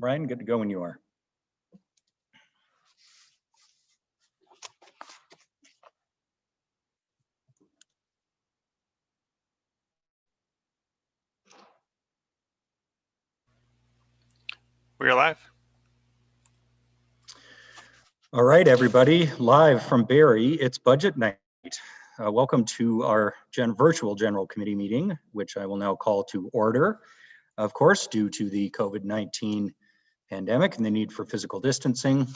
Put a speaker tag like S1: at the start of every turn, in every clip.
S1: Ryan, good to go when you are.
S2: We're live.
S1: All right, everybody, live from Barrie, it's budget night. Welcome to our virtual general committee meeting, which I will now call to order. Of course, due to the COVID-19 pandemic and the need for physical distancing,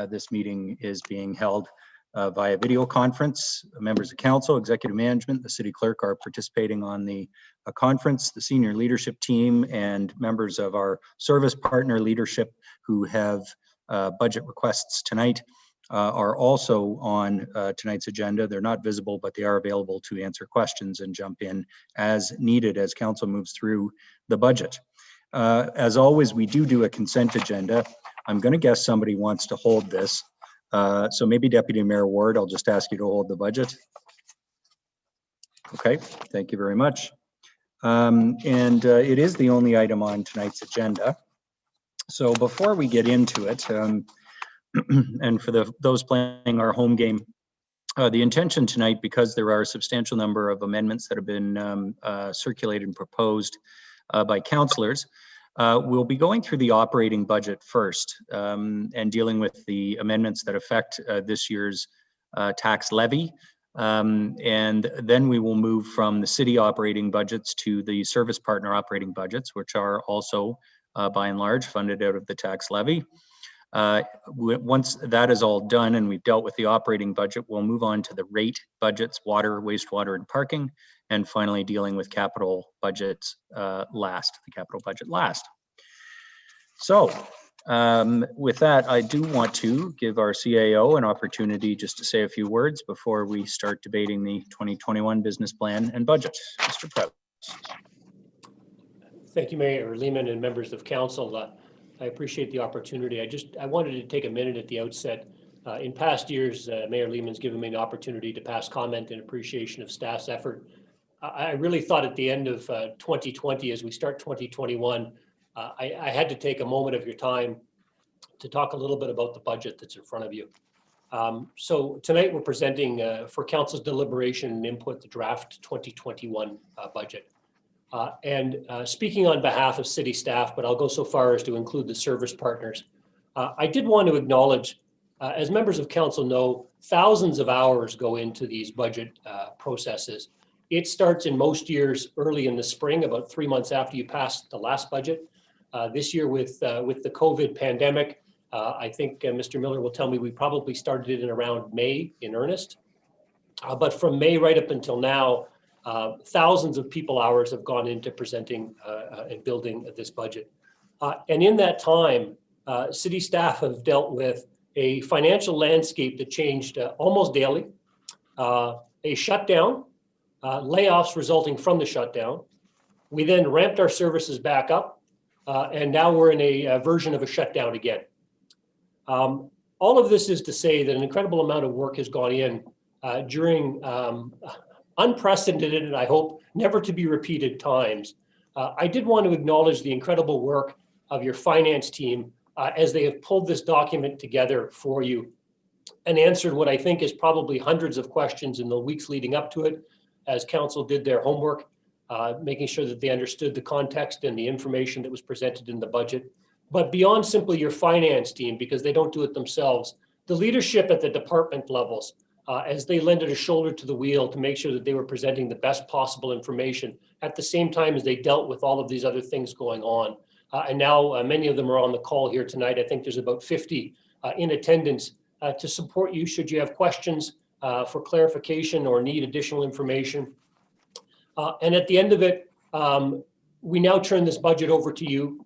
S1: this meeting is being held via video conference. Members of council, executive management, the city clerk are participating on the conference. The senior leadership team and members of our service partner leadership who have budget requests tonight are also on tonight's agenda. They're not visible, but they are available to answer questions and jump in as needed as council moves through the budget. As always, we do a consent agenda. I'm going to guess somebody wants to hold this. So maybe Deputy Mayor Ward, I'll just ask you to hold the budget. Okay, thank you very much. It is the only item on tonight's agenda. So before we get into it, and for those playing our home game, the intention tonight, because there are a substantial number of amendments that have been circulated and proposed by councillors, we'll be going through the operating budget first and dealing with the amendments that affect this year's tax levy. And then we will move from the city operating budgets to the service partner operating budgets, which are also by and large funded out of the tax levy. Once that is all done and we've dealt with the operating budget, we'll move on to the rate budgets, water, wastewater, and parking, and finally dealing with capital budgets the capital budget last. So with that, I do want to give our CAO an opportunity just to say a few words before we start debating the 2021 business plan and budget. Mr. Prout.
S3: Thank you, Mayor Lehman and members of council. I appreciate the opportunity. I wanted to take a minute at the outset. In past years, Mayor Lehman's given me an opportunity to pass comment and appreciation of staff's effort. I really thought at the end of 2020, as we start 2021, I had to take a moment of your time to talk a little bit about the budget that's in front of you. So tonight we're presenting for council's deliberation and input the draft 2021 budget. Speaking on behalf of city staff, but I'll go so far as to include the service partners, I did want to acknowledge, as members of council know, thousands of hours go into these budget processes. It starts in most years early in the spring, about 3 months after you pass the last budget. This year with the COVID pandemic, I think Mr. Miller will tell me we probably started it in around May in earnest. But from May right up until now, thousands of people hours have gone into presenting and building this budget. And in that time, city staff have dealt with a financial landscape that changed almost daily, a shutdown, layoffs resulting from the shutdown. We then ramped our services back up, and now we're in a version of a shutdown again. All of this is to say that an incredible amount of work has gone in during unprecedented, and I hope never to be repeated times. I did want to acknowledge the incredible work of your finance team as they have pulled this document together for you and answered what I think is probably hundreds of questions in the weeks leading up to it, as council did their homework, making sure that they understood the context and the information that was presented in the budget. But beyond simply your finance team, because they don't do it themselves, the leadership at the department levels, as they lended a shoulder to the wheel to make sure that they were presenting the best possible information at the same time as they dealt with all of these other things going on. And now many of them are on the call here tonight. I think there's about 50 in attendance to support you should you have questions for clarification or need additional information. And at the end of it, we now turn this budget over to you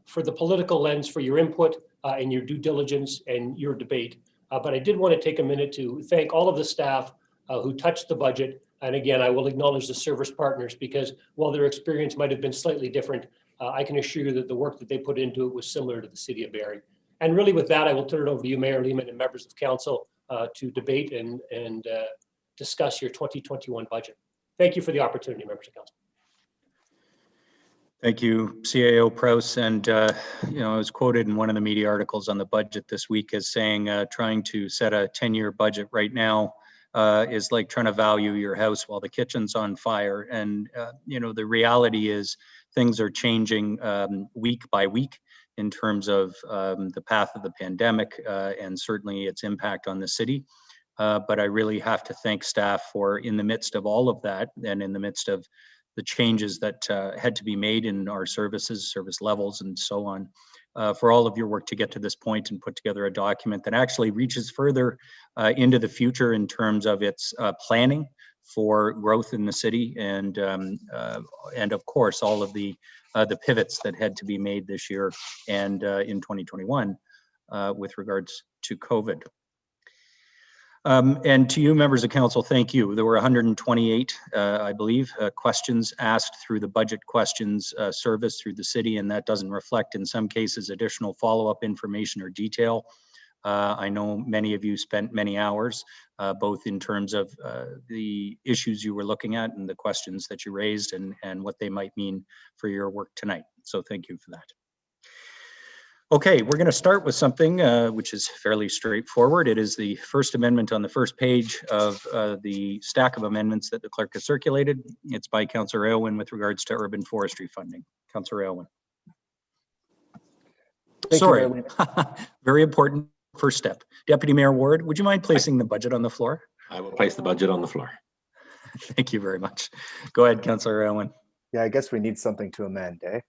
S3: for the political lens for your input and your due diligence and your debate. But I did want to take a minute to thank all of the staff who touched the budget. And again, I will acknowledge the service partners because while their experience might have been slightly different, I can assure you that the work that they put into it was similar to the city of Barrie. And really with that, I will turn it over to you, Mayor Lehman and members of council to debate and discuss your 2021 budget. Thank you for the opportunity, members of council.
S1: Thank you, CAO Prowse. And, I was quoted in one of the media articles on the budget this week as saying, trying to set a 10-year budget right now is like trying to value your house while the kitchen's on fire. And, the reality is things are changing week by week in terms of the path of the pandemic and certainly its impact on the city. But I really have to thank staff for, in the midst of all of that and in the midst of the changes that had to be made in our services, service levels, and so on, for all of your work to get to this point and put together a document that actually reaches further into the future in terms of its planning for growth in the city, and of course all of the pivots that had to be made this year and in 2021 with regards to COVID. And to you, members of council, thank you. There were 128, I believe, questions asked through the budget questions service through the city, and that doesn't reflect, in some cases, additional follow-up information or detail. I know many of you spent many hours, both in terms of the issues you were looking at and the questions that you raised and what they might mean for your work tonight. So thank you for that. Okay, we're going to start with something which is fairly straightforward. It is the first amendment on the first page of the stack of amendments that the clerk has circulated. It's by Councillor Aylwin with regards to urban forestry funding. Councillor Aylwin. Sorry, very important first step. Deputy Mayor Ward, would you mind placing the budget on the floor?
S2: I will place the budget on the floor.
S1: Thank you very much. Go ahead, Councillor Aylwin.
S4: Yeah, I guess we need something to amend, eh?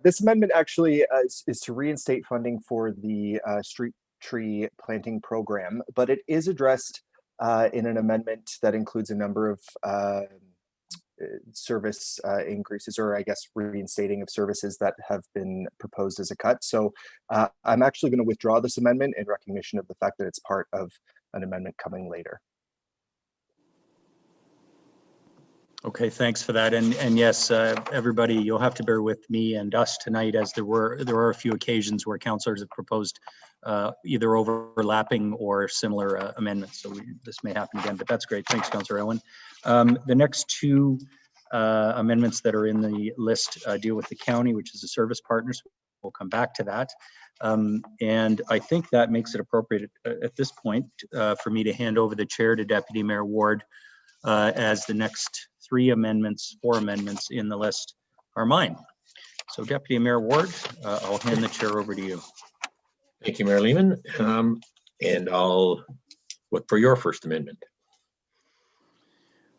S4: This amendment actually is to reinstate funding for the street tree planting program, but it is addressed in an amendment that includes a number of service increases, or I guess reinstating of services that have been proposed as a cut. So I'm actually going to withdraw this amendment in recognition of the fact that it's part of an amendment coming later.
S1: Okay, thanks for that. And yes, everybody, you'll have to bear with me and us tonight, as there are a few occasions where councillors have proposed either overlapping or similar amendments. So this may happen again, but that's great. Thanks, Councillor Owen. The next two amendments that are in the list deal with the county, which is the service partners. We'll come back to that. And I think that makes it appropriate at this point for me to hand over the chair to Deputy Mayor Ward, as the next four amendments in the list are mine. So Deputy Mayor Ward, I'll hand the chair over to you.
S2: Thank you, Mayor Lehman. And I'll look for your first amendment.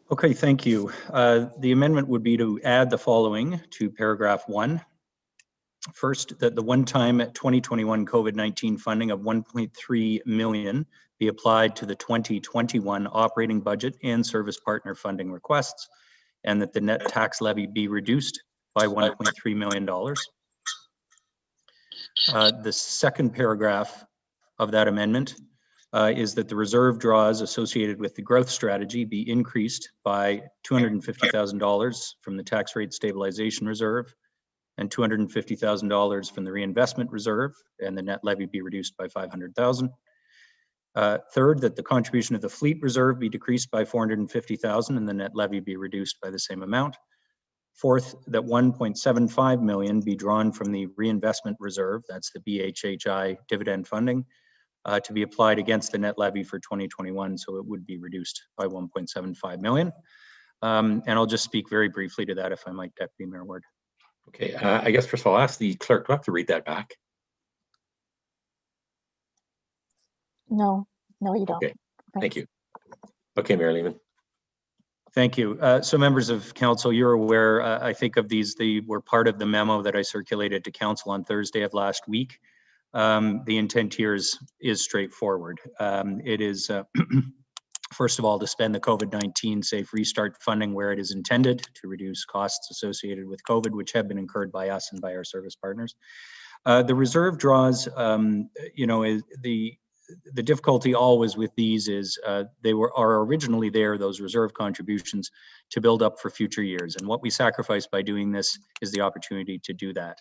S1: Okay, thank you. The amendment would be to add the following to paragraph 1. First, that the one-time 2021 COVID-19 funding of 1.3 million be applied to the 2021 operating budget and service partner funding requests, and that the net tax levy be reduced by $1.3 million. The second paragraph of that amendment is that the reserve draws associated with the growth strategy be increased by $250,000 from the tax rate stabilization reserve and $250,000 from the reinvestment reserve, and the net levy be reduced by $500,000. Third, that the contribution of the fleet reserve be decreased by $450,000 and the net levy be reduced by the same amount. Fourth, that $1.75 million be drawn from the reinvestment reserve, that's the BHHI dividend funding, to be applied against the net levy for 2021, so it would be reduced by $1.75 million. And I'll just speak very briefly to that, if I might, Deputy Mayor Ward.
S2: Okay, I guess first of all, I'll ask the clerk, do I have to read that back?
S5: No, you don't.
S2: Okay, thank you. Okay, Mayor Lehman.
S1: Thank you. So members of council, you're aware, I think of these, they were part of the memo that I circulated to council on Thursday of last week. The intent here is straightforward. It is, first of all, to spend the COVID-19 Safe Restart funding where it is intended to reduce costs associated with COVID, which have been incurred by us and by our service partners. The reserve draws, the difficulty always with these is they are originally there, those reserve contributions, to build up for future years. And what we sacrifice by doing this is the opportunity to do that.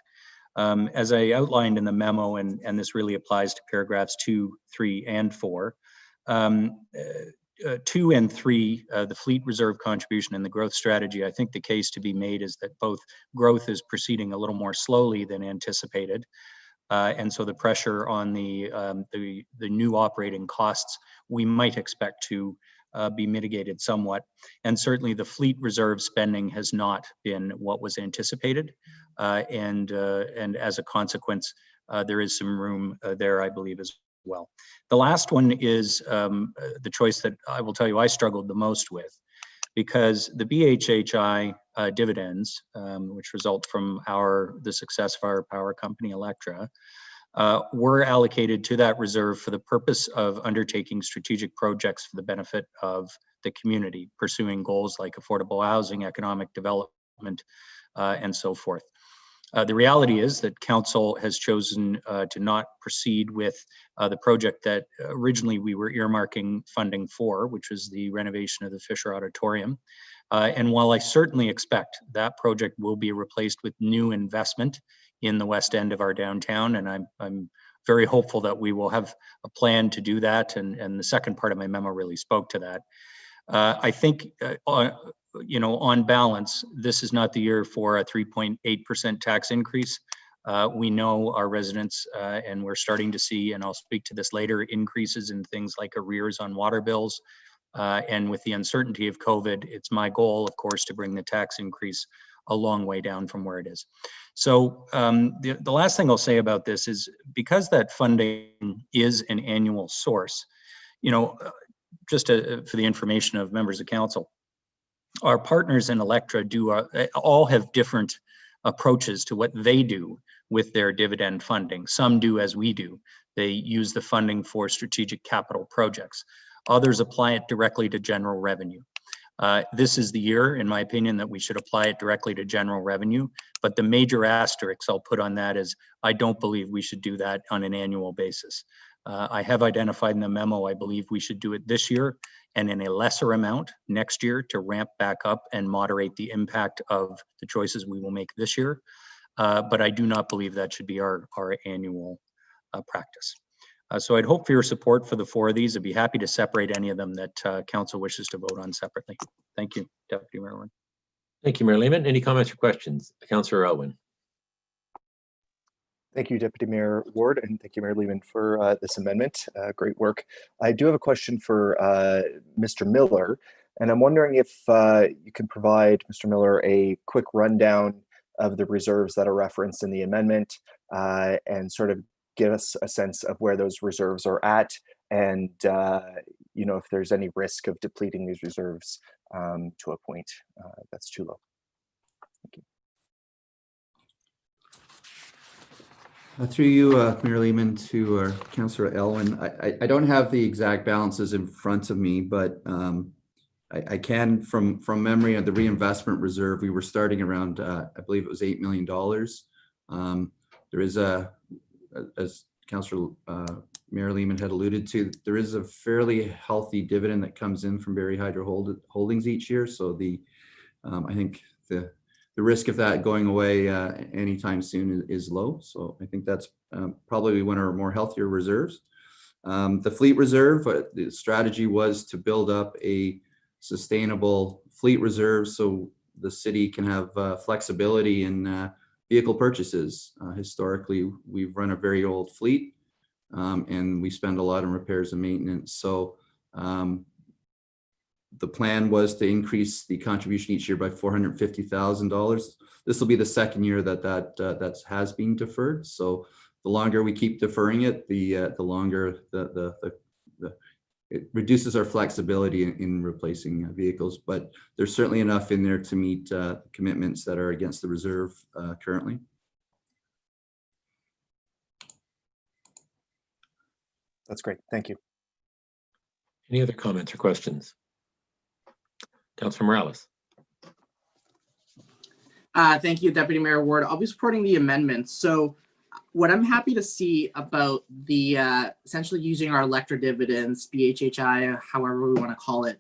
S1: As I outlined in the memo, and this really applies to paragraphs 2, 3, and 4, 2 and 3, the fleet reserve contribution and the growth strategy, I think the case to be made is that both growth is proceeding a little more slowly than anticipated. And so the pressure on the new operating costs, we might expect to be mitigated somewhat. And certainly the fleet reserve spending has not been what was anticipated. And as a consequence, there is some room there, I believe, as well. The last one is the choice that I will tell you I struggled the most with, because the BHHI dividends, which result from the success of our power company, Electra, were allocated to that reserve for the purpose of undertaking strategic projects for the benefit of the community, pursuing goals like affordable housing, economic development, and so forth. The reality is that council has chosen to not proceed with the project that originally we were earmarking funding for, which was the renovation of the Fisher Auditorium. And while I certainly expect that project will be replaced with new investment in the west end of our downtown, and I'm very hopeful that we will have a plan to do that, and the second part of my memo really spoke to that. I think, on balance, this is not the year for a 3.8% tax increase. We know our residents, and we're starting to see, and I'll speak to this later, increases in things like arrears on water bills. And with the uncertainty of COVID, it's my goal, of course, to bring the tax increase a long way down from where it is. So the last thing I'll say about this is, because that funding is an annual source, just for the information of members of council, our partners in Electra all have different approaches to what they do with their dividend funding. Some do as we do. They use the funding for strategic capital projects. Others apply it directly to general revenue. This is the year, in my opinion, that we should apply it directly to general revenue. But the major asterisk I'll put on that is, I don't believe we should do that on an annual basis. I have identified in the memo, I believe we should do it this year and in a lesser amount next year to ramp back up and moderate the impact of the choices we will make this year. But I do not believe that should be our annual practice. So I'd hope for your support for the 4 of these. I'd be happy to separate any of them that council wishes to vote on separately. Thank you, Deputy Mayor Ward.
S2: Thank you, Mayor Lehman. Any comments or questions? Councillor Elwin.
S4: Thank you, Deputy Mayor Ward, and thank you, Mayor Lehman, for this amendment. Great work. I do have a question for Mr. Miller, and I'm wondering if you can provide Mr. Miller a quick rundown of the reserves that are referenced in the amendment, and sort of give us a sense of where those reserves are at, and if there's any risk of depleting these reserves to a point that's too low. Thank you.
S6: Through you, Mayor Lehman, to Councillor Elwin. I don't have the exact balances in front of me, but I can, from memory, of the reinvestment reserve, we were starting around, I believe it was $8 million. There is as Councillor Mayor Lehman had alluded to, there is a fairly healthy dividend that comes in from Barrie Hydro Holdings each year. So I think the risk of that going away anytime soon is low. So I think that's probably one of our more healthier reserves. The fleet reserve, the strategy was to build up a sustainable fleet reserve so the city can have flexibility in vehicle purchases. Historically, we've run a very old fleet and we spend a lot on repairs and maintenance. So the plan was to increase the contribution each year by $450,000. This will be the second year that has been deferred. So the longer we keep deferring it, the longer it reduces our flexibility in replacing vehicles. But there's certainly enough in there to meet commitments that are against the reserve currently.
S4: That's great. Thank you.
S2: Any other comments or questions? Councillor Morales.
S7: Thank you, Deputy Mayor Ward. I'll be supporting the amendment. So what I'm happy to see about the essentially using our Electra dividends, BHHI, however we want to call it,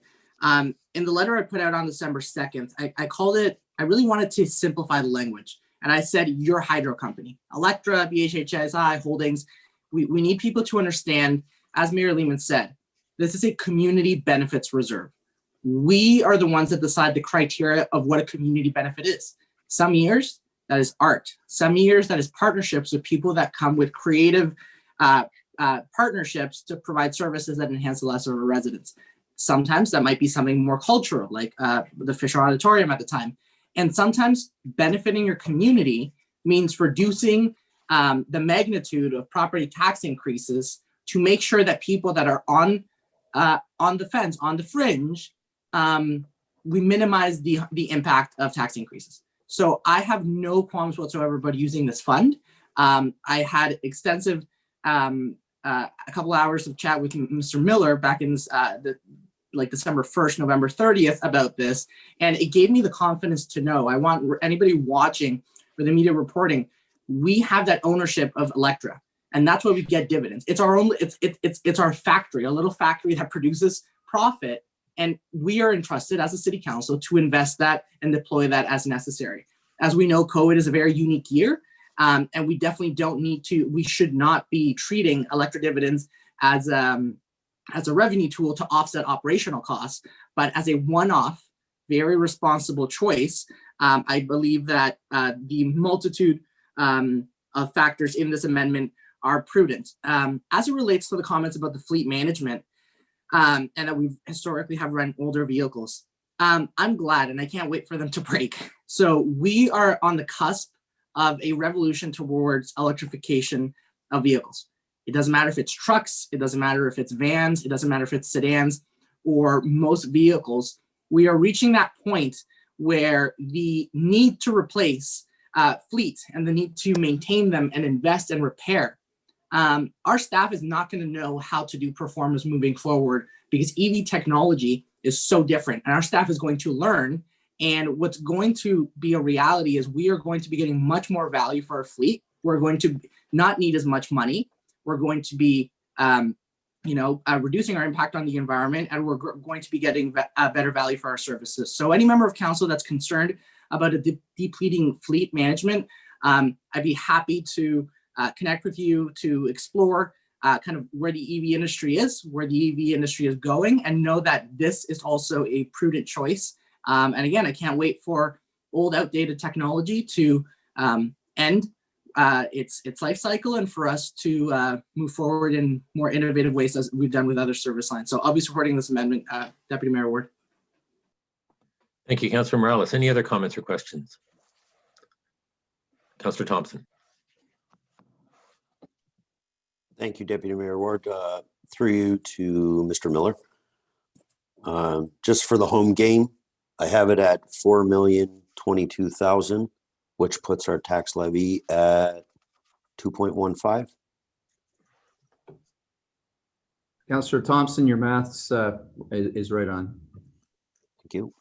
S7: in the letter I put out on December 2nd, I called it, I really wanted to simplify the language. And I said, your hydro company, Electra, BHHI Holdings. We need people to understand, as Mayor Lehman said, This is a community benefits reserve. We are the ones that decide the criteria of what a community benefit is. Some years that is art. Some years that is partnerships with people that come with creative partnerships to provide services that enhance the lives of our residents. Sometimes that might be something more cultural, like the Fisher Auditorium at the time. And sometimes benefiting your community means reducing the magnitude of property tax increases to make sure that people that are on the fence, on the fringe, we minimize the impact of tax increases. So I have no qualms whatsoever about using this fund. I had extensive, a couple hours of chat with Mr. Miller back in December 1st, November 30th about this. And it gave me the confidence to know, I want anybody watching for the media reporting, we have that ownership of Electra. And that's why we get dividends. It's our own, it's our factory, a little factory that produces profit. And we are entrusted as a city council to invest that and deploy that as necessary. As we know, COVID is a very unique year. And we definitely don't need to, we should not be treating Electra dividends as a revenue tool to offset operational costs, but as a one-off, very responsible choice. I believe that the multitude of factors in this amendment are prudent. As it relates to the comments about the fleet management, and that we've historically have run older vehicles, I'm glad and I can't wait for them to break. So we are on the cusp of a revolution towards electrification of vehicles. It doesn't matter if it's trucks, it doesn't matter if it's vans, it doesn't matter if it's sedans or most vehicles. We are reaching that point where the need to replace fleet and the need to maintain them and invest and repair. Our staff is not going to know how to do performance moving forward because EV technology is so different and our staff is going to learn. And what's going to be a reality is we are going to be getting much more value for our fleet. We're going to not need as much money. We're going to be, reducing our impact on the environment, and we're going to be getting better value for our services. So any member of council that's concerned about a depleting fleet management, I'd be happy to connect with you to explore kind of where the EV industry is, where the EV industry is going, and know that this is also a prudent choice. And again, I can't wait for old, outdated technology to end its life cycle and for us to move forward in more innovative ways as we've done with other service lines. So I'll be supporting this amendment, Deputy Mayor Ward.
S2: Thank you, Councillor Morales. Any other comments or questions? Councillor Thompson.
S8: Thank you, Deputy Mayor Ward. Through you to Mr. Miller. Just for the home game, I have it at $4,022,000, which puts our tax levy at 2.15.
S6: Councillor Thompson, your maths is right on.
S8: Thank you.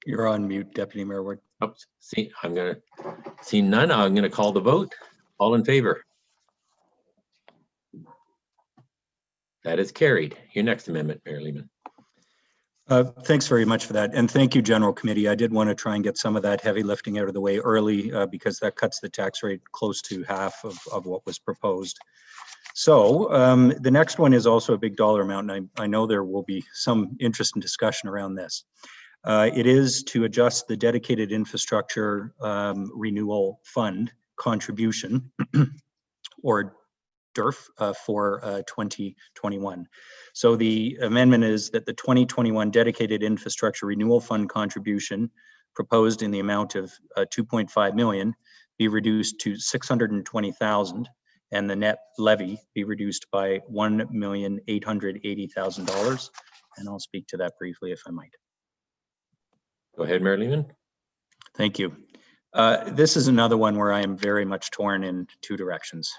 S1: You're on mute, Deputy Mayor Ward.
S2: Oh, see none. I'm gonna call the vote. All in favor? That is carried. Your next amendment, Mayor Lehman.
S1: Thanks very much for that. And thank you, General Committee. I did want to try and get some of that heavy lifting out of the way early because that cuts the tax rate close to half of what was proposed. So the next one is also a big dollar amount, and I know there will be some interest and discussion around this. It is to adjust the dedicated infrastructure renewal fund contribution or DERF for 2021. So the amendment is that the 2021 dedicated infrastructure renewal fund contribution proposed in the amount of 2.5 million be reduced to 620,000 and the net levy be reduced by $1,880,000. And I'll speak to that briefly if I might.
S2: Go ahead, Mayor Lehman.
S1: Thank you. This is another one where I am very much torn in two directions.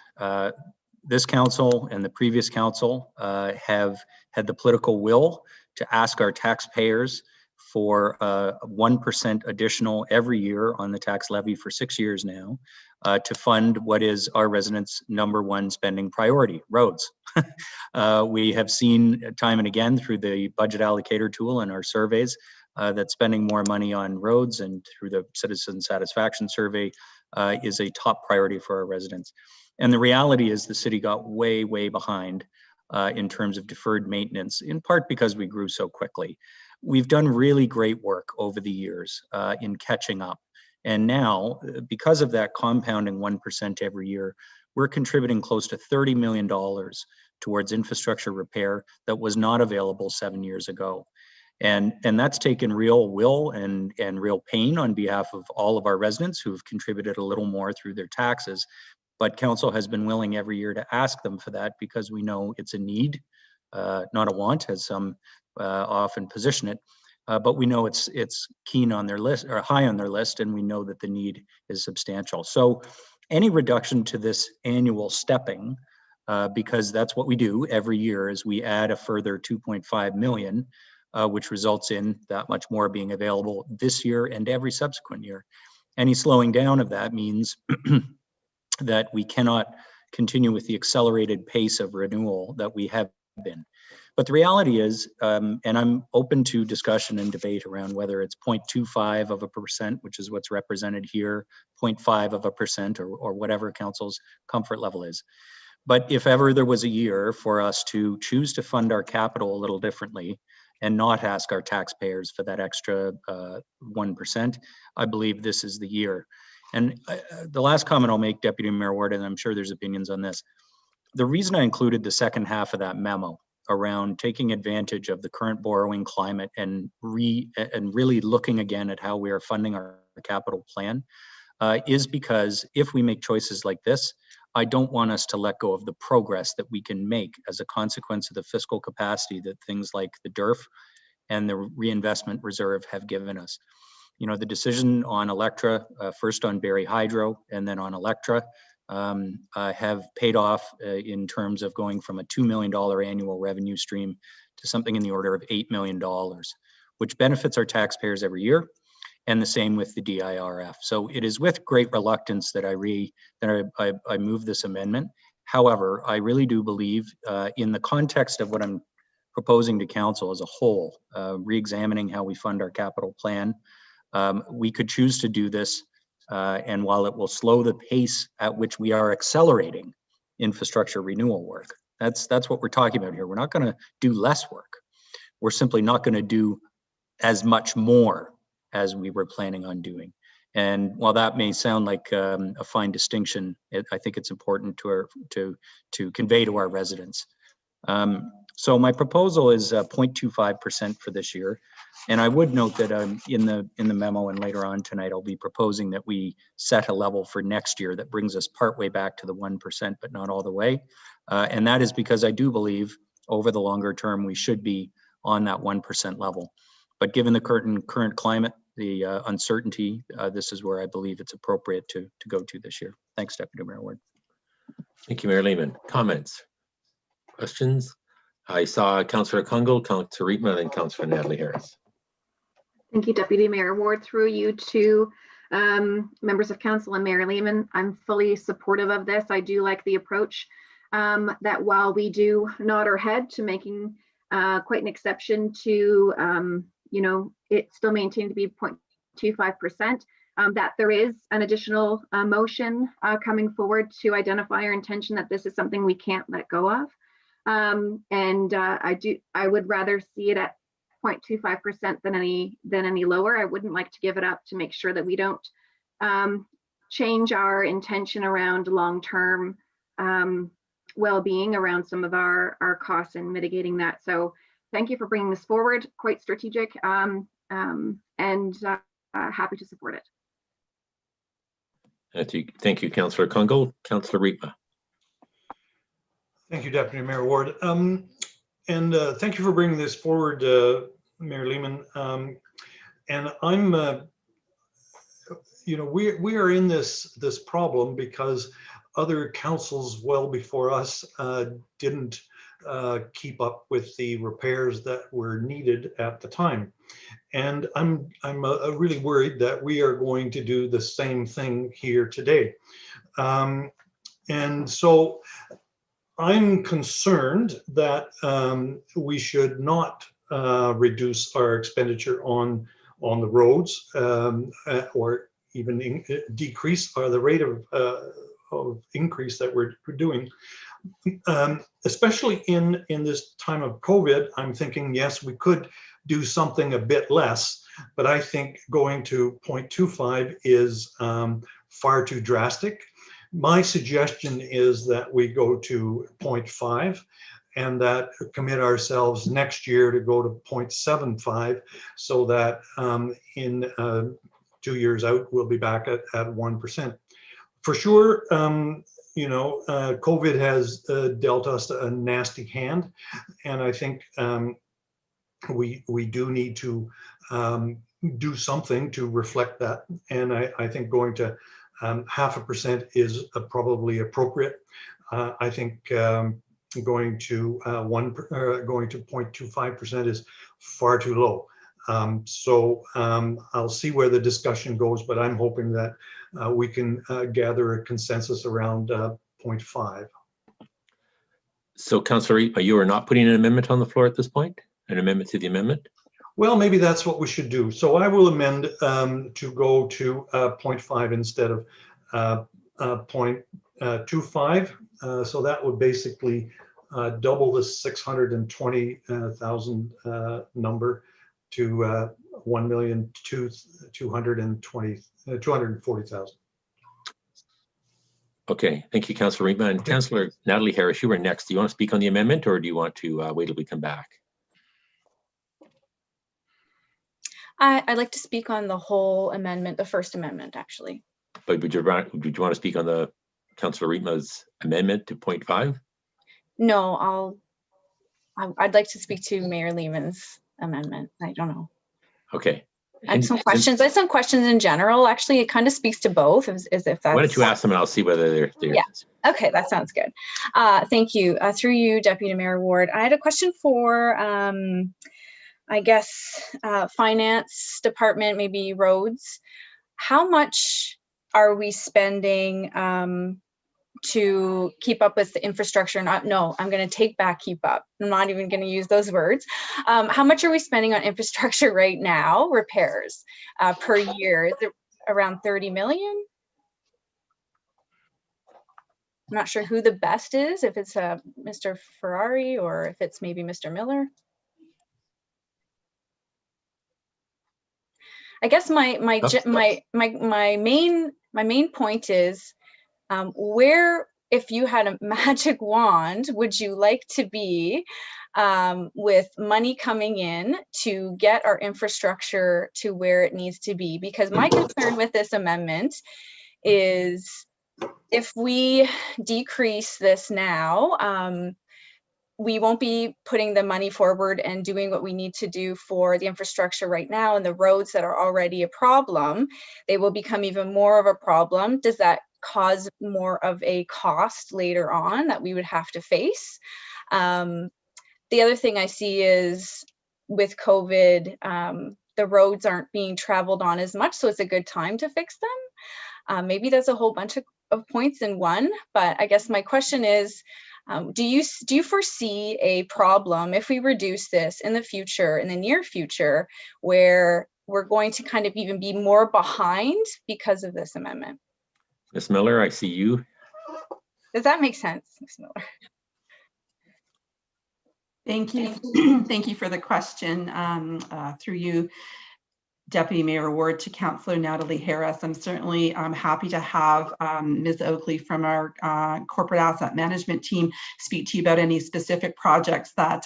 S1: This council and the previous council have had the political will to ask our taxpayers for 1% additional every year on the tax levy for 6 years now to fund what is our residents' #1 spending priority, roads. We have seen time and again through the budget allocator tool and our surveys that spending more money on roads and through the citizen satisfaction survey is a top priority for our residents. And the reality is the city got way, way behind in terms of deferred maintenance, in part because we grew so quickly. We've done really great work over the years in catching up. And now, because of that compounding 1% every year, we're contributing close to $30 million towards infrastructure repair that was not available 7 years ago. And that's taken real will and real pain on behalf of all of our residents who have contributed a little more through their taxes. But council has been willing every year to ask them for that because we know it's a need, not a want, as some often position it. But we know it's keen on their list or high on their list, and we know that the need is substantial. So any reduction to this annual stepping, because that's what we do every year, is we add a further 2.5 million, which results in that much more being available this year and every subsequent year. Any slowing down of that means that we cannot continue with the accelerated pace of renewal that we have been. But the reality is, and I'm open to discussion and debate around whether it's 0.25%, which is what's represented here, 0.5%, or whatever council's comfort level is. But if ever there was a year for us to choose to fund our capital a little differently and not ask our taxpayers for that extra 1%, I believe this is the year. And the last comment I'll make, Deputy Mayor Ward, and I'm sure there's opinions on this, the reason I included the second half of that memo around taking advantage of the current borrowing climate and really looking again at how we are funding our capital plan is because if we make choices like this, I don't want us to let go of the progress that we can make as a consequence of the fiscal capacity that things like the DERF and the reinvestment reserve have given us. You know, the decision on Electra, first on Barrie Hydro and then on Electra, have paid off in terms of going from a $2 million annual revenue stream to something in the order of $8 million, which benefits our taxpayers every year, and the same with the DIRF. So it is with great reluctance that I move this amendment. However, I really do believe in the context of what I'm proposing to council as a whole, re-examining how we fund our capital plan, we could choose to do this, and while it will slow the pace at which we are accelerating infrastructure renewal work, that's what we're talking about here. We're not going to do less work. We're simply not going to do as much more as we were planning on doing. And while that may sound like a fine distinction, I think it's important to convey to our residents. So my proposal is 0.25% for this year. And I would note that in the memo and later on tonight, I'll be proposing that we set a level for next year that brings us partway back to the 1%, but not all the way. And that is because I do believe over the longer term, we should be on that 1% level. But given the current climate, the uncertainty, this is where I believe it's appropriate to go to this year. Thanks, Deputy Mayor Ward.
S2: Thank you, Mayor Lehman. Comments, questions? I saw Councillor Kungl, Councillor Rietman, and Councillor Natalie Harris.
S9: Thank you, Deputy Mayor Ward. Through you to members of council and Mayor Lehman, I'm fully supportive of this. I do like the approach that while we do nod our head to making quite an exception to, you know, it still maintained to be 0.25%, that there is an additional motion coming forward to identify our intention that this is something we can't let go of. I would rather see it at 0.25% than any lower. I wouldn't like to give it up to make sure that we don't change our intention around long-term well-being around some of our costs and mitigating that. So thank you for bringing this forward. Quite strategic, and happy to support it.
S2: Thank you, Councillor Kungl. Councillor Rietman.
S10: Thank you, Deputy Mayor Ward. And thank you for bringing this forward, Mayor Lehman. And I'm, you know, we are in this problem because other councils well before us didn't keep up with the repairs that were needed at the time. And I'm really worried that we are going to do the same thing here today. And so I'm concerned that we should not reduce our expenditure on the roads, or even decrease the rate of increase that we're doing. Especially in this time of COVID, I'm thinking, yes, we could do something a bit less, but I think going to 0.25 is far too drastic. My suggestion is that we go to 0.5 and that commit ourselves next year to go to 0.75, so that in 2 years out, we'll be back at 1%. For sure, COVID has dealt us a nasty hand, and I think we do need to do something to reflect that. And I think going to 0.5% is probably appropriate. I think going to 0.25% is far too low. So I'll see where the discussion goes, but I'm hoping that we can gather a consensus around 0.5.
S2: So Councillor, you are not putting an amendment on the floor at this point? An amendment to the amendment?
S10: Well, maybe that's what we should do. So I will amend to go to 0.5 instead of 0.25. So that would basically double the 620,000 number to 1,240,000.
S2: Okay, thank you, Councillor Riepma. And Councillor Natalie Harris, you were next. Do you want to speak on the amendment, or do you want to wait till we come back?
S11: I'd like to speak on the whole amendment, the first amendment, actually.
S2: But would you want to speak on the Councillor Riepma's amendment to 0.5?
S11: No, I'd like to speak to Mayor Lehman's amendment. I don't know.
S2: Okay.
S11: I have some questions. I have some questions in general. Actually, it kind of speaks to both, as if that's.
S2: Why don't you ask them and I'll see whether they're.
S11: Yeah. Okay, that sounds good. Thank you. Through you, Deputy Mayor Ward. I had a question for, I guess, finance department, maybe roads. How much are we spending to keep up with the infrastructure? No, I'm going to take back keep up. I'm not even going to use those words. How much are we spending on infrastructure right now, repairs, per year? Is it around 30 million? I'm not sure who the best is, if it's Mr. Ferrari or if it's maybe Mr. Miller. I guess my main point is, where, if you had a magic wand, would you like to be with money coming in to get our infrastructure to where it needs to be? Because my concern with this amendment is, if we decrease this now, we won't be putting the money forward and doing what we need to do for the infrastructure right now, and the roads that are already a problem, they will become even more of a problem. Does that cause more of a cost later on that we would have to face? The other thing I see is, with COVID, the roads aren't being traveled on as much, so it's a good time to fix them. Maybe that's a whole bunch of points in one, but I guess my question is, do you foresee a problem if we reduce this in the future, in the near future, where we're going to kind of even be more behind because of this amendment?
S2: Ms. Miller, I see you.
S11: Does that make sense, Ms. Miller?
S12: Thank you. Thank you for the question. Through you, Deputy Mayor Ward, to Councillor Natalie Harris. I'm certainly happy to have Ms. Oakley from our corporate asset management team speak to you about any specific projects that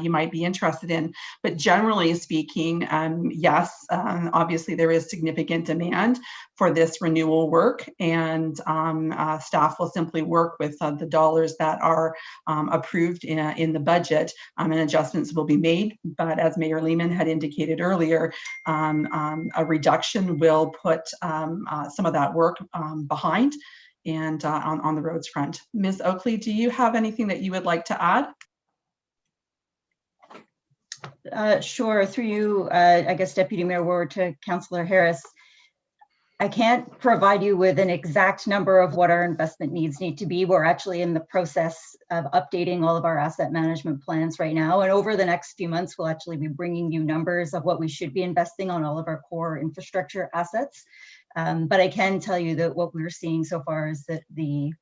S12: you might be interested in. But generally speaking, yes, obviously there is significant demand for this renewal work, and staff will simply work with the dollars that are approved in the budget, and adjustments will be made. But as Mayor Lehman had indicated earlier, a reduction will put some of that work behind and on the roads front. Ms. Oakley, do you have anything that you would like to add?
S13: Sure. Through you, I guess, Deputy Mayor Ward, to Councillor Harris. I can't provide you with an exact number of what our investment needs need to be. We're actually in the process of updating all of our asset management plans right now. And over the next few months, we'll actually be bringing you numbers of what we should be investing on all of our core infrastructure assets. But I can tell you that what we're seeing so far is that we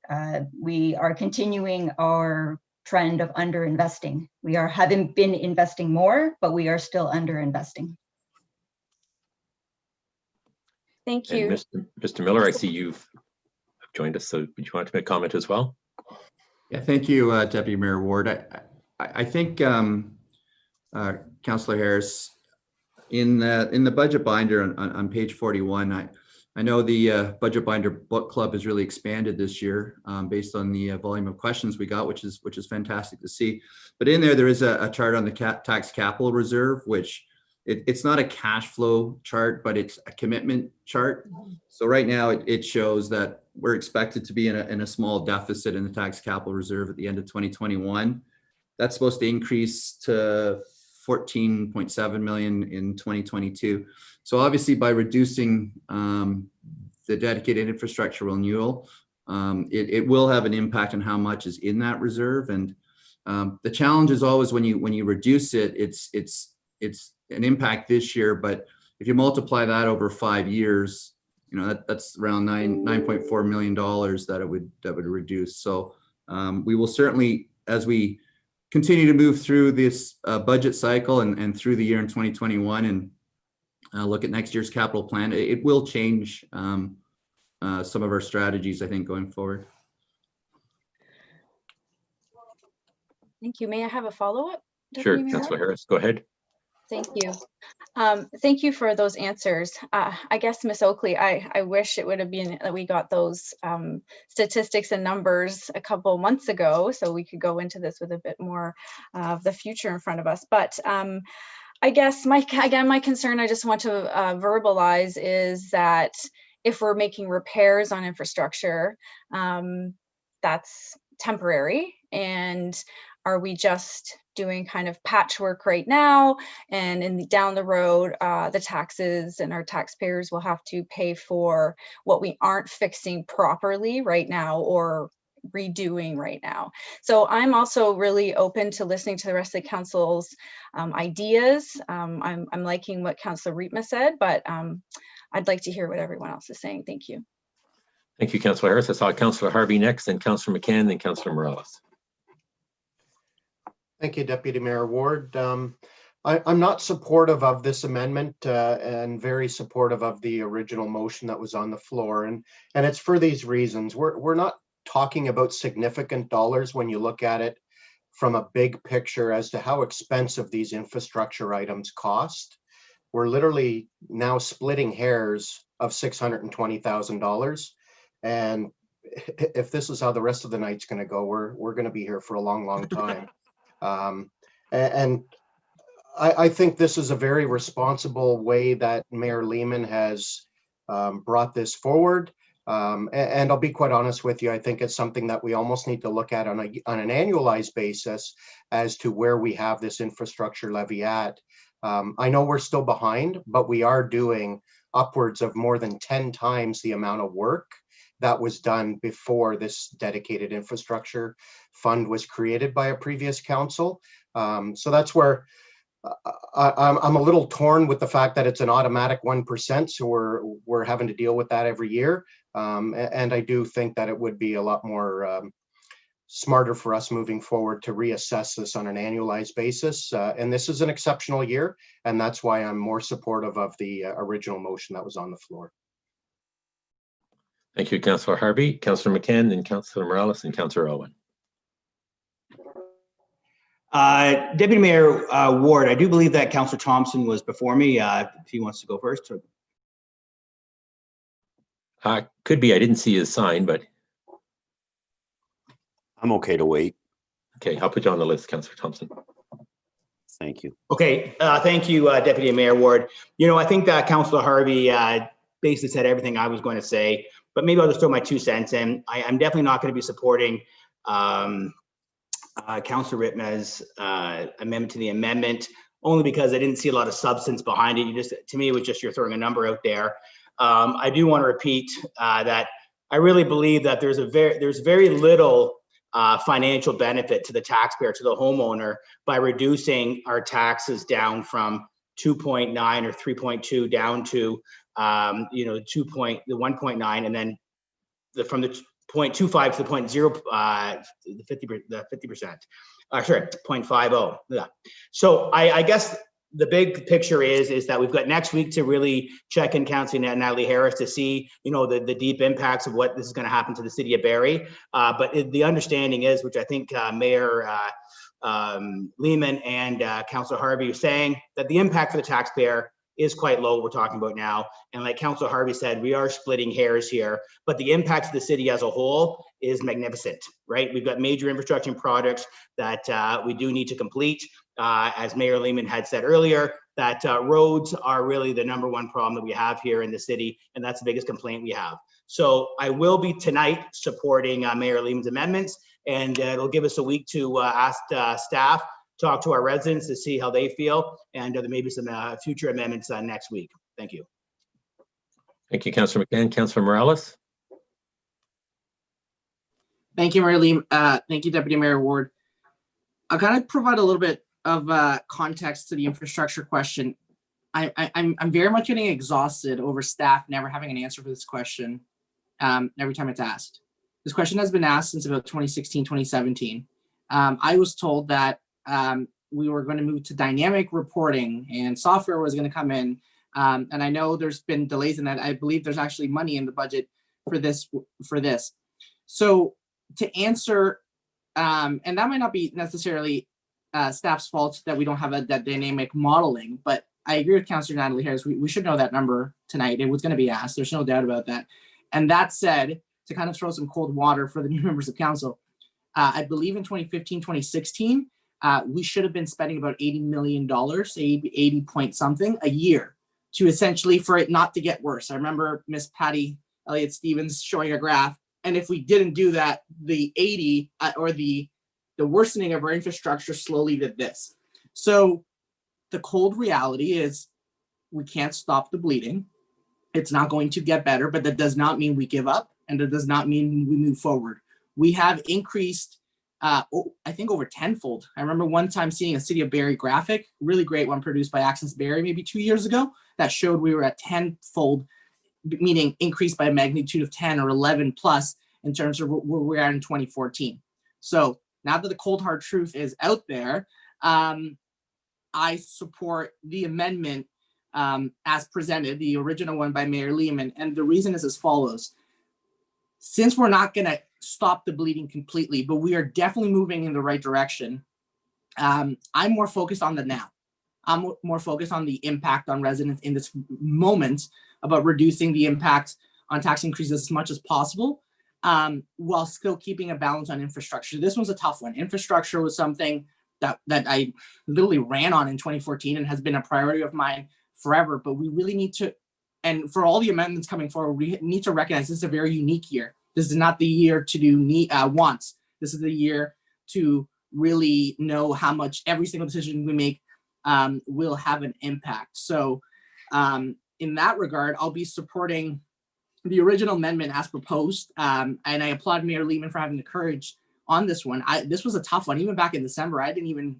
S13: are continuing our trend of underinvesting. We haven't been investing more, but we are still underinvesting.
S11: Thank you.
S2: And Mr. Miller, I see you've joined us. So would you want to make a comment as well?
S6: Yeah, thank you, Deputy Mayor Ward. I think Councillor Harris, in the budget binder on page 41, I know the budget binder book club has really expanded this year based on the volume of questions we got, which is fantastic to see. But in there is a chart on the tax capital reserve, which it's not a cash flow chart, but it's a commitment chart. So right now it shows that we're expected to be in a small deficit in the tax capital reserve at the end of 2021. That's supposed to increase to 14.7 million in 2022. So obviously by reducing the dedicated infrastructure renewal, it will have an impact on how much is in that reserve. And the challenge is always when you reduce it, it's an impact this year, but if you multiply that over 5 years, you know, that's around $9.4 million that would reduce. So we will certainly, as we continue to move through this budget cycle and through the year in 2021 and look at next year's capital plan, it will change some of our strategies, I think, going forward.
S11: Thank you. May I have a follow-up?
S2: Sure, Councillor Harris, go ahead.
S11: Thank you. Thank you for those answers. I guess, Ms. Oakley, I wish it would have been that we got those statistics and numbers a couple months ago, so we could go into this with a bit more of the future in front of us. But I guess my concern, I just want to verbalize, is that if we're making repairs on infrastructure, that's temporary. And are we just doing kind of patchwork right now, and down the road, the taxes and our taxpayers will have to pay for what we aren't fixing properly right now or redoing right now? So I'm also really open to listening to the rest of the council's ideas. I'm liking what Councillor Riepma said, but I'd like to hear what everyone else is saying. Thank you.
S2: Thank you, Councillor Harris. I saw Councillor Harvey next, then Councillor McCann, then Councillor Morales.
S14: Thank you, Deputy Mayor Ward. I'm not supportive of this amendment and very supportive of the original motion that was on the floor. And it's for these reasons. We're not talking about significant dollars when you look at it from a big picture as to how expensive these infrastructure items cost. We're literally now splitting hairs of $620,000. And if this is how the rest of the night's going to go, we're going to be here for a long, long time. And I think this is a very responsible way that Mayor Lehman has brought this forward. And I'll be quite honest with you, I think it's something that we almost need to look at on an annualized basis as to where we have this infrastructure levy at. I know we're still behind, but we are doing upwards of more than 10 times the amount of work that was done before this dedicated infrastructure fund was created by a previous council. So that's where I'm a little torn with the fact that it's an automatic 1%. So we're having to deal with that every year. And I do think that it would be a lot more smarter for us moving forward to reassess this on an annualized basis. And this is an exceptional year. And that's why I'm more supportive of the original motion that was on the floor.
S2: Thank you, Councillor Harvey, Councillor McCann, then Councillor Morales, and Councillor Owen.
S15: Deputy Mayor Ward, I do believe that Councillor Thompson was before me. If he wants to go first.
S2: Could be. I didn't see his sign, but
S8: I'm okay to wait.
S2: Okay, I'll put you on the list, Councillor Thompson.
S8: Thank you.
S15: Okay, thank you, Deputy Mayor Ward. You know, I think that Councillor Harvey basically said everything I was going to say, but maybe I'll just throw my 2 cents in. I'm definitely not going to be supporting Councillor Riepma's amendment to the amendment, only because I didn't see a lot of substance behind it. To me, it was just you're throwing a number out there. I do want to repeat that I really believe that there's very little financial benefit to the taxpayer, to the homeowner, by reducing our taxes down from 2.9 or 3.2 down to the 1.9, and then from the 0.25 to the 0.0, the 50%. Sorry, 0.50. Yeah. So I guess the big picture is that we've got next week to really check in Councillor Natalie Harris to see, the deep impacts of what this is going to happen to the city of Barrie. But the understanding is, which I think Mayor Lehman and Councillor Harvey are saying, that the impact for the taxpayer is quite low. We're talking about now, and like Councillor Harvey said, we are splitting hairs here, but the impact to the city as a whole is magnificent, right? We've got major infrastructure projects that we do need to complete. As Mayor Lehman had said earlier, that roads are really the #1 problem that we have here in the city, and that's the biggest complaint we have. So I will be tonight supporting Mayor Lehman's amendments, and it'll give us a week to ask staff, talk to our residents to see how they feel, and there may be some future amendments next week. Thank you.
S2: Thank you, Councillor McCann. Councillor Morales.
S7: Thank you, Mayor Lee. Thank you, Deputy Mayor Ward. I'll kind of provide a little bit of context to the infrastructure question. I'm very much getting exhausted over staff never having an answer for this question every time it's asked. This question has been asked since about 2016, 2017. I was told that we were going to move to dynamic reporting and software was going to come in. And I know there's been delays in that. I believe there's actually money in the budget for this. So to answer, and that might not be necessarily staff's fault that we don't have that dynamic modeling, but I agree with Councillor Natalie Harris. We should know that number tonight. It was going to be asked. There's no doubt about that. And that said, to kind of throw some cold water for the new members of council, I believe in 2015, 2016, we should have been spending about $80 million, 80 point something a year to essentially for it not to get worse. I remember Miss Patty Elliott Stevens showing a graph. And if we didn't do that, the 80 or the worsening of our infrastructure slowly did this. So the cold reality is we can't stop the bleeding. It's not going to get better, but that does not mean we give up, and that does not mean we move forward. We have increased, I think, over tenfold. I remember one time seeing a City of Barrie graphic, really great one produced by Access Barrie maybe 2 years ago, that showed we were at tenfold, meaning increased by a magnitude of 10 or 11 plus in terms of where we're at in 2014. So now that the cold hard truth is out there, I support the amendment as presented, the original one by Mayor Lehman. And the reason is as follows. Since we're not going to stop the bleeding completely, but we are definitely moving in the right direction, I'm more focused on the now. I'm more focused on the impact on residents in this moment about reducing the impact on tax increases as much as possible, while still keeping a balance on infrastructure. This was a tough one. Infrastructure was something that I literally ran on in 2014 and has been a priority of mine forever, but we really need to, and for all the amendments coming forward, we need to recognize this is a very unique year. This is not the year to do wants. This is the year to really know how much every single decision we make will have an impact. So in that regard, I'll be supporting the original amendment as proposed. And I applaud Mayor Lehman for having the courage on this one. This was a tough one. Even back in December, I didn't even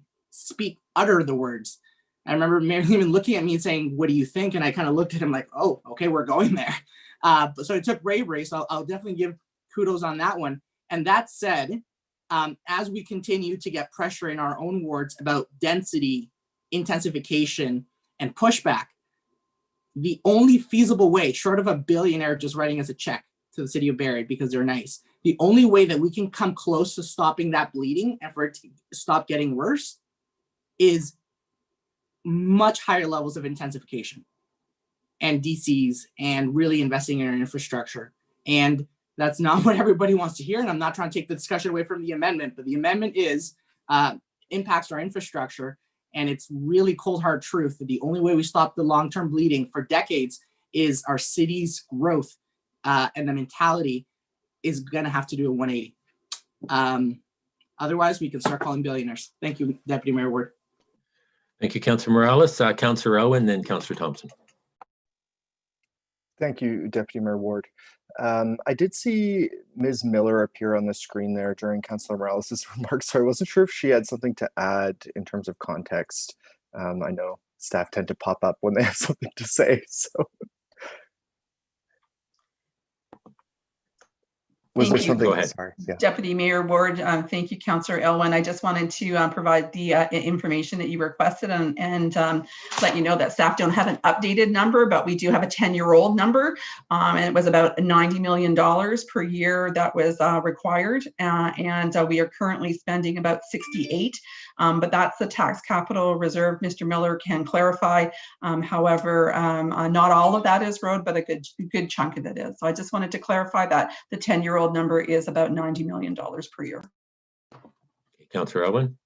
S7: utter the words. I remember Mayor Lehman looking at me and saying, "What do you think?" And I kind of looked at him like, "Oh, okay, we're going there." But so it took bravery. So I'll definitely give kudos on that one. And that said, as we continue to get pressure in our own wards about density, intensification, and pushback, the only feasible way, short of a billionaire just writing us a check to the city of Barrie because they're nice, the only way that we can come close to stopping that bleeding and for it to stop getting worse is much higher levels of intensification and DCs and really investing in our infrastructure. And that's not what everybody wants to hear. And I'm not trying to take the discussion away from the amendment, but the amendment is impacts our infrastructure. And it's really cold hard truth that the only way we stop the long-term bleeding for decades is our city's growth, and the mentality is going to have to do a 180. Otherwise, we can start calling billionaires. Thank you, Deputy Mayor Ward.
S2: Thank you, Councillor Morales. Councillor Owen, then Councillor Thompson.
S4: Thank you, Deputy Mayor Ward. I did see Ms. Miller appear on the screen there during Councillor Morales' remarks, so I wasn't sure if she had something to add in terms of context. I know staff tend to pop up when they have something to say, so. Was there
S12: Thank you.
S4: something?
S2: Go ahead.
S4: Sorry. Yeah.
S12: Deputy Mayor Ward, thank you, Councillor Elwin. I just wanted to provide the information that you requested and let you know that staff don't have an updated number, but we do have a 10-year-old number, and it was about $90 million per year that was required, and we are currently spending about 68, but that's the tax capital reserve. Mr. Miller can clarify. However, not all of that is road, but a good chunk of it is. So I just wanted to clarify that the 10-year-old number is about $90 million per year.
S2: Councillor Elwin.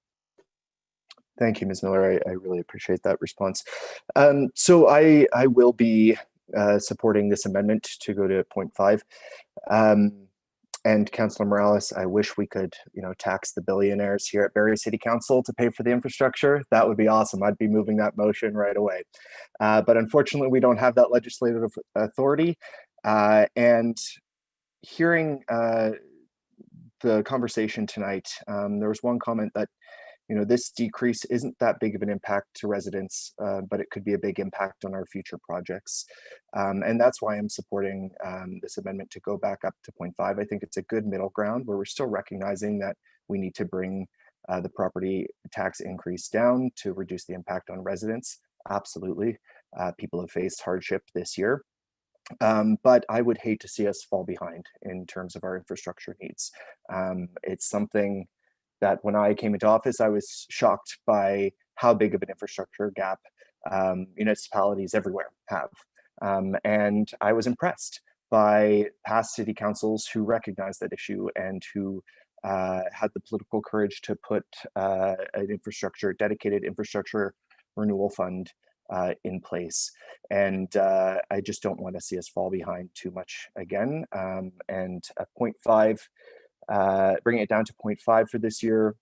S4: Thank you, Ms. Miller. I really appreciate that response. So I will be supporting this amendment to go to 0.5. And Councillor Morales, I wish we could, tax the billionaires here at Barrie City Council to pay for the infrastructure. That would be awesome. I'd be moving that motion right away. But unfortunately, we don't have that legislative authority. And hearing the conversation tonight, there was one comment that, this decrease isn't that big of an impact to residents, but it could be a big impact on our future projects. And that's why I'm supporting this amendment to go back up to 0.5. I think it's a good middle ground where we're still recognizing that we need to bring the property tax increase down to reduce the impact on residents. Absolutely. People have faced hardship this year. But I would hate to see us fall behind in terms of our infrastructure needs. It's something that when I came into office, I was shocked by how big of an infrastructure gap municipalities everywhere have. And I was impressed by past city councils who recognized that issue and who had the political courage to put an dedicated infrastructure renewal fund in place. And I just don't want to see us fall behind too much again. And a 0.5, bringing it down to 0.5 for this year,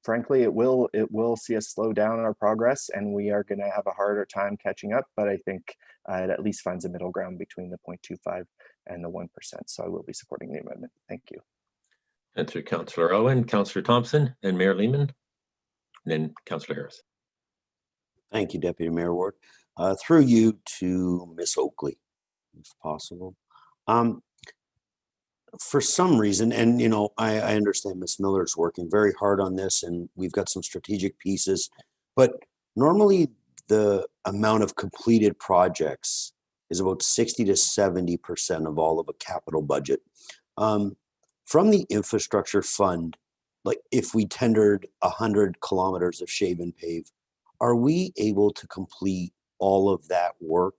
S4: frankly, it will see us slow down our progress, and we are going to have a harder time catching up. But I think it at least finds a middle ground between the 0.25 and the 1%. So I will be supporting the amendment. Thank you.
S2: Thank you, Councillor Owen, Councillor Thompson, and Mayor Lehman, and then Councillor Harris.
S8: Thank you, Deputy Mayor Ward. Through you to Miss Oakley, if possible. For some reason, and I understand Miss Miller's working very hard on this, and we've got some strategic pieces, but normally the amount of completed projects is about 60 to 70% of all of a capital budget. From the infrastructure fund, like if we tendered 100 kilometers of shave and pave, are we able to complete all of that work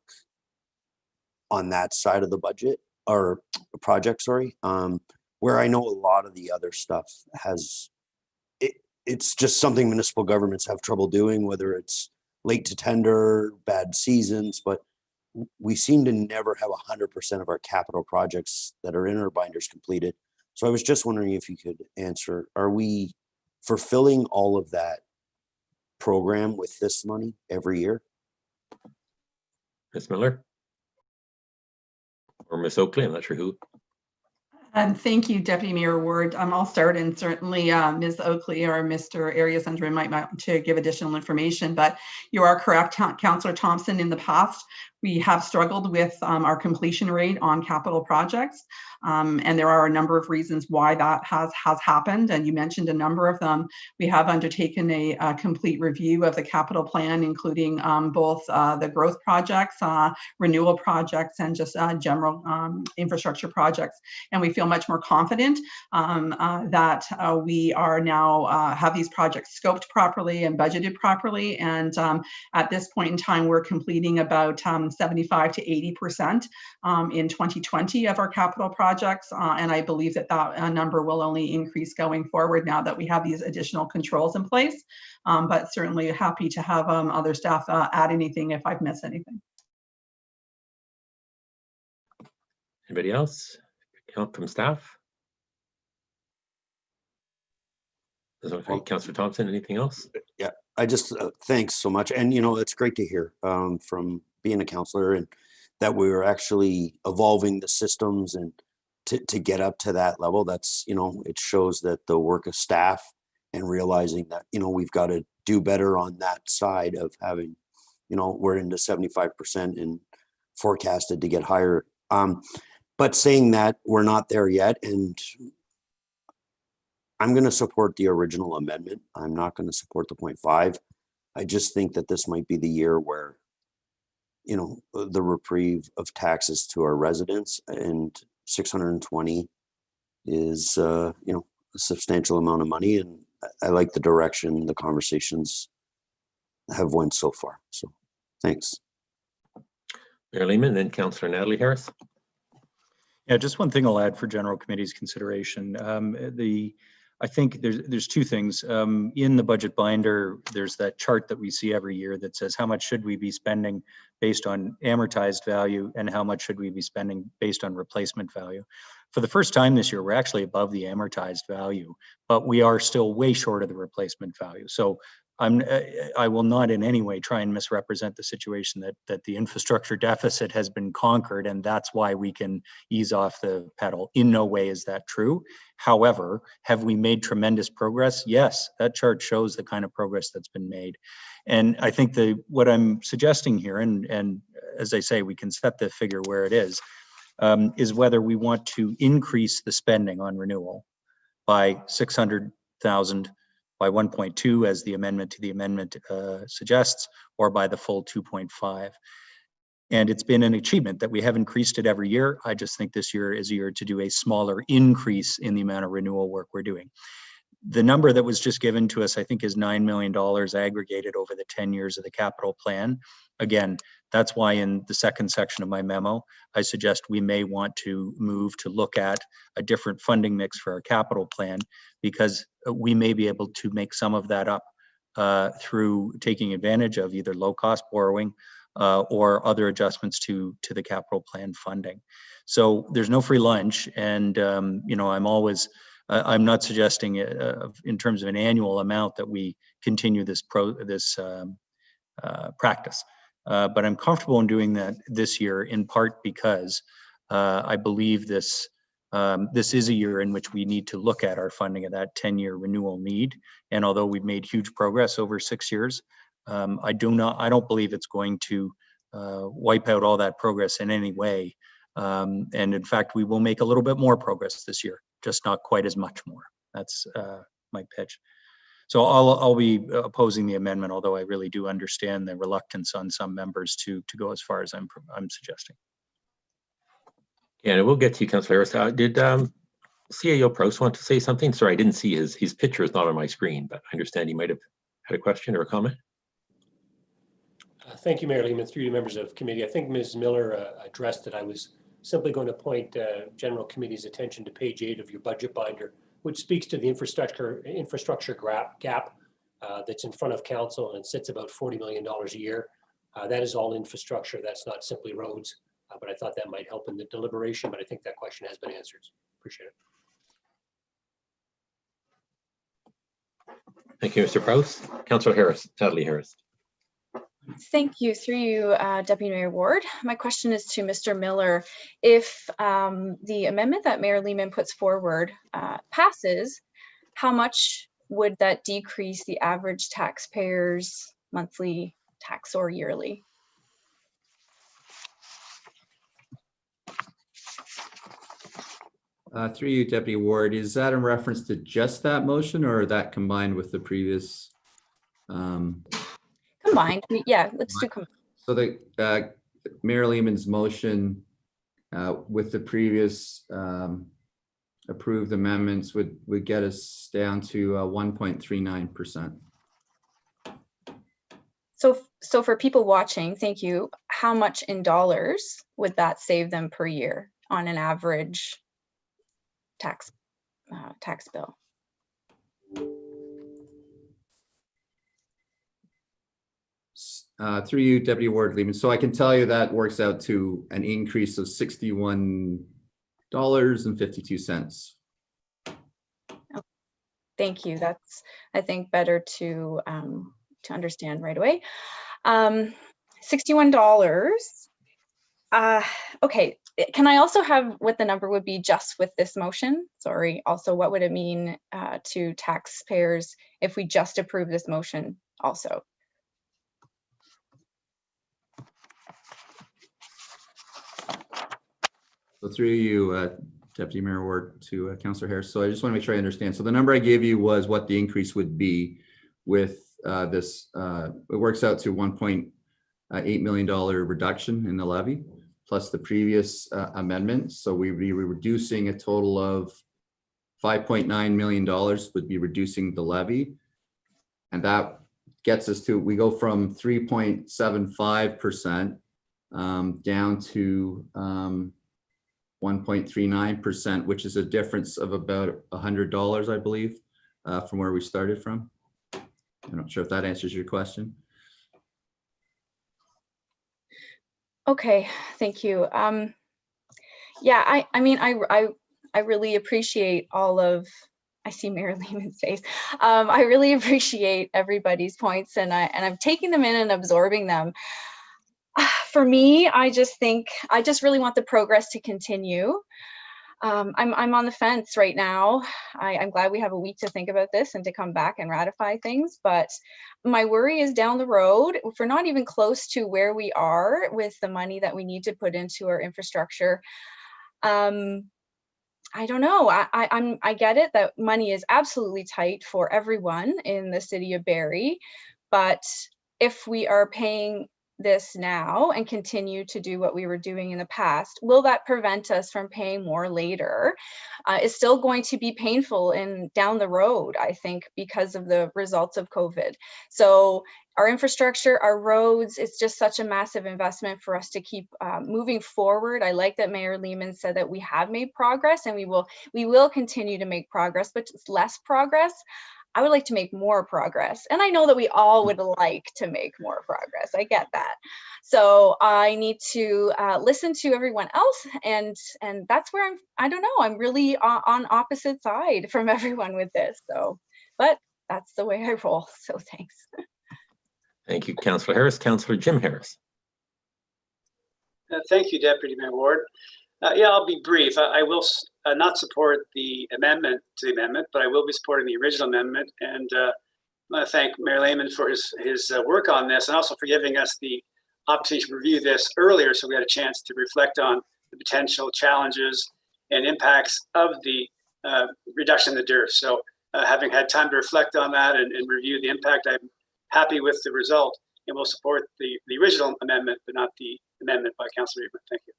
S8: on that side of the budget or project, sorry, where I know a lot of the other stuff it's just something municipal governments have trouble doing, whether it's late to tender, bad seasons, but we seem to never have 100% of our capital projects that are in our binders completed. So I was just wondering if you could answer, are we fulfilling all of that program with this money every year?
S2: Ms. Miller? Or Ms. Oakley, I'm not sure who.
S12: Thank you, Deputy Mayor Ward. I'll start, and certainly Ms. Oakley or Mr. Area Senator might want to give additional information, but you are correct, Councillor Thompson. In the past, we have struggled with our completion rate on capital projects, and there are a number of reasons why that has happened, and you mentioned a number of them. We have undertaken a complete review of the capital plan, including both the growth projects, renewal projects, and just general infrastructure projects, and we feel much more confident that we are now have these projects scoped properly and budgeted properly, and at this point in time, we're completing about 75 to 80% in 2020 of our capital projects. And I believe that number will only increase going forward now that we have these additional controls in place. But certainly happy to have other staff add anything if I've missed anything.
S2: Anybody else? Help from staff? Councillor Thompson, anything else?
S8: Yeah, I just thanks so much. And it's great to hear from being a councillor and that we were actually evolving the systems and to get up to that level. That's, you know, it shows that the work of staff and realizing that, you know, we've got to do better on that side of having, you know, we're into 75% and forecasted to get higher. But saying that, we're not there yet, and I'm going to support the original amendment. I'm not going to support the 0.5. I just think that this might be the year where, you know, the reprieve of taxes to our residents, and 620 is, you know, a substantial amount of money. And I like the direction the conversations have went so far. So thanks.
S2: Mayor Lehman, then Councillor Natalie Harris.
S1: Yeah, just one thing I'll add for general committee's consideration. I think there's two things. In the budget binder, there's that chart that we see every year that says how much should we be spending based on amortized value and how much should we be spending based on replacement value. For the first time this year, we're actually above the amortized value, but we are still way short of the replacement value. So I will not in any way try and misrepresent the situation that the infrastructure deficit has been conquered and that's why we can ease off the pedal. In no way is that true. However, have we made tremendous progress? Yes, that chart shows the kind of progress that's been made. And I think what I'm suggesting here, and as I say, we can set the figure where it is whether we want to increase the spending on renewal by 600,000, by 1.2 as the amendment to the amendment suggests, or by the full 2.5. And it's been an achievement that we have increased it every year. I just think this year is a year to do a smaller increase in the amount of renewal work we're doing. The number that was just given to us, I think, is $9 million aggregated over the 10 years of the capital plan. Again, that's why in the second section of my memo, I suggest we may want to move to look at a different funding mix for our capital plan, because we may be able to make some of that up through taking advantage of either low-cost borrowing or other adjustments to the capital plan funding. So there's no free lunch, and you know, I'm not suggesting in terms of an annual amount that we continue this practice, but I'm comfortable in doing that this year, in part because I believe this is a year in which we need to look at our funding of that 10-year renewal need. And although we've made huge progress over 6 years, I don't believe it's going to wipe out all that progress in any way. And in fact, we will make a little bit more progress this year, just not quite as much more. That's my pitch. So I'll be opposing the amendment, although I really do understand the reluctance on some members to go as far as I'm suggesting.
S2: Yeah, and we'll get to you, Councillor Harris. Did CAO Proust want to say something? Sorry, I didn't see his picture is not on my screen, but I understand he might have had a question or a comment.
S3: Thank you, Mayor Lehman, through you members of committee. I think Ms. Miller addressed that. I was simply going to point General Committee's attention to page 8 of your budget binder, which speaks to the infrastructure gap that's in front of council, and it sits about $40 million a year. That is all infrastructure. That's not simply roads, but I thought that might help in the deliberation, but I think that question has been answered. Appreciate it.
S2: Thank you, Mr. Proust. Councillor Harris, Natalie Harris.
S11: Thank you. Through you, Deputy Mayor Ward. My question is to Mr. Miller. If the amendment that Mayor Lehman puts forward passes, how much would that decrease the average taxpayer's monthly tax or yearly?
S6: Through you, Deputy Ward, is that in reference to just that motion or that combined with the previous?
S11: Combined, yeah, let's do combined.
S6: So the Mayor Lehman's motion with the previous approved amendments would get us down to 1.39%.
S11: So for people watching, thank you, how much in dollars would that save them per year on an average tax bill?
S6: Through you, Deputy Ward Lehman. So I can tell you that works out to an increase of $61.52.
S11: Thank you. That's, I think, better to understand right away. $61 Okay, can I also have what the number would be just with this motion? Sorry, also what would it mean to taxpayers if we just approve this motion also?
S6: So through you, Deputy Mayor Ward, to Councillor Harris. So I just want to make sure I understand. So the number I gave you was what the increase would be with this. It works out to $1.8 million reduction in the levy, plus the previous amendment. So we would be reducing a total of $5.9 million would be reducing the levy. And that gets us to, we go from 3.75% down to 1.39%, which is a difference of about $100, I believe, from where we started from. I'm not sure if that answers your question.
S11: Okay, thank you. Yeah, I mean, I really appreciate all of, I see Mayor Lehman's face. I really appreciate everybody's points, and I'm taking them in and absorbing them. For me, I just really want the progress to continue. I'm on the fence right now. I'm glad we have a week to think about this and to come back and ratify things, but my worry is down the road, if we're not even close to where we are with the money that we need to put into our infrastructure. I don't know. I get it that money is absolutely tight for everyone in the city of Barrie, but if we are paying this now and continue to do what we were doing in the past, will that prevent us from paying more later? It's still going to be painful in down the road, I think, because of the results of COVID. So our infrastructure, our roads, it's just such a massive investment for us to keep moving forward. I like that Mayor Lehman said that we have made progress and we will continue to make progress, but it's less progress. I would like to make more progress. And I know that we all would like to make more progress. I get that. So I need to listen to everyone else. And that's where I don't know, I'm really on opposite side from everyone with this. So, but that's the way I roll. So thanks.
S2: Thank you, Councillor Harris. Councillor Jim Harris.
S16: Thank you, Deputy Mayor Ward. Yeah, I'll be brief. I will not support the amendment to the amendment, but I will be supporting the original amendment. And I want to thank Mayor Lehman for his work on this, and also for giving us the opportunity to review this earlier, so we had a chance to reflect on the potential challenges and impacts of the reduction in the DERF. So having had time to reflect on that and review the impact, I'm happy with the result, and will support the original amendment, but not the amendment by Councillor Lehman. Thank you.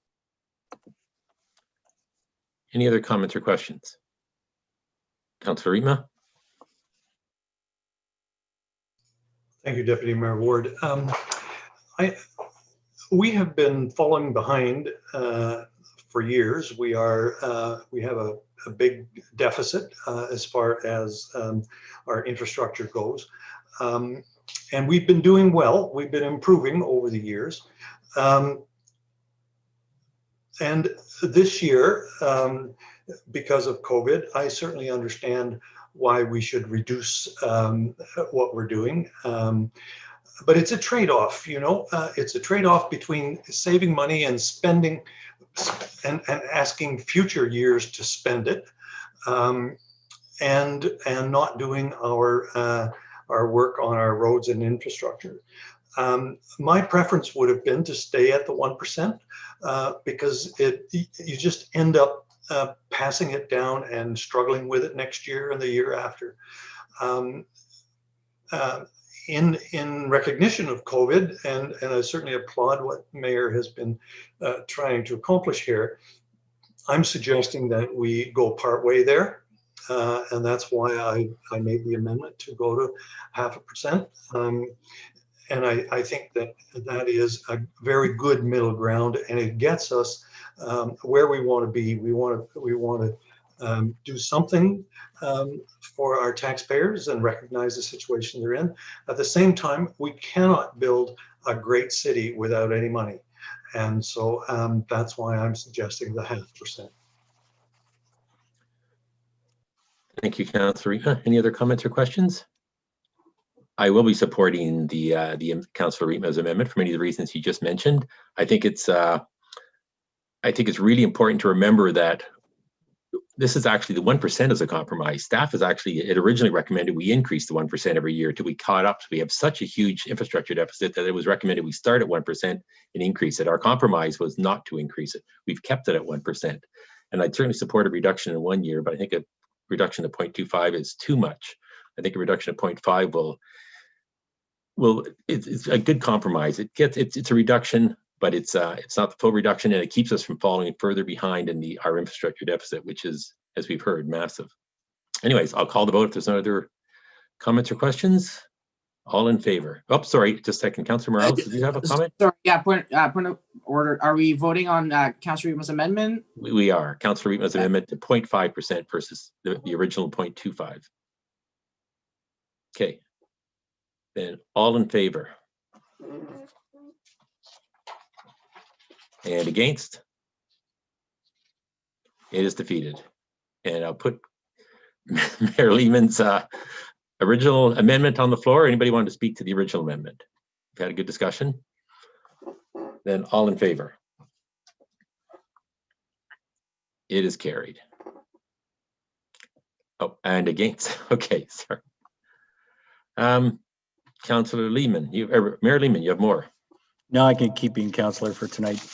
S2: Any other comments or questions? Councillor Rima.
S10: Thank you, Deputy Mayor Ward. We have been falling behind for years. We have a big deficit as far as our infrastructure goes. And we've been doing well. We've been improving over the years. And this year, because of COVID, I certainly understand why we should reduce what we're doing. But it's a trade-off, you know, it's a trade-off between saving money and spending and asking future years to spend it, and not doing our work on our roads and infrastructure. My preference would have been to stay at the 1%, because you just end up passing it down and struggling with it next year and the year after. In recognition of COVID, and I certainly applaud what Mayor has been trying to accomplish here, I'm suggesting that we go part way there. And that's why I made the amendment to go to 0.5%. And I think that is a very good middle ground, and it gets us where we want to be. We want to do something for our taxpayers and recognize the situation they're in. At the same time, we cannot build a great city without any money. And so that's why I'm suggesting the 0.5%.
S2: Thank you, Councillor Rima. Any other comments or questions? I will be supporting the Councillor Rima's amendment for many of the reasons he just mentioned. I think it's I think it's really important to remember that this is actually the 1% is a compromise. Staff is actually, it originally recommended we increase the 1% every year till we caught up. So we have such a huge infrastructure deficit that it was recommended we start at 1% and increase it. Our compromise was not to increase it. We've kept it at 1%. And I'd certainly support a reduction in 1 year, but I think a reduction to 0.25 is too much. I think a reduction to 0.5 it's a good compromise. It's a reduction, but it's not the full reduction, and it keeps us from falling further behind in our infrastructure deficit, which is, as we've heard, massive. Anyways, I'll call the vote if there's no other comments or questions. All in favor? Oh, sorry, just a second. Councillor Morales, did you have a comment?
S7: Sorry, yeah, point of order. Are we voting on Councillor Reitman's amendment?
S2: We are. Councillor Reitman's amendment to 0.5% versus the original 0.25. Okay. Then all in favor? And against? It is defeated. And I'll put Mayor Lehman's original amendment on the floor. Anybody want to speak to the original amendment? We've had a good discussion. Then all in favor? It is carried. Oh, and against. Okay, sorry. Councillor Lehman, Mayor Lehman, you have more.
S1: No, I can keep being councillor for tonight.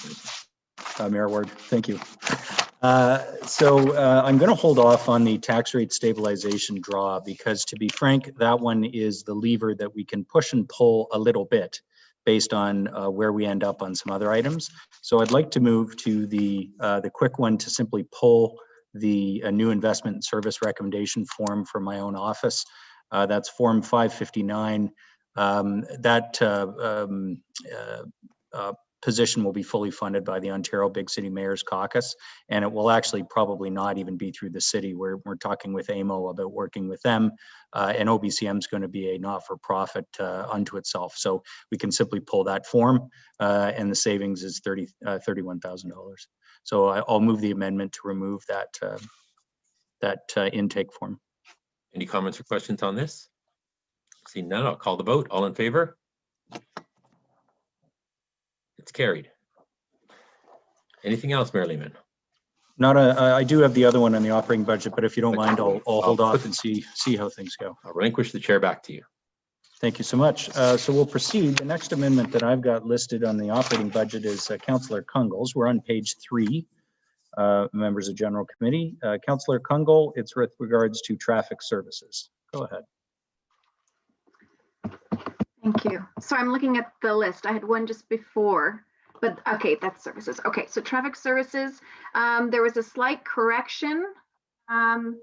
S1: Mayor Ward, thank you. I'm going to hold off on the tax rate stabilization draw because, to be frank, that one is the lever that we can push and pull a little bit based on where we end up on some other items. So I'd like to move to the quick one to simply pull the new investment and service recommendation form for my own office. That's Form 559. Position will be fully funded by the Ontario Big City Mayors Caucus, and it will actually probably not even be through the city. We're talking with AMO about working with them, and OBCM is going to be a not-for-profit unto itself. So we can simply pull that form, and the savings is $31,000. So I'll move the amendment to remove that intake form.
S2: Any comments or questions on this? Seeing none, I'll call the vote. All in favor? It's carried. Anything else, Mayor Lehman?
S1: I do have the other one on the operating budget, but if you don't mind, I'll hold off and see how things go.
S2: I'll relinquish the chair back to you.
S1: Thank you so much. So we'll proceed. The next amendment that I've got listed on the operating budget is Councillor Kungle's. We're on page 3, members of General Committee. Councillor Kungle, it's with regards to traffic services. Go ahead.
S9: Thank you. So I'm looking at the list. I had one just before, but okay, that's services. Okay, so traffic services, there was a slight correction. I'm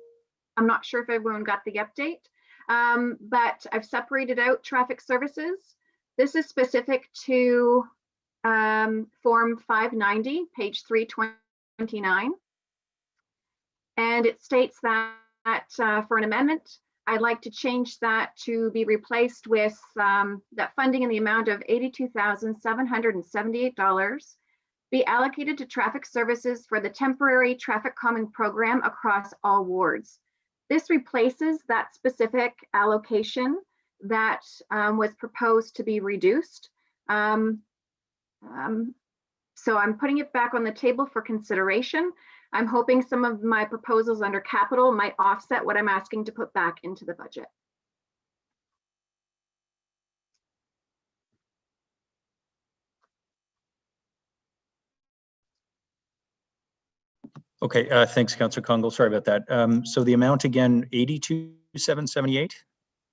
S9: not sure if everyone got the update, but I've separated out traffic services. This is specific to Form 590, page 329. And it states that for an amendment, I'd like to change that to be replaced with that funding in the amount of $82,778 be allocated to traffic services for the temporary traffic calming program across all wards. This replaces that specific allocation that was proposed to be reduced. So I'm putting it back on the table for consideration. I'm hoping some of my proposals under capital might offset what I'm asking to put back into the budget.
S1: Okay, thanks, Councillor Kungle. Sorry about that. So the amount again, 82,778?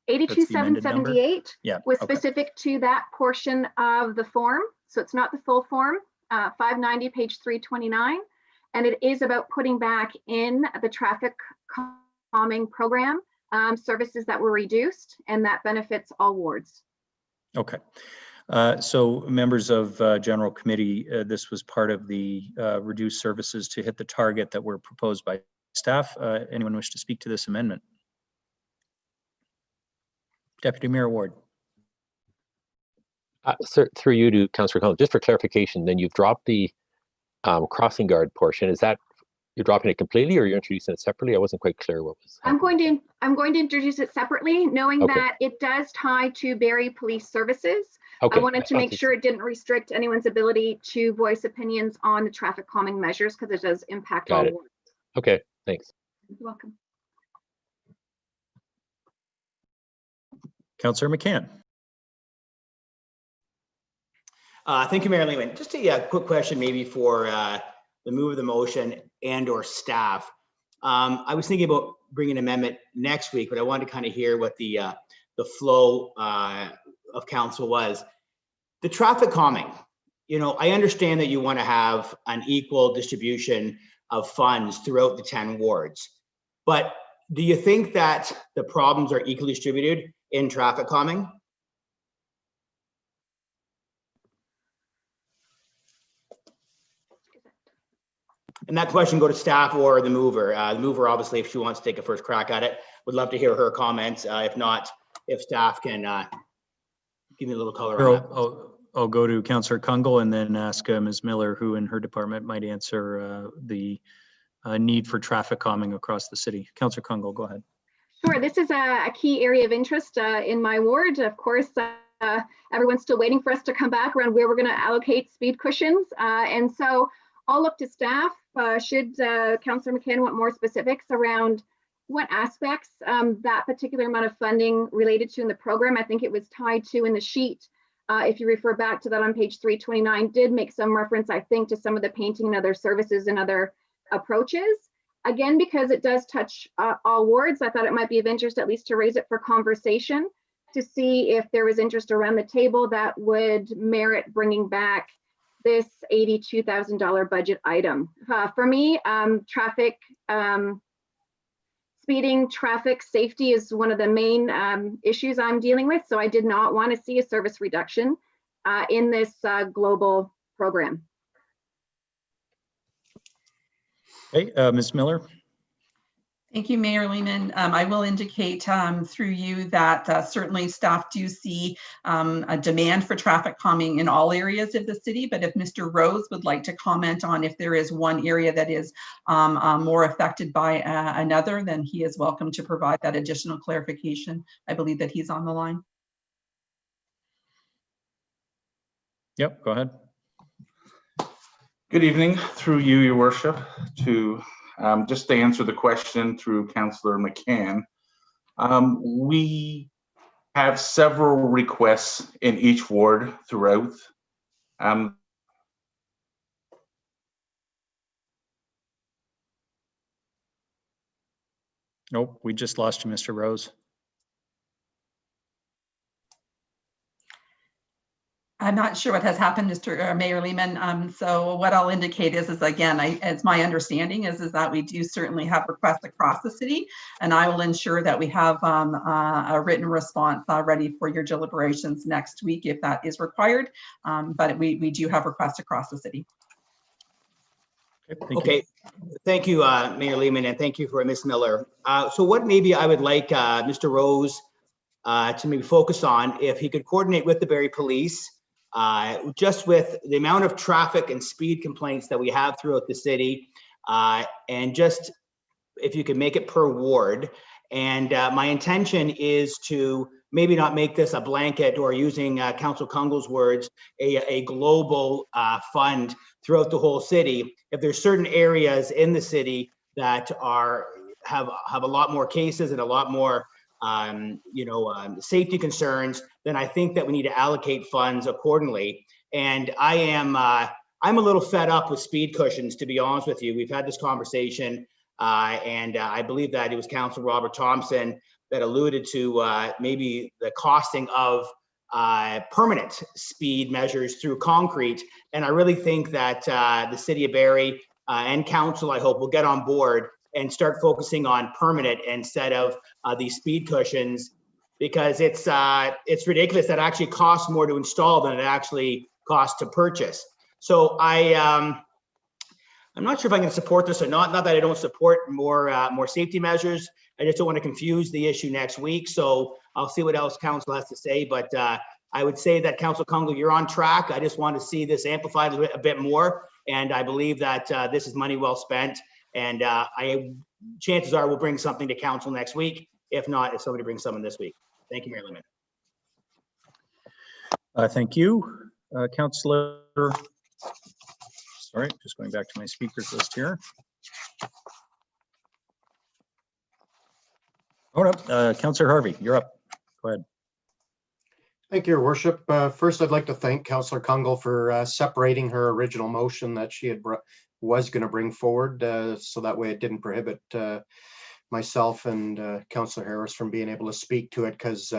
S9: 82,778
S1: yeah,
S9: was specific to that portion of the form. So it's not the full form, 590, page 329. And it is about putting back in the traffic calming program services that were reduced, and that benefits all wards.
S1: Okay. So members of General Committee, this was part of the reduced services to hit the target that were proposed by staff. Anyone wish to speak to this amendment? Deputy Mayor Ward.
S2: Sir, through you to Councillor Collins, just for clarification, then you've dropped the crossing guard portion. Is that you're dropping it completely, or you're introducing it separately? I wasn't quite clear what was happening.
S9: I'm going to introduce it separately, knowing that it does tie to Barrie Police Services. I wanted to make sure it didn't restrict anyone's ability to voice opinions on the traffic calming measures because it does impact all wards.
S2: Okay, thanks.
S9: You're welcome.
S1: Councillor McCann.
S15: Thank you, Mayor Lehman. Just a quick question maybe for the move of the motion and or staff. I was thinking about bringing an amendment next week, but I wanted to kind of hear what the flow of council was. The traffic calming, you know, I understand that you want to have an equal distribution of funds throughout the 10 wards, but do you think that the problems are equally distributed in traffic calming? And that question go to staff or the mover. The mover, obviously, if she wants to take a first crack at it, would love to hear her comments. If not, if staff can give me a little color on that.
S1: I'll go to Councillor Kungle and then ask Ms. Miller, who in her department might answer the need for traffic calming across the city. Councillor Kungle, go ahead.
S9: Sure, this is a key area of interest in my ward. Of course, everyone's still waiting for us to come back around where we're going to allocate speed cushions. And so I'll look to staff. Should Councillor McCann want more specifics around what aspects that particular amount of funding related to in the program? I think it was tied to in the sheet. If you refer back to that on page 329, did make some reference, I think, to some of the painting and other services and other approaches. Again, because it does touch all wards, I thought it might be of interest at least to raise it for conversation to see if there was interest around the table that would merit bringing back this $82,000 budget item. For me, speeding, traffic safety is one of the main issues I'm dealing with. So I did not want to see a service reduction in this global program.
S1: Okay, Ms. Miller.
S12: Thank you, Mayor Lehman. I will indicate through you that certainly staff do see a demand for traffic calming in all areas of the city, but if Mr. Rose would like to comment on if there is one area that is more affected by another, then he is welcome to provide that additional clarification. I believe that he's on the line.
S1: Yep, go ahead.
S17: Good evening, through you, Your Worship, to just to answer the question through Councillor McCann. We have several requests in each ward throughout.
S1: Nope, we just lost you, Mr. Rose.
S12: I'm not sure what has happened, Mr. Mayor Lehman. So what I'll indicate is again, it's my understanding is that we do certainly have requests across the city, and I will ensure that we have a written response ready for your deliberations next week if that is required. But we do have requests across the city.
S15: Okay, thank you, Mayor Lehman, and thank you for Ms. Miller. So what maybe I would like Mr. Rose to maybe focus on, if he could coordinate with the Barrie Police, just with the amount of traffic and speed complaints that we have throughout the city, and just if you could make it per ward. And my intention is to maybe not make this a blanket, or using Councillor Kungle's words, a global fund throughout the whole city. If there's certain areas in the city that have a lot more cases and a lot more safety concerns, then I think that we need to allocate funds accordingly. And I'm a little fed up with speed cushions, to be honest with you. We've had this conversation, and I believe that it was Councillor Robert Thompson that alluded to maybe the costing of permanent speed measures through concrete. And I really think that the city of Barrie and council, I hope, will get on board and start focusing on permanent instead of these speed cushions, because it's ridiculous that it actually costs more to install than it actually costs to purchase. So I'm not sure if I can support this or not. Not that I don't support more safety measures. I just don't want to confuse the issue next week. So I'll see what else council has to say. But I would say that Councillor Kungle, you're on track. I just want to see this amplified a bit more. And I believe that this is money well spent. And chances are we'll bring something to council next week. If not, if somebody brings someone this week. Thank you, Mayor Lehman.
S1: Thank you, Councillor. Sorry, just going back to my speakers list here. Hold up, Councillor Harvey, you're up. Go ahead.
S14: Thank you, Your Worship. First, I'd like to thank Councillor Kungle for separating her original motion that she had was going to bring forward, so that way it didn't prohibit myself and Councillor Harris from being able to speak to it, because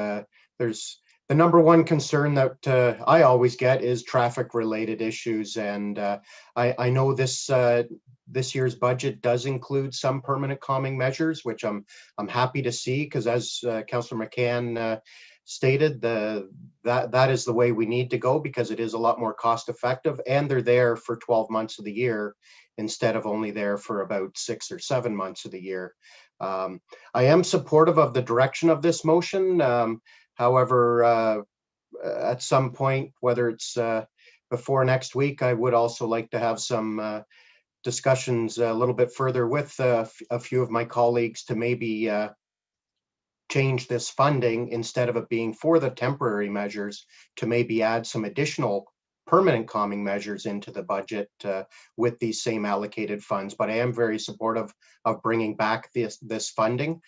S14: there's the number one concern that I always get is traffic related issues, and I know this year's budget does include some permanent calming measures, which I'm happy to see, because as Councillor McCann stated, that is the way we need to go, because it is a lot more cost effective, and they're there for 12 months of the year instead of only there for about 6 or 7 months of the year. I am supportive of the direction of this motion. However, at some point, whether it's before next week, I would also like to have some discussions a little bit further with a few of my colleagues to maybe change this funding, instead of it being for the temporary measures, to maybe add some additional permanent calming measures into the budget with these same allocated funds. But I am very supportive of bringing back this funding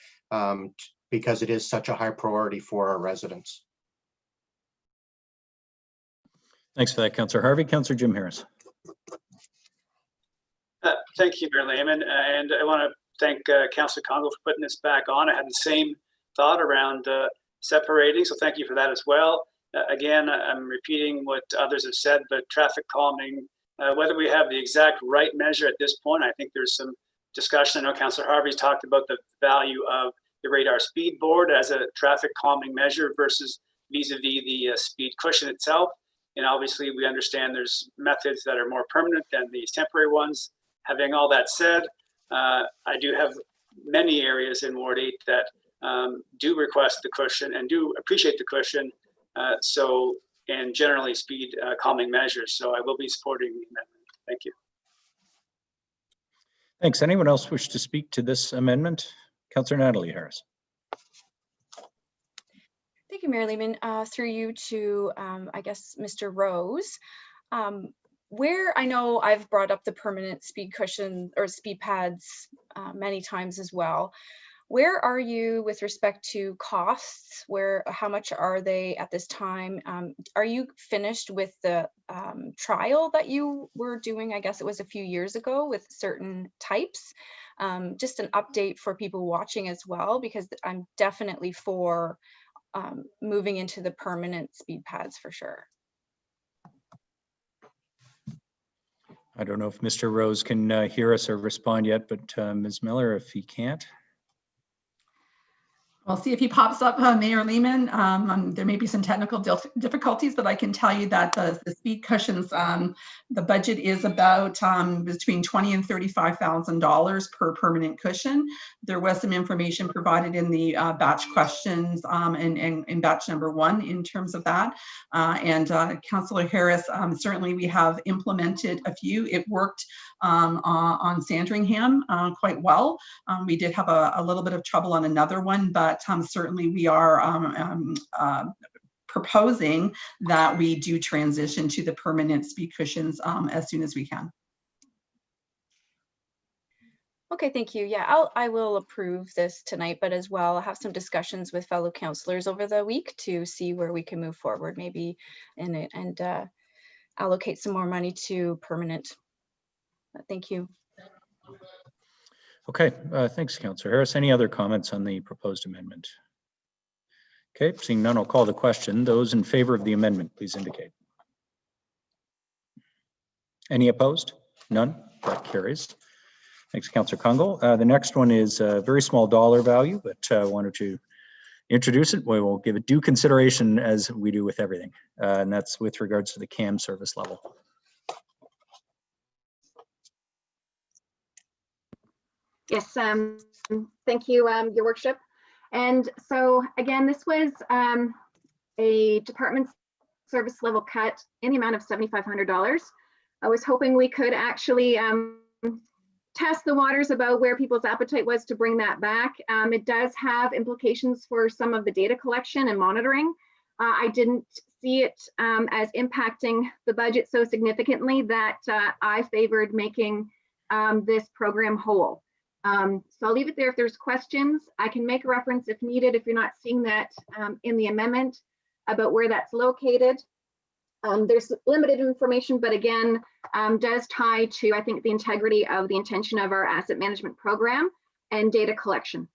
S14: because it is such a high priority for our residents.
S1: Thanks for that, Councillor Harvey. Councillor Jim Harris.
S16: Thank you, Mayor Lehman. And I want to thank Councillor Congo for putting this back on. I had the same thought around separating, so thank you for that as well. Again, I'm repeating what others have said, but traffic calming, whether we have the exact right measure at this point, I think there's some discussion. I know Councillor Harvey's talked about the value of the radar speed board as a traffic calming measure versus vis-a-vis the speed cushion itself. And obviously we understand there's methods that are more permanent than these temporary ones. Having all that said, I do have many areas in Ward 8 that do request the cushion and do appreciate the cushion. And generally speed calming measures. So I will be supporting the amendment. Thank you.
S1: Thanks. Anyone else wish to speak to this amendment? Councillor Natalie Harris.
S11: Thank you, Mayor Lehman. Through you to, I guess, Mr. Rose. Where I know I've brought up the permanent speed cushion or speed pads many times as well. Where are you with respect to costs? How much are they at this time? Are you finished with the trial that you were doing? I guess it was a few years ago with certain types. Just an update for people watching as well, because I'm definitely for moving into the permanent speed pads for sure.
S1: I don't know if Mr. Rose can hear us or respond yet, but Ms. Miller, if he can't.
S12: We'll see if he pops up, Mayor Lehman. There may be some technical difficulties, but I can tell you that the speed cushions, the budget is about between $20,000 and $35,000 per permanent cushion. There was some information provided in the batch questions and in batch number 1 in terms of that. Councillor Harris, certainly we have implemented a few. It worked on Sandringham quite well. We did have a little bit of trouble on another one, but certainly we are proposing that we do transition to the permanent speed cushions as soon as we can.
S11: Okay, thank you. Yeah, I will approve this tonight, but as well have some discussions with fellow councillors over the week to see where we can move forward, maybe and allocate some more money to permanent. Thank you.
S1: Okay, thanks, Councillor Harris. Any other comments on the proposed amendment? Okay, seeing none, I'll call the question. Those in favor of the amendment, please indicate. Any opposed? None. That carries. Thanks, Councillor Kungle. The next one is a very small dollar value, but why don't you introduce it? We will give it due consideration as we do with everything, and that's with regards to the CAM service level.
S9: Yes, thank you, Your Worship. And so again, this was a department service level cut in the amount of $7,500. I was hoping we could actually test the waters about where people's appetite was to bring that back. It does have implications for some of the data collection and monitoring. I didn't see it as impacting the budget so significantly that I favored making this program whole. So I'll leave it there. If there's questions, I can make a reference if needed, if you're not seeing that in the amendment about where that's located. There's limited information, but again, does tie to, I think, the integrity of the intention of our asset management program and data collection.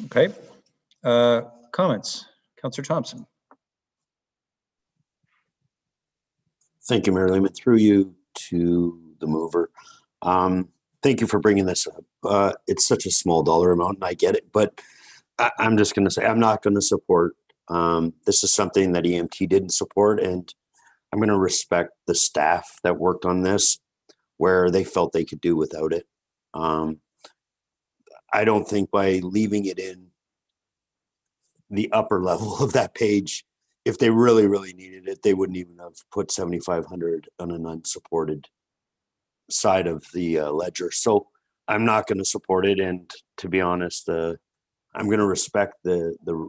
S1: Okay. Comments? Councillor Thompson.
S8: Thank you, Mayor Lehman. Through you to the mover. Thank you for bringing this up. It's such a small dollar amount, and I get it, but I'm just going to say I'm not going to support. This is something that EMT didn't support, and I'm going to respect the staff that worked on this where they felt they could do without it. I don't think by leaving it in the upper level of that page, if they really, really needed it, they wouldn't even have put 7,500 on an unsupported side of the ledger. So I'm not going to support it. And to be honest, I'm going to respect the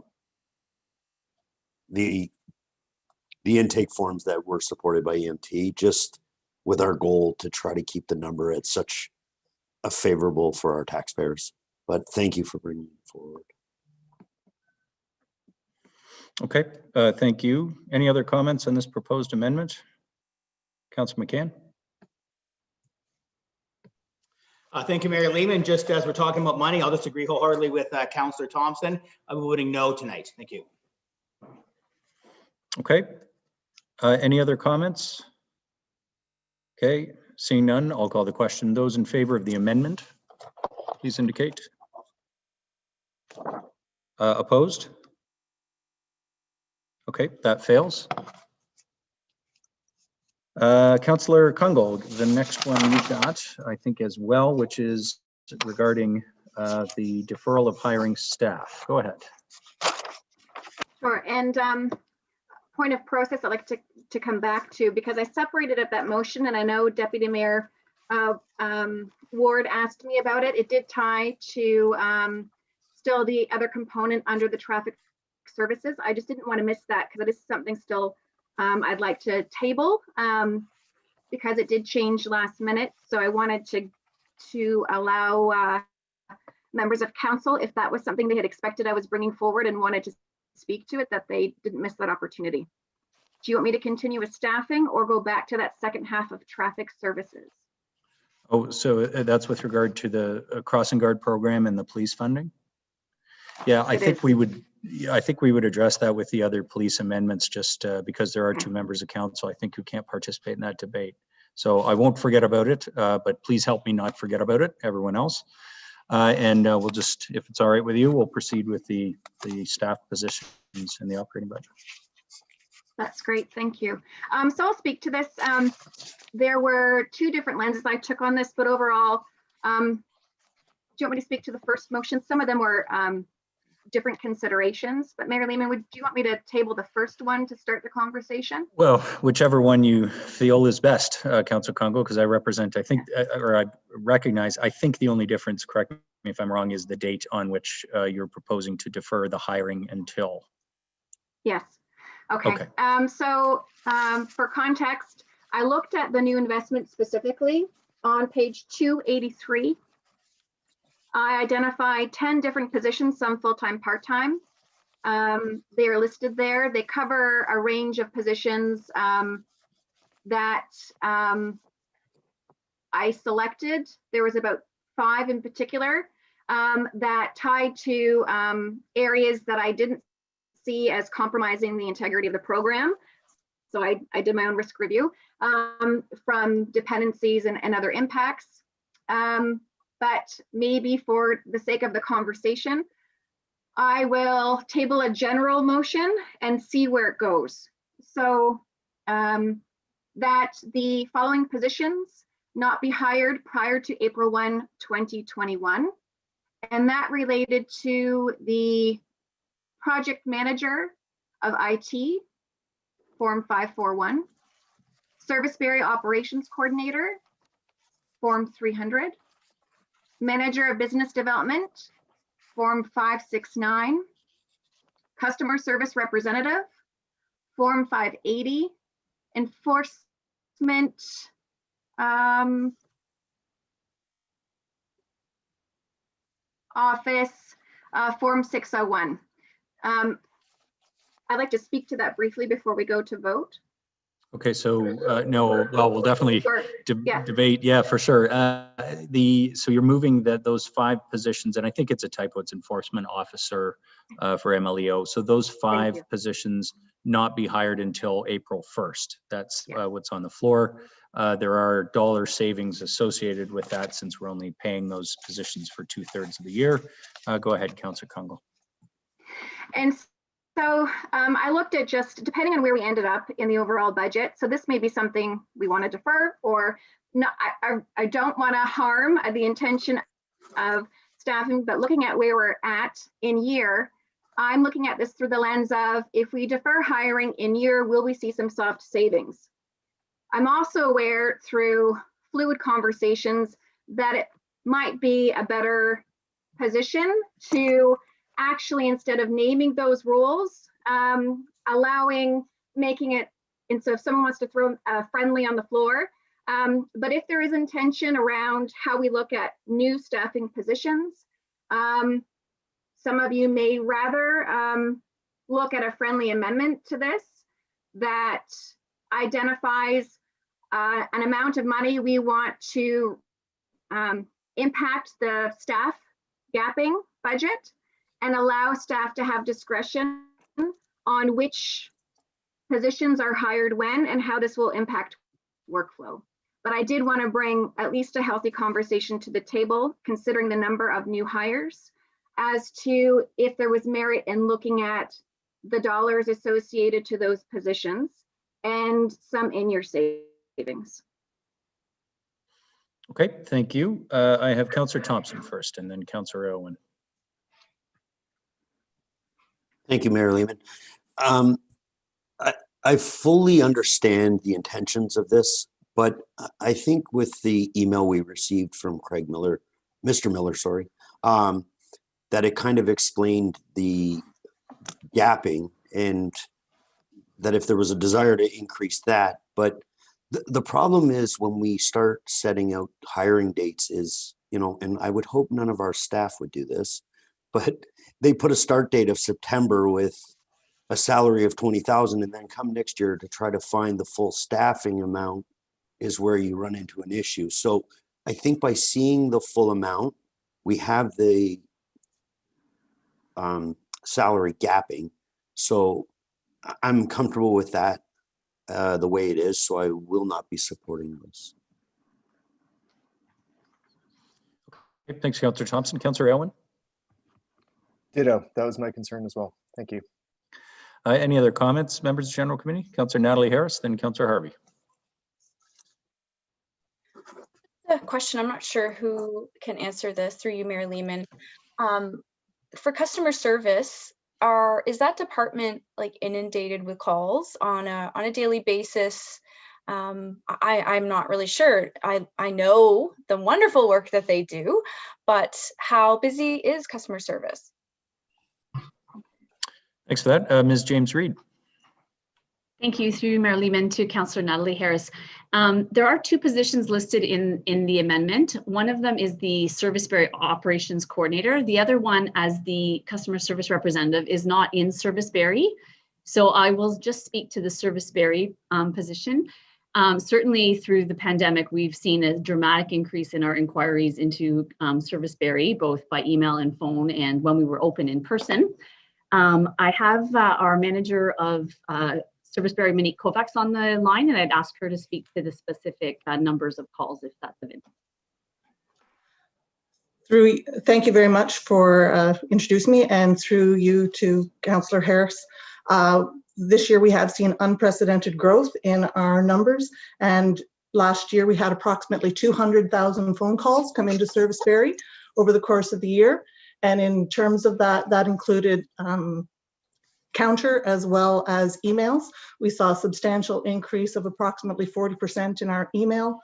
S8: intake forms that were supported by EMT, just with our goal to try to keep the number at such a favorable for our taxpayers. But thank you for bringing it forward.
S1: Okay, thank you. Any other comments on this proposed amendment? Councillor McCann.
S15: Thank you, Mayor Lehman. Just as we're talking about money, I'll just agree wholeheartedly with Councillor Thompson. I'm voting no tonight. Thank you.
S1: Okay. Any other comments? Okay, seeing none, I'll call the question. Those in favor of the amendment, please indicate. Opposed? Okay, that fails. Councillor Kungl, the next one you've got, I think as well, which is regarding the deferral of hiring staff. Go ahead.
S9: Sure, and point of process I'd like to come back to, because I separated up that motion, and I know Deputy Mayor Ward asked me about it. It did tie to still the other component under the traffic services. I just didn't want to miss that because it is something still I'd like to table because it did change last minute. So I wanted to allow members of council, if that was something they had expected I was bringing forward and wanted to speak to it, that they didn't miss that opportunity. Do you want me to continue with staffing or go back to that second half of traffic services?
S1: Oh, so that's with regard to the crossing guard program and the police funding? Yeah, I think we would address that with the other police amendments, just because there are two members of council, I think, who can't participate in that debate. So I won't forget about it, but please help me not forget about it, everyone else. And we'll just, if it's all right with you, we'll proceed with the staff positions in the operating budget.
S9: That's great, thank you. So I'll speak to this. There were two different lenses I took on this, but overall, do you want me to speak to the first motion? Some of them were different considerations, but Mayor Lehman, do you want me to table the first one to start the conversation?
S1: Well, whichever one you feel is best, Councillor Kungl, because I represent, I think, or I recognize, I think the only difference, correct me if I'm wrong, is the date on which you're proposing to defer the hiring until.
S9: Yes. Okay. So for context, I looked at the new investment specifically on page 283. I identified 10 different positions, some full-time, part-time. They are listed there. They cover a range of positions that I selected. There was about 5 in particular that tied to areas that I didn't see as compromising the integrity of the program. So I did my own risk review from dependencies and other impacts. But maybe for the sake of the conversation, I will table a general motion and see where it goes. So that the following positions not be hired prior to April 1, 2021. And that related to the project manager of IT, Form 541, service area operations coordinator, Form 300, manager of business development, Form 569, customer service representative, Form 580, enforcement, office, Form 601. I'd like to speak to that briefly before we go to vote.
S1: Okay, so no, well, we'll definitely
S9: Or, yeah.
S1: debate. Yeah, for sure. So you're moving those 5 positions, and I think it's a typo. It's enforcement officer for MLEO. So those 5 positions not be hired until April 1st. That's what's on the floor. There are dollar savings associated with that since we're only paying those positions for 2/3 of the year. Go ahead, Councillor Kungl.
S9: And so I looked at just depending on where we ended up in the overall budget. So this may be something we want to defer or not. I don't want to harm the intention of staffing, but looking at where we're at in year, I'm looking at this through the lens of if we defer hiring in year, will we see some soft savings? I'm also aware through fluid conversations that it might be a better position to actually, instead of naming those roles, making it, and so if someone wants to throw a friendly on the floor, but if there is intention around how we look at new staffing positions, some of you may rather look at a friendly amendment to this that identifies an amount of money we want to impact the staff gapping budget and allow staff to have discretion on which positions are hired when and how this will impact workflow. But I did want to bring at least a healthy conversation to the table, considering the number of new hires, as to if there was merit in looking at the dollars associated to those positions and some in-year savings.
S1: Okay, thank you. I have Councillor Thompson first and then Councillor Owen.
S8: Thank you, Mayor Lehman. I fully understand the intentions of this, but I think with the email we received from Mr. Miller, sorry, that it kind of explained the gapping and that if there was a desire to increase that, but the problem is when we start setting out hiring dates is, and I would hope none of our staff would do this, but they put a start date of September with a salary of 20,000, and then come next year to try to find the full staffing amount is where you run into an issue. So I think by seeing the full amount, we have the salary gapping. So I'm comfortable with that the way it is. So I will not be supporting this.
S1: Okay, thanks, Councillor Thompson. Councillor Elwin?
S4: Ditto. That was my concern as well. Thank you.
S1: Any other comments, members of the General Committee? Councillor Natalie Harris, then Councillor Harvey.
S11: A question, I'm not sure who can answer this through you, Mayor Lehman. For customer service, is that department like inundated with calls on a daily basis? I'm not really sure. I know the wonderful work that they do, but how busy is customer service?
S1: Thanks for that. Ms. James Reed.
S18: Thank you, through Mayor Lehman to Councillor Natalie Harris. There are 2 positions listed in the amendment. One of them is the Serviceberry Operations Coordinator. The other one, as the Customer Service Representative, is not in Serviceberry. So I will just speak to the Serviceberry position. Certainly through the pandemic, we've seen a dramatic increase in our inquiries into Serviceberry, both by email and phone, and when we were open in person. I have our manager of Serviceberry, Monique Kovacs, on the line, and I'd ask her to speak to the specific numbers of calls, if that's of interest.
S19: Thank you very much for introducing me, and through you to Councillor Harris. This year we have seen unprecedented growth in our numbers, and last year we had approximately 200,000 phone calls come into Serviceberry over the course of the year. And in terms of that included counter as well as emails. We saw a substantial increase of approximately 40% in our email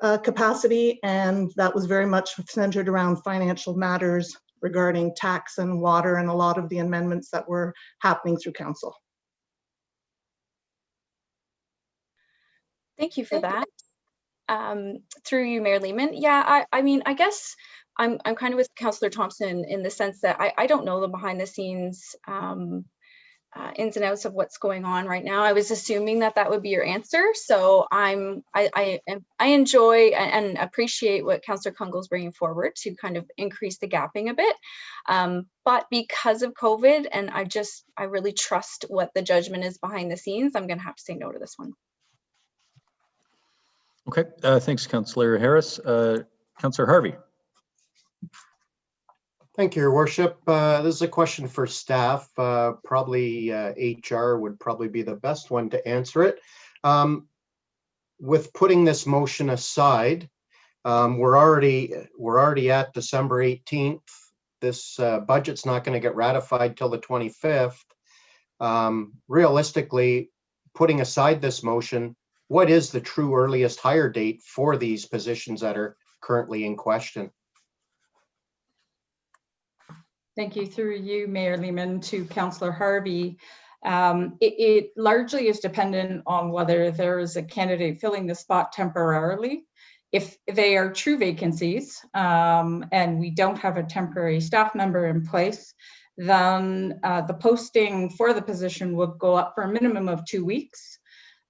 S19: capacity, and that was very much centered around financial matters regarding tax and water and a lot of the amendments that were happening through council.
S11: Thank you for that. Through you, Mayor Lehman. Yeah, I mean, I guess I'm kind of with Councillor Thompson in the sense that I don't know the behind the scenes ins and outs of what's going on right now. I was assuming that that would be your answer. So I enjoy and appreciate what Councillor Kungl is bringing forward to kind of increase the gapping a bit. But because of COVID, and I really trust what the judgment is behind the scenes, I'm going to have to say no to this one.
S1: Okay, thanks, Councillor Harris. Councillor Harvey.
S14: Thank you, Your Worship. This is a question for staff. Probably HR would probably be the best one to answer it. With putting this motion aside, we're already at December 18th. This budget's not going to get ratified till the 25th. Realistically, putting aside this motion, what is the true earliest hire date for these positions that are currently in question?
S12: Thank you. Through you, Mayor Lehman, to Councillor Harvey. It largely is dependent on whether there is a candidate filling the spot temporarily. If they are true vacancies and we don't have a temporary staff member in place, then the posting for the position would go up for a minimum of 2 weeks.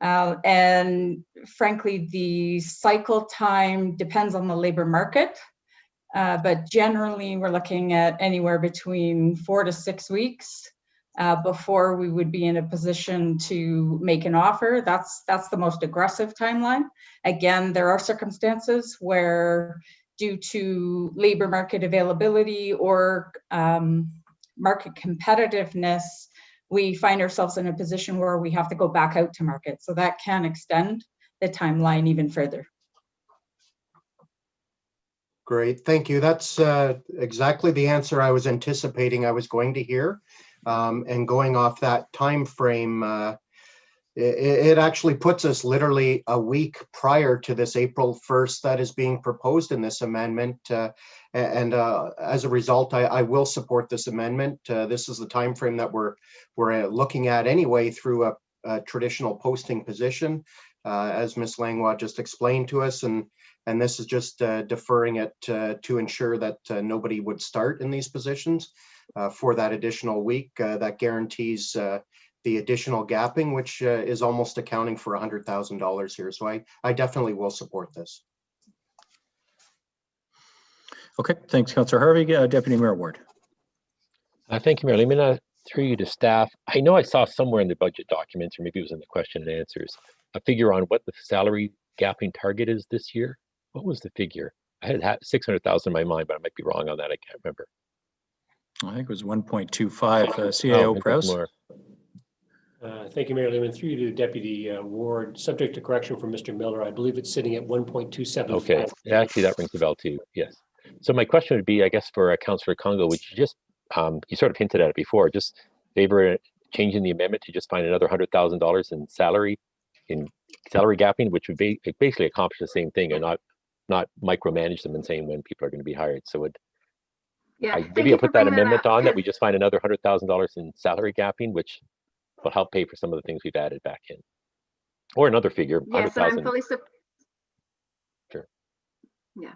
S12: And frankly, the cycle time depends on the labor market. But generally, we're looking at anywhere between 4 to 6 weeks before we would be in a position to make an offer. That's the most aggressive timeline. Again, there are circumstances where, due to labor market availability or market competitiveness, we find ourselves in a position where we have to go back out to market. So that can extend the timeline even further.
S14: Great, thank you. That's exactly the answer I was anticipating I was going to hear. And going off that time frame, it actually puts us literally a week prior to this April 1st that is being proposed in this amendment. And as a result, I will support this amendment. This is the time frame that we're looking at anyway through a traditional posting position, as Ms. Langlois just explained to us. And this is just deferring it to ensure that nobody would start in these positions for that additional week. That guarantees the additional gapping, which is almost accounting for $100,000 here. So I definitely will support this.
S1: Okay, thanks, Councillor Harvey. Deputy Mayor Ward.
S2: Thank you, Mayor Lehman. Through you to staff. I know I saw somewhere in the budget documents, or maybe it was in the question and answers, a figure on what the salary gapping target is this year. What was the figure? I had 600,000 in my mind, but I might be wrong on that. I can't remember.
S1: I think it was 1.25. CAO Prowse.
S3: Thank you, Mayor Lehman. Through you to Deputy Ward. Subject to correction from Mr. Miller, I believe it's sitting at 1.275.
S2: Okay, actually that rings a bell too. Yes. So my question would be, I guess, for Councillor Kungl, which you just you sort of hinted at it before, just favor changing the amendment to just find another $100,000 in salary gapping, which would basically accomplish the same thing and not micromanage them and saying when people are going to be hired. So maybe I'll put that amendment on that we just find another $100,000 in salary gapping, which will help pay for some of the things we've added back in, or another figure.
S9: Yes, and I'm fully
S2: sure.
S9: Yeah.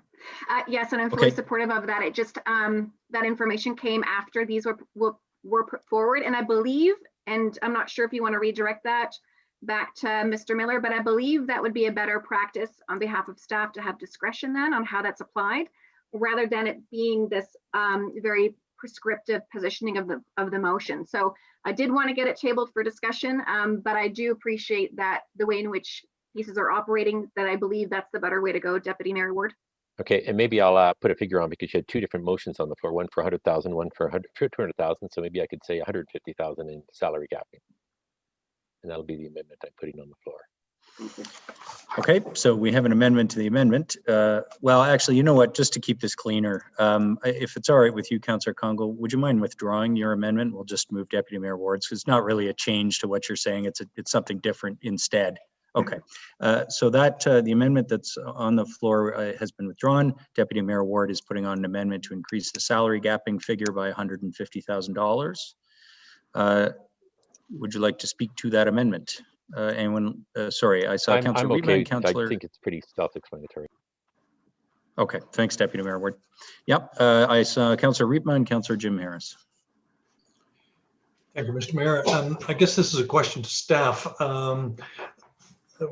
S9: Yes, and I'm fully supportive of that. It just that information came after these were put forward, and I believe, and I'm not sure if you want to redirect that back to Mr. Miller, but I believe that would be a better practice on behalf of staff to have discretion then on how that's applied, rather than it being this very prescriptive positioning of the motion. So I did want to get it tabled for discussion, but I do appreciate that the way in which pieces are operating, that I believe that's the better way to go, Deputy Mayor Ward.
S2: Okay, and maybe I'll put a figure on, because you had two different motions on the floor, one for 100,000, one for 200,000. So maybe I could say 150,000 in salary gapping. And that'll be the amendment I'm putting on the floor.
S1: Okay, so we have an amendment to the amendment. Well, actually, you know what, just to keep this cleaner, if it's all right with you, Councillor Kungl, would you mind withdrawing your amendment? We'll just move Deputy Mayor Ward's, because it's not really a change to what you're saying. It's something different instead. Okay, so that the amendment that's on the floor has been withdrawn. Deputy Mayor Ward is putting on an amendment to increase the salary gapping figure by $150,000. Would you like to speak to that amendment? Anyone? Sorry, I saw Councillor
S20: I'm okay.
S1: Reitman. Councillor.
S20: I think it's pretty self-explanatory.
S1: Okay, thanks, Deputy Mayor Ward. Yep, I saw Councillor Reitman and Councillor Jim Harris.
S10: Thank you, Mr. Mayor. I guess this is a question to staff.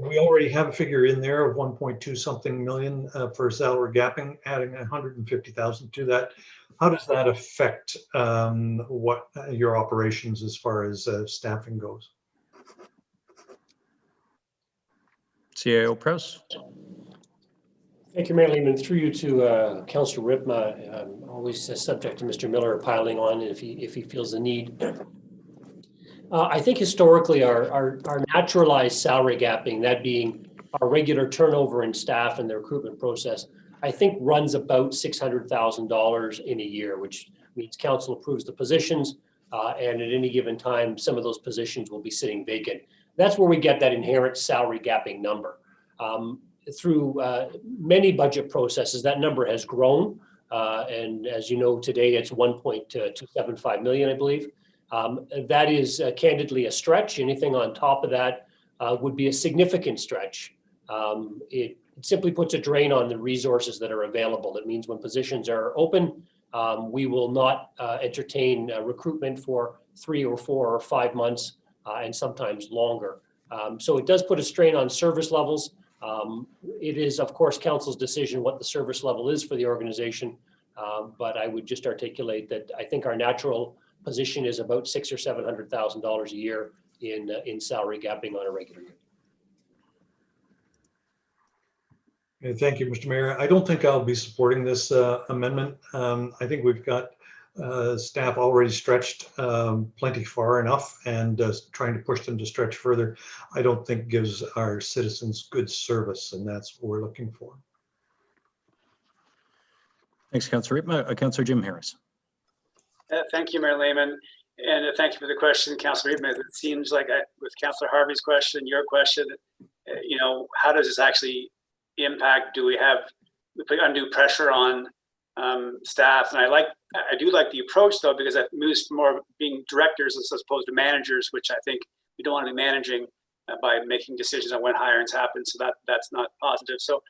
S10: We already have a figure in there of 1.2 something million for salary gapping, adding 150,000 to that. How does that affect what your operations as far as staffing goes?
S1: CAO Press.
S3: Thank you, Mayor Lehman. Through you to Councillor Ripma. Always subject to Mr. Miller piling on if he feels the need. I think historically our naturalized salary gapping, that being our regular turnover in staff and the recruitment process, I think runs about $600,000 in a year, which means council approves the positions and at any given time, some of those positions will be sitting vacant. That's where we get that inherent salary gapping number. Through many budget processes, that number has grown. And as you know, today it's 1.275 million, I believe. That is candidly a stretch. Anything on top of that would be a significant stretch. It simply puts a drain on the resources that are available. It means when positions are open, we will not entertain recruitment for 3 or 4 or 5 months and sometimes longer. So it does put a strain on service levels. It is, of course, council's decision what the service level is for the organization. But I would just articulate that I think our natural position is about $600,000 or $700,000 a year in salary gapping on a regular year.
S10: Okay, thank you, Mr. Mayor. I don't think I'll be supporting this amendment. I think we've got staff already stretched plenty far enough, and trying to push them to stretch further, I don't think gives our citizens good service, and that's what we're looking for.
S1: Thanks, Councillor Reitman. Councillor Jim Harris.
S16: Thank you, Mayor Lehman, and thank you for the question, Councillor Reitman. It seems like with Councillor Harvey's question, your question, how does this actually impact? Do we put undue pressure on staff? And I do like the approach though, because it moves from more being directors as opposed to managers, which I think we don't want to be managing by making decisions on when hirings happen. So that's not positive. So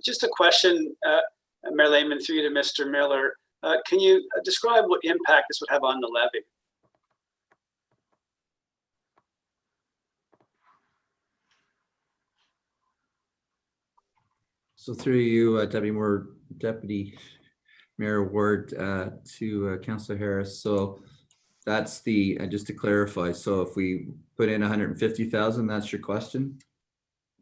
S16: just a question, Mayor Lehman, through you to Mr. Miller. Can you describe what impact this would have on the levy?
S6: So through you, Deputy Mayor Ward, to Councillor Harris. So that's the, just to clarify, so if we put in 150,000, that's your question?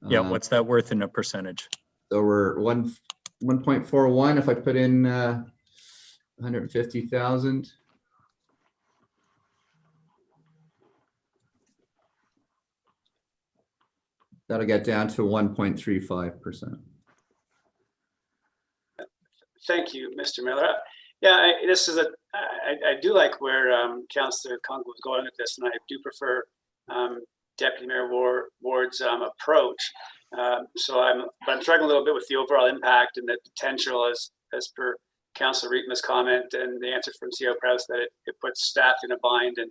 S1: Yeah, what's that worth in a percentage?
S6: So we're 1.41 if I put in 150,000. That'll get down to 1.35%.
S16: Thank you, Mr. Miller. Yeah, this is I do like where Councillor Congo was going with this, and I do prefer Deputy Mayor Ward's approach. So I'm struggling a little bit with the overall impact and the potential, as per Councillor Reitman's comment and the answer from CEO Press, that it puts staff in a bind and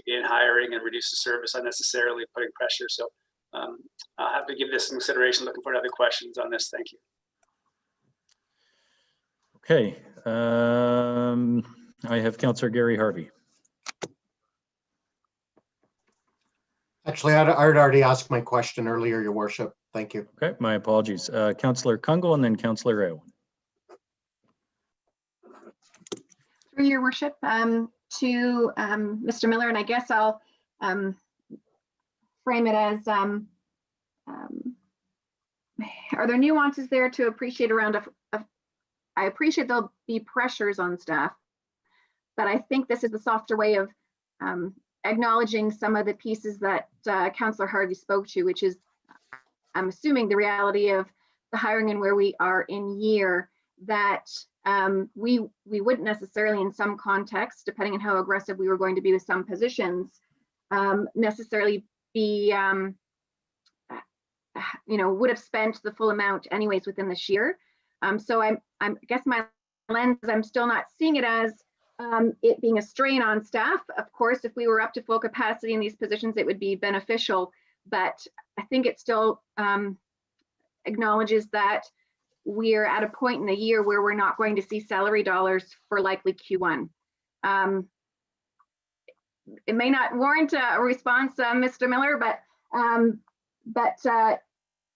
S16: in hiring and reduces service unnecessarily, putting pressure. So I'll have to give this some consideration. Looking forward to other questions on this. Thank you.
S1: Okay, I have Councillor Gary Harvey.
S14: Actually, I'd already asked my question earlier, Your Worship. Thank you.
S1: Okay, my apologies. Councillor Kungle and then Councillor Aylwin.
S9: Through Your Worship, to Mr. Miller, and I guess I'll frame it as, are there nuances there to appreciate around I appreciate there'll be pressures on staff, but I think this is the softer way of acknowledging some of the pieces that Councillor Harvey spoke to, which is, I'm assuming, the reality of the hiring and where we are in year, that we wouldn't necessarily, in some contexts, depending on how aggressive we were going to be with some positions, necessarily be would have spent the full amount anyways within this year. So I guess my lens, I'm still not seeing it as it being a strain on staff. Of course, if we were up to full capacity in these positions, it would be beneficial, but I think it still acknowledges that we're at a point in the year where we're not going to see salary dollars for likely Q1. It may not warrant a response, Mr. Miller, but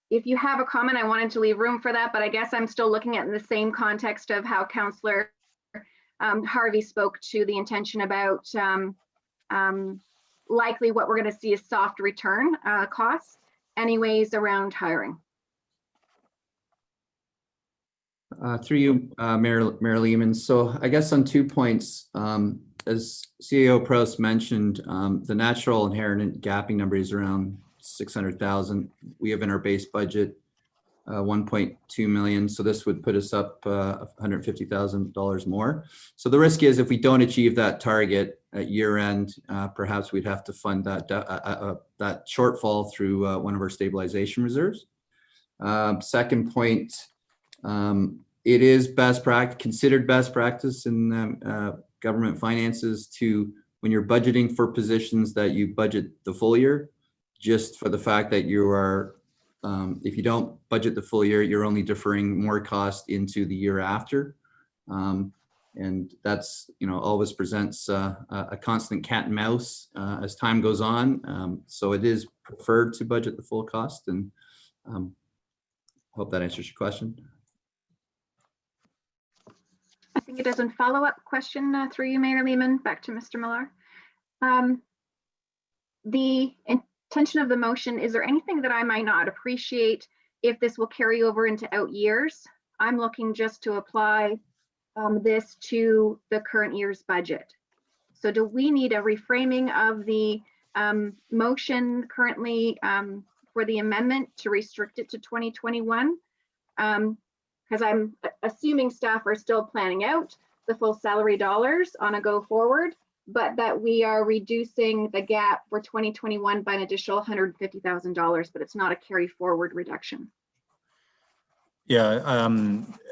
S9: if you have a comment, I wanted to leave room for that, but I guess I'm still looking at in the same context of how Councillor Harvey spoke to the intention about likely what we're going to see is soft return costs anyways around hiring.
S6: Through you, Mayor Lehman. So I guess on 2 points, as CEO Proust mentioned, the natural inherent gapping number is around 600,000. We have in our base budget 1.2 million. So this would put us up $150,000 more. So the risk is if we don't achieve that target at year end, perhaps we'd have to fund that shortfall through one of our stabilization reserves. Second point, it is considered best practice in government finances to, when you're budgeting for positions, that you budget the full year, just for the fact that you are, if you don't budget the full year, you're only deferring more cost into the year after. And that's, always presents a constant cat and mouse as time goes on. So it is preferred to budget the full cost, and hope that answers your question.
S9: I think it does a follow-up question through you, Mayor Lehman, back to Mr. Miller. The intention of the motion, is there anything that I might not appreciate if this will carry over into out years? I'm looking just to apply this to the current year's budget. So do we need a reframing of the motion currently for the amendment to restrict it to 2021? Because I'm assuming staff are still planning out the full salary dollars on a go forward, but that we are reducing the gap for 2021 by an additional $150,000, but it's not a carry forward reduction.
S1: Yeah,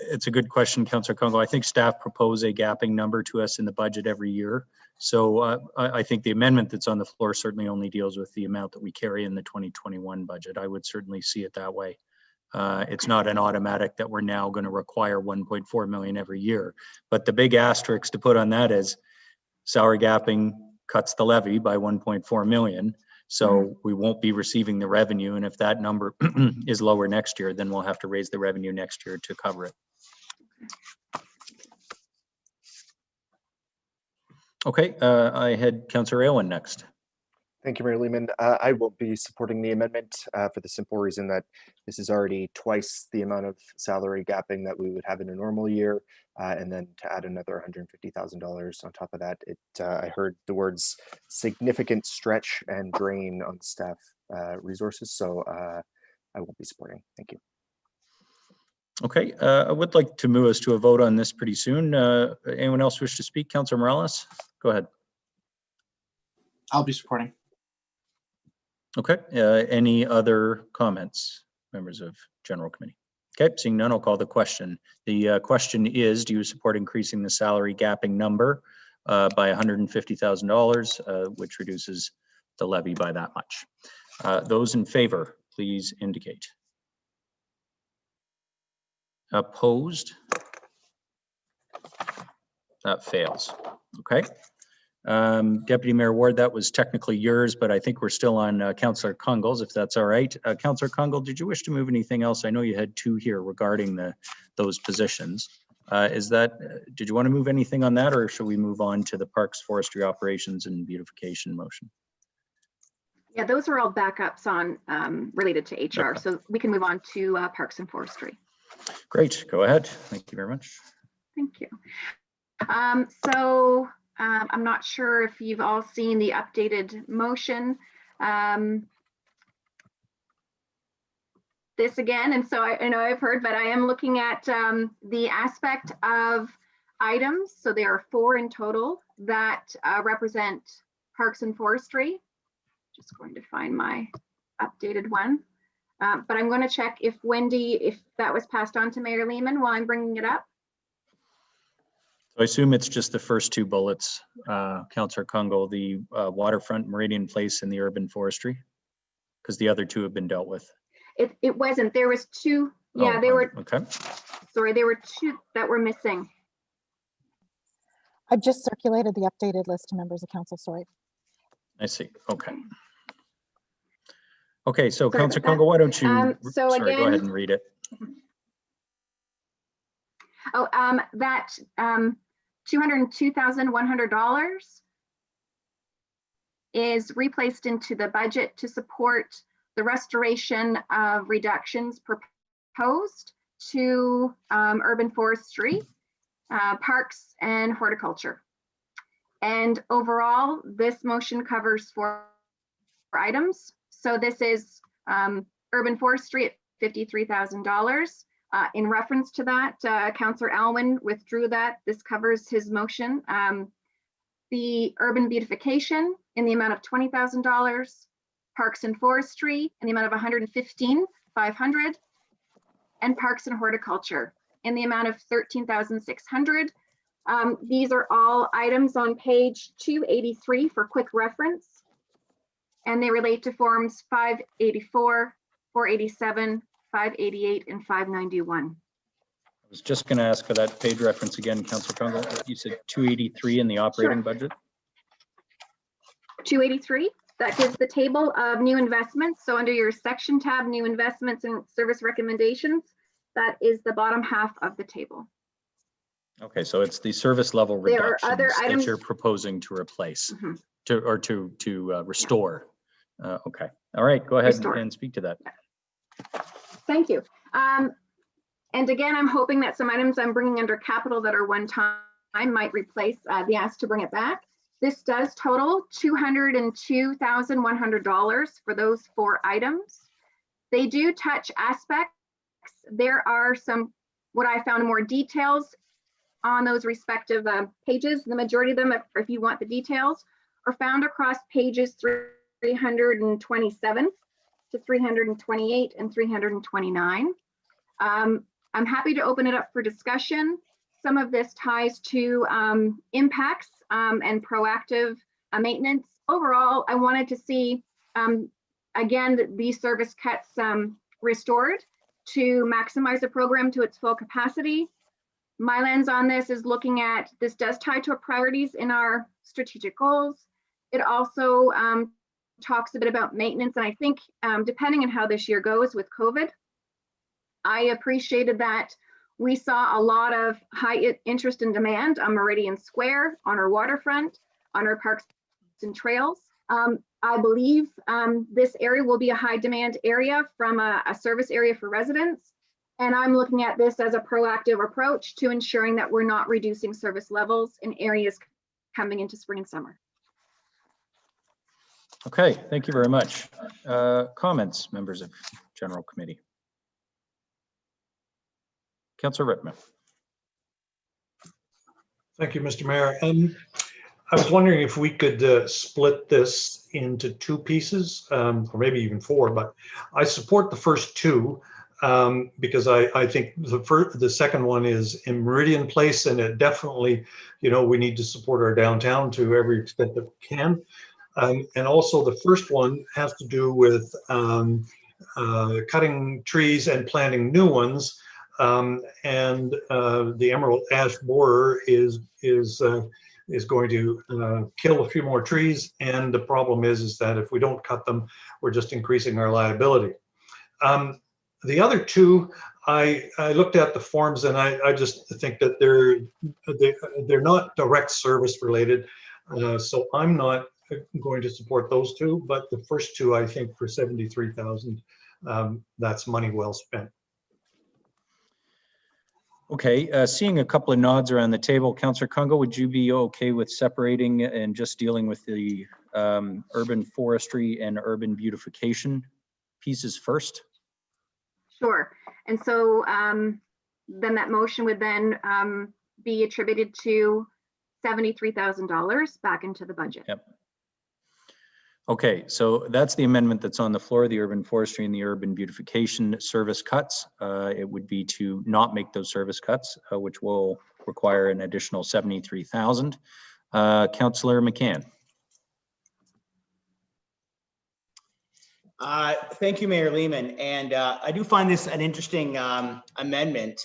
S1: it's a good question, Councillor Congo. I think staff propose a gapping number to us in the budget every year. So I think the amendment that's on the floor certainly only deals with the amount that we carry in the 2021 budget. I would certainly see it that way. It's not an automatic that we're now going to require 1.4 million every year. But the big asterisk to put on that is salary gapping cuts the levy by 1.4 million. So we won't be receiving the revenue. And if that number is lower next year, then we'll have to raise the revenue next year to cover it. Okay, I had Councillor Aylwin next.
S4: Thank you, Mayor Lehman. I won't be supporting the amendment for the simple reason that this is already twice the amount of salary gapping that we would have in a normal year. And then to add another $150,000 on top of that, I heard the words significant stretch and drain on staff resources. So I won't be supporting. Thank you.
S1: Okay, I would like to move us to a vote on this pretty soon. Anyone else wish to speak? Councillor Morales, go ahead.
S7: I'll be supporting.
S1: Okay, any other comments, members of General Committee? Okay, seeing none, I'll call the question. The question is, do you support increasing the salary gapping number by $150,000, which reduces the levy by that much? Those in favor, please indicate. Opposed? That fails. Okay. Deputy Mayor Ward, that was technically yours, but I think we're still on Councillor Kungals, if that's all right. Councillor Kungal, did you wish to move anything else? I know you had two here regarding those positions. Did you want to move anything on that, or should we move on to the Parks, Forestry Operations and Beautification motion?
S9: Yeah, those are all backups on related to HR,
S1: Okay.
S9: so we can move on to Parks and Forestry.
S1: Great, go ahead. Thank you very much.
S9: Thank you. I'm not sure if you've all seen the updated motion. This again, and so I know I've heard, but I am looking at the aspect of items. So there are 4 in total that represent Parks and Forestry. Just going to find my updated one. But I'm going to check if Wendy, if that was passed on to Mayor Lehman while I'm bringing it up.
S1: So I assume it's just the first two bullets, Councillor Kungle, the waterfront, Meridian Place, and the urban forestry, because the other two have been dealt with.
S9: It wasn't. There was two. Yeah,
S1: Oh,
S9: there were.
S1: Okay.
S9: Sorry, there were two that were missing.
S5: I've just circulated the updated list to members of council, sorry.
S1: I see. Okay. Okay, so
S9: Sorry
S1: Councillor
S9: about that.
S1: Kungle, why don't you,
S9: So
S1: sorry, go
S9: again-
S1: ahead and read it.
S9: Oh, that $202,100 is replaced into the budget to support the restoration of reductions proposed to urban forestry, parks, and horticulture. And overall, this motion covers 4 items. So this is urban forestry at $53,000. In reference to that, Councillor Alwyn withdrew that. This covers his motion. The urban beautification in the amount of $20,000, parks and forestry in the amount of $115,500, and parks and horticulture in the amount of $13,600. These are all items on page 283 for quick reference, and they relate to forms 584, 487, 588, and 591.
S1: I was just going to ask for that page reference again, Councillor Kungle. You said 283 in the operating budget?
S9: 283, that gives the table of new investments. So under your section tab, new investments and service recommendations, that is the bottom half of the table.
S1: Okay, so it's the service level
S9: There are
S1: reductions
S9: other items-
S1: that you're proposing to replace,
S9: Mhm.
S1: to restore. Okay, all right, go ahead
S9: Restore.
S1: and speak to that.
S9: Thank you. And again, I'm hoping that some items I'm bringing under capital that are one time might replace the ask to bring it back. This does total $202,100 for those 4 items. They do touch aspects. There are some, what I found, more details on those respective pages. The majority of them, if you want the details, are found across pages 327 to 328 and 329. I'm happy to open it up for discussion. Some of this ties to impacts and proactive maintenance. Overall, I wanted to see, again, these service cuts restored to maximize the program to its full capacity. My lens on this is looking at, this does tie to our priorities in our strategic goals. It also talks a bit about maintenance. And I think depending on how this year goes with COVID, I appreciated that we saw a lot of high interest and demand on Meridian Square, on our waterfront, on our parks and trails. I believe this area will be a high demand area from a service area for residents. And I'm looking at this as a proactive approach to ensuring that we're not reducing service levels in areas coming into spring and summer.
S1: Okay, thank you very much. Comments, members of General Committee? Councillor Rittman.
S10: Thank you, Mr. Mayor. I was wondering if we could split this into 2 pieces, or maybe even 4, but I support the first 2 because I think the second one is in Meridian Place, and it definitely, we need to support our downtown to every extent that we can. And also the first one has to do with cutting trees and planting new ones. And the emerald ash borer is going to kill a few more trees. And the problem is that if we don't cut them, we're just increasing our liability. The other 2, I looked at the forms, and I just think that they're not direct service related. So I'm not going to support those 2, but the first 2, I think for 73,000, that's money well spent.
S1: Okay, seeing a couple of nods around the table, Councillor Kungle, would you be okay with separating and just dealing with the urban forestry and urban beautification pieces first?
S9: Sure. And so then that motion would then be attributed to $73,000 back into the budget.
S1: Yep. Okay, so that's the amendment that's on the floor, the urban forestry and the urban beautification service cuts. It would be to not make those service cuts, which will require an additional 73,000. Councillor McCann.
S15: Thank you, Mayor Lehman. And I do find this an interesting amendment.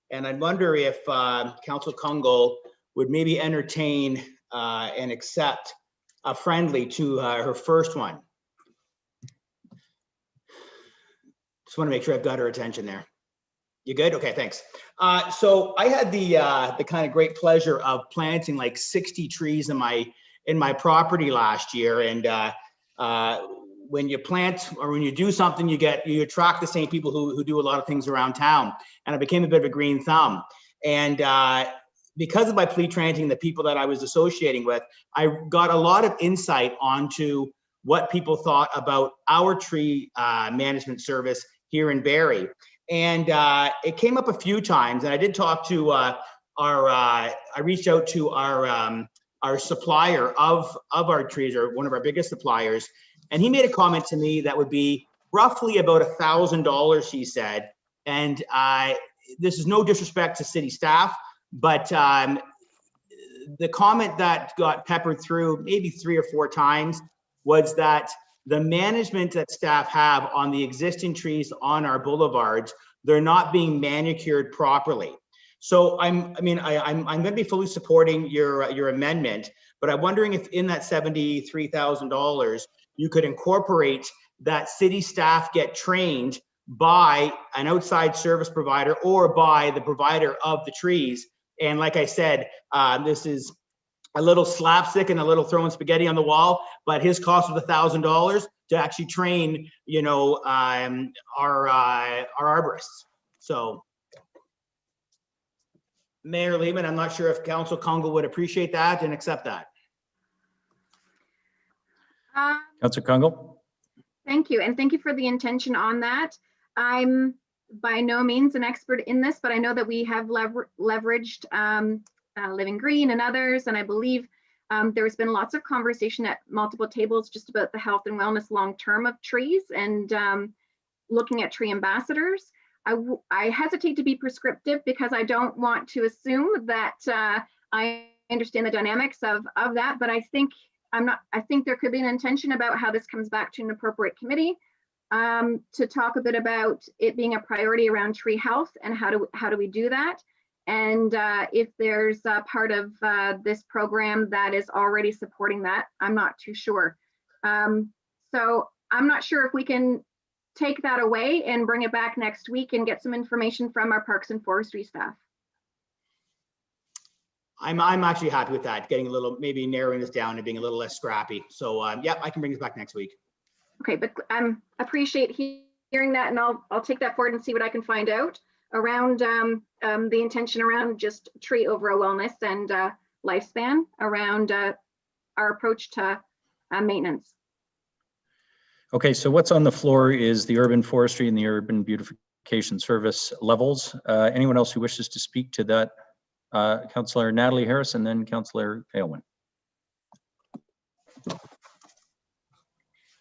S15: And I wonder if Councillor Kungl would maybe entertain and accept a friendly to her first one. Just want to make sure I've got her attention there. You good? Okay, thanks. So I had the kind of great pleasure of planting like 60 trees in my property last year. And when you plant or when you do something, you attract the same people who do a lot of things around town. And I became a bit of a green thumb. And because of my plea planting, the people that I was associating with, I got a lot of insight onto what people thought about our tree management service here in Barrie. And it came up a few times, and I did talk to I reached out to our supplier of our trees, or one of our biggest suppliers, and he made a comment to me that would be roughly about $1,000, he said. And this is no disrespect to city staff, but the comment that got peppered through maybe 3 or 4 times was that the management that staff have on the existing trees on our boulevards, they're not being manicured properly. So I'm going to be fully supporting your amendment, but I'm wondering if in that $73,000 you could incorporate that city staff get trained by an outside service provider or by the provider of the trees. And like I said, this is a little slapstick and a little throwing spaghetti on the wall, but his cost was $1,000 to actually train, our arborists. So, Mayor Lehman, I'm not sure if Council Kungl would appreciate that and accept that.
S1: Councillor Kungl.
S9: Thank you, and thank you for the intention on that. I'm by no means an expert in this, but I know that we have leveraged Living Green and others, and I believe there's been lots of conversation at multiple tables just about the health and wellness long-term of trees and looking at tree ambassadors. I hesitate to be prescriptive because I don't want to assume that I understand the dynamics of that, but I think there could be an intention about how this comes back to an appropriate committee to talk a bit about it being a priority around tree health and how do we do that. And if there's a part of this program that is already supporting that, I'm not too sure. So I'm not sure if we can take that away and bring it back next week and get some information from our Parks and Forestry staff.
S15: I'm actually happy with that, getting a little, maybe narrowing this down and being a little less scrappy. So yeah, I can bring this back next week. Okay, but appreciate hearing that, and I'll take that forward and see what I can find out around the intention around just tree overall wellness and lifespan around our approach to maintenance.
S1: Okay, so what's on the floor is the urban forestry and the urban beautification service levels. Anyone else who wishes to speak to that? Councillor Natalie Harris and then Councillor Aylwin.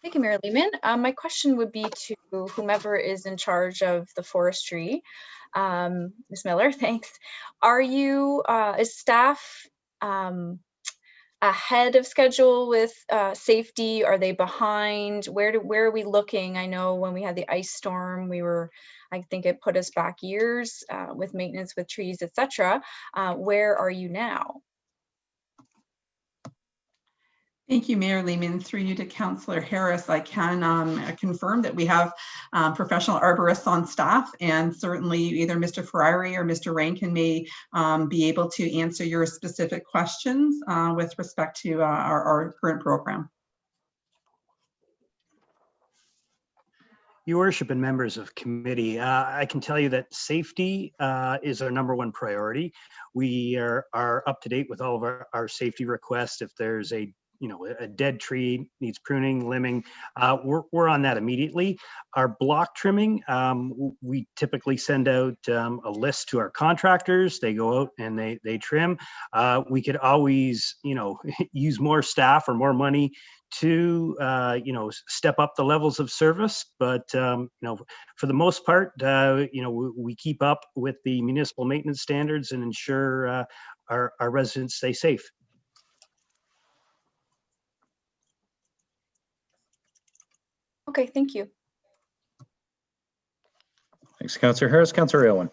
S11: Thank you, Mayor Lehman. My question would be to whomever is in charge of the forestry. Ms. Miller, thanks. Are you, is staff ahead of schedule with safety? Are they behind? Where are we looking? I know when we had the ice storm, I think it put us back years with maintenance with trees, etc. Where are you now?
S12: Thank you, Mayor Lehman. Through you to Councillor Harris, I can confirm that we have professional arborists on staff, and certainly either Mr. Ferrari or Mr. Rankin may be able to answer your specific questions with respect to our current program.
S21: Your Worship and members of committee, I can tell you that safety is our #1 priority. We are up to date with all of our safety requests. If there's a dead tree needs pruning, limbing, we're on that immediately. Our block trimming, we typically send out a list to our contractors. They go out and they trim. We could always, use more staff or more money to, step up the levels of service, but, for the most part, we keep up with the municipal maintenance standards and ensure our residents stay safe.
S11: Okay, thank you.
S1: Thanks, Councillor Harris. Councillor Aylwin.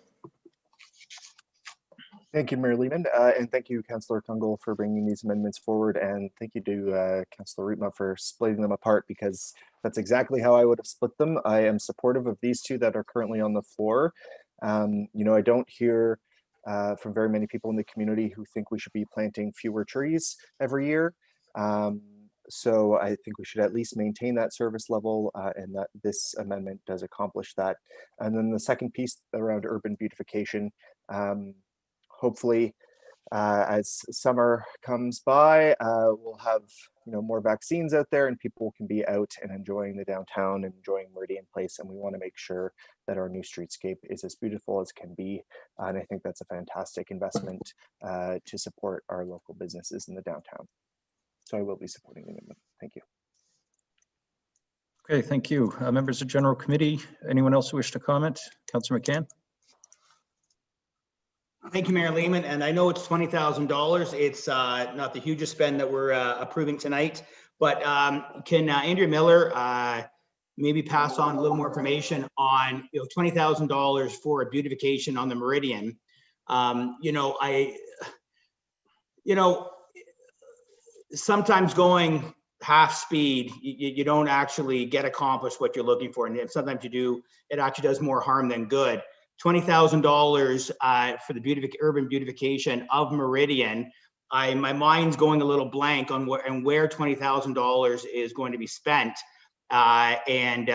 S4: Thank you, Mayor Lehman, and thank you, Councillor Kungl, for bringing these amendments forward, and thank you to Councillor Riepma for splitting them apart, because that's exactly how I would have split them. I am supportive of these two that are currently on the floor. I don't hear from very many people in the community who think we should be planting fewer trees every year. So I think we should at least maintain that service level, and that this amendment does accomplish that. And then the second piece around urban beautification, hopefully, as summer comes by, we'll have more vaccines out there, and people can be out and enjoying the downtown and enjoying Meridian Place. And we want to make sure that our new streetscape is as beautiful as can be. And I think that's a fantastic investment to support our local businesses in the downtown. So I will be supporting the amendment. Thank you.
S1: Okay, thank you. Members of General Committee, anyone else who wish to comment? Councillor McCann.
S15: Thank you, Mayor Lehman. And I know it's $20,000. It's not the hugest spend that we're approving tonight, but can Andrea Miller maybe pass on a little more information on $20,000 for a beautification on the Meridian? Sometimes going half speed, you don't actually get accomplished what you're looking for, and sometimes you do. It actually does more harm than good. $20,000 for the urban beautification of Meridian. My mind's going a little blank on where $20,000 is going to be spent, and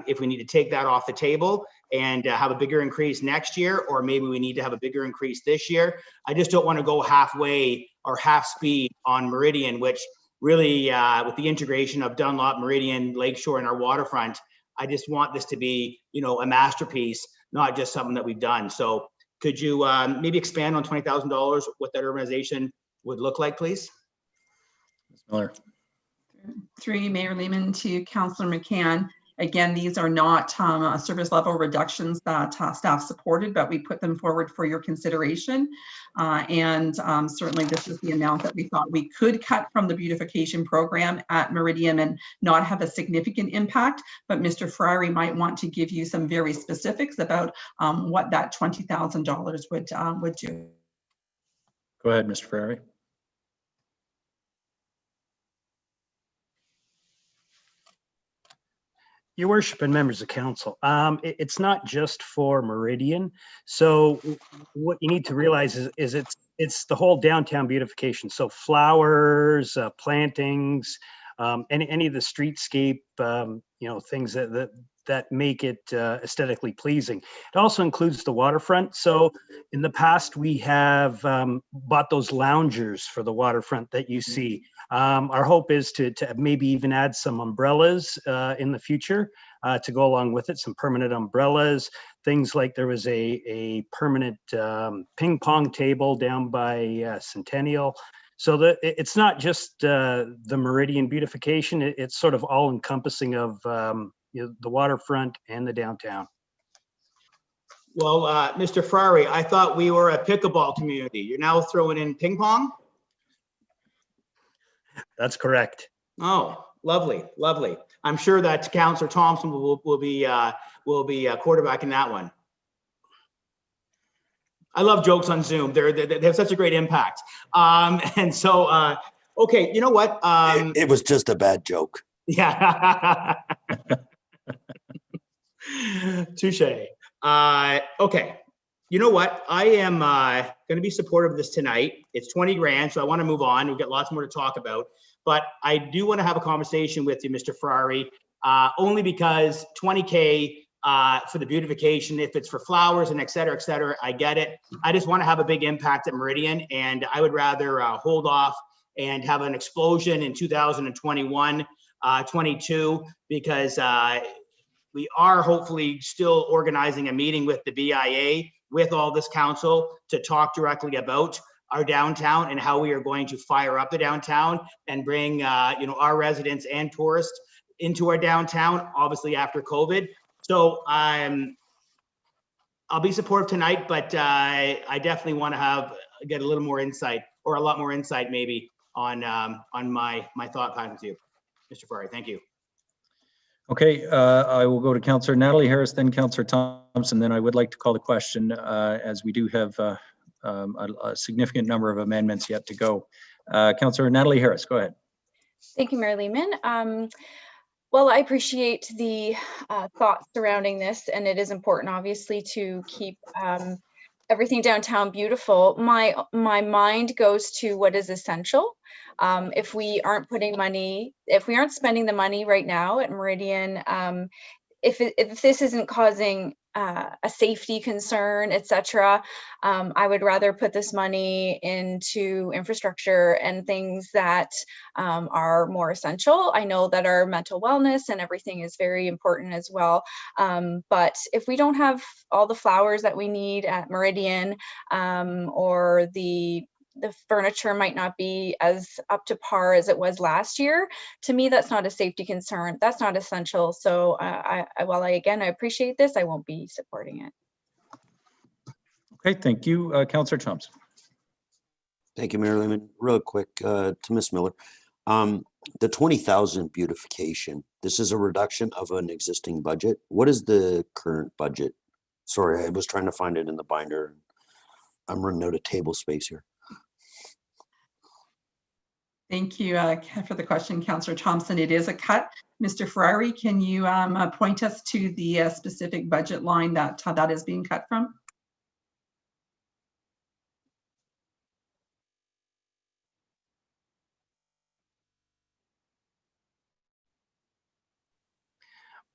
S15: if we need to take that off the table and have a bigger increase next year, or maybe we need to have a bigger increase this year. I just don't want to go halfway or half speed on Meridian, which really, with the integration of Dunlop, Meridian, Lakeshore, and our waterfront, I just want this to be, a masterpiece, not just something that we've done. So could you maybe expand on $20,000, what that urbanization would look like, please?
S1: Ms. Miller.
S12: Through you, Mayor Lehman, to Councillor McCann. Again, these are not service level reductions that staff supported, but we put them forward for your consideration. And certainly this is the amount that we thought we could cut from the beautification program at Meridian and not have a significant impact. But Mr. Ferrari might want to give you some very specifics about what that $20,000 would do.
S1: Go ahead, Mr. Ferrari.
S21: Your worship and members of council, it's not just for Meridian. So what you need to realize is it's the whole downtown beautification. So flowers, plantings, any of the streetscape, things that make it aesthetically pleasing. It also includes the waterfront. So in the past, we have bought those loungers for the waterfront that you see. Our hope is to maybe even add some umbrellas in the future to go along with it, some permanent umbrellas, things like there was a permanent ping pong table down by Centennial. So it's not just the Meridian beautification, it's sort of all encompassing of the waterfront and the downtown.
S15: Well, Mr. Ferrari, I thought we were a pickleball community. You're now throwing in ping pong?
S21: That's correct.
S15: Oh, lovely, lovely. I'm sure that Councillor Thompson will be quarterbacking that one. I love jokes on Zoom. They have such a great impact. And so, okay, you know what?
S8: It was just a bad joke.
S15: Yeah. Touche. Okay. You know what? I am going to be supportive of this tonight. It's 20 grand, so I want to move on. We've got lots more to talk about. But I do want to have a conversation with you, Mr. Ferrari, only because 20K for the beautification, if it's for flowers and et cetera, I get it. I just want to have a big impact at Meridian, and I would rather hold off and have an explosion in 2021, 22, because we are hopefully still organizing a meeting with the BIA, with all this council, to talk directly about our downtown and how we are going to fire up the downtown and bring our residents and tourists into our downtown, obviously after COVID. So I'll be supportive tonight, but I definitely want to get a little more insight, or a lot more insight maybe, on my thought pattern with you, Mr. Ferrari. Thank you.
S1: Okay, I will go to Councillor Natalie Harris, then Councillor Thompson. Then I would like to call the question, as we do have a significant number of amendments yet to go. Councillor Natalie Harris, go ahead.
S11: Thank you, Mayor Lehman. Well, I appreciate the thoughts surrounding this, and it is important, obviously, to keep everything downtown beautiful. My mind goes to what is essential. If we aren't spending the money right now at Meridian, if this isn't causing a safety concern, etc., I would rather put this money into infrastructure and things that are more essential. I know that our mental wellness and everything is very important as well. But if we don't have all the flowers that we need at Meridian, or the furniture might not be as up to par as it was last year, to me, that's not a safety concern. That's not essential. So while I appreciate this, I won't be supporting it.
S1: Okay, thank you. Councillor Thompson.
S8: Thank you, Mayor Lehman. Real quick to Ms. Miller. The 20,000 beautification, this is a reduction of an existing budget. What is the current budget? Sorry, I was trying to find it in the binder. I'm running out of table space here.
S12: Thank you for the question, Councillor Thompson. It is a cut. Mr. Ferrari, can you point us to the specific budget line that is being cut from?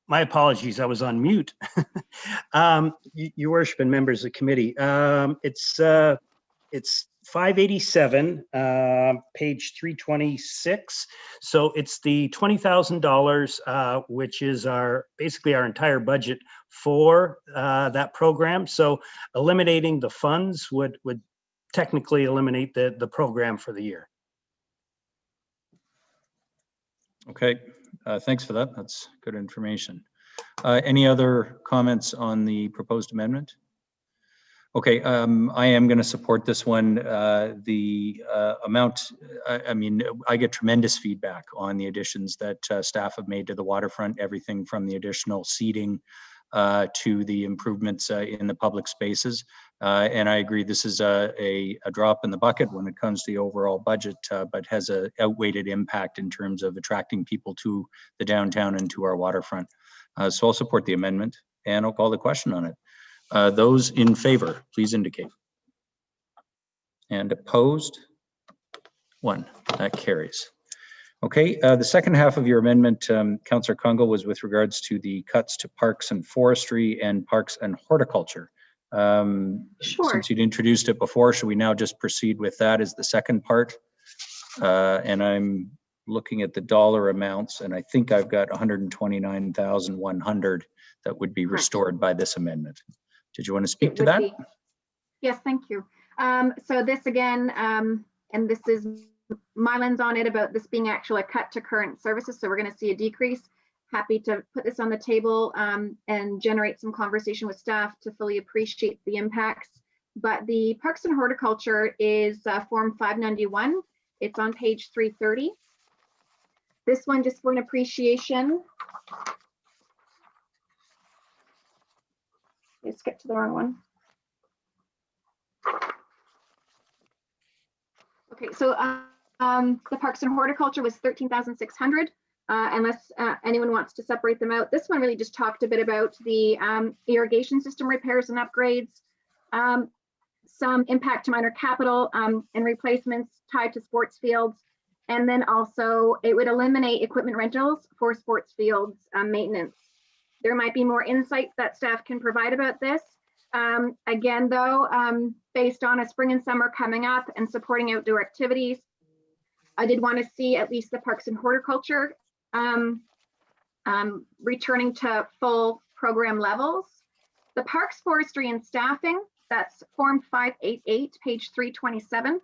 S21: My apologies, I was on mute. Your worship and members of the committee, it's 587, page 326. So it's the $20,000, which is basically our entire budget for that program. So eliminating the funds would technically eliminate the program for the year.
S1: Okay, thanks for that. That's good information. Any other comments on the proposed amendment? Okay, I am going to support this one. The amount, I mean, I get tremendous feedback on the additions that staff have made to the waterfront, everything from the additional seating to the improvements in the public spaces. And I agree, this is a drop in the bucket when it comes to the overall budget, but has a outweighed impact in terms of attracting people to the downtown and to our waterfront. So I'll support the amendment and I'll call the question on it. Those in favor, please indicate. And opposed? 1. That carries. Okay, the second half of your amendment, Councillor Kungle, was with regards to the cuts to parks and forestry and parks and horticulture.
S9: Sure.
S1: Since you'd introduced it before, should we now just proceed with that as the second part? And I'm looking at the dollar amounts, and I think I've got 129,100 that would be restored by this amendment. Did you want to speak to that?
S9: Yes, thank you. So this again, and this is my lens on it about this being actually a cut to current services. So we're going to see a decrease. Happy to put this on the table and generate some conversation with staff to fully appreciate the impacts. But the Parks and Horticulture is Form 591. It's on page 330. This one, just for an appreciation. I skipped to the wrong one. Okay, so the Parks and Horticulture was 13,600. Unless anyone wants to separate them out. This one really just talked a bit about the irrigation system repairs and upgrades, some impact to minor capital and replacements tied to sports fields. And then also it would eliminate equipment rentals for sports fields maintenance. There might be more insights that staff can provide about this. Again, though, based on a spring and summer coming up and supporting outdoor activities, I did want to see at least the Parks and Horticulture returning to full program levels. The parks, forestry, and staffing, That's Form 588, page 327.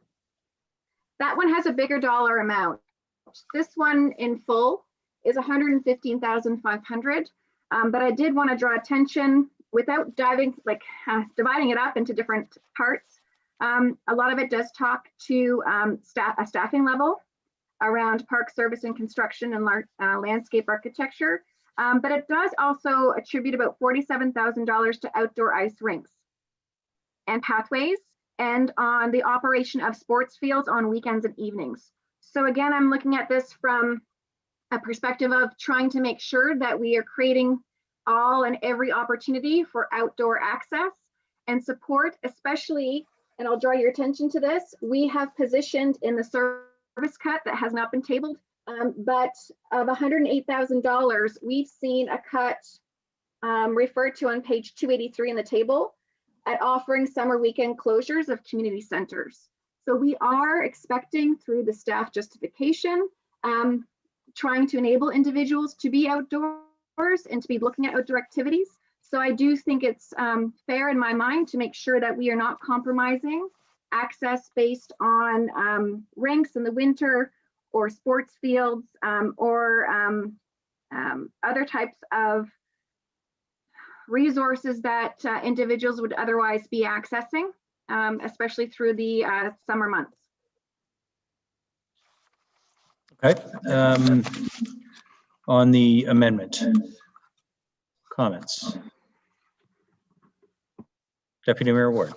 S9: That one has a bigger dollar amount. This one in full is 115,500. But I did want to draw attention without dividing it up into different parts. A lot of it does talk to a staffing level around park service and construction and landscape architecture. But it does also attribute about $47,000 to outdoor ice rinks and pathways, and on the operation of sports fields on weekends and evenings. So again, I'm looking at this from a perspective of trying to make sure that we are creating all and every opportunity for outdoor access and support, especially, and I'll draw your attention to this, we have positioned in the service cut that has not been tabled, but of $108,000, we've seen a cut referred to on page 283 in the table at offering summer weekend closures of community centers. So we are expecting through the staff justification, trying to enable individuals to be outdoors and to be looking at outdoor activities. So I do think it's fair in my mind to make sure that we are not compromising access based on rinks in the winter or sports fields or other types of resources that individuals would otherwise be accessing, especially through the summer months.
S1: Okay. On the amendment, comments? Deputy Mayor Ward.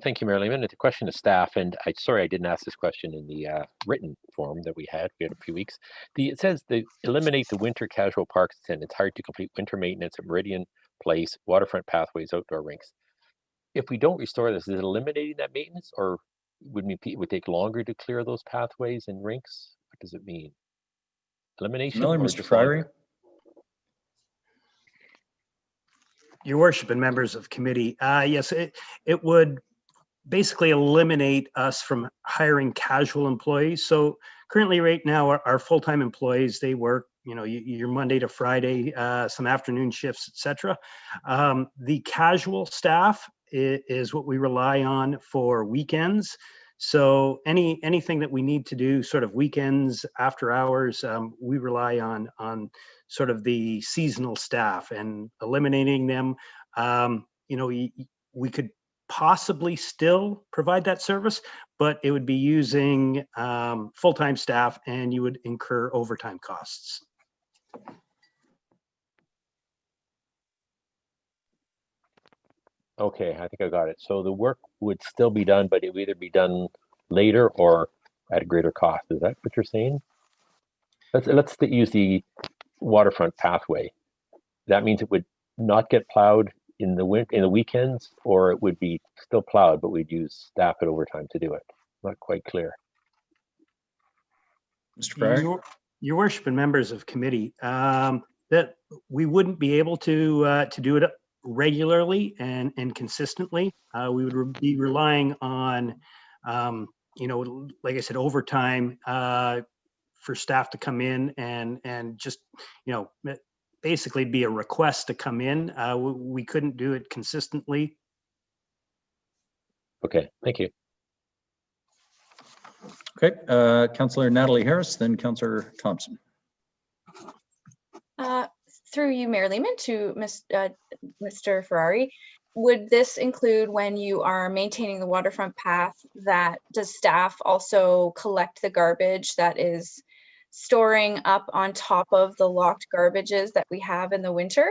S13: Thank you, Mayor Lehman. It's a question to staff, and sorry I didn't ask this question in the written form that we had. We had a few weeks. It says they eliminate the winter casual parks and it's hard to complete winter maintenance at Meridian Place, waterfront pathways, outdoor rinks. If we don't restore this, is it eliminating that maintenance, or would it would take longer to clear those pathways and rinks? What does it mean? Elimination?
S1: Miller,
S13: or
S1: Mr.
S13: just
S1: Friary.
S13: longer?
S21: Your worship and members of committee, yes, it would basically eliminate us from hiring casual employees. So currently right now our full-time employees, they work, your Monday to Friday, some afternoon shifts, etc. The casual staff is what we rely on for weekends. So anything that we need to do sort of weekends, after hours, we rely on sort of the seasonal staff, and eliminating them. We could possibly still provide that service, but it would be using full-time staff, and you would incur overtime costs.
S13: Okay, I think I got it. So the work would still be done, but it would either be done later or at a greater cost. Is that what you're saying? Let's use the waterfront pathway. That means it would not get plowed in the weekends, or it would be still plowed, but we'd use staff at overtime to do it. Not quite clear.
S1: Mr. Friary?
S21: Your worship and members of committee, that we wouldn't be able to do it regularly and consistently. We would be relying on, like I said, overtime for staff to come in and just, basically be a request to come in. We couldn't do it consistently.
S13: Okay, thank you.
S1: Okay, Councillor Natalie Harris, then Councillor Thompson.
S11: Through you, Mayor Lehman, to Mr. Ferrari, would this include, when you are maintaining the waterfront path, that does staff also collect the garbage that is storing up on top of the locked garbages that we have in the winter?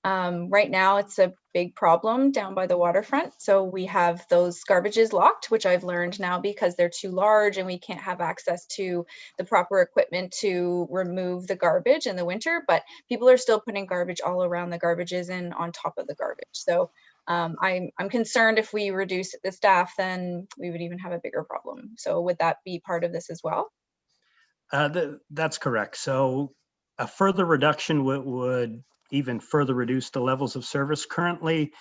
S11: Right now, it's a big problem down by the waterfront. So we have those garbages locked, which I've learned now because they're too large and we can't have access to the proper equipment to remove the garbage in the winter, but people are still putting garbage all around the garbages and on top of the garbage. So I'm concerned if we reduce the staff, then we would even have a bigger problem. So would that be part of this as well?
S21: That's correct. So a further reduction would even further reduce the levels of service. Currently,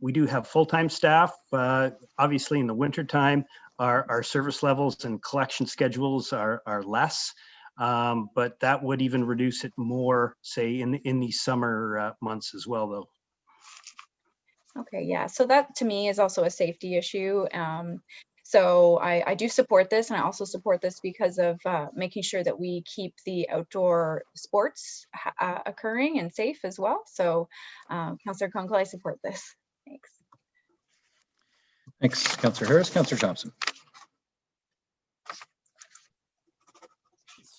S21: we do have full-time staff. Obviously, in the wintertime, our service levels and collection schedules are less, but that would even reduce it more, say, in the summer months as well, though.
S11: Okay, yeah, so that to me is also a safety issue. So I do support this, and I also support this because of making sure that we keep the outdoor sports occurring and safe as well. So Councillor Kunkel, I support this. Thanks.
S1: Thanks, Councillor Harris. Councillor Thompson.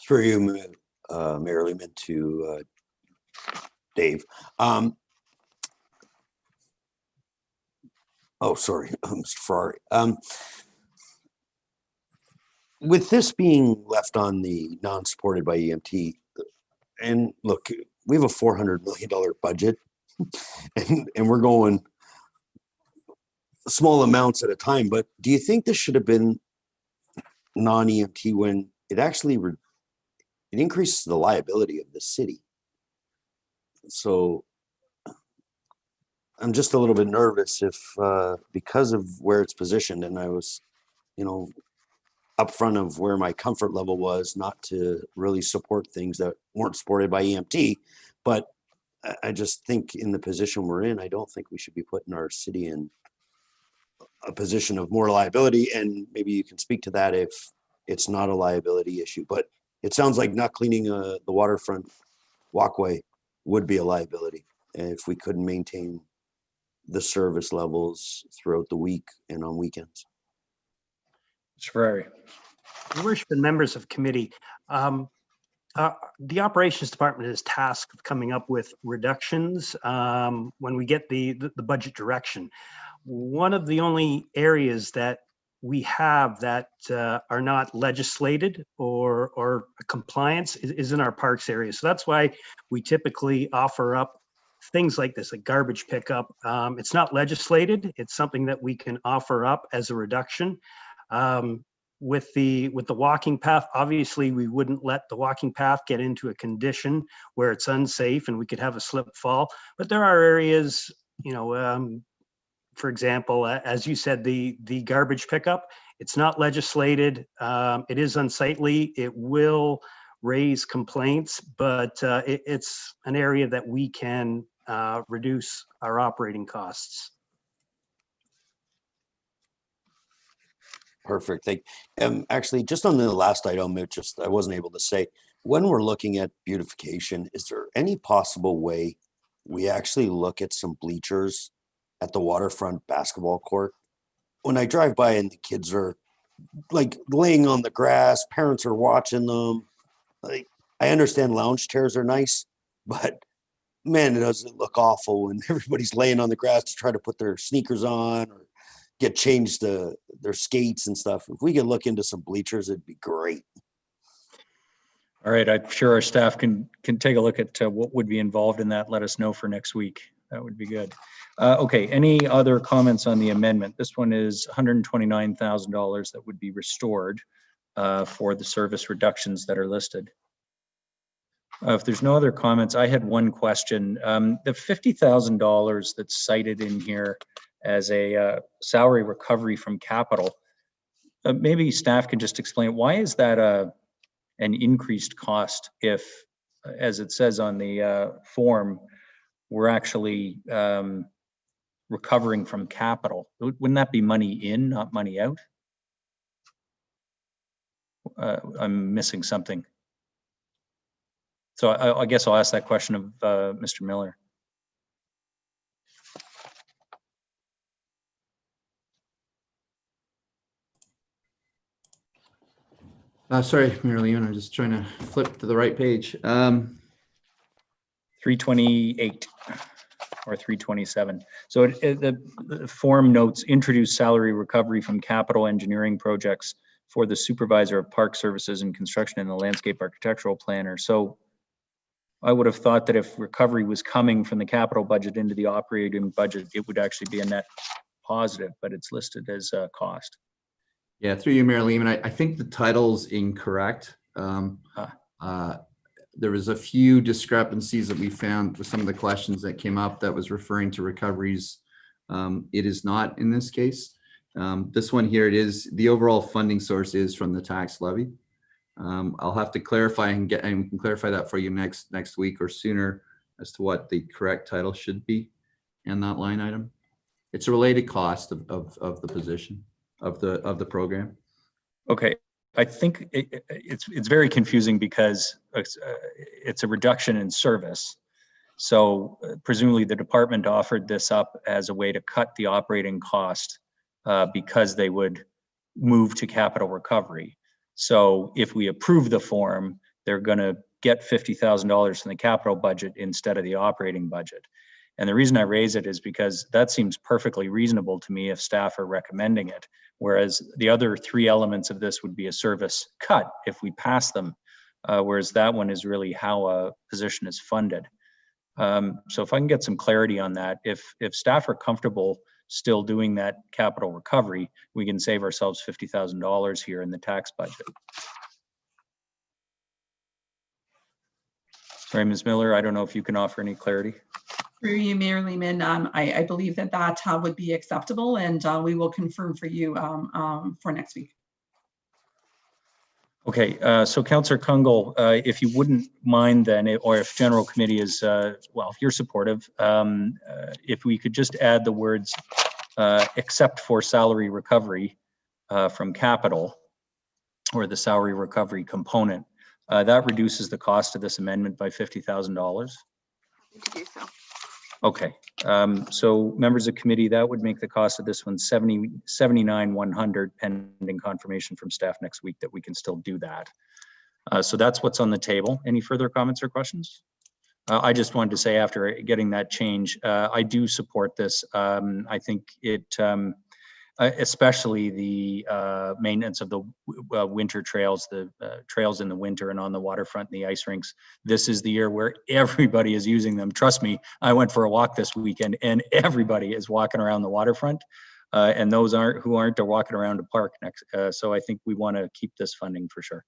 S8: Through you, Mayor Lehman, to Dave. Oh, sorry, Mr. Ferrari. With this being left on the non-supported by EMT, and look, we have a $400 million budget, and we're going small amounts at a time, but do you think this should have been non-EMT when it actually it increases the liability of the city? So I'm just a little bit nervous if because of where it's positioned, and I was, upfront of where my comfort level was not to really support things that weren't supported by EMT, but I just think in the position we're in, I don't think we should be putting our city in a position of more liability. And maybe you can speak to that if it's not a liability issue, but it sounds like not cleaning the waterfront walkway would be a liability if we couldn't maintain the service levels throughout the week and on weekends.
S1: Mr. Ferrari.
S21: Your worship and members of committee, the operations department is tasked with coming up with reductions when we get the budget direction. One of the only areas that we have that are not legislated or compliance is in our parks area. So that's why we typically offer up things like this, like garbage pickup. It's not legislated. It's something that we can offer up as a reduction. With the walking path, obviously we wouldn't let the walking path get into a condition where it's unsafe and we could have a slip fall. But there are areas, for example, as you said, the garbage pickup, it's not legislated. It is unsightly. It will raise complaints, but it's an area that we can reduce our operating costs.
S8: Perfect. Actually, just on the last item, I wasn't able to say, when we're looking at beautification, is there any possible way we actually look at some bleachers at the waterfront basketball court? When I drive by and the kids are like laying on the grass, parents are watching them. Like, I understand lounge chairs are nice, but man, it doesn't look awful when everybody's laying on the grass to try to put their sneakers on or get changed to their skates and stuff. If we could look into some bleachers, it'd be great.
S1: All right, I'm sure our staff can take a look at what would be involved in that. Let us know for next week. That would be good. Okay, any other comments on the amendment? This one is $129,000 that would be restored for the service reductions that are listed. If there's no other comments, I had one question. The $50,000 that's cited in here as a salary recovery from capital, maybe staff can just explain, why is that an increased cost if, as it says on the form, we're actually recovering from capital? Wouldn't that be money in, not money out? I'm missing something. So I guess I'll ask that question of Mr. Miller.
S6: Sorry, Mayor Lehman, I'm just trying to flip to the right page.
S1: 328 or 327. So the form notes introduce salary recovery from capital engineering projects for the supervisor of park services and construction and the landscape architectural planner. So I would have thought that if recovery was coming from the capital budget into the operating budget, it would actually be a net positive, but it's listed as a cost.
S6: Yeah, through you, Mayor Lehman, I think the title's incorrect. There was a few discrepancies that we found with some of the questions that came up that was referring to recoveries. It is not in this case. This one here, it is, the overall funding source is from the tax levy. I'll have to clarify and we can clarify that for you next week or sooner as to what the correct title should be in that line item. It's a related cost of the position, of the program.
S1: Okay, I think it's very confusing because it's a reduction in service. So presumably the department offered this up as a way to cut the operating cost because they would move to capital recovery. So if we approve the form, they're going to get $50,000 from the capital budget instead of the operating budget. And the reason I raise it is because that seems perfectly reasonable to me if staff are recommending it. Whereas the other three elements of this would be a service cut if we pass them. Whereas that one is really how a position is funded. So if I can get some clarity on that, if staff are comfortable still doing that capital recovery, we can save ourselves $50,000 here in the tax budget. Sorry, Ms. Miller, I don't know if you can offer any clarity.
S12: Through you, Mayor Lehman, I believe that would be acceptable, and we will confirm for you for next week.
S1: Okay, so Councillor Kungle, if you wouldn't mind then, or if General Committee is, well, if you're supportive, if we could just add the words, except for salary recovery from capital, or the salary recovery component, that reduces the cost of this amendment by $50,000.
S9: To do so.
S1: Okay, so members of committee, that would make the cost of this one $79,100 pending confirmation from staff next week that we can still do that. So that's what's on the table. Any further comments or questions? I just wanted to say after getting that change, I do support this. I think it, especially the maintenance of the winter trails, the trails in the winter and on the waterfront and the ice rinks. This is the year where everybody is using them. Trust me, I went for a walk this weekend and everybody is walking around the waterfront. And those who aren't are walking around a park next. So I think we want to keep this funding for sure.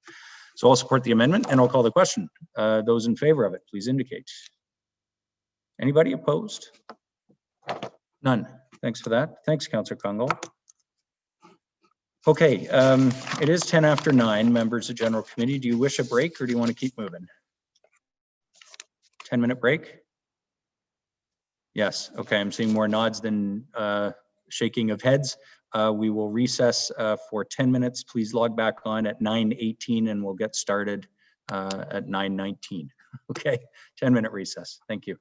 S1: So I'll support the amendment and I'll call the question. Those in favor of it, please indicate. Anybody opposed? None. Thanks for that. Thanks, Councillor Kungle. Okay, it is 10 after 9, members of General Committee. Do you wish a break or do you want to keep moving? 10-minute break? Yes, okay, I'm seeing more nods than shaking of heads. We will recess for 10 minutes. Please log back on at 9:18 and we'll get started at 9:19. Okay, 10-minute recess. Thank you.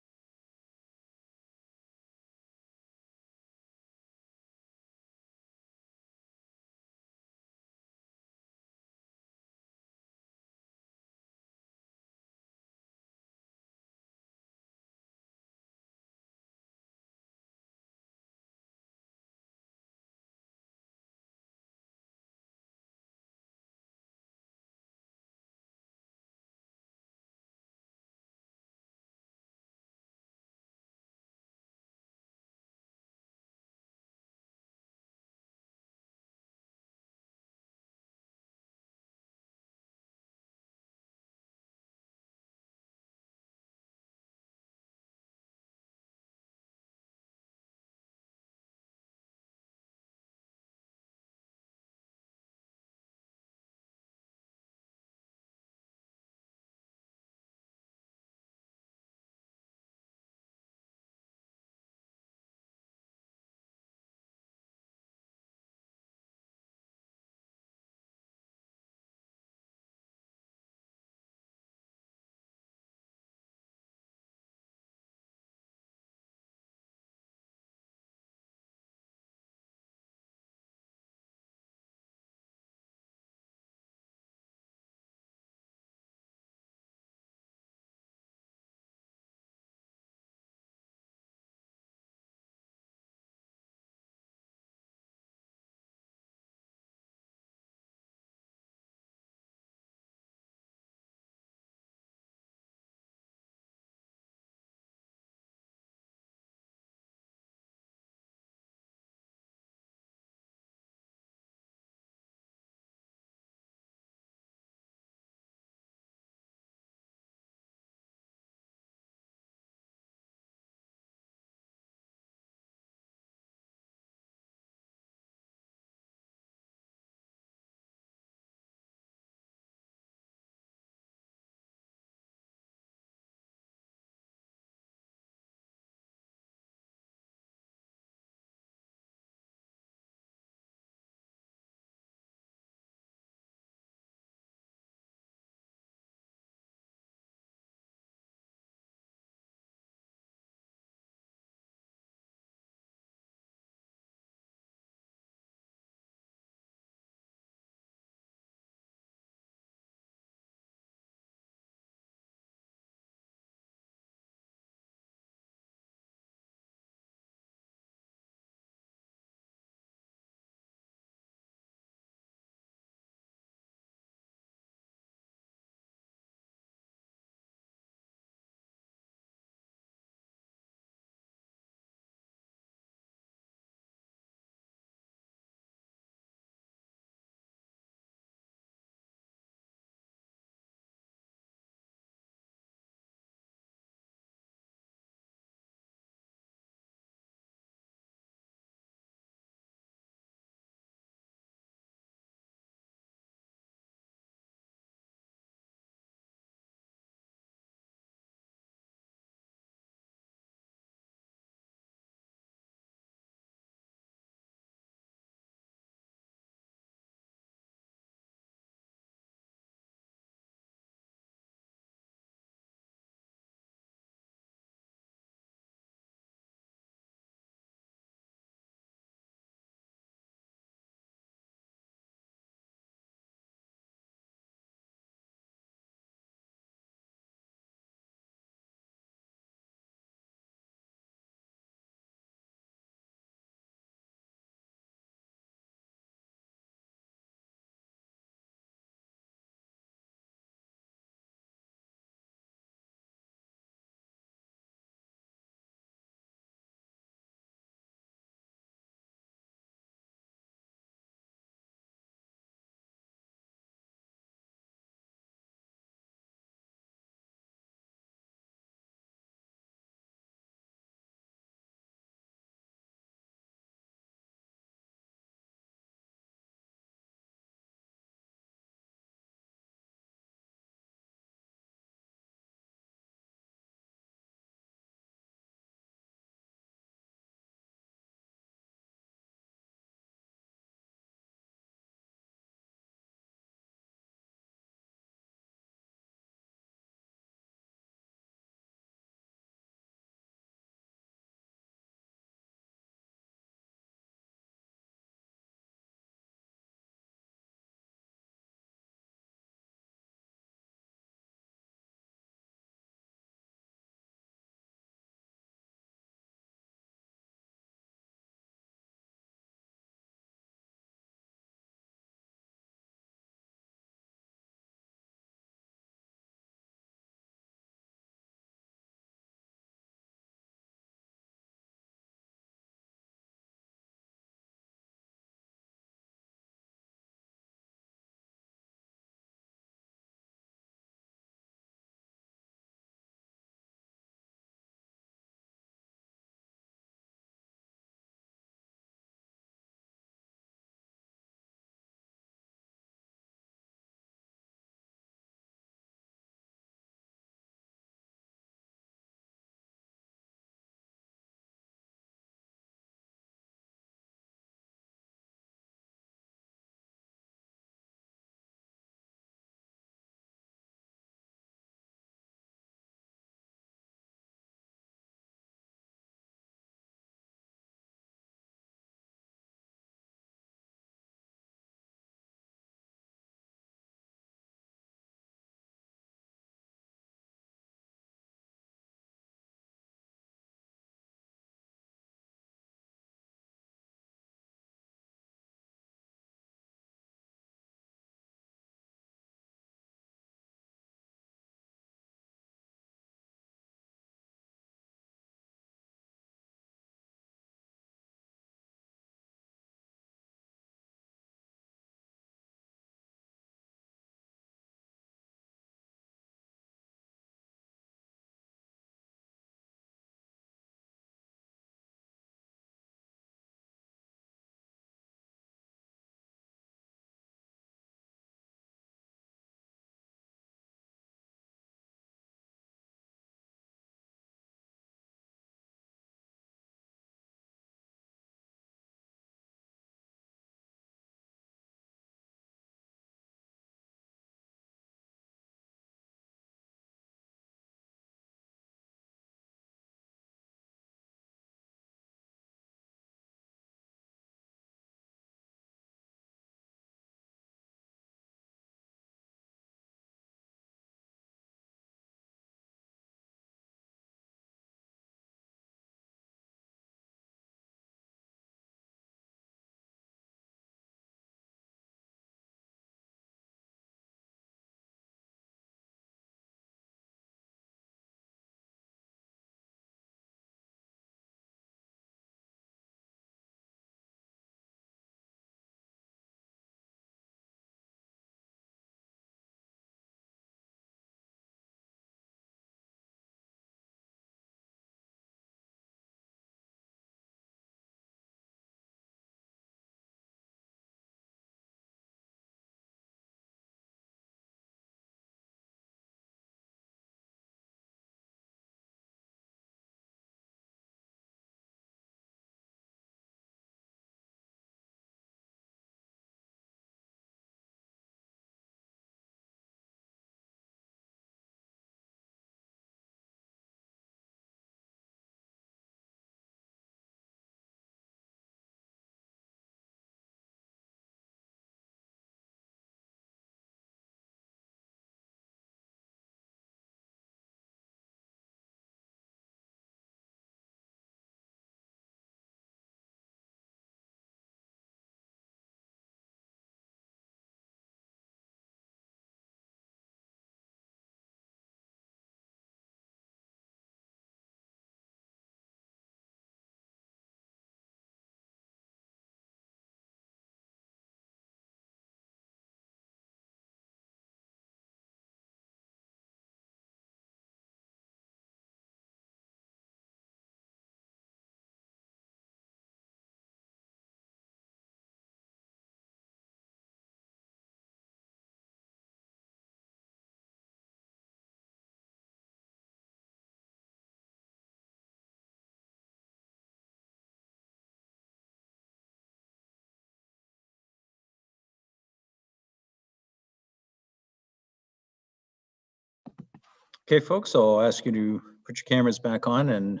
S1: Okay, folks, I'll ask you to put your cameras back on and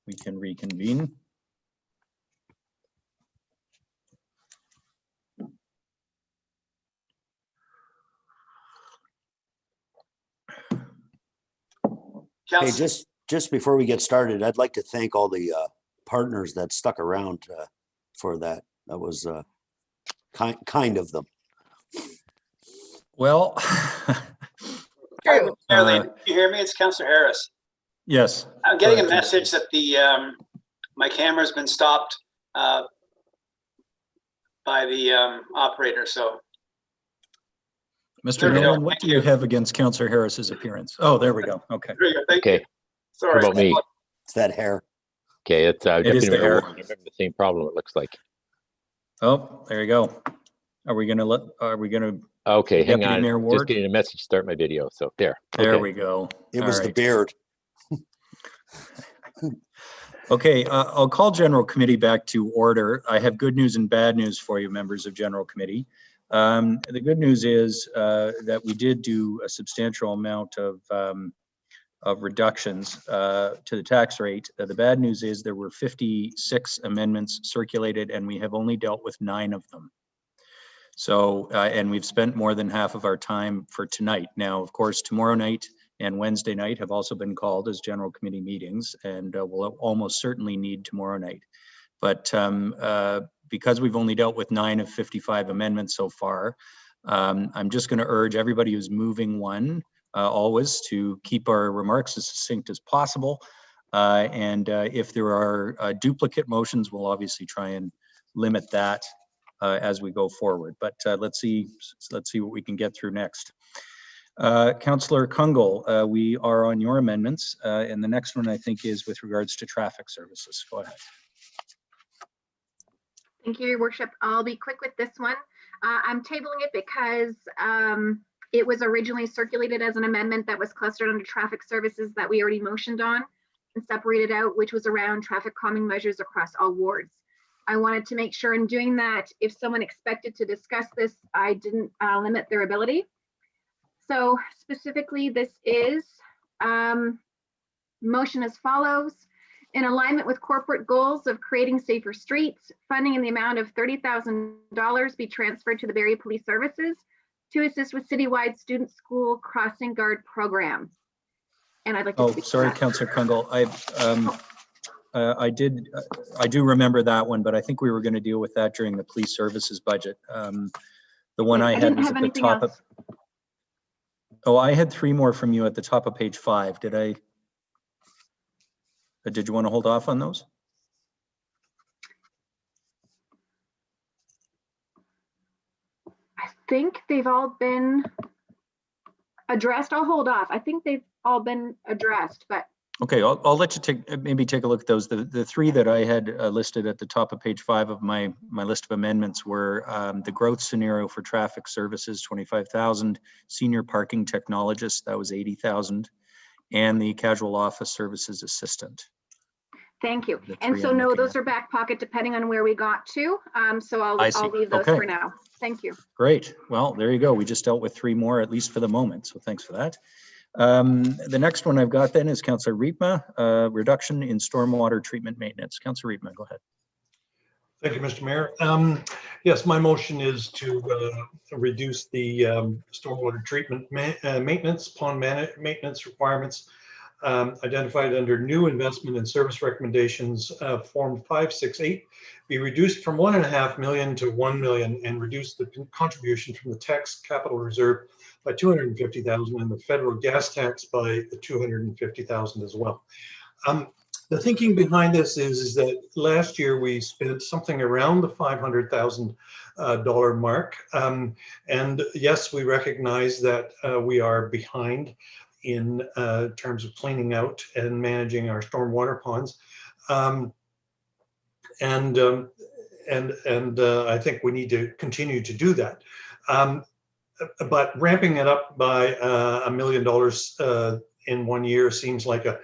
S1: we can reconvene.
S8: Hey, just before we get started, I'd like to thank all the partners that stuck around for that. That was kind of them.
S1: Well,
S11: True.
S16: Can you hear me? It's Councillor Harris.
S1: Yes.
S16: I'm getting a message that the my camera's been stopped by the operator. So,
S1: Mr. Nolan, what do you have against Councillor Harris's appearance? Oh, there we go. Okay.
S13: Okay.
S16: Sorry.
S13: What about me?
S8: It's that hair.
S13: Okay, it's
S1: It is
S13: Deputy
S1: the
S13: Mayor
S1: hair.
S13: Ward. I'm having the same problem, it looks like.
S1: Oh, there you go. Are we gonna
S13: Okay, hang
S1: Deputy
S13: on.
S1: Mayor
S13: Just
S1: Ward?
S13: getting a message to start my video. So there.
S1: There
S13: Okay.
S1: we go.
S8: It
S1: All
S8: was the
S1: right.
S8: beard.
S1: Okay, I'll call General Committee back to order. I have good news and bad news for you, members of General Committee. The good news is that we did do a substantial amount of reductions to the tax rate. The bad news is there were 56 amendments circulated and we have only dealt with 9 of them. So, and we've spent more than half of our time for tonight. Now, of course, tomorrow night and Wednesday night have also been called as General Committee meetings, and we'll almost certainly need tomorrow night. But because we've only dealt with 9 of 55 amendments so far, I'm just going to urge everybody who's moving one always to keep our remarks as succinct as possible. And if there are duplicate motions, we'll obviously try and limit that as we go forward. But let's see what we can get through next. Councillor Kungle, we are on your amendments, and the next one I think is with regards to traffic services. Go ahead.
S9: Thank you, Your Worship. I'll be quick with this one. I'm tabling it because it was originally circulated as an amendment that was clustered under traffic services that we already motioned on and separated out, which was around traffic calming measures across all wards. I wanted to make sure in doing that, if someone expected to discuss this, I didn't limit their ability. So specifically, this is motion as follows. In alignment with corporate goals of creating safer streets, funding in the amount of $30,000 be transferred to the Barrie Police Services to assist with citywide student school crossing guard program. And I'd like to speak to
S1: sorry,
S9: that.
S1: Councillor Kungle. I do remember that one, but I think we were going to deal with that during the police services budget. The one I had was at the top of. Oh, I had 3 more from you at the top of page 5. Did you want to hold off on those?
S9: I think they've all been addressed. I'll hold off. I think they've all been addressed, but.
S1: Okay, I'll let you maybe take a look at those. The 3 that I had listed at the top of page 5 of my list of amendments were the growth scenario for traffic services, 25,000, senior parking technologist, that was 80,000, and the casual office services assistant.
S9: Thank you. And so no, those are back pocket depending on where we got to. So I'll leave those for now. Thank you.
S1: Great. Well, there you go. We just dealt with 3 more, at least for the moment. So thanks for that. The next one I've got then is Councillor Riepma, reduction in stormwater treatment maintenance. Councillor Riepma, go ahead.
S10: Thank you, Mr. Mayor. Yes, my motion is to reduce the stormwater treatment maintenance, pond maintenance requirements identified under new investment and service recommendations, form 568, be reduced from $1.5 million to $1 million, and reduce the contribution from the tax capital reserve by $250,000 and the federal gas tax by $250,000 as well. The thinking behind this is that last year we spent something around the $500,000 mark. And yes, we recognize that we are behind in terms of cleaning out and managing our stormwater ponds. I think we need to continue to do that. But ramping it up by $1 million in 1 year seems like a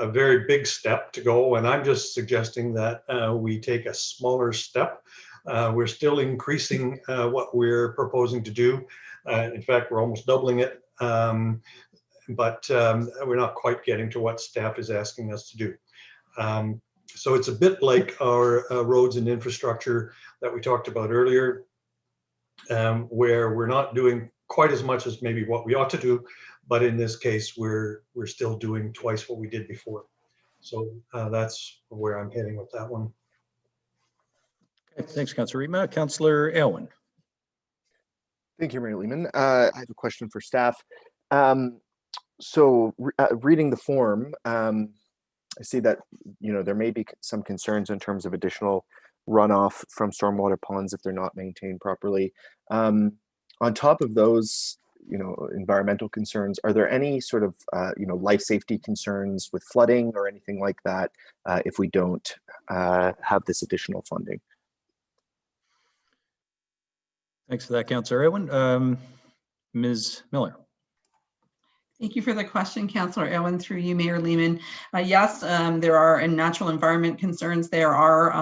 S10: very big step to go. And I'm just suggesting that we take a smaller step. We're still increasing what we're proposing to do. In fact, we're almost doubling it. but we're not quite getting to what staff is asking us to do. So it's a bit like our roads and infrastructure that we talked about earlier, where we're not doing quite as much as maybe what we ought to do, but in this case, we're still doing twice what we did before. So that's where I'm heading with that one.
S1: Okay, thanks, Councillor Rima. Councillor Elwin.
S4: Thank you, Mayor Lehman. I have a question for staff. Reading the form, I see that there may be some concerns in terms of additional runoff from stormwater ponds if they're not maintained properly. On top of those, environmental concerns, are there any sort of life safety concerns with flooding or anything like that if we don't have this additional funding?
S1: Thanks for that, Councillor Elwin. Ms. Miller.
S12: Thank you for the question, Councillor Elwin, through you, Mayor Lehman. Yes, there are natural environment concerns. There are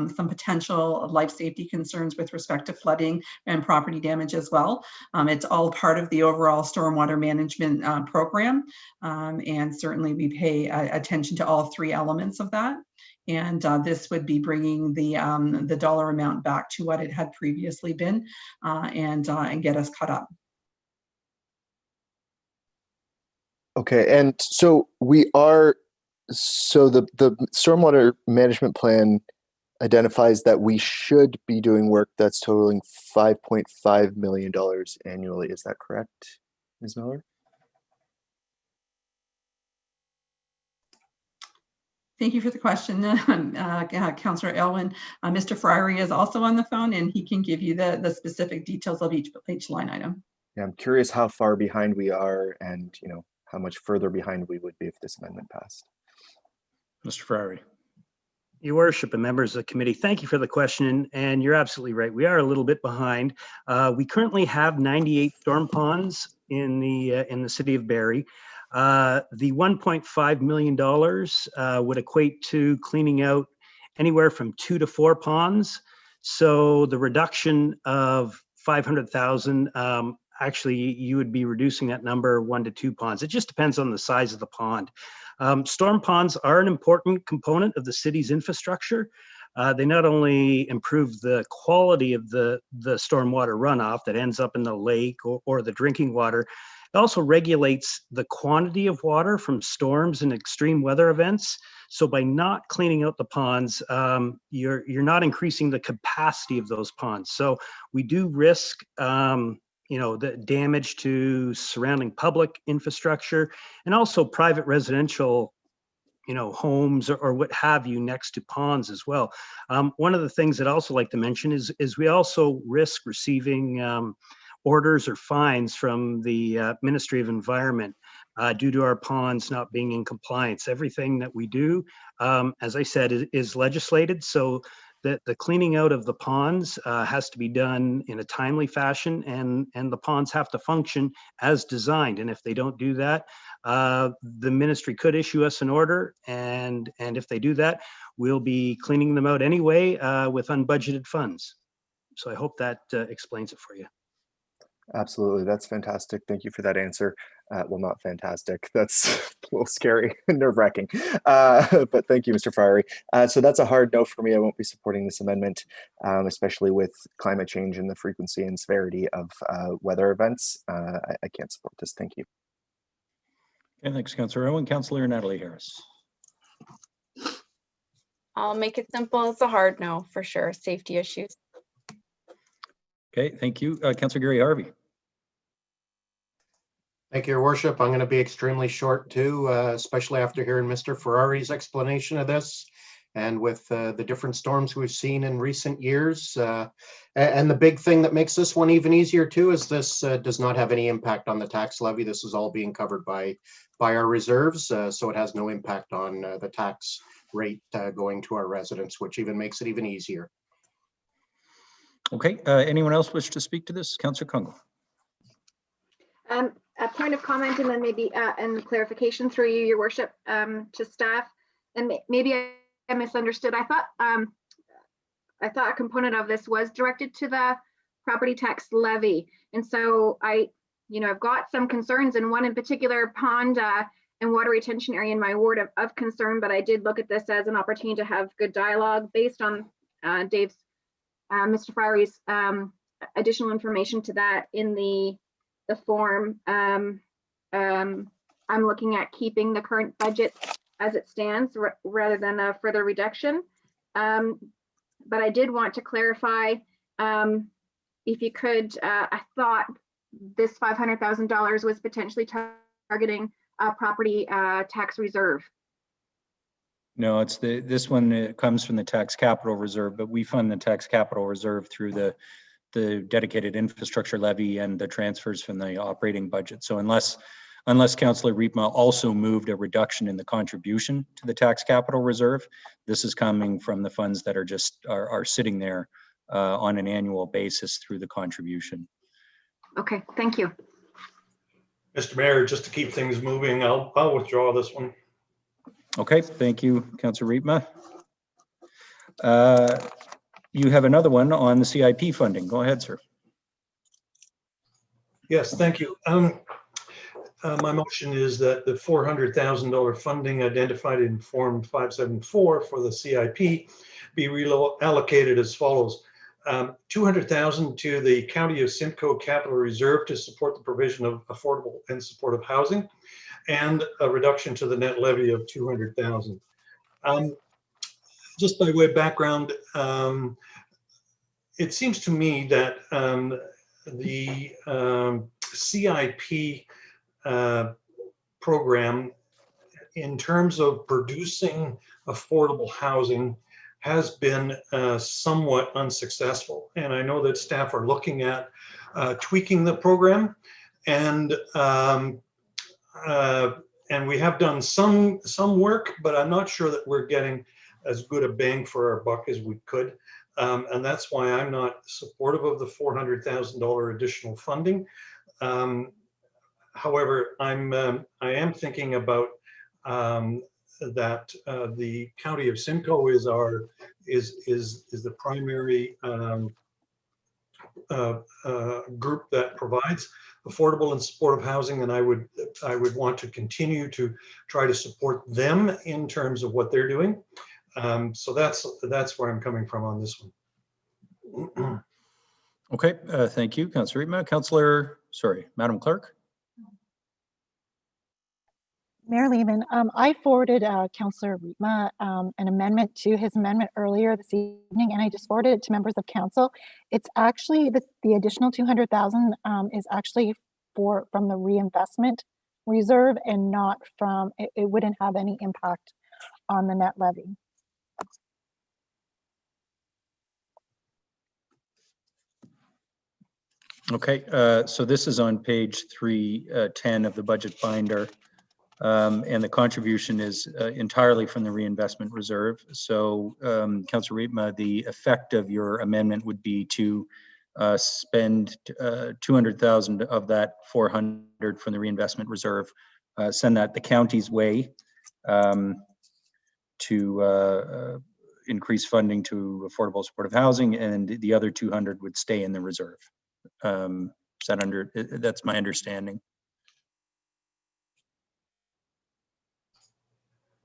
S12: some potential life safety concerns with respect to flooding and property damage as well. It's all part of the overall stormwater management program. And certainly we pay attention to all three elements of that. And this would be bringing the dollar amount back to what it had previously been and get us caught up.
S4: Okay, and so the stormwater management plan identifies that we should be doing work that's totaling $5.5 million annually. Is that correct, Ms. Miller?
S12: Thank you for the question, Councillor Elwin. Mr. Friary is also on the phone, and he can give you the specific details of each line item.
S4: Yeah, I'm curious how far behind we are, and how much further behind we would be if this amendment passed.
S1: Mr. Friary.
S21: Your Worship and members of the committee, thank you for the question, and you're absolutely right. We are a little bit behind. We currently have 98 storm ponds in the city of Barrie. The $1.5 million would equate to cleaning out anywhere from 2 to 4 ponds. So the reduction of 500,000, actually you would be reducing that number 1 to 2 ponds. It just depends on the size of the pond. Storm ponds are an important component of the city's infrastructure. They not only improve the quality of the stormwater runoff that ends up in the lake or the drinking water, it also regulates the quantity of water from storms and extreme weather events. So by not cleaning out the ponds, you're not increasing the capacity of those ponds. So we do risk the damage to surrounding public infrastructure and also private residential homes or what have you next to ponds as well. One of the things that I also like to mention is we also risk receiving orders or fines from the Ministry of Environment due to our ponds not being in compliance. Everything that we do, as I said, is legislated. So the cleaning out of the ponds has to be done in a timely fashion, and the ponds have to function as designed. And if they don't do that, the ministry could issue us an order. And if they do that, we'll be cleaning them out anyway with unbudgeted funds. So I hope that explains it for you.
S4: Absolutely, that's fantastic. Thank you for that answer. Well, not fantastic. That's a little scary and nerve-wracking. But thank you, Mr. Friary. So that's a hard no for me. I won't be supporting this amendment, especially with climate change and the frequency and severity of weather events. I can't support this. Thank you.
S1: Okay, thanks, Councillor Owen. Councillor Natalie Harris.
S11: I'll make it simple. It's a hard no for sure. Safety issues.
S1: Okay, thank you. Councillor Gary Harvey.
S14: Thank you, Your Worship. I'm going to be extremely short too, especially after hearing Mr. Ferrari's explanation of this and with the different storms we've seen in recent years. And the big thing that makes this one even easier too is this does not have any impact on the tax levy. This is all being covered by our reserves, so it has no impact on the tax rate going to our residents, which even makes it even easier.
S1: Okay, anyone else wish to speak to this? Councillor Congo.
S9: A point of comment and then maybe and clarification through you, Your Worship, to staff. And maybe I misunderstood. I thought a component of this was directed to the property tax levy, and so I I've got some concerns, and one in particular, pond and water retention area in my ward of concern, but I did look at this as an opportunity to have good dialogue based on Dave's, Mr. Fryer's additional information to that in the form. I'm looking at keeping the current budget as it stands rather than a further reduction. But I did want to clarify, if you could, I thought this $500,000 was potentially targeting a property tax reserve.
S1: No, it's this one, it comes from the tax capital reserve, but we fund the tax capital reserve through the dedicated infrastructure levy and the transfers from the operating budget. So unless Councillor Riepma also moved a reduction in the contribution to the tax capital reserve, this is coming from the funds that are sitting there on an annual basis through the contribution.
S9: Okay, thank you.
S10: Mr. Mayor, just to keep things moving, I'll withdraw this one.
S1: Okay, thank you, Councillor Riepma. You have another one on the CIP funding. Go ahead, sir.
S10: Yes, thank you. My motion is that the $400,000 funding identified in Form 574 for the CIP be reallocated as follows. $200,000 to the County of Simcoe Capital Reserve to support the provision of affordable and supportive housing, and a reduction to the net levy of $200,000. Just by way of background, it seems to me that the CIP program, in terms of producing affordable housing, has been somewhat unsuccessful. And I know that staff are looking at tweaking the program, and we have done some work, but I'm not sure that we're getting as good a bang for our buck as we could. And that's why I'm not supportive of the $400,000 additional funding. However, I am thinking about that the County of Simcoe is the primary group that provides affordable and supportive housing, and I would want to continue to try to support them in terms of what they're doing. So that's where I'm coming from on this one.
S1: Okay, thank you, Councillor Riepma. Madam Clerk.
S5: Mayor Lehman, I forwarded Councillor Riepma an amendment to his amendment earlier this evening, and I just forwarded it to members of council. It's actually the additional 200,000 is actually from the reinvestment reserve, and not from, it wouldn't have any impact on the net levy.
S1: Okay, so this is on page 310 of the budget binder. And the contribution is entirely from the reinvestment reserve. So, Councillor Riepma, the effect of your amendment would be to spend 200,000 of that 400 from the reinvestment reserve, send that the county's way to increase funding to affordable supportive housing, and the other 200 would stay in the reserve. That's my understanding.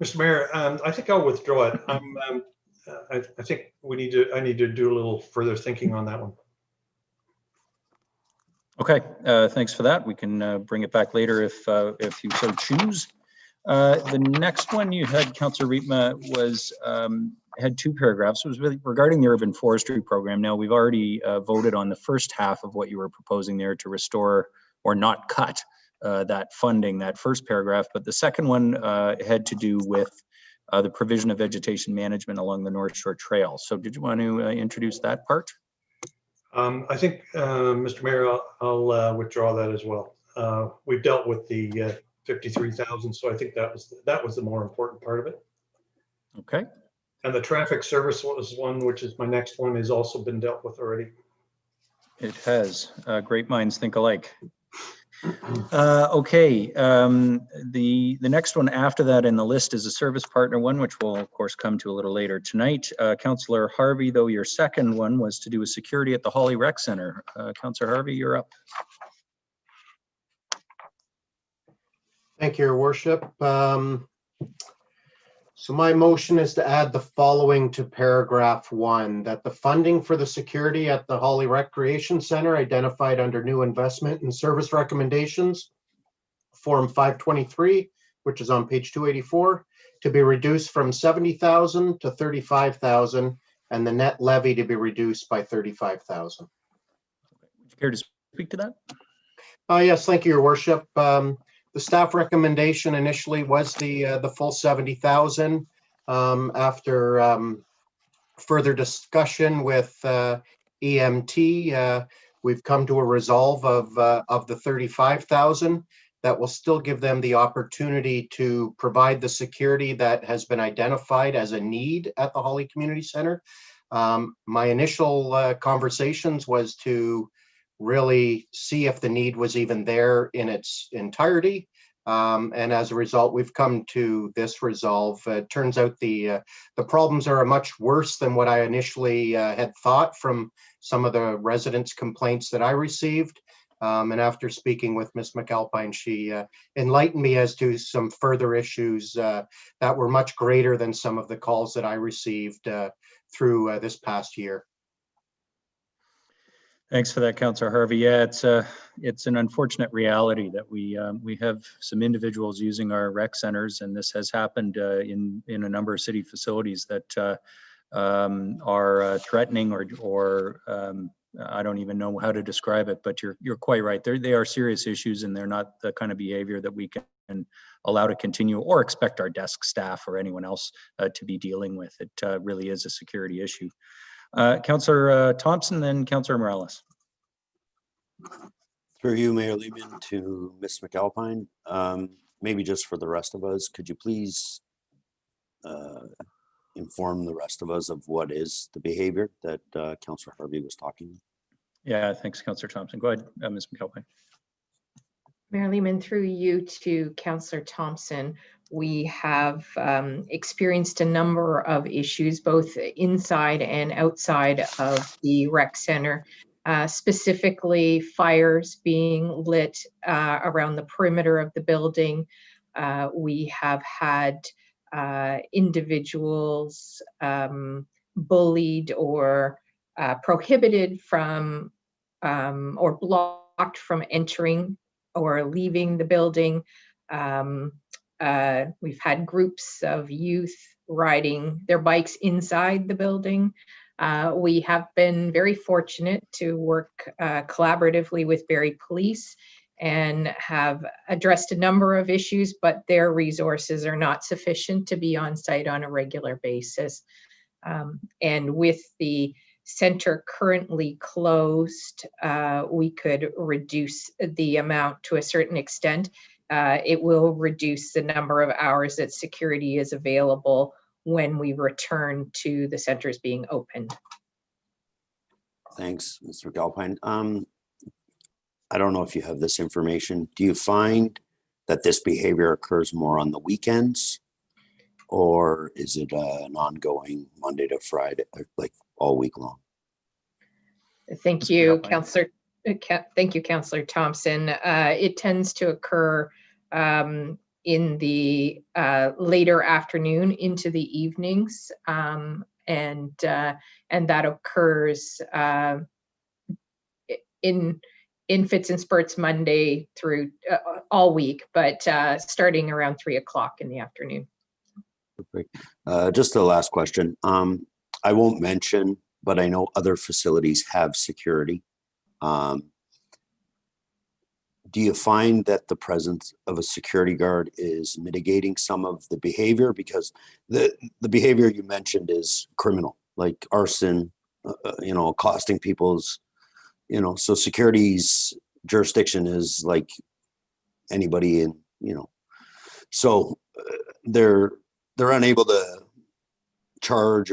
S10: Mr. Mayor, I think I'll withdraw it. I think I need to do a little further thinking on that one.
S1: Okay, thanks for that. We can bring it back later if you so choose. The next one you had, Councillor Riepma, was had two paragraphs. It was really regarding the urban forestry program. Now, we've already voted on the first half of what you were proposing there to restore or not cut that funding, that first paragraph, but the second one had to do with the provision of vegetation management along the North Shore Trail. So did you want to introduce that part?
S10: I think, Mr. Mayor, I'll withdraw that as well. We've dealt with the 53,000, so I think that was the more important part of it.
S1: Okay.
S10: And the traffic service was one, which is my next one, has also been dealt with already.
S1: It has. Great minds think alike. Okay, the next one after that in the list is a service partner one, which we'll of course come to a little later tonight. Councillor Harvey, though, your second one was to do with security at the Holly Rec Center. Councillor Harvey, you're up.
S14: Thank you, Your Worship. So my motion is to add the following to paragraph 1, that the funding for the security at the Holly Recreation Center identified under new investment and service recommendations, Form 523, which is on page 284, to be reduced from 70,000 to 35,000, and the net levy to be reduced by 35,000.
S1: Would you care to speak to that?
S14: Yes, thank you, Your Worship. The staff recommendation initially was the full 70,000. After further discussion with EMT, we've come to a resolve of the 35,000. That will still give them the opportunity to provide the security that has been identified as a need at the Holly Community Center. My initial conversations was to really see if the need was even there in its entirety. And as a result, we've come to this resolve. It turns out the problems are much worse than what I initially had thought from some of the residents' complaints that I received. And after speaking with Ms. McAlpine, she enlightened me as to some further issues that were much greater than some of the calls that I received through this past year.
S1: Thanks for that, Councillor Harvey. Yeah, it's an unfortunate reality that we have some individuals using our rec centers, and this has happened in a number of city facilities that are threatening or I don't even know how to describe it, but you're quite right. They are serious issues, and they're not the kind of behavior that we can allow to continue or expect our desk staff or anyone else to be dealing with. It really is a security issue. Councillor Thompson, then Councillor Morales.
S8: Through you, Mayor Lehman, to Ms. McAlpine. Maybe just for the rest of us, could you please inform the rest of us of what is the behavior that Councillor Harvey was talking about?
S1: Yeah, thanks, Councillor Thompson. Go ahead, Ms. McAlpine.
S17: Mayor Lehman, through you to Councillor Thompson, we have experienced a number of issues, both inside and outside of the rec center, specifically fires being lit around the perimeter of the building. We have had individuals bullied or prohibited from or blocked from entering or leaving the building. We've had groups of youth riding their bikes inside the building. We have been very fortunate to work collaboratively with Barrie Police and have addressed a number of issues, but their resources are not sufficient to be on site on a regular basis. And with the center currently closed, we could reduce the amount to a certain extent. It will reduce the number of hours that security is available when we return to the centers being open.
S8: Thanks, Mr. McAlpine. I don't know if you have this information. Do you find that this behavior occurs more on the weekends, or is it an ongoing Monday to Friday, like all week long?
S17: Thank you, Councillor. Thank you, Councillor Thompson. It tends to occur in the later afternoon into the evenings, and that occurs in fits and spurts Monday through all week, but starting around 3 o'clock in the afternoon.
S8: Perfect. Just the last question. I won't mention, but I know other facilities have security. Do you find that the presence of a security guard is mitigating some of the behavior? Because the behavior you mentioned is criminal, like arson, accosting people's, so security's jurisdiction is like anybody in, so they're unable to charge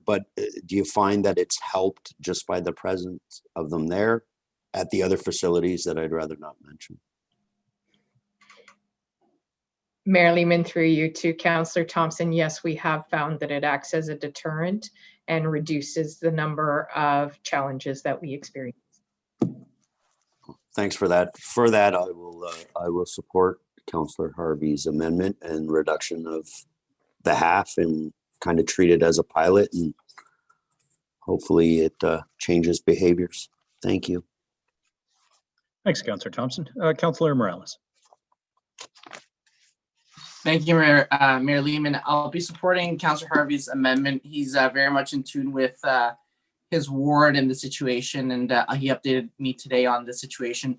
S8: but do you find that it's helped just by the presence of them there at the other facilities that I'd rather not mention?
S17: Mayor Lehman, through you to Councillor Thompson, yes, we have found that it acts as a deterrent and reduces the number of challenges that we experience.
S8: Thanks for that. For that, I will support Councillor Harvey's amendment and reduction of the half and kind of treat it as a pilot, and hopefully it changes behaviors. Thank you.
S1: Thanks, Councillor Thompson. Councillor Morales.
S7: Thank you, Mayor Lehman. I'll be supporting Councillor Harvey's amendment. He's very much in tune with his ward and the situation, and he updated me today on the situation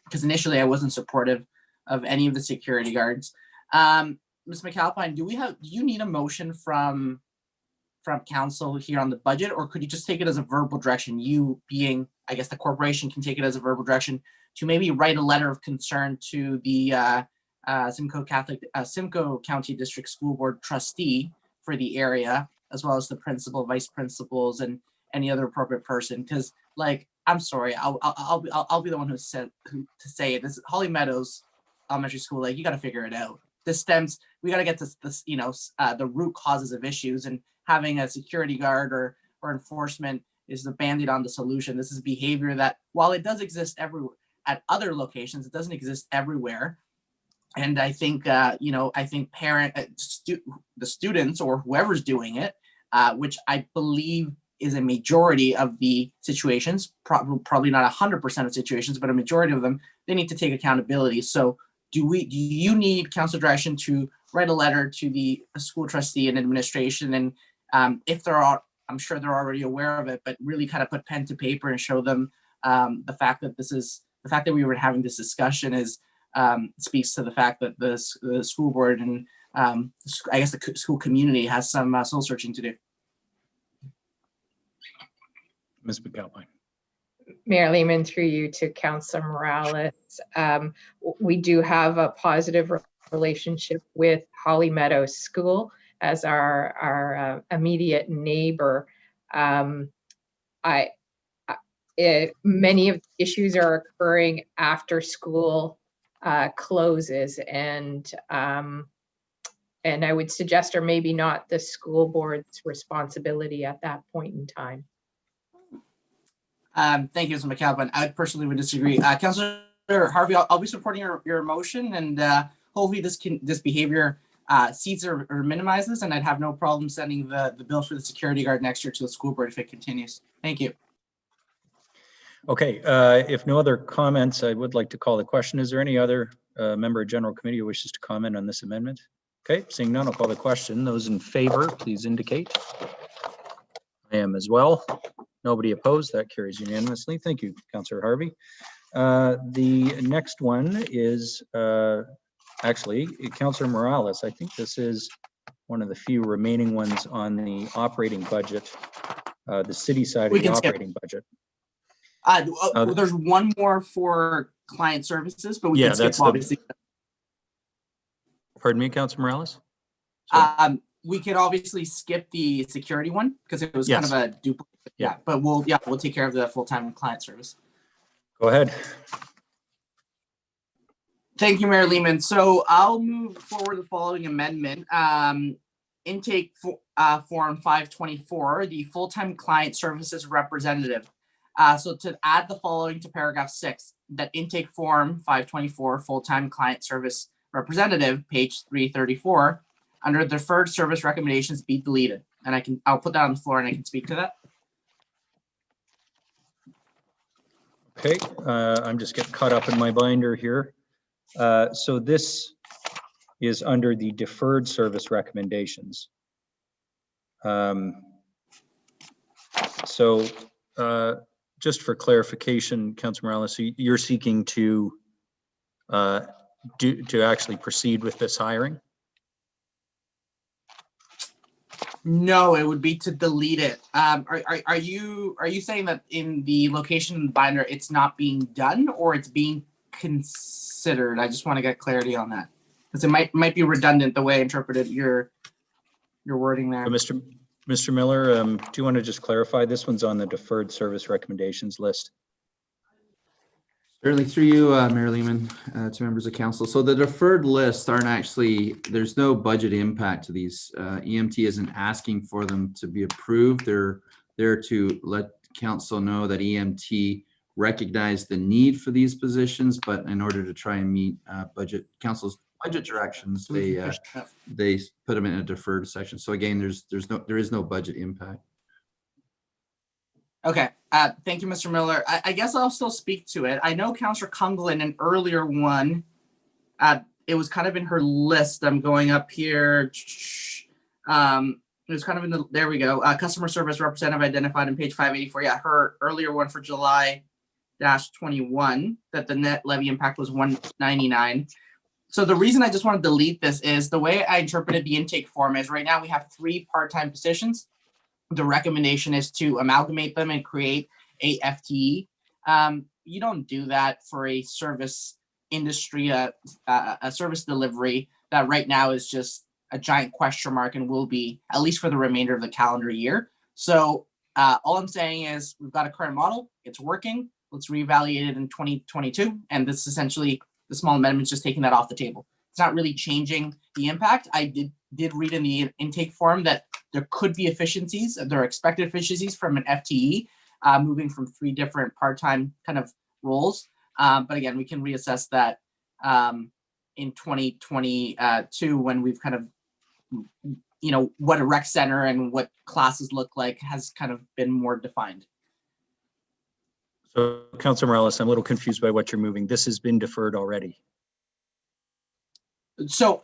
S7: because initially I wasn't supportive of any of the security guards. Ms. McAlpine, do you need a motion from council here on the budget, or could you just take it as a verbal direction? You being, I guess, the corporation can take it as a verbal direction to maybe write a letter of concern to the Simcoe County District School Board trustee for the area, as well as the principal, vice principals, and any other appropriate person. Because, like, I'm sorry, I'll be the one who to say it. This Holly Meadows Elementary School, like, you got to figure it out. We got to get this, the root causes of issues, and having a security guard or enforcement is the band-aid on the solution. This is behavior that, while it does exist everywhere at other locations, it doesn't exist everywhere. And I think, I think the students or whoever's doing it, which I believe is a majority of the situations, probably not 100% of situations, but a majority of them, they need to take accountability. So do you need council direction to write a letter to the school trustee and administration? And if there are, I'm sure they're already aware of it, but really kind of put pen to paper and show them the fact that we were having this discussion is speaks to the fact that the school board and I guess the school community has some soul searching to do.
S1: Ms. McAlpine.
S17: Mayor Lehman, through you to Councillor Morales. We do have a positive relationship with Holly Meadows School as our immediate neighbor. Many of the issues are occurring after school closes, and I would suggest, or maybe not, the school board's responsibility at that point in time.
S7: Thank you, Mr. McAlpine. I personally would disagree. Councillor Harvey, I'll be supporting your motion, and hopefully this behavior ceases or minimizes, and I'd have no problem sending the bill for the security guard next year to the school board if it continues. Thank you.
S1: Okay, if no other comments, I would like to call the question. Is there any other member of General Committee who wishes to comment on this amendment? Okay, seeing none, I'll call the question. Those in favor, please indicate. I am as well. Nobody opposed. That carries unanimously. Thank you, Councillor Harvey. The next one is actually Councillor Morales. I think this is one of the few remaining ones on the operating budget, the city side of the operating budget.
S7: There's one more for client services, but we can skip, obviously.
S1: Pardon me, Councillor Morales?
S7: We could obviously skip the security one because it was kind of a duplicate. Yeah, but we'll take care of the full-time client service.
S1: Go ahead.
S7: Thank you, Mayor Lehman. So I'll move forward the following amendment. Intake form 524, the full-time client services representative. So to add the following to paragraph 6, that intake form 524, full-time client service representative, page 334, under deferred service recommendations be deleted. And I'll put that on the floor and I can speak to that.
S1: Okay, I'm just getting caught up in my binder here. So this is under the deferred service recommendations. Just for clarification, Councillor Morales, so you're seeking to actually proceed with this hiring?
S7: No, it would be to delete it. Are you saying that in the location in the binder it's not being done or it's being considered? I just want to get clarity on that because it might be redundant the way I interpreted your wording there.
S1: Mr. Miller, do you want to just clarify? This one's on the deferred service recommendations list.
S6: Certainly, through you, Mayor Lehman, to members of council. So the deferred lists aren't actually, there's no budget impact to these. EMT isn't asking for them to be approved. They're there to let council know that EMT recognize the need for these positions, but in order to try and meet council's budget directions, they put them in a deferred section. So again, there is no budget impact.
S7: Okay, thank you, Mr. Miller. I guess I'll still speak to it. I know Councillor Kungle in an earlier one, it was kind of in her list. I'm going up here. It was kind of in the, there we go. Customer service representative identified on page 584. Yeah, her earlier one for July -21, that the net levy impact was 199. So the reason I just want to delete this is the way I interpreted the intake form is right now we have 3 part-time positions. The recommendation is to amalgamate them and create a FTE. You don't do that for a service industry, a service delivery that right now is just a giant question mark and will be at least for the remainder of the calendar year. So all I'm saying is we've got a current model, it's working. Let's reevaluate it in 2022. And this is essentially the small amendments just taking that off the table. It's not really changing the impact. I did read in the intake form that there could be efficiencies, there are expected efficiencies from an FTE, moving from 3 different part-time kind of roles. But again, we can reassess that in 2022 when we've kind of, what a rec center and what classes look like has kind of been more defined.
S1: So Councilor Morales, I'm a little confused by what you're moving. This has been deferred already.
S7: So,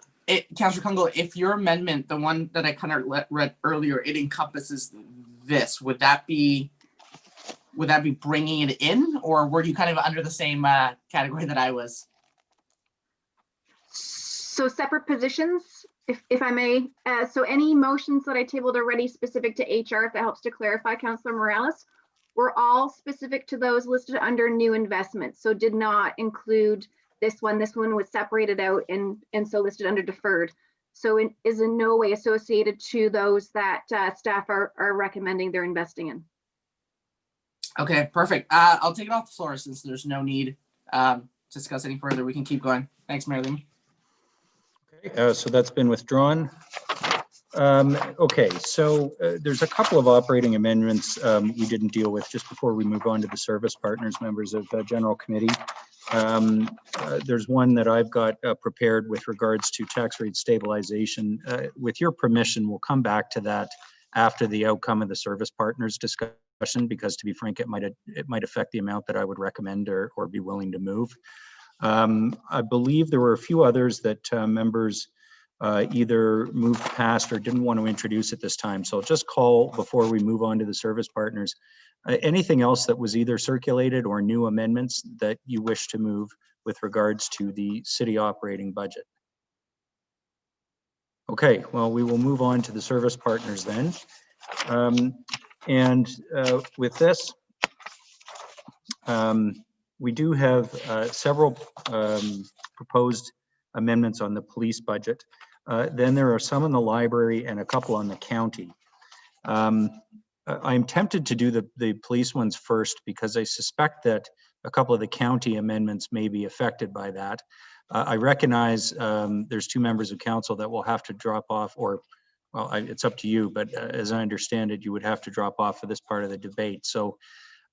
S7: Councillor Kungle, if your amendment, the one that I kind of read earlier, it encompasses this, would that be bringing it in, or were you kind of under the same category that I was?
S9: So separate positions, if I may. So any motions that I tabled already specific to HR, if that helps to clarify, Councillor Morales, were all specific to those listed under new investments. So did not include this one. This one was separated out and so listed under deferred. So it is in no way associated to those that staff are recommending they're investing in.
S7: Okay, perfect. I'll take it off the floor since there's no need to discuss any further. We can keep going. Thanks, Mayor Lehman.
S1: Okay, so that's been withdrawn. Okay, so there's a couple of operating amendments we didn't deal with just before we move on to the service partners, members of the General Committee. There's one that I've got prepared with regards to tax rate stabilization. With your permission, we'll come back to that after the outcome of the service partners discussion, because to be frank, it might affect the amount that I would recommend or be willing to move. I believe there were a few others that members either moved past or didn't want to introduce at this time. So I'll just call before we move on to the service partners. Anything else that was either circulated or new amendments that you wish to move with regards to the city operating budget? Okay, well, we will move on to the service partners then. With this, we do have several proposed amendments on the police budget. Then there are some in the library and a couple on the county. I'm tempted to do the police ones first because I suspect that a couple of the county amendments may be affected by that. I recognize there's 2 members of council that will have to drop off, or well, it's up to you, but as I understand it, you would have to drop off for this part of the debate. So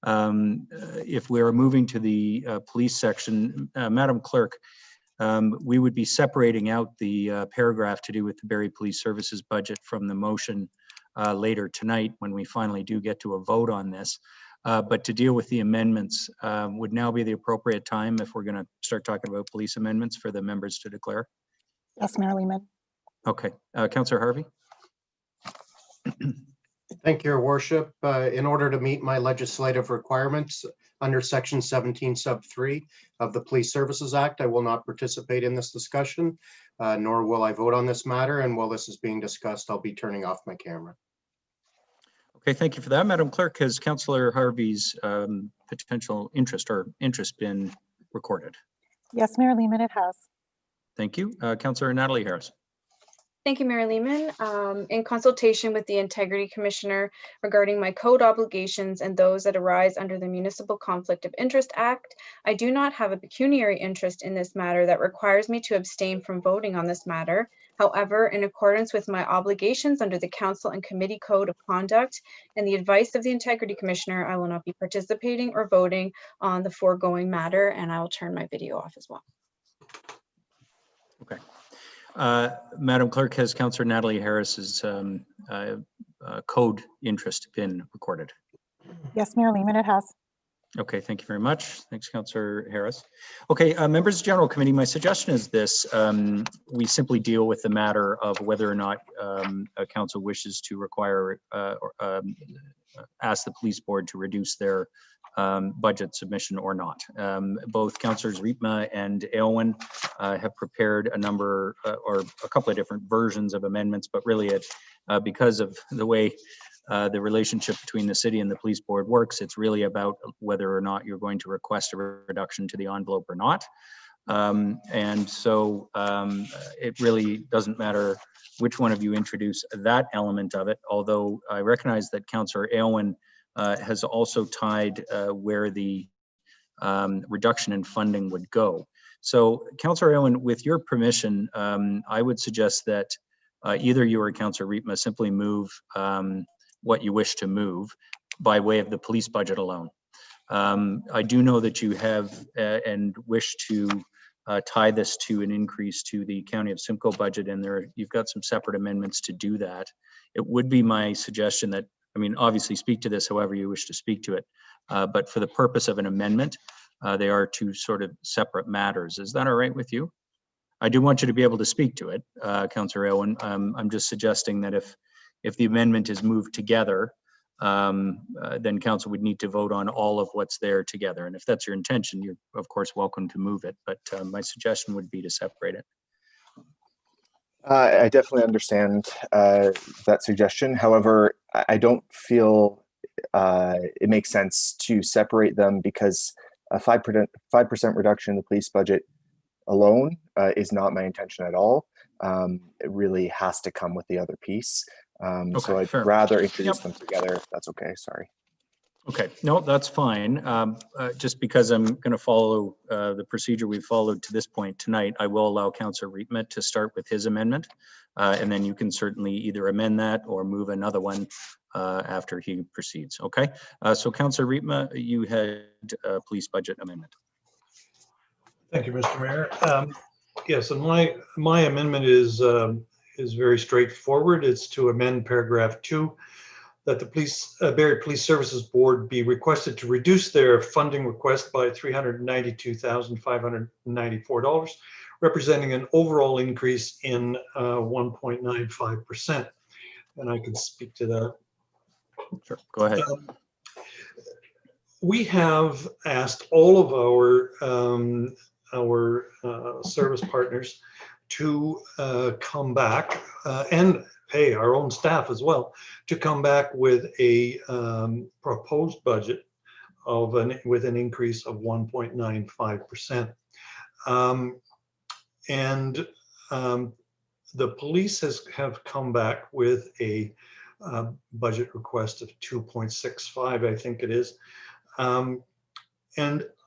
S1: if we are moving to the police section, Madam Clerk, we would be separating out the paragraph to do with the Barrie Police Services budget from the motion later tonight when we finally do get to a vote on this. But to deal with the amendments would now be the appropriate time if we're going to start talking about police amendments for the members to declare.
S5: Yes, Mayor Lehman.
S1: Okay, Councillor Harvey.
S14: Thank you, Your Worship. In order to meet my legislative requirements under Section 17 sub 3 of the Police Services Act, I will not participate in this discussion, nor will I vote on this matter. And while this is being discussed, I'll be turning off my camera.
S1: Okay, thank you for that. Madam Clerk, has Councillor Harvey's potential interest been recorded?
S5: Yes, Mayor Lehman, it has.
S1: Thank you. Councillor Natalie Harris.
S11: Thank you, Mayor Lehman. In consultation with the Integrity Commissioner regarding my code obligations and those that arise under the Municipal Conflict of Interest Act, I do not have a pecuniary interest in this matter that requires me to abstain from voting on this matter. However, in accordance with my obligations under the Council and Committee Code of Conduct and the advice of the Integrity Commissioner, I will not be participating or voting on the foregoing matter, and I will turn my video off as well.
S1: Okay. Madam Clerk, has Councillor Natalie Harris's code interest been recorded?
S5: Yes, Mayor Lehman, it has.
S1: Okay, thank you very much. Thanks, Councillor Harris. Okay, members of the General Committee, my suggestion is this. We simply deal with the matter of whether or not a council wishes to require ask the police board to reduce their budget submission or not. Both Councillors Riepma and Aylwin have prepared a number or a couple of different versions of amendments, but really because of the way the relationship between the city and the police board works, it's really about whether or not you're going to request a reduction to the envelope or not. And so it really doesn't matter which one of you introduce that element of it, although I recognize that Councillor Aylwin has also tied where the reduction in funding would go. So Councillor Aylwin, with your permission, I would suggest that either you or Councillor Riepma simply move what you wish to move by way of the police budget alone. I do know that you have and wish to tie this to an increase to the County of Simcoe budget, and you've got some separate amendments to do that. It would be my suggestion that, I mean, obviously speak to this however you wish to speak to it, but for the purpose of an amendment, they are two sort of separate matters. Is that all right with you? I do want you to be able to speak to it, Councillor Aylwin. I'm just suggesting that if the amendment is moved together, then council would need to vote on all of what's there together. And if that's your intention, you're of course welcome to move it, but my suggestion would be to separate it.
S4: I definitely understand that suggestion. However, I don't feel it makes sense to separate them because a 5% reduction in the police budget alone is not my intention at all. It really has to come with the other piece. So I'd rather introduce them together if that's okay. Sorry.
S1: Okay, no, that's fine. Just because I'm going to follow the procedure we've followed to this point tonight, I will allow Councillor Riepma to start with his amendment, and then you can certainly either amend that or move another one after he proceeds. Okay, so Councillor Riepma, you had a police budget amendment.
S10: Thank you, Mr. Mayor. Yes, and my amendment is very straightforward. It's to amend paragraph 2, that the Barrie Police Services Board be requested to reduce their funding request by $392,594, representing an overall increase in 1.95%. And I can speak to that.
S1: Sure, go ahead.
S10: We have asked all of our service partners to come back and pay our own staff as well to come back with a proposed budget of with an increase of 1.95%. And the police have come back with a budget request of 2.65, I think it is. And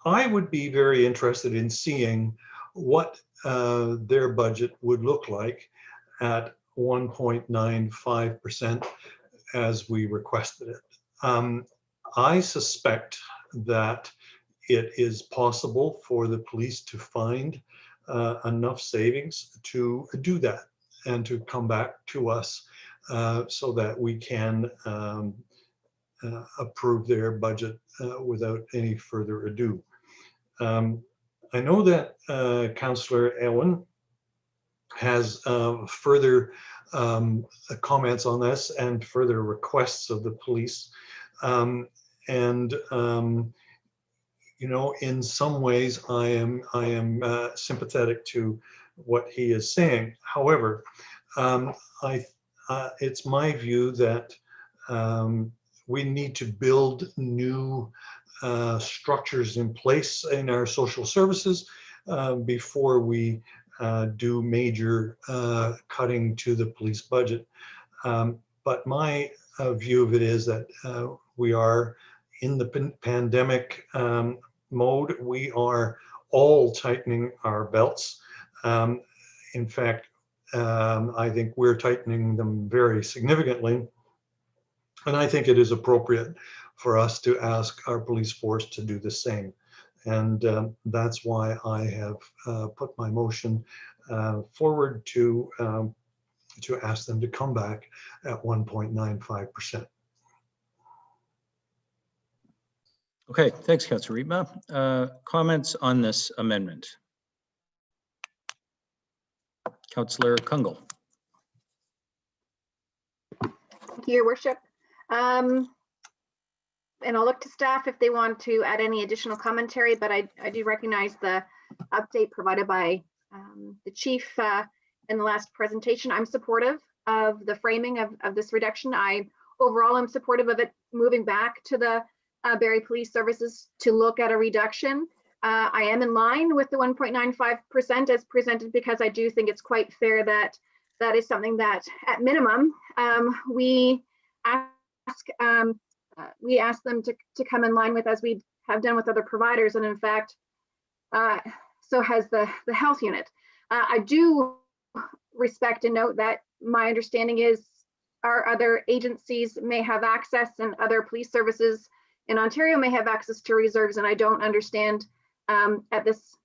S10: I would be very interested in seeing what their budget would look like at 1.95% as we requested it. I suspect that it is possible for the police to find enough savings to do that and to come back to us so that we can approve their budget without any further ado. I know that Councillor Aylwin has further comments on this and further requests of the police. You know, in some ways, I am sympathetic to what he is saying. However, it's my view that we need to build new structures in place in our social services before we do major cutting to the police budget. But my view of it is that we are in the pandemic mode. We are all tightening our belts. In fact, I think we're tightening them very significantly. And I think it is appropriate for us to ask our police force to do the same. And that's why I have put my motion forward to ask them to come back at 1.95%.
S1: Okay, thanks, Councillor Riepma. Comments on this amendment? Councillor Kungle.
S9: Thank you, Your Worship. And I'll look to staff if they want to add any additional commentary, but I do recognize the update provided by the chief in the last presentation. I'm supportive of the framing of this reduction. I overall am supportive of it moving back to the Barrie Police Services to look at a reduction. I am in line with the 1.95% as presented, because I do think it's quite fair that that is something that at minimum we ask them to come in line with, as we have done with other providers, and in fact so has the health unit. I do respect and note that my understanding is our other agencies may have access, and other police services in Ontario may have access to reserves, and I don't understand at this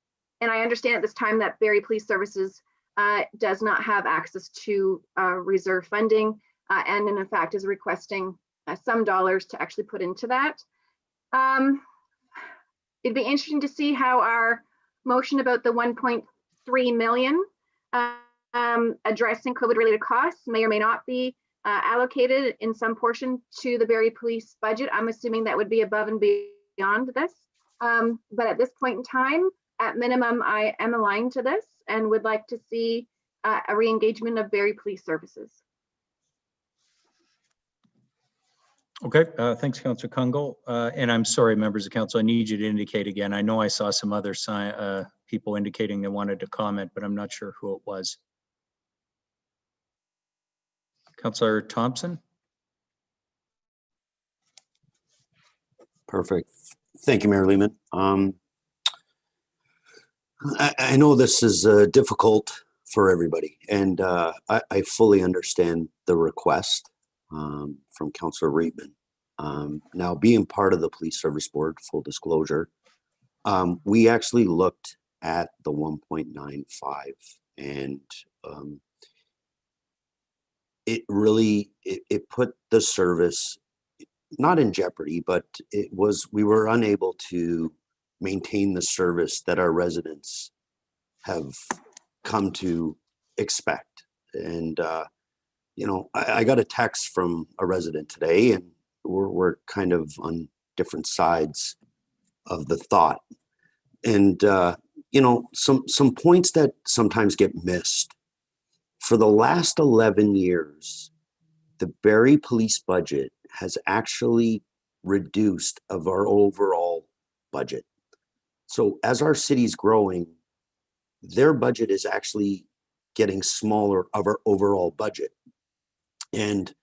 S9: time that Barrie Police Services does not have access to reserve funding, and in fact is requesting some dollars to actually put into that. It'd be interesting to see how our motion about the 1.3 million addressing COVID-related costs may or may not be allocated in some portion to the Barrie Police budget. I'm assuming that would be above and beyond this. But at this point in time, at minimum, I am aligned to this and would like to see a re-engagement of Barrie Police Services.
S1: Okay, thanks, Councillor Kungle. And I'm sorry, members of council, I need you to indicate again. I know I saw some other people indicating they wanted to comment, but I'm not sure who it was. Councillor Thompson?
S8: Perfect. Thank you, Mayor Lehman. I know this is difficult for everybody, and I fully understand the request from Councillor Riepman. Now, being part of the Police Service Board, full disclosure, we actually looked at the 1.95, and it really it put the service not in jeopardy, but we were unable to maintain the service that our residents have come to expect. And you know, I got a text from a resident today, and we're kind of on different sides of the thought. And you know, some points that sometimes get missed. For the last 11 years, the Barrie Police budget has actually reduced of our overall budget. So as our city's growing, their budget is actually getting smaller of our overall budget. And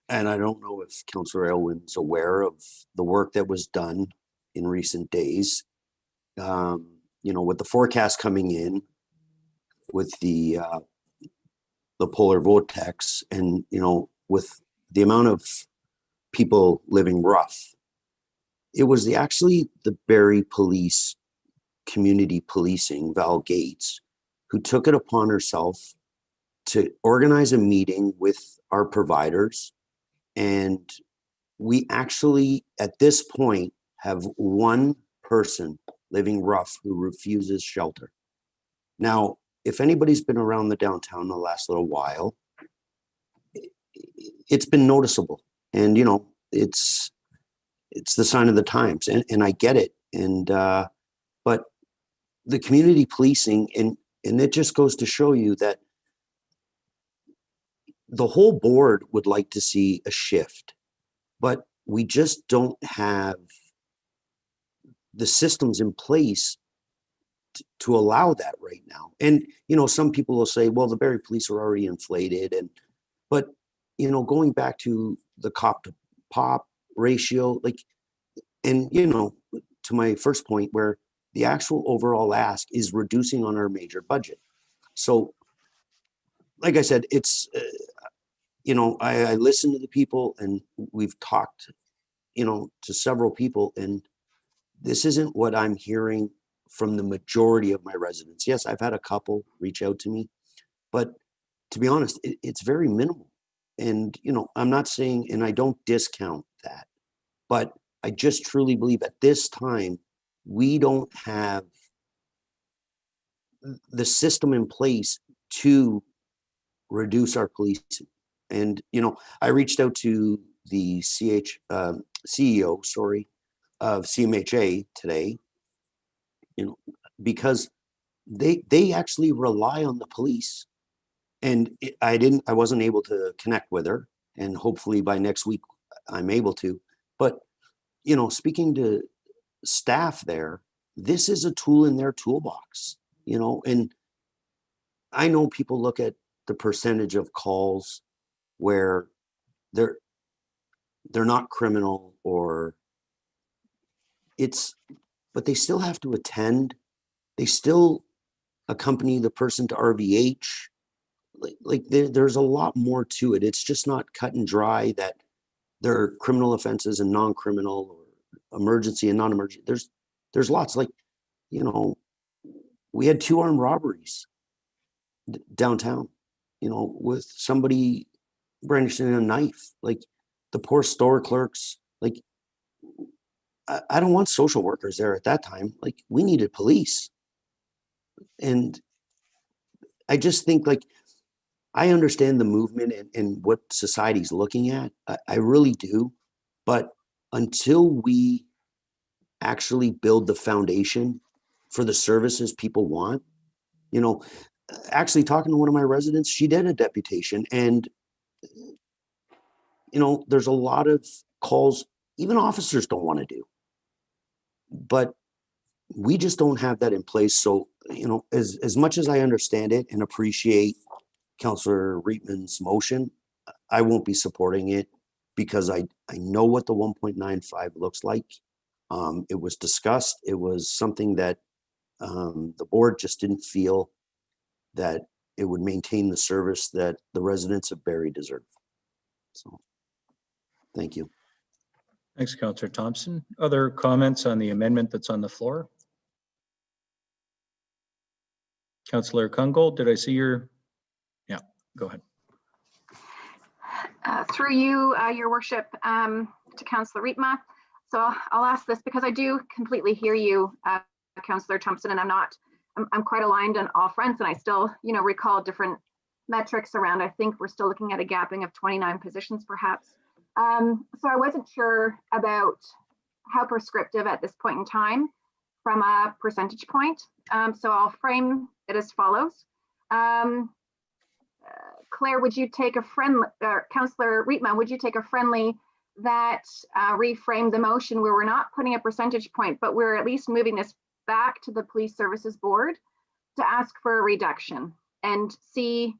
S8: I don't know if Councillor Elwin's aware of the work that was done in recent days. You know, with the forecast coming in, with the polar vortex, and you know, with the amount of people living rough, it was actually the Barrie Police Community Policing, Val Gates, who took it upon herself to organize a meeting with our providers. And we actually, at this point, have one person living rough who refuses shelter. Now, if anybody's been around the downtown the last little while, it's been noticeable. And, you know, it's the sign of the times, and I get it. And, but the community policing, and it just goes to show you that the whole board would like to see a shift, but we just don't have the systems in place to allow that right now. And, you know, some people will say, well, the Barrie police are already inflated. But, you know, going back to the cop to pop ratio, like, and, you know, to my first point where the actual overall ask is reducing on our major budget. So, like I said, it's, you know, I listen to the people, and we've talked, you know, to several people, and this isn't what I'm hearing from the majority of my residents. Yes, I've had a couple reach out to me, but to be honest, it's very minimal. And, you know, I'm not saying, and I don't discount that, but I just truly believe at this time, we don't have the system in place to reduce our policing. And, you know, I reached out to the CEO, sorry, of CMHA today, you know, because they actually rely on the police. And I wasn't able to connect with her, and hopefully by next week I'm able to. But, you know, speaking to staff there, this is a tool in their toolbox, you know, and I know people look at the percentage of calls where they're not criminal, or but they still have to attend. They still accompany the person to RVH. Like there's a lot more to it. It's just not cut and dry that there are criminal offenses and non-criminal, or emergency and non-emergency. There's lots. Like, you know, we had 2 armed robberies downtown, you know, with somebody brandishing a knife. Like, the poor store clerks. Like, I don't want social workers there at that time. Like, we needed police. And I just think, like, I understand the movement and what society's looking at. I really do. But until we actually build the foundation for the services people want, you know, actually talking to one of my residents, she did a deputation, and, you know, there's a lot of calls even officers don't want to do. But we just don't have that in place. So, you know, as much as I understand it and appreciate Councillor Reitman's motion, I won't be supporting it, because I know what the 1.95 looks like. It was discussed. It was something that the board just didn't feel that it would maintain the service that the residents of Barrie deserve. So, thank you.
S1: Thanks, Councillor Thompson. Other comments on the amendment that's on the floor? Councillor Kungol, did I see your? Yeah, go ahead.
S9: Through you, Your Worship, to Councillor Rietma. So I'll ask this because I do completely hear you, Councillor Thompson, and I'm quite aligned on all fronts, and I still, you know, recall different metrics around. I think we're still looking at a gapping of 29 positions, perhaps. So I wasn't sure about how prescriptive at this point in time from a percentage point. So I'll frame it as follows. Claire, would you take a friendly, Councillor Rietma, would you take a friendly that reframe the motion where we're not putting a percentage point, but we're at least moving this back to the Police Services Board to ask for a reduction and see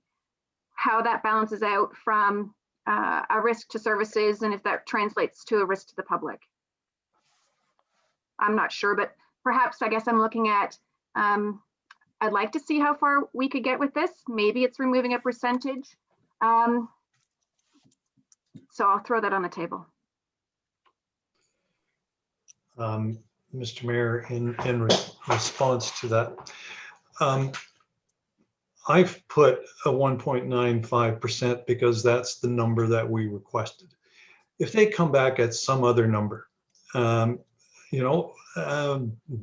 S9: how that balances out from a risk to services, and if that translates to a risk to the public. I'm not sure, but perhaps I guess I'm looking at, I'd like to see how far we could get with this. Maybe it's removing a percentage. So I'll throw that on the table.
S10: Mr. Mayor, in response to that, I've put a 1.95% because that's the number that we requested. If they come back at some other number, you know,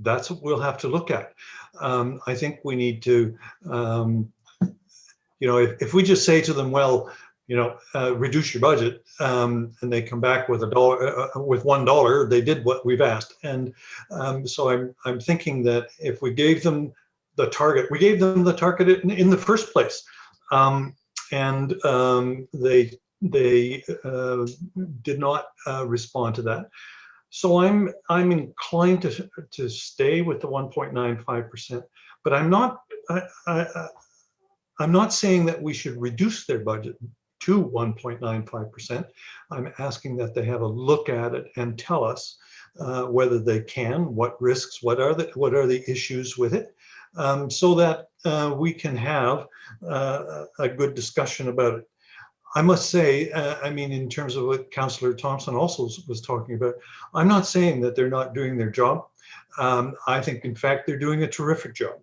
S10: that's what we'll have to look at. I think we need to, you know, if we just say to them, well, you know, reduce your budget, and they come back with $1, they did what we've asked. And so I'm thinking that if we gave them the target, we gave them the target in the first place, and they did not respond to that. So I'm inclined to stay with the 1.95%, but I'm not saying that we should reduce their budget to 1.95%. I'm asking that they have a look at it and tell us whether they can, what risks, what are the issues with it, so that we can have a good discussion about it. I must say, I mean, in terms of what Councillor Thompson also was talking about, I'm not saying that they're not doing their job. I think, in fact, they're doing a terrific job.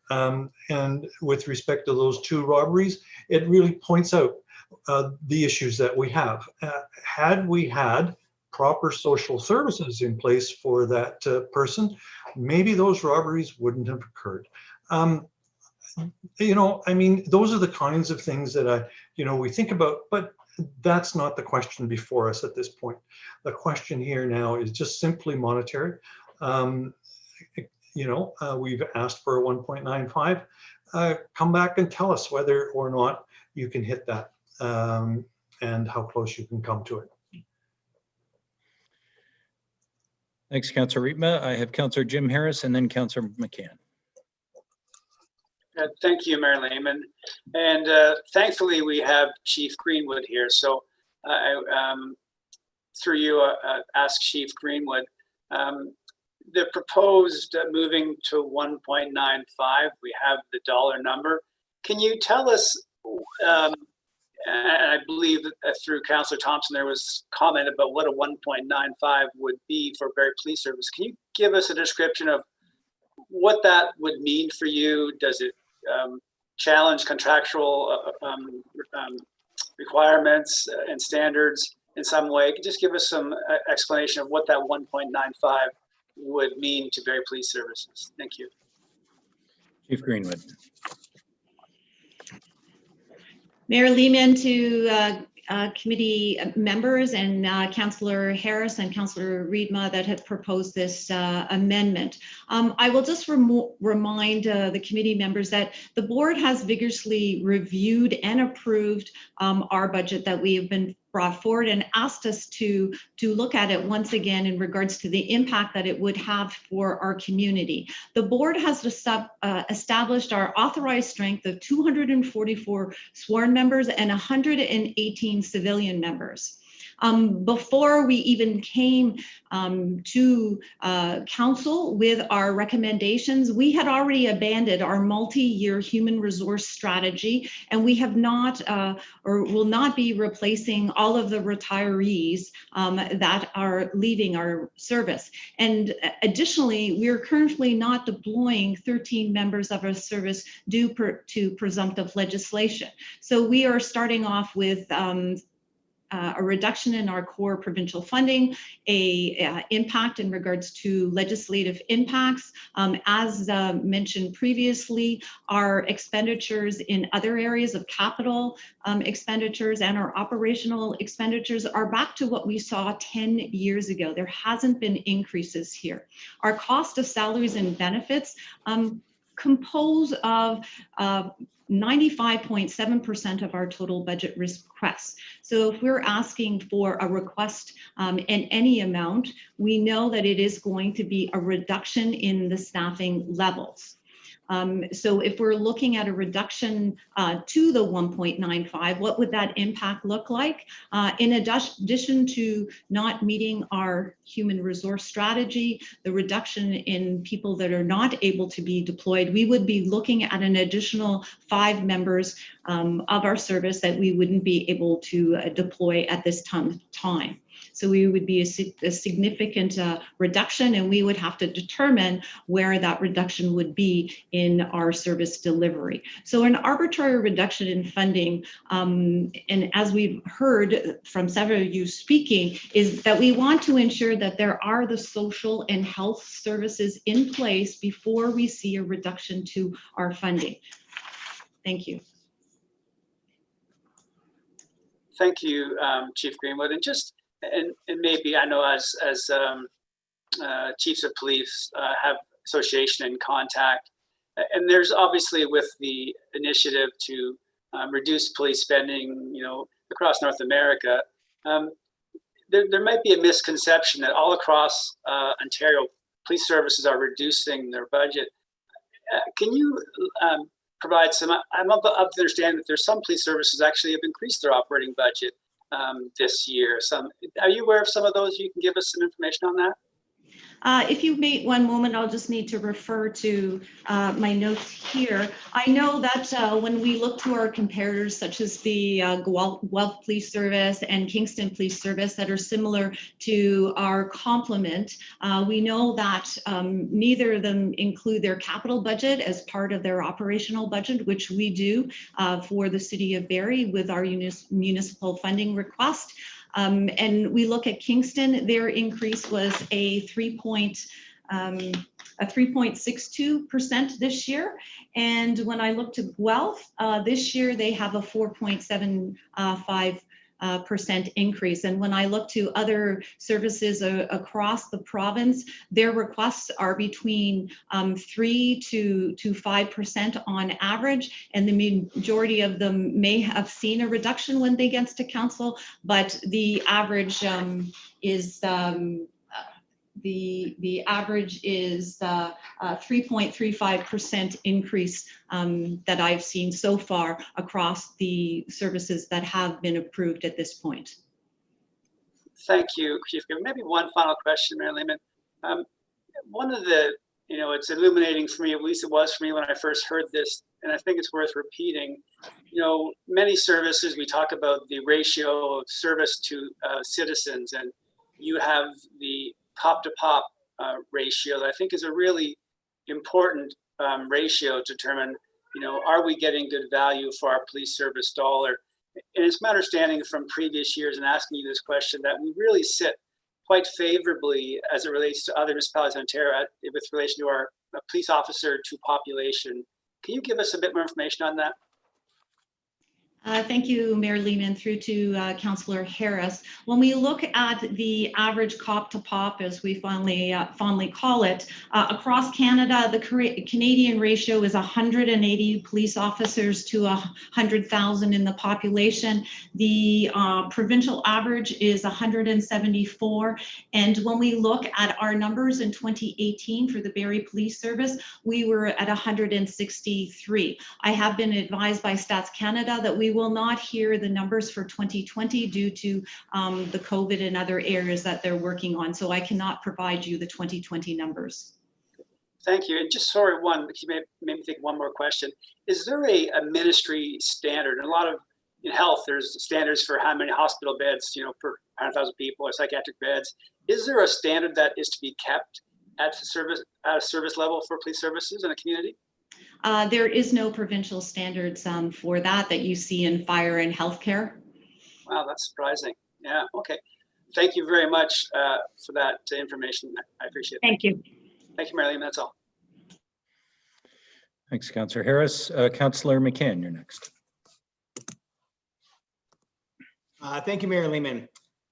S10: And with respect to those 2 robberies, it really points out the issues that we have. Had we had proper social services in place for that person, maybe those robberies wouldn't have occurred. You know, I mean, those are the kinds of things that we think about, but that's not the question before us at this point. The question here now is just simply monetary. We've asked for a 1.95. Come back and tell us whether or not you can hit that and how close you can come to it.
S1: Thanks, Councillor Riepma. I have Councillor Jim Harris and then Councillor McCann.
S16: Thank you, Mayor Lehman. And thankfully, we have Chief Greenwood here. So through you, ask Chief Greenwood. The proposed moving to 1.95, we have the dollar number. Can you tell us, and I believe through Councillor Thompson, there was comment about what a 1.95 would be for Barrie Police Service. Can you give us a description of what that would mean for you? Does it challenge contractual requirements and standards in some way? Just give us some explanation of what that 1.95 would mean to Barrie Police Services. Thank you.
S1: Chief Greenwood.
S18: Mayor Lehman, to committee members and Councillor Harris and Councillor Riepma that have proposed this amendment. I will just remind the committee members that the board has vigorously reviewed and approved our budget that we have been brought forward and asked us to look at it once again in regards to the impact that it would have for our community. The board has established our authorized strength of 244 sworn members and 118 civilian members. Before we even came to council with our recommendations, we had already abandoned our multi-year human resource strategy, and we have not or will not be replacing all of the retirees that are leaving our service. And additionally, we are currently not deploying 13 members of our service due to presumptive legislation. So we are starting off with a reduction in our core provincial funding, a impact in regards to legislative impacts. As mentioned previously, our expenditures in other areas of capital expenditures and our operational expenditures are back to what we saw 10 years ago. There hasn't been increases here. Our cost of salaries and benefits compose of 95.7% of our total budget requests. So if we're asking for a request in any amount, we know that it is going to be a reduction in the staffing levels. So if we're looking at a reduction to the 1.95, what would that impact look like? In addition to not meeting our human resource strategy, the reduction in people that are not able to be deployed, we would be looking at an additional 5 members of our service that we wouldn't be able to deploy at this time. So we would be a significant reduction, and we would have to determine where that reduction would be in our service delivery. So an arbitrary reduction in funding, and as we've heard from several of you speaking, is that we want to ensure that there are the social and health services in place before we see a reduction to our funding. Thank you.
S16: Thank you, Chief Greenwood. And maybe I know as chiefs of police have association and contact, and there's obviously with the initiative to reduce police spending, across North America, there might be a misconception that all across Ontario, police services are reducing their budget. Can you provide some, I'm of the understanding that there's some police services actually have increased their operating budget this year. Are you aware of some of those? You can give us some information on that?
S18: If you wait one moment, I'll just need to refer to my notes here. I know that when we look to our comparators, such as the Guelph Police Service and Kingston Police Service that are similar to our complement, we know that neither of them include their capital budget as part of their operational budget, which we do for the City of Barrie with our municipal funding request. And we look at Kingston, their increase was a 3.62% this year. And when I look to Guelph, this year they have a 4.75% increase. And when I look to other services across the province, their requests are between 3 to 5% on average, and the majority of them may have seen a reduction when they get to council, but the average is 3.35% increase that I've seen so far across the services that have been approved at this point.
S16: Thank you, Chief. Maybe one final question, Mayor Lehman. One of the, it's illuminating for me, at least it was for me when I first heard this, and I think it's worth repeating. Many services, we talk about the ratio of service to citizens, and you have the pop to pop ratio that I think is a really important ratio to determine, are we getting good value for our police service dollar? And it's my understanding from previous years and asking you this question that we really sit quite favorably as it relates to other municipalities in Ontario with relation to our police officer to population. Can you give us a bit more information on that?
S18: Thank you, Mayor Lehman, through to Councillor Harris. When we look at the average cop to pop, as we fondly call it, across Canada, the Canadian ratio is 180 police officers to 100,000 in the population. The provincial average is 174. And when we look at our numbers in 2018 for the Barrie Police Service, we were at 163. I have been advised by Stats Canada that we will not hear the numbers for 2020 due to the COVID and other areas that they're working on. So I cannot provide you the 2020 numbers.
S16: Thank you. And just sorry, you made me think one more question. Is there a ministry standard? In a lot of health, there's standards for how many hospital beds, per 100,000 people, or psychiatric beds. Is there a standard that is to be kept at a service level for police services in a community?
S18: There is no provincial standards for that you see in fire and healthcare.
S16: Wow, that's surprising. Yeah, okay. Thank you very much for that information. I appreciate it.
S18: Thank you.
S16: Thank you, Marilyn. That's all.
S1: Thanks, Councillor Harris. Councillor McCann, you're next.
S15: Thank you, Mayor Lehman.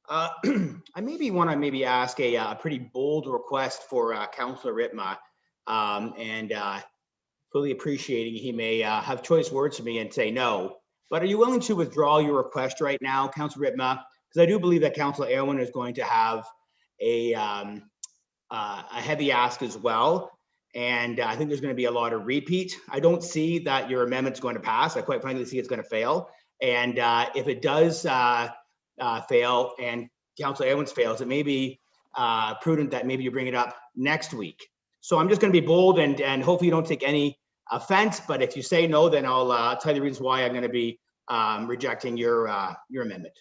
S15: I want to ask a pretty bold request for Councillor Ritma, and fully appreciating he may have choice words for me and say no. But are you willing to withdraw your request right now, Councillor Ritma? Because I do believe that Councillor Aylwin is going to have a heavy ask as well. And I think there's going to be a lot of repeat. I don't see that your amendment's going to pass. I quite frankly see it's going to fail. And if it does fail and Councillor Aylwin's fails, it may be prudent that maybe you bring it up next week. So I'm just going to be bold and hopefully you don't take any offense. But if you say no, then I'll tell you the reasons why I'm going to be rejecting your amendment.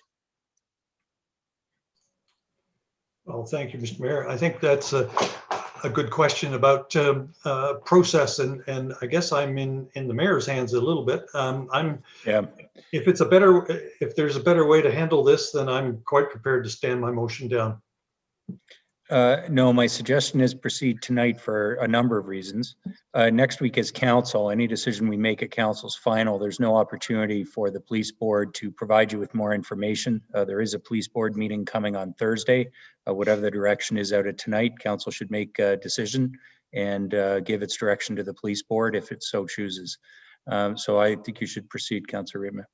S10: Well, thank you, Mr. Mayor. I think that's a good question about process, and I guess I'm in the mayor's hands a little bit. If there's a better way to handle this, then I'm quite prepared to stand my motion down.
S1: No, my suggestion is proceed tonight for a number of reasons. Next week is council. Any decision we make at council's final. There's no opportunity for the police board to provide you with more information. There is a police board meeting coming on Thursday. Whatever the direction is out of tonight, council should make a decision and give its direction to the police board if it so chooses. So I think you should proceed, Councillor Ritma.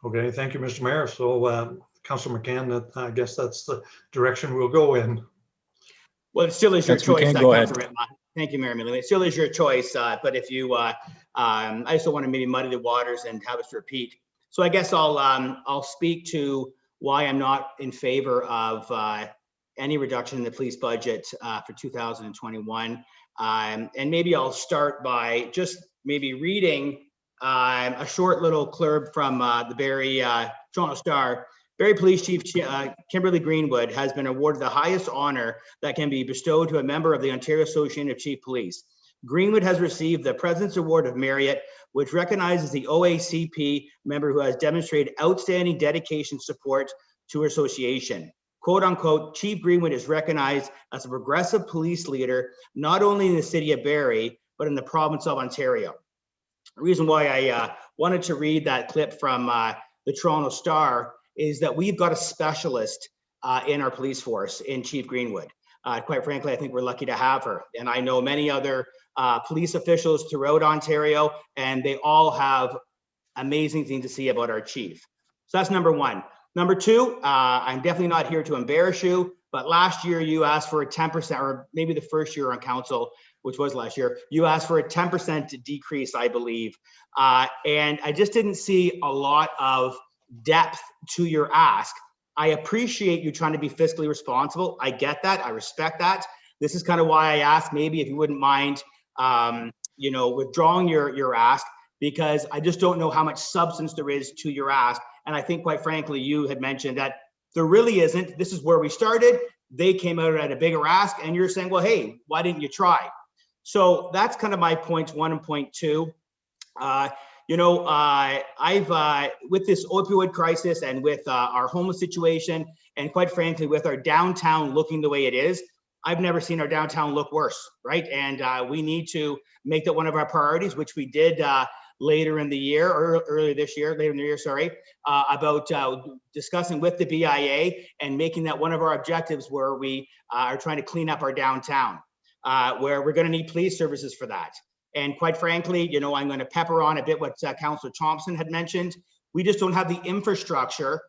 S10: Okay, thank you, Mr. Mayor. So Councillor McCann, that I guess that's the direction we'll go in.
S15: Well, it still is your
S1: Councillor
S15: choice.
S1: McCann, go ahead.
S15: Councillor Ritma. Thank you, Mayor Millie. It still is your choice, but if you, I just don't want to maybe muddy the waters and have us repeat. So I guess I'll speak to why I'm not in favor of any reduction in the police budget for 2021. And maybe I'll start by just maybe reading a short little blurb from the Barrie Toronto Star. Barrie Police Chief Kimberly Greenwood has been awarded the highest honor that can be bestowed to a member of the Ontario Association of Chief Police. Greenwood has received the President's Award of Merit, which recognizes the OACP member who has demonstrated outstanding dedication support to her association. Quote unquote, Chief Greenwood is recognized as a progressive police leader, not only in the city of Barrie, but in the province of Ontario. The reason why I wanted to read that clip from the Toronto Star is that we've got a specialist in our police force in Chief Greenwood. Quite frankly, I think we're lucky to have her. And I know many other police officials throughout Ontario, and they all have amazing things to say about our chief. So that's number one. Number two, I'm definitely not here to embarrass you, but last year you asked for a 10%, or maybe the first year on council, which was last year, you asked for a 10% decrease, I believe. And I just didn't see a lot of depth to your ask. I appreciate you trying to be fiscally responsible. I get that. I respect that. This is kind of why I asked, maybe if you wouldn't mind, withdrawing your ask, because I just don't know how much substance there is to your ask. And I think, quite frankly, you had mentioned that there really isn't. This is where we started. They came out at a bigger ask, and you're saying, well, hey, why didn't you try? So that's kind of my point one and point two. I've with this opioid crisis and with our homeless situation, and quite frankly, with our downtown looking the way it is, I've never seen our downtown look worse, right? And we need to make that one of our priorities, which we did later in the year, or later in the year, sorry, about discussing with the BIA and making that one of our objectives, where we are trying to clean up our downtown, where we're going to need police services for that. And quite frankly, I'm going to pepper on a bit what Councillor Thompson had mentioned. We just don't have the infrastructure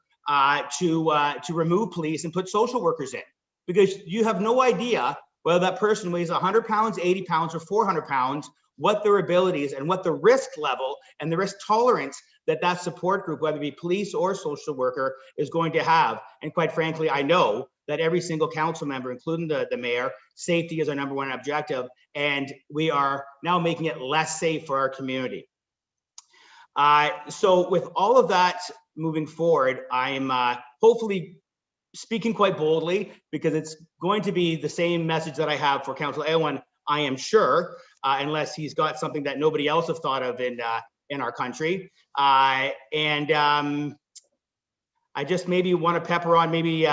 S15: to remove police and put social workers in, because you have no idea whether that person weighs 100 pounds, 80 pounds, or 400 pounds, what their abilities and what the risk level and the risk tolerance that support group, whether it be police or social worker, is going to have. And quite frankly, I know that every single council member, including the mayor, safety is our number one objective, and we are now making it less safe for our community. So with all of that moving forward, I'm hopefully speaking quite boldly, because it's going to be the same message that I have for Councillor Aylwin, I am sure, unless he's got something that nobody else have thought of in our country. I just maybe want to pepper on maybe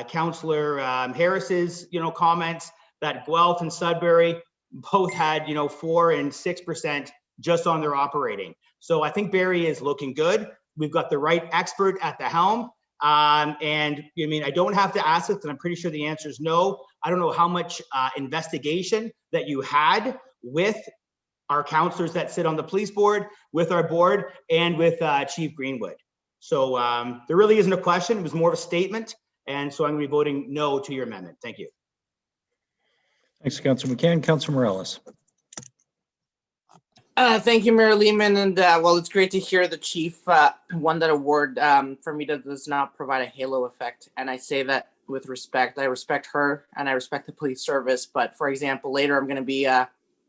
S15: Councillor Harris's comments that Guelph and Sudbury both had 4 and 6% just on their operating. So I think Barrie is looking good. We've got the right expert at the helm. And I don't have to ask it, and I'm pretty sure the answer is no. I don't know how much investigation that you had with our councillors that sit on the police board, with our board, and with Chief Greenwood. So there really isn't a question. It was more of a statement. And so I'm going to be voting no to your amendment. Thank you.
S1: Thanks, Councillor McCann. Councillor Morales.
S7: Thank you, Mayor Lehman. And well, it's great to hear the chief won that award. For me, that does not provide a halo effect. And I say that with respect. I respect her and I respect the police service. But for example, later I'm going to be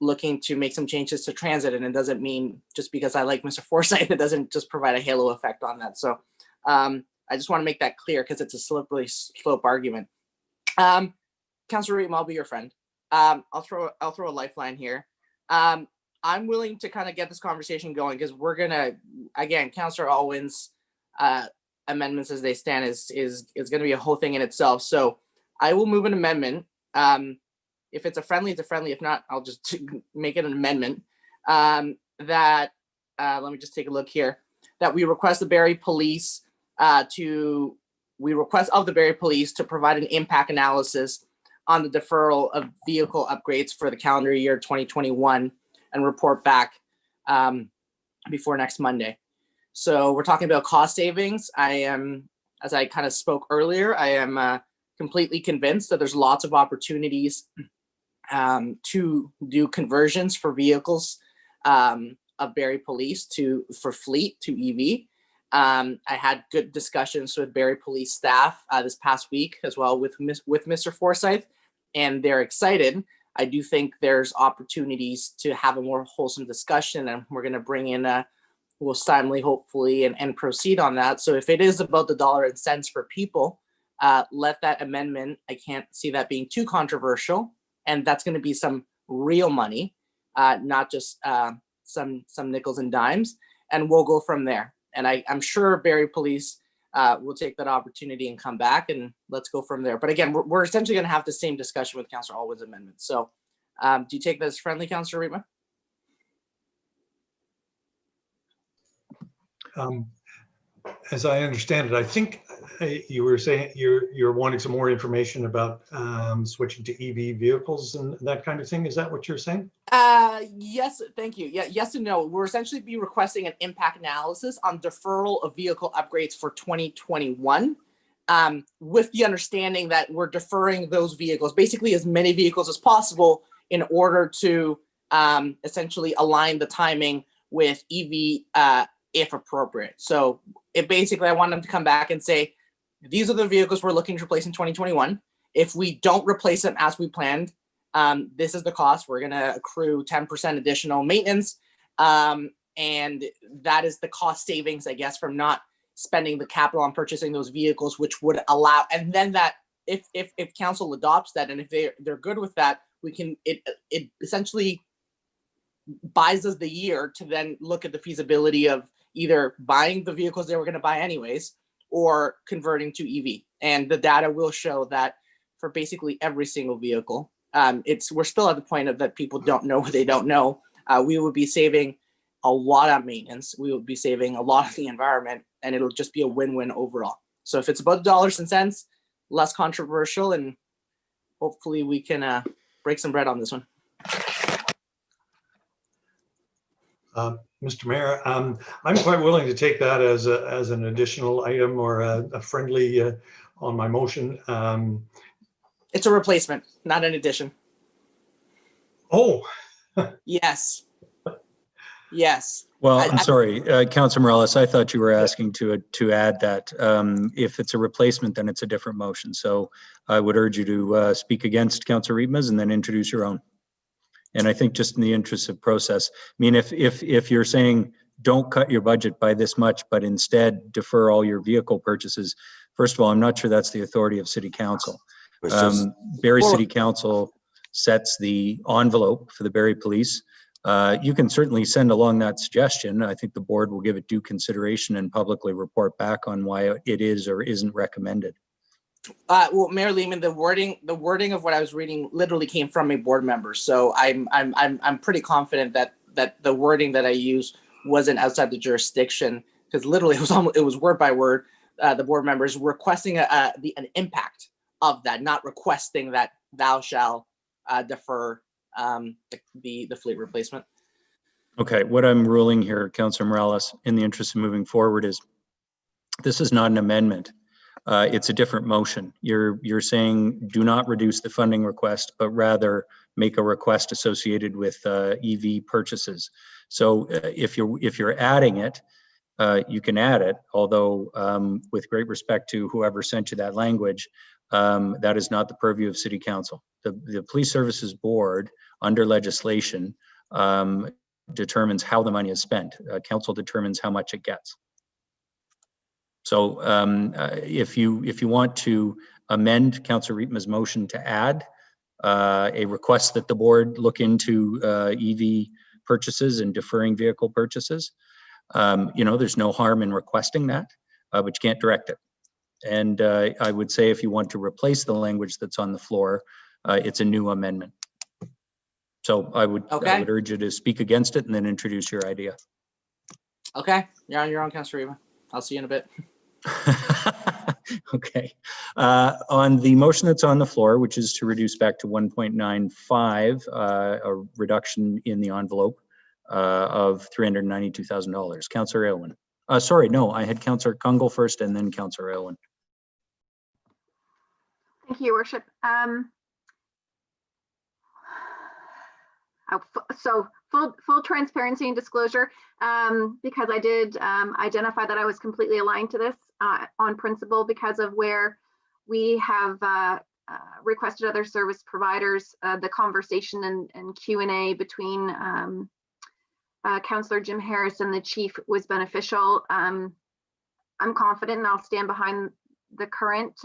S7: looking to make some changes to transit. And it doesn't mean just because I like Mr. Forsyth, it doesn't just provide a halo effect on that. So I just want to make that clear, because it's a slippery slope argument. Councillor Reem, I'll be your friend. I'll throw a lifeline here. I'm willing to kind of get this conversation going, because we're gonna, again, Councillor Alwyn's amendments as they stand is going to be a whole thing in itself. So I will move an amendment. If it's a friendly, it's a friendly. If not, I'll just make it an amendment that let me just take a look here. That we request the Barrie Police to provide an impact analysis on the deferral of vehicle upgrades for the calendar year 2021 and report back before next Monday. So we're talking about cost savings. I am, as I kind of spoke earlier, I am completely convinced that there's lots of opportunities to do conversions for vehicles of Barrie Police for fleet to EV. I had good discussions with Barrie Police staff this past week as well with Mr. Forsyth, and they're excited. I do think there's opportunities to have a more wholesome discussion, and we're going to bring in we'll timely hopefully and proceed on that. So if it is about the dollar and cents for people, let that amendment, I can't see that being too controversial, and that's going to be some real money, not just some nickels and dimes, and we'll go from there. And I'm sure Barrie Police will take that opportunity and come back, and let's go from there. But again, we're essentially going to have the same discussion with Councillor Alwood's amendment. So do you take that as friendly, Councillor Rietma?
S10: As I understand it, I think you were saying you're wanting some more information about switching to EV vehicles and that kind of thing. Is that what you're saying?
S7: Yes, thank you. Yeah, yes and no. We're essentially be requesting an impact analysis on deferral of vehicle upgrades for 2021, with the understanding that we're deferring those vehicles, basically as many vehicles as possible, in order to essentially align the timing with EV if appropriate. So it basically, I want them to come back and say, these are the vehicles we're looking to replace in 2021. If we don't replace them as we planned, this is the cost. We're going to accrue 10% additional maintenance. And that is the cost savings, I guess, from not spending the capital on purchasing those vehicles, which would allow, and then that if council adopts that, and if they're good with that, we can, it essentially buys us the year to then look at the feasibility of either buying the vehicles they were going to buy anyways, or converting to EV. And the data will show that for basically every single vehicle, we're still at the point of that people don't know what they don't know. We would be saving a lot of maintenance. We would be saving a lot of the environment, and it'll just be a win-win overall. So if it's about dollars and cents, less controversial, and hopefully we can break some bread on this one.
S10: Mr. Mayor, I'm quite willing to take that as an additional item or a friendly on my motion.
S7: It's a replacement, not an addition.
S10: Oh.
S7: Yes. Yes.
S1: Well, I'm sorry, Councilor Morales, I thought you were asking to add that if it's a replacement, then it's a different motion. So I would urge you to speak against Councilor Rietma's and then introduce your own. And I think just in the interest of process, I mean, if you're saying don't cut your budget by this much, but instead defer all your vehicle purchases, first of all, I'm not sure that's the authority of City Council. Barrie City Council sets the envelope for the Barrie Police. You can certainly send along that suggestion. I think the board will give it due consideration and publicly report back on why it is or isn't recommended.
S7: Well, Mayor Lehman, the wording of what I was reading literally came from a board member. So I'm pretty confident that the wording that I used wasn't outside the jurisdiction, because literally it was word by word. The board members requesting an impact of that, not requesting that thou shall defer the fleet replacement.
S1: Okay, what I'm ruling here, Councilor Morales, in the interest of moving forward, is this is not an amendment. It's a different motion. You're saying do not reduce the funding request, but rather make a request associated with EV purchases. So if you're adding it, you can add it. Although, with great respect to whoever sent you that language, that is not the purview of City Council. The Police Services Board, under legislation, determines how the money is spent. Council determines how much it gets. So if you want to amend Councilor Rietma's motion to add a request that the board look into EV purchases and deferring vehicle purchases, there's no harm in requesting that, but you can't direct it. And I would say if you want to replace the language that's on the floor, it's a new amendment. So I would urge you to speak against it and then introduce your idea.
S7: Okay, you're on, Councilor Rietma. I'll see you in a bit.
S1: Okay. On the motion that's on the floor, which is to reduce back to 1.95, a reduction in the envelope of $392,000. Councillor Aylwin. Sorry, no, I had Councillor Kungle first and then Councillor Elwin.
S9: Thank you, Your Worship. So full transparency and disclosure, because I did identify that I was completely aligned to this on principle because of where we have requested other service providers, the conversation and Q&A between Councillor Jim Harris and the chief was beneficial. I'm confident and I'll stand behind the current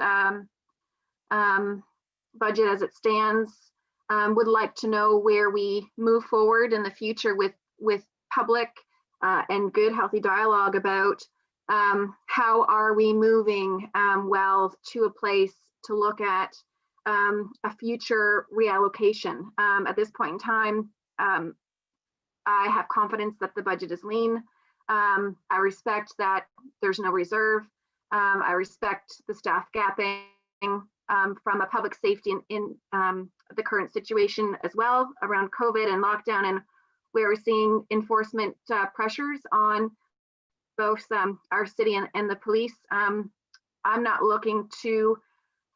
S9: budget as it stands. Would like to know where we move forward in the future with public and good, healthy dialogue about how are we moving well to a place to look at a future reallocation. At this point in time, I have confidence that the budget is lean. I respect that there's no reserve. I respect the staff gapping from a public safety in the current situation as well around COVID and lockdown, and where we're seeing enforcement pressures on both our city and the police. I'm not looking to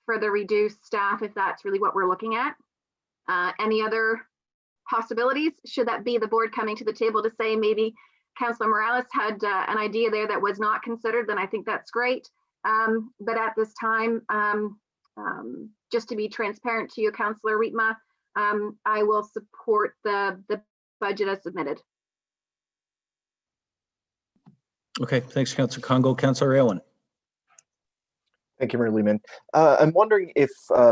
S9: further reduce staff if that's really what we're looking at. Any other possibilities? Should that be the board coming to the table to say maybe Councillor Morales had an idea there that was not considered, then I think that's great. But at this time, just to be transparent to you, Councillor Rietma, I will support the budget as submitted.
S1: Okay, thanks, Councillor Kungle. Councillor Elwin.
S4: Thank you, Mayor Lehman. I'm wondering if,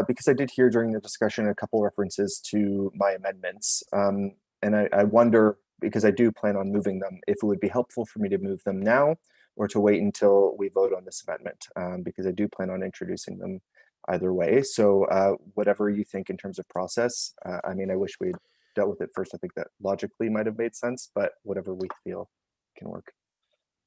S4: because I did hear during the discussion a couple references to my amendments, and I wonder, because I do plan on moving them, if it would be helpful for me to move them now or to wait until we vote on this amendment, because I do plan on introducing them either way. So whatever you think in terms of process, I mean, I wish we'd dealt with it first. I think that logically might have made sense, but whatever we feel can work.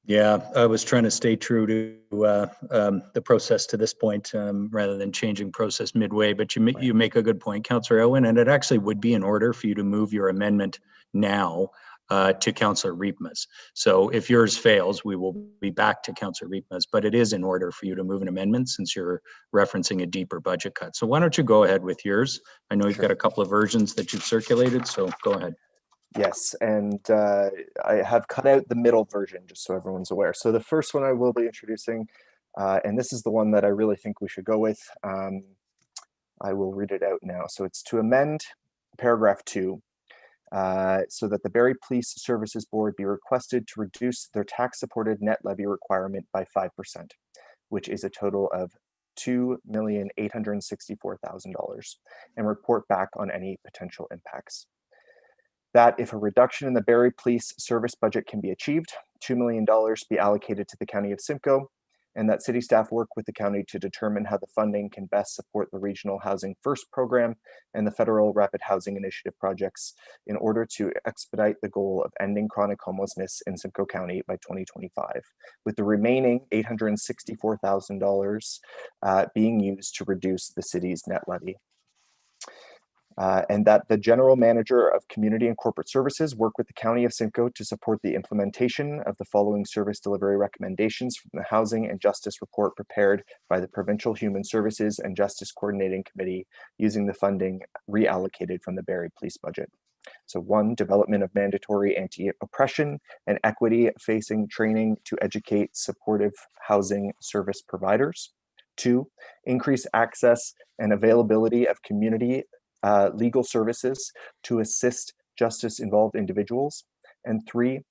S1: Yeah, I was trying to stay true to the process to this point rather than changing process midway, but you make a good point, Councillor Elwin, and it actually would be in order for you to move your amendment now to Councillor Rietma's. So if yours fails, we will be back to Councillor Rietma's, but it is in order for you to move an amendment since you're referencing a deeper budget cut. So why don't you go ahead with yours? I know you've got a couple of versions that you've circulated, so go ahead.
S4: Yes, and I have cut out the middle version just so everyone's aware. So the first one I will be introducing, and this is the one that I really think we should go with. I will read it out now. So it's to amend paragraph 2 so that the Barrie Police Services Board be requested to reduce their tax-supported net levy requirement by 5%, which is a total of $2,864,000, and report back on any potential impacts. That if a reduction in the Barrie Police Service budget can be achieved, $2 million be allocated to the County of Simcoe, and that city staff work with the county to determine how the funding can best support the Regional Housing First program and the Federal Rapid Housing Initiative projects in order to expedite the goal of ending chronic homelessness in Simcoe County by 2025, with the remaining $864,000 being used to reduce the city's net levy. And that the General Manager of Community and Corporate Services work with the County of Simcoe to support the implementation of the following service delivery recommendations from the Housing and Justice Report prepared by the Provincial Human Services and Justice Coordinating Committee using the funding reallocated from the Barrie Police budget. So 1, development of mandatory anti-oppression and equity-facing training to educate supportive housing service providers. 2, increase access and availability of community legal services to assist justice-involved individuals. And 3,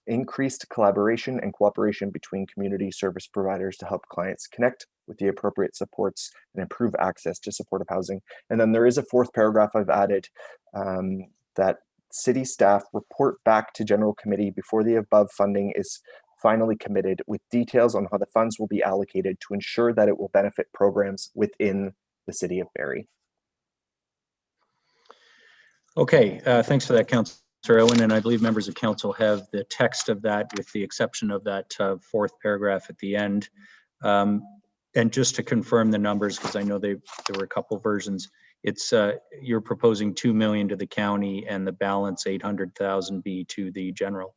S4: increased collaboration and cooperation between community service providers to help clients connect with the appropriate supports and improve access to supportive housing. And then there is a 4th paragraph I've added that city staff report back to General Committee before the above funding is finally committed with details on how the funds will be allocated to ensure that it will benefit programs within the city of Barrie.
S1: Okay, thanks for that, Councillor Owen, and I believe members of council have the text of that with the exception of that 4th paragraph at the end. And just to confirm the numbers, because I know there were a couple versions, it's you're proposing $2 million to the county and the balance 800,000 be to the general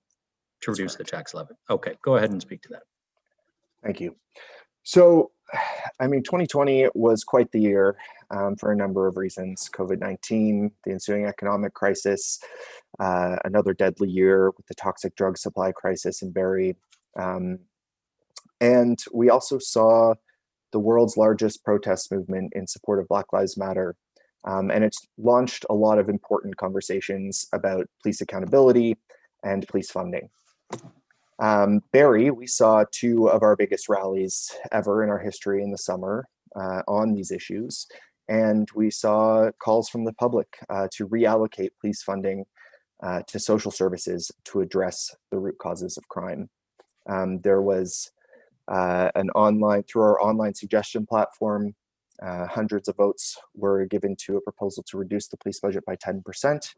S1: to reduce the tax levy. Okay, go ahead and speak to that.
S4: Thank you. So, I mean, 2020 was quite the year for a number of reasons. COVID-19, the ensuing economic crisis, another deadly year with the toxic drug supply crisis in Barrie. And we also saw the world's largest protest movement in support of Black Lives Matter. And it's launched a lot of important conversations about police accountability and police funding. Barrie, we saw two of our biggest rallies ever in our history in the summer on these issues. And we saw calls from the public to reallocate police funding to social services to address the root causes of crime. There was through our online suggestion platform, hundreds of votes were given to a proposal to reduce the police budget by 10%.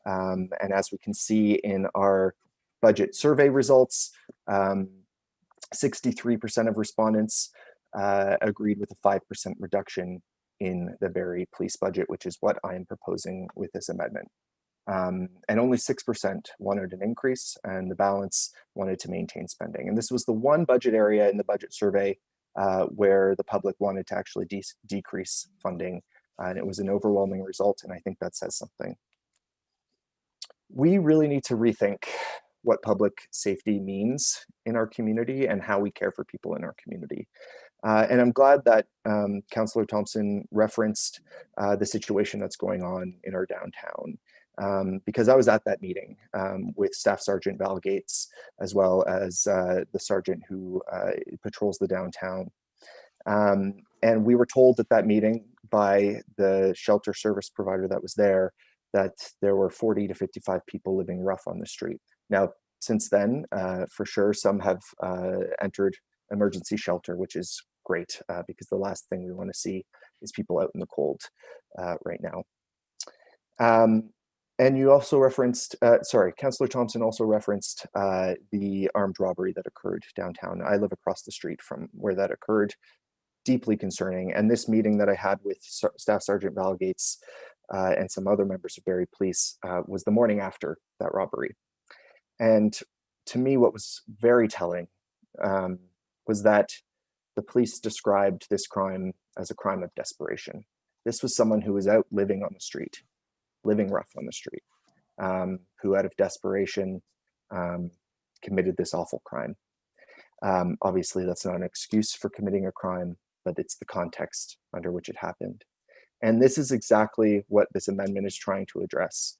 S4: And as we can see in our budget survey results, 63% of respondents agreed with a 5% reduction in the Barrie police budget, which is what I am proposing with this amendment. And only 6% wanted an increase, and the balance wanted to maintain spending. And this was the one budget area in the budget survey where the public wanted to actually decrease funding, and it was an overwhelming result, and I think that says something. We really need to rethink what public safety means in our community and how we care for people in our community. And I'm glad that Councillor Thompson referenced the situation that's going on in our downtown. Because I was at that meeting with Staff Sergeant Val Gates, as well as the sergeant who patrols the downtown. And we were told at that meeting by the shelter service provider that was there that there were 40 to 55 people living rough on the street. Now, since then, for sure, some have entered emergency shelter, which is great because the last thing we want to see is people out in the cold right now. And you also referenced, Councillor Thompson also referenced the armed robbery that occurred downtown. I live across the street from where that occurred. Deeply concerning. And this meeting that I had with Staff Sergeant Val Gates and some other members of Barrie Police was the morning after that robbery. And to me, what was very telling was that the police described this crime as a crime of desperation. This was someone who was out living on the street, living rough on the street, who out of desperation committed this awful crime. Obviously, that's not an excuse for committing a crime, but it's the context under which it happened. And this is exactly what this amendment is trying to address.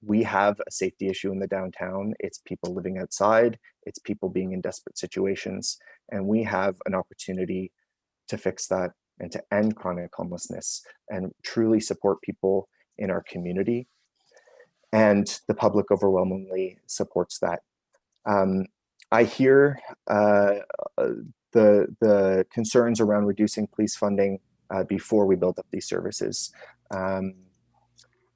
S4: We have a safety issue in the downtown. It's people living outside. It's people being in desperate situations. And we have an opportunity to fix that and to end chronic homelessness and truly support people in our community. And the public overwhelmingly supports that. I hear the concerns around reducing police funding before we build up these services.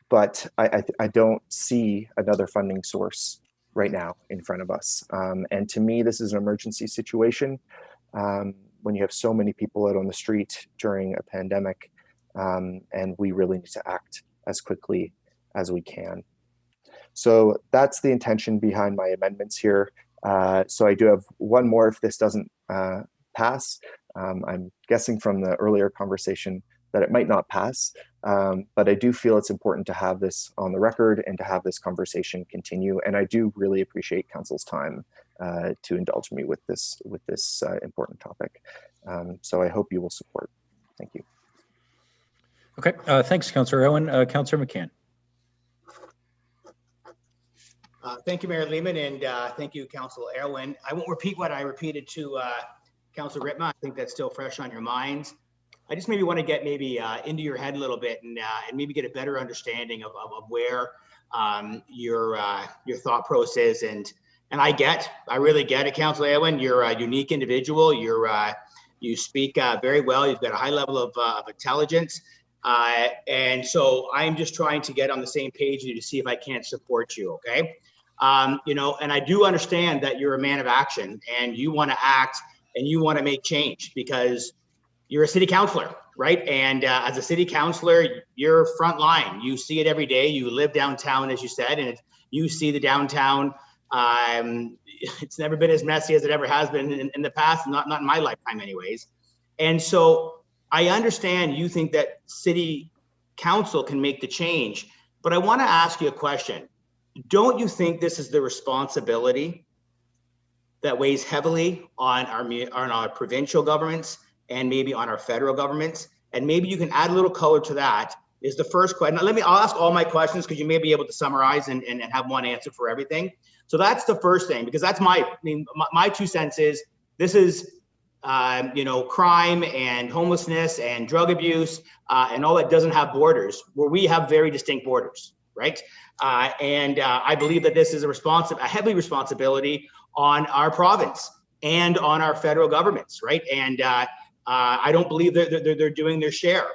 S4: But I don't see another funding source right now in front of us. And to me, this is an emergency situation when you have so many people out on the street during a pandemic, and we really need to act as quickly as we can. So that's the intention behind my amendments here. So I do have one more if this doesn't pass. I'm guessing from the earlier conversation that it might not pass, but I do feel it's important to have this on the record and to have this conversation continue. And I do really appreciate Council's time to indulge me with this important topic. So I hope you will support. Thank you.
S1: Okay, thanks, Councillor Owen. Councillor McCann.
S15: Thank you, Mayor Lehman, and thank you, Councillor Erwin. I won't repeat what I repeated to Councillor Ritma. I think that's still fresh on your minds. I just maybe want to get into your head a little bit and maybe get a better understanding of where your thought process and I really get it, Councillor Erwin. You're a unique individual. You speak very well. You've got a high level of intelligence. And so I'm just trying to get on the same page with you to see if I can't support you, okay? And I do understand that you're a man of action and you want to act and you want to make change because you're a city councillor, right? And as a city councillor, you're front line. You see it every day. You live downtown, as you said, and you see the downtown It's never been as messy as it ever has been in the past, not in my lifetime anyways. And so I understand you think that city council can make the change, but I want to ask you a question. Don't you think this is the responsibility that weighs heavily on our provincial governments and maybe on our federal governments? And maybe you can add a little color to that is the first question. Now, I'll ask all my questions because you may be able to summarize and have one answer for everything. So that's the first thing, because that's my 2 cents is this is, crime and homelessness and drug abuse and all that doesn't have borders, where we have very distinct borders, right? I believe that this is a heavy responsibility on our province and on our federal governments, right? And I don't believe they're doing their share.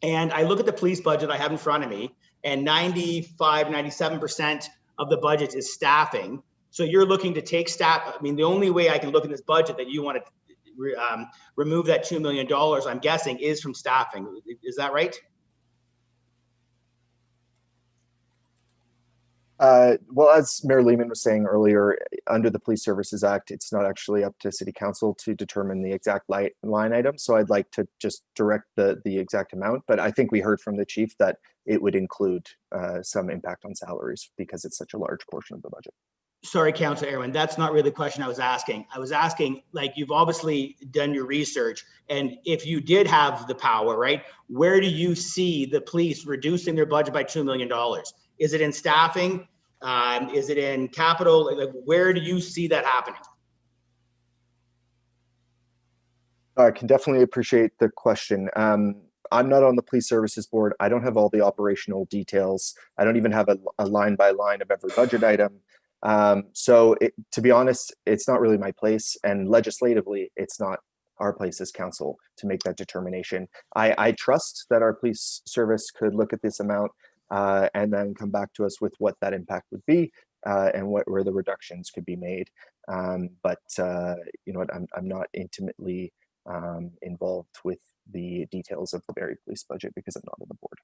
S15: And I look at the police budget I have in front of me, and 97% of the budget is staffing. So you're looking to take staff. I mean, the only way I can look at this budget that you want to remove that $2 million, I'm guessing, is from staffing. Is that right?
S4: Well, as Mayor Lehman was saying earlier, under the Police Services Act, it's not actually up to City Council to determine the exact line item. So I'd like to just direct the exact amount. But I think we heard from the chief that it would include some impact on salaries because it's such a large portion of the budget.
S15: Sorry, Councilor Irwin, that's not really the question I was asking. I was asking, like, you've obviously done your research, and if you did have the power, right, where do you see the police reducing their budget by $2 million? Is it in staffing? Is it in capital? Like, where do you see that happening?
S4: I can definitely appreciate the question. I'm not on the Police Services Board. I don't have all the operational details. I don't even have a line by line of every budget item. So to be honest, it's not really my place, and legislatively, it's not our place as council to make that determination. I trust that our police service could look at this amount and then come back to us with what that impact would be and where the reductions could be made. But you know what, I'm not intimately involved with the details of the Barrie Police budget because I'm not on the board.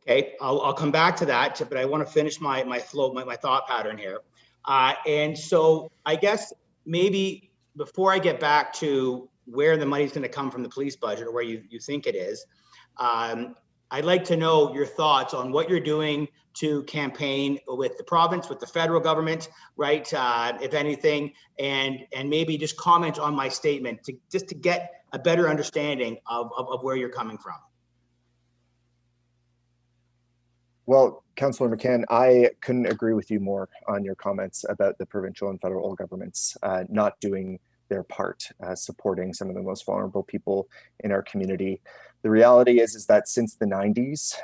S15: Okay, I'll come back to that, but I want to finish my flow, my thought pattern here. And so I guess maybe before I get back to where the money's going to come from the police budget, or where you think it is, I'd like to know your thoughts on what you're doing to campaign with the province, with the federal government, right? If anything, and maybe just comment on my statement just to get a better understanding of where you're coming from.
S4: Well, Councillor McCann, I couldn't agree with you more on your comments about the provincial and federal governments not doing their part, supporting some of the most vulnerable people in our community. The reality is that since the 90s,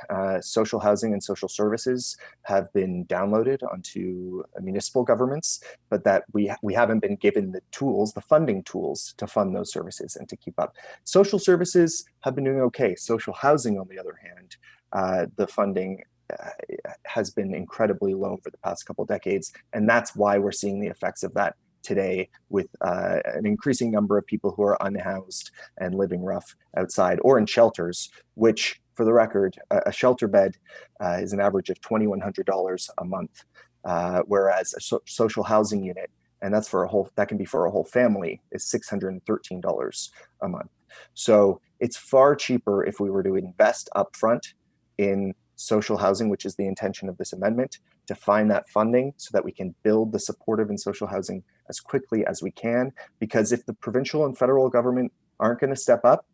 S4: social housing and social services have been downloaded onto municipal governments, but that we haven't been given the tools, the funding tools to fund those services and to keep up. Social services have been doing okay. Social housing, on the other hand, the funding has been incredibly low for the past couple of decades. And that's why we're seeing the effects of that today with an increasing number of people who are unhoused and living rough outside or in shelters, which, for the record, a shelter bed is an average of $2,100 a month, whereas a social housing unit, and that's for that can be for a whole family, is $613 a month. So it's far cheaper if we were to invest upfront in social housing, which is the intention of this amendment, to find that funding so that we can build the supportive and social housing as quickly as we can. Because if the provincial and federal government aren't going to step up,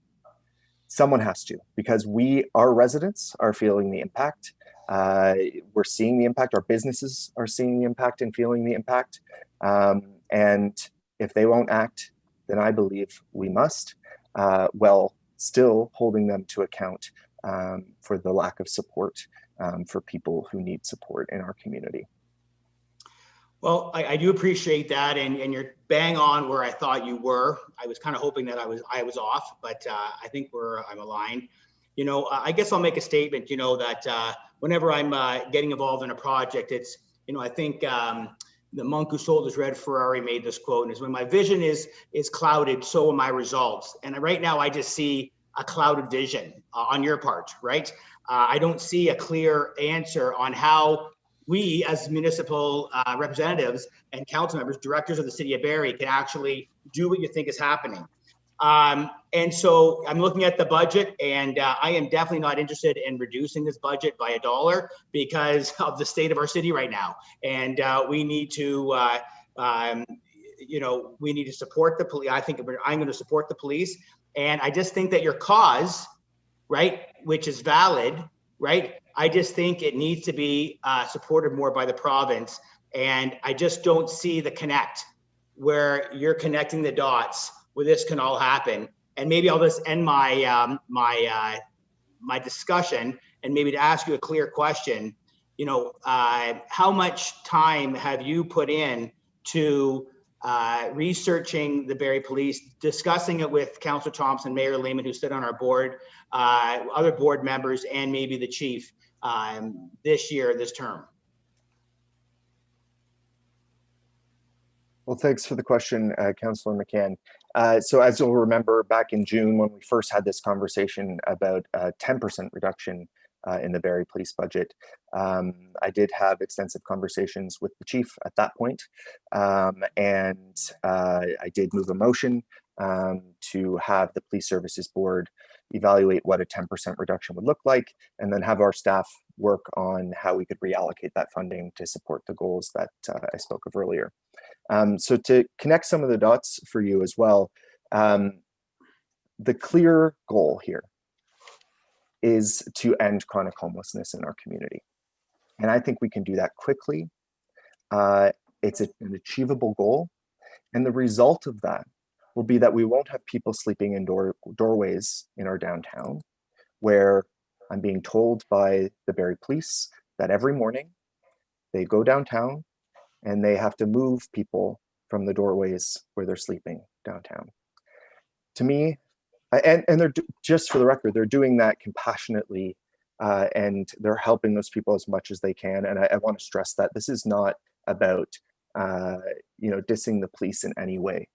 S4: someone has to, because our residents are feeling the impact. We're seeing the impact. Our businesses are seeing the impact and feeling the impact. And if they won't act, then I believe we must, while still holding them to account for the lack of support for people who need support in our community.
S15: Well, I do appreciate that, and you're bang on where I thought you were. I was kind of hoping that I was off, but I think I'm aligned. You know, I guess I'll make a statement. You know that whenever I'm getting involved in a project, it's, you know, I think the monk who sold his red Ferrari made this quote, and is when my vision is clouded, so are my results. And right now, I just see a clouded vision on your part, right? I don't see a clear answer on how we as municipal representatives and council members, directors of the city of Barrie, can actually do what you think is happening. And so I'm looking at the budget, and I am definitely not interested in reducing this budget by $1 because of the state of our city right now. And we need to, we need to support the police. I'm going to support the police. And I just think that your cause, right, which is valid, right, I just think it needs to be supported more by the province. And I just don't see the connect where you're connecting the dots where this can all happen. And maybe I'll just end my my discussion and maybe to ask you a clear question. How much time have you put in to researching the Barrie Police, discussing it with Councillor Thompson, Mayor Lehman, who sit on our board, other board members, and maybe the chief this term?
S4: Well, thanks for the question, Councillor McCann. So as you'll remember, back in June, when we first had this conversation about a 10% reduction in the Barrie Police budget, I did have extensive conversations with the chief at that point. And I did move a motion to have the Police Services Board evaluate what a 10% reduction would look like, and then have our staff work on how we could reallocate that funding to support the goals that I spoke of earlier. So to connect some of the dots for you as well, the clear goal here is to end chronic homelessness in our community. And I think we can do that quickly. It's an achievable goal. And the result of that will be that we won't have people sleeping in doorways in our downtown, where I'm being told by the Barrie Police that every morning they go downtown and they have to move people from the doorways where they're sleeping downtown. To me, and they're, just for the record, they're doing that compassionately, and they're helping those people as much as they can. And I want to stress that this is not about dissing the police in any way,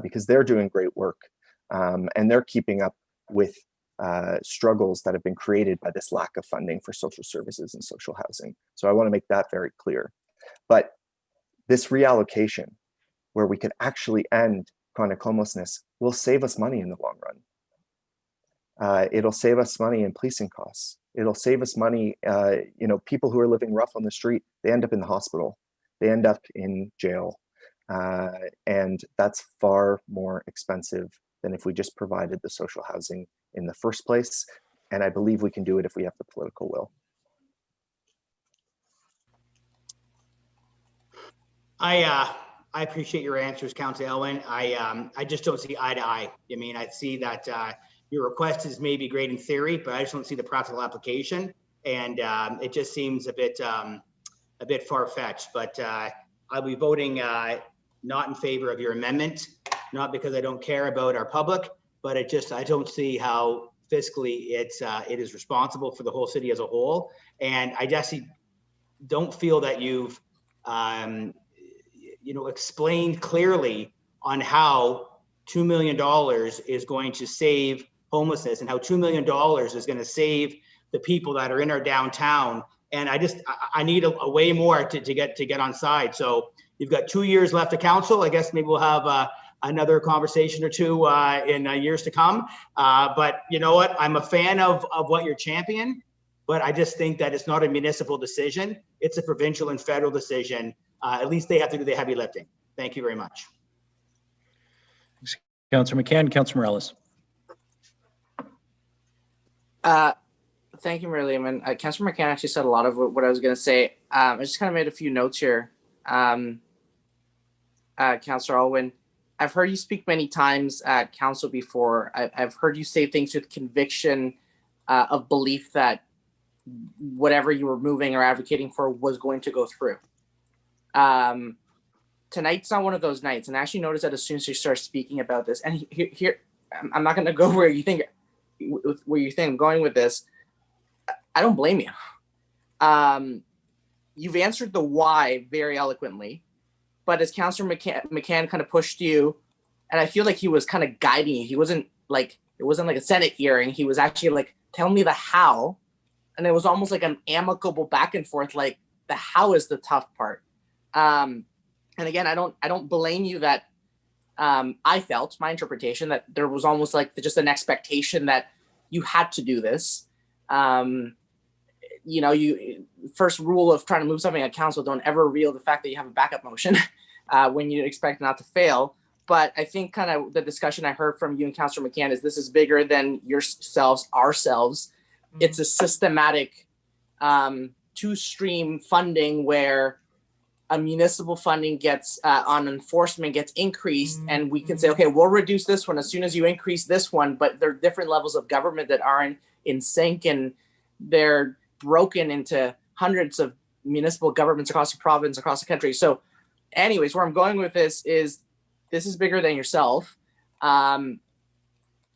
S4: because they're doing great work, and they're keeping up with struggles that have been created by this lack of funding for social services and social housing. So I want to make that very clear. But this reallocation, where we can actually end chronic homelessness, will save us money in the long run. It'll save us money in policing costs. It'll save us money. People who are living rough on the street, they end up in the hospital. They end up in jail. And that's far more expensive than if we just provided the social housing in the first place. And I believe we can do it if we have the political will.
S15: I appreciate your answers, Councillor Elwin. I just don't see eye to eye. I mean, I see that your request is maybe great in theory, but I just don't see the practical application, and it just seems a bit far-fetched. But I'll be voting not in favor of your amendment, not because I don't care about our public, but I don't see how fiscally it is responsible for the whole city as a whole, and I just don't feel that you've explained clearly on how $2 million is going to save homelessness and how $2 million is going to save the people that are in our downtown. And I need a way more to get on side. So you've got 2 years left of council. I guess maybe we'll have another conversation or two in years to come. But you know what? I'm a fan of what you're championing, but I just think that it's not a municipal decision. It's a provincial and federal decision. At least they have to do the heavy lifting. Thank you very much.
S1: Councillor McCann, Councillor Morales.
S7: Thank you, Mayor Lehman. Councillor McCann actually said a lot of what I was going to say. I just kind of made a few notes here. Councillor Alwyn, I've heard you speak many times at council before. I've heard you say things with conviction of belief that whatever you were moving or advocating for was going to go through. Tonight's not one of those nights, and I actually noticed that as soon as you start speaking about this, and here I'm not going to go where you think I'm going with this. I don't blame you. You've answered the why very eloquently, but as Councillor McCann kind of pushed you, and I feel like he was kind of guiding you. He wasn't like, it wasn't like a Senate hearing. He was actually like, tell me the how. And it was almost like an amicable back and forth, like, the how is the tough part. And again, I don't blame you that I felt, my interpretation, that there was almost like just an expectation that you had to do this. You know, first rule of trying to move something at council, don't ever reveal the fact that you have a backup motion when you expect not to fail. But I think kind of the discussion I heard from you and Councillor McCann is this is bigger than yourselves, ourselves. It's a systematic two-stream funding where a municipal funding gets on enforcement gets increased, and we can say, okay, we'll reduce this one as soon as you increase this one, but there are different levels of government that aren't in sync, and they're broken into hundreds of municipal governments across the province, across the country. So anyways, where I'm going with this is bigger than yourself.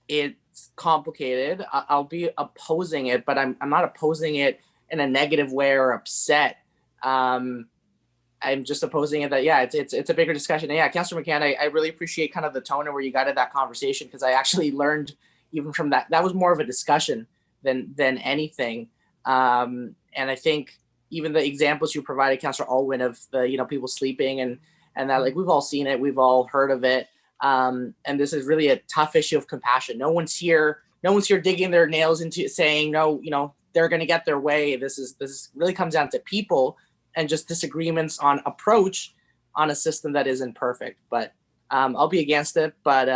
S7: It's complicated. I'll be opposing it, but I'm not opposing it in a negative way or upset. I'm just opposing it that, yeah, it's a bigger discussion. And yeah, Councillor McCann, I really appreciate kind of the tone and where you got at that conversation, because I actually learned even from that was more of a discussion than anything. And I think even the examples you provided, Councillor Alwyn, of the, people sleeping and that, like, we've all seen it, we've all heard of it. And this is really a tough issue of compassion. No one's here digging their nails into saying, no, they're going to get their way. This really comes down to people and just disagreements on approach on a system that isn't perfect. But I'll be against it. But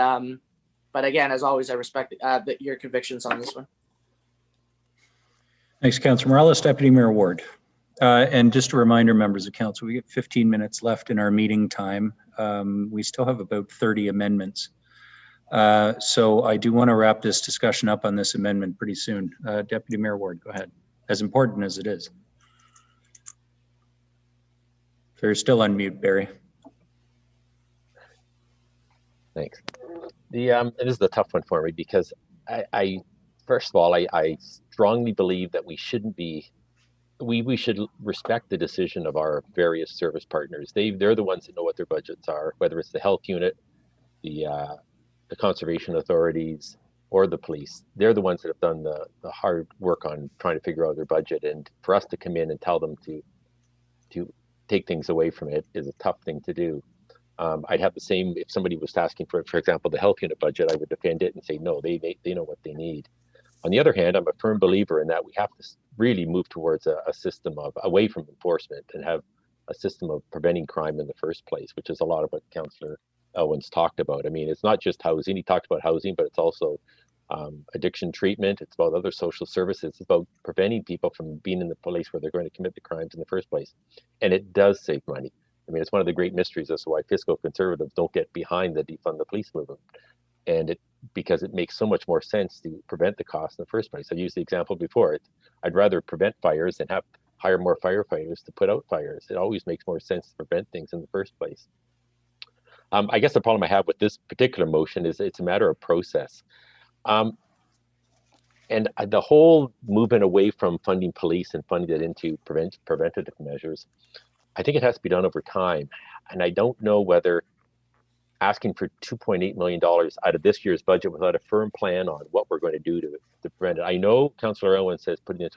S7: again, as always, I respect your convictions on this one.
S1: Thanks, Councillor Morales. Deputy Mayor Ward. And just a reminder, members of council, we have 15 minutes left in our meeting time. We still have about 30 amendments. So I do want to wrap this discussion up on this amendment pretty soon. Deputy Mayor Ward, go ahead. As important as it is. So you're still on mute, Barry.
S13: Thanks. It is the tough one for me, because I first of all, I strongly believe that we shouldn't be, we should respect the decision of our various service partners. They're the ones that know what their budgets are, whether it's the health unit, the conservation authorities, or the police. They're the ones that have done the hard work on trying to figure out their budget, and for us to come in and tell them to take things away from it is a tough thing to do. I'd have the same if somebody was asking for example, the health unit budget. I would defend it and say, no, they know what they need. On the other hand, I'm a firm believer in that we have to really move towards a system of away from enforcement and have a system of preventing crime in the first place, which is a lot of what Councillor Elwyn's talked about. I mean, it's not just housing. He talked about housing, but it's also addiction treatment. It's about other social services. It's about preventing people from being in the place where they're going to commit the crimes in the first place. And it does save money. I mean, it's one of the great mysteries as to why fiscal conservatives don't get behind the defund the police movement. And because it makes so much more sense to prevent the cost in the first place. I've used the example before. I'd rather prevent fires than hire more firefighters to put out fires. It always makes more sense to prevent things in the first place. I guess the problem I have with this particular motion is it's a matter of process. And the whole movement away from funding police and funding it into preventative measures, I think it has to be done over time. And I don't know whether asking for $2.8 million out of this year's budget without a firm plan on what we're going to do to prevent it. I know Councillor Elwyn says putting it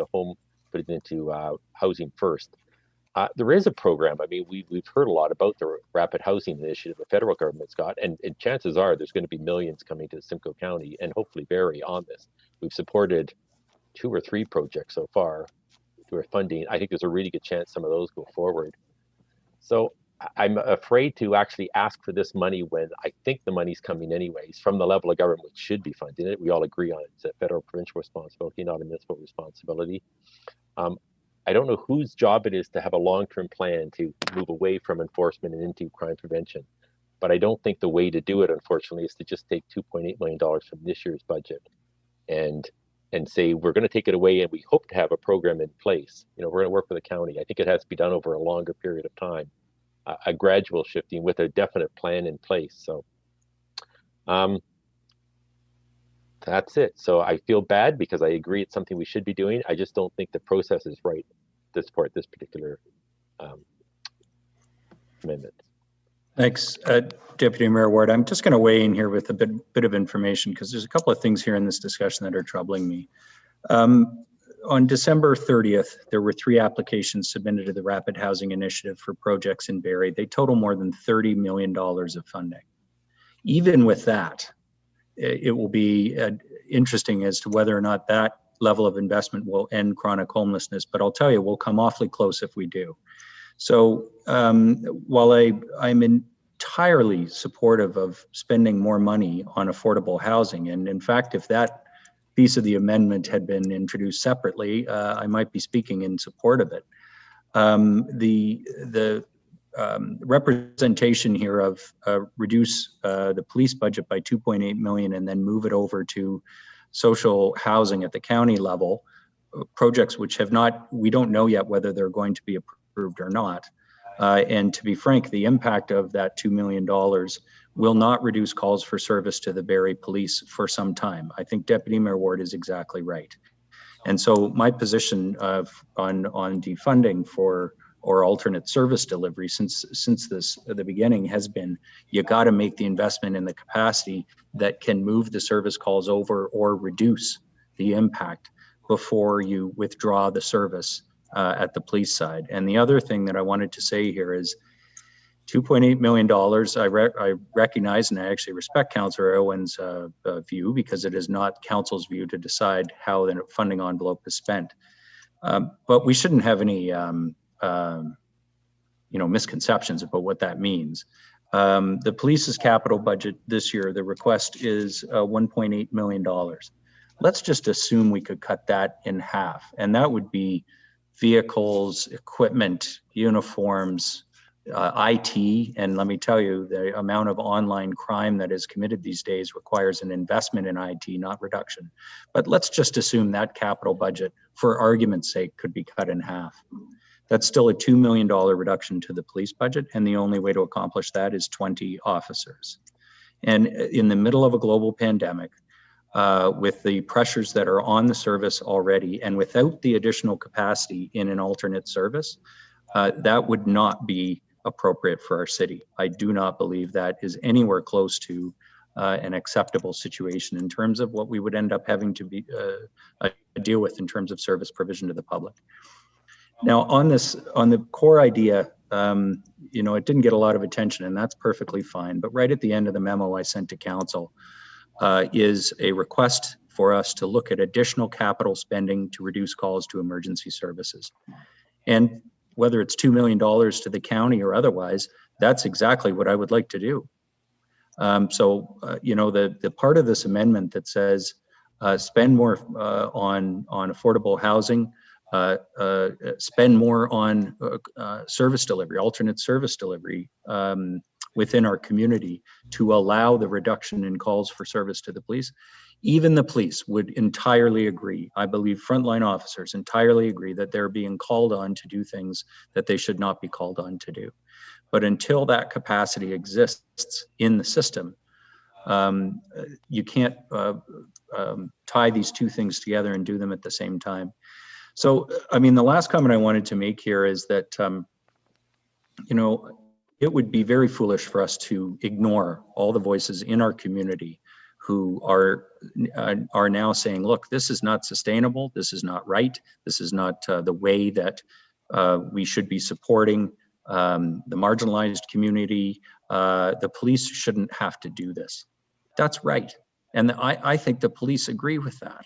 S13: into housing first. There is a program. I mean, we've heard a lot about the rapid housing initiative the federal government's got, and chances are there's going to be millions coming to Simcoe County and hopefully Barrie on this. We've supported 2 or 3 projects so far who are funding. I think there's a really good chance some of those go forward. So I'm afraid to actually ask for this money when I think the money's coming anyways from the level of government which should be funding it. We all agree on it. It's a federal provincial responsibility, not a municipal responsibility. I don't know whose job it is to have a long-term plan to move away from enforcement and into crime prevention. But I don't think the way to do it, unfortunately, is to just take $2.8 million from this year's budget and say we're going to take it away and we hope to have a program in place. We're going to work with the county. I think it has to be done over a longer period of time. A gradual shifting with a definite plan in place. So that's it. So I feel bad because I agree it's something we should be doing. I just don't think the process is right to support this particular amendment.
S1: Thanks, Deputy Mayor Ward. I'm just going to weigh in here with a bit of information because there's a couple of things here in this discussion that are troubling me. on December 30th, there were 3 applications submitted to the Rapid Housing Initiative for projects in Barrie. They total more than $30 million of funding. Even with that, it will be interesting as to whether or not that level of investment will end chronic homelessness. But I'll tell you, we'll come awfully close if we do. So while I'm entirely supportive of spending more money on affordable housing, and in fact, if that piece of the amendment had been introduced separately, I might be speaking in support of it. The representation here of reduce the police budget by 2.8 million and then move it over to social housing at the county level, projects which have not, we don't know yet whether they're going to be approved or not. And to be frank, the impact of that $2 million will not reduce calls for service to the Barrie Police for some time. I think Deputy Mayor Ward is exactly right. And so my position on defunding for or alternate service delivery since the beginning has been, you got to make the investment in the capacity that can move the service calls over or reduce the impact before you withdraw the service at the police side. And the other thing that I wanted to say here is $2.8 million, I recognize and I actually respect Councillor Owen's view, because it is not Council's view to decide how the funding envelope is spent. But we shouldn't have any misconceptions about what that means. The police's capital budget this year, the request is $1.8 million. Let's just assume we could cut that in half, and that would be vehicles, equipment, uniforms, IT, and let me tell you, the amount of online crime that is committed these days requires an investment in IT, not reduction. But let's just assume that capital budget, for argument's sake, could be cut in half. That's still a $2 million reduction to the police budget, and the only way to accomplish that is 20 officers. And in the middle of a global pandemic, with the pressures that are on the service already, and without the additional capacity in an alternate service, that would not be appropriate for our city. I do not believe that is anywhere close to an acceptable situation in terms of what we would end up having to be deal with in terms of service provision to the public. Now, on the core idea, it didn't get a lot of attention, and that's perfectly fine. But right at the end of the memo I sent to council is a request for us to look at additional capital spending to reduce calls to emergency services. And whether it's $2 million to the county or otherwise, that's exactly what I would like to do. The part of this amendment that says spend more on affordable housing, spend more on service delivery, alternate service delivery within our community to allow the reduction in calls for service to the police. Even the police would entirely agree. I believe frontline officers entirely agree that they're being called on to do things that they should not be called on to do. But until that capacity exists in the system, you can't tie these two things together and do them at the same time. So, I mean, the last comment I wanted to make here is that, it would be very foolish for us to ignore all the voices in our community who are now saying, look, this is not sustainable, this is not right, this is not the way that we should be supporting the marginalized community. The police shouldn't have to do this. That's right. And I think the police agree with that.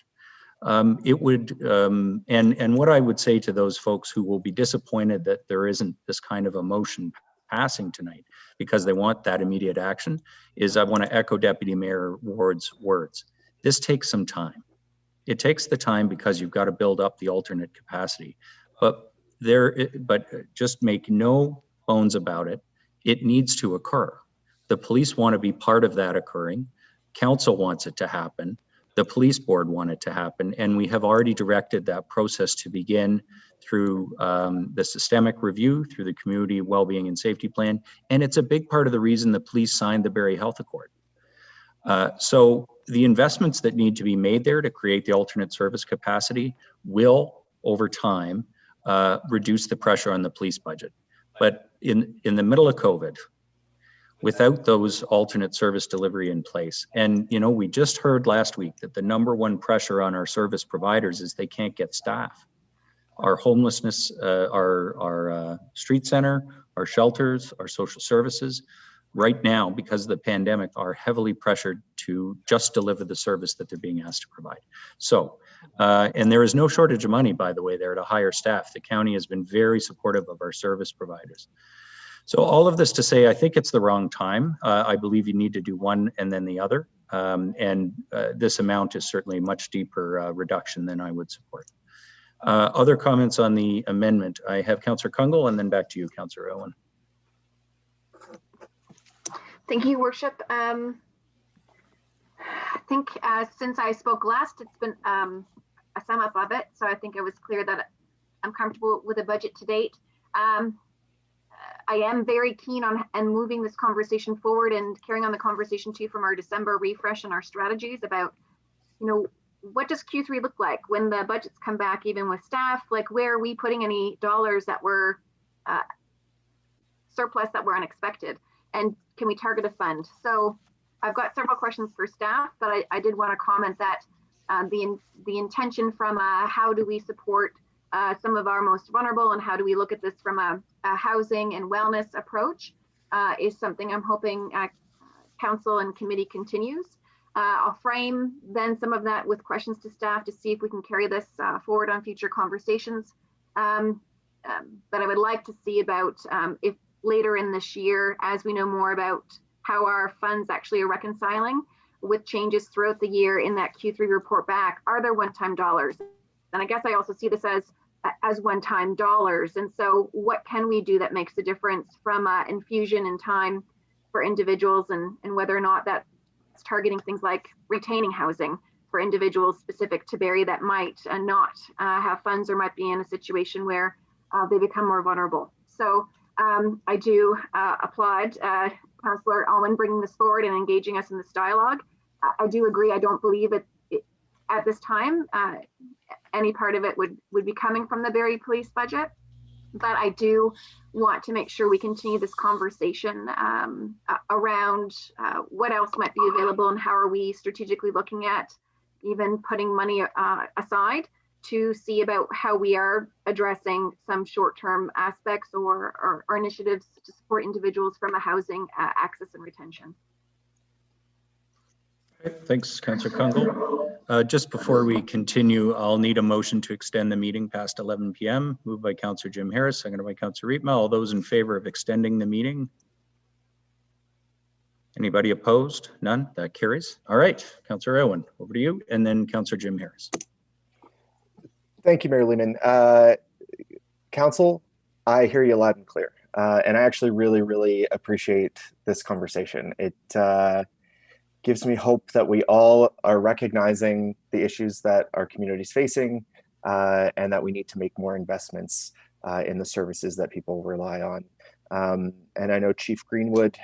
S1: It would, and what I would say to those folks who will be disappointed that there isn't this kind of a motion passing tonight because they want that immediate action is I want to echo Deputy Mayor Ward's words. This takes some time. It takes the time because you've got to build up the alternate capacity, but just make no bones about it. It needs to occur. The police want to be part of that occurring. Council wants it to happen. The police board want it to happen. And we have already directed that process to begin through the systemic review, through the community wellbeing and safety plan. And it's a big part of the reason the police signed the Barrie Health Accord. So the investments that need to be made there to create the alternate service capacity will, over time, reduce the pressure on the police budget. But in the middle of COVID, without those alternate service delivery in place. And, you know, we just heard last week that the #1 pressure on our service providers is they can't get staff. Our homelessness, our street center, our shelters, our social services, right now, because of the pandemic, are heavily pressured to just deliver the service that they're being asked to provide. So, and there is no shortage of money, by the way, there to hire staff. The county has been very supportive of our service providers. So all of this to say, I think it's the wrong time. I believe you need to do one and then the other. This amount is certainly a much deeper reduction than I would support. Other comments on the amendment? I have Councillor Kungle and then back to you, Councillor Owen.
S9: Thank you, Worship. I think since I spoke last, it's been a sum up of it. So I think it was clear that I'm comfortable with the budget to date. I am very keen on and moving this conversation forward and carrying on the conversation too from our December refresh and our strategies about, you know, what does Q3 look like when the budgets come back, even with staff? Like, where are we putting any dollars that were surplus that were unexpected? And can we target a fund? So I've got several questions for staff, but I did want to comment that the intention from how do we support some of our most vulnerable and how do we look at this from a housing and wellness approach is something I'm hoping council and committee continues. I'll frame then some of that with questions to staff to see if we can carry this forward on future conversations. But I would like to see about if later in this year, as we know more about how our funds actually are reconciling with changes throughout the year in that Q3 report back, are there one-time dollars? And I guess I also see this as one-time dollars. And so what can we do that makes a difference from infusion in time for individuals and whether or not that's targeting things like retaining housing for individuals specific to Barrie that might not have funds or might be in a situation where they become more vulnerable. So I do applaud Councillor Alwyn bringing this forward and engaging us in this dialogue. I do agree. I don't believe it at this time. Any part of it would be coming from the Barrie Police budget, but I do want to make sure we continue this conversation around what else might be available and how are we strategically looking at even putting money aside to see about how we are addressing some short-term aspects or initiatives to support individuals from a housing access and retention.
S1: Thanks, Councillor Kungle. Just before we continue, I'll need a motion to extend the meeting past 11 p.m. Moved by Councillor Jim Harris, seconded by Councillor Riepma. All those in favor of extending the meeting? Anybody opposed? None? That carries. All right, Councillor Owen, over to you, and then Councillor Jim Harris.
S4: Thank you, Mayor Lehman. Council, I hear you loud and clear. And I actually really appreciate this conversation. It gives me hope that we all are recognizing the issues that our community is facing and that we need to make more investments in the services that people rely on. And I know Chief Greenwood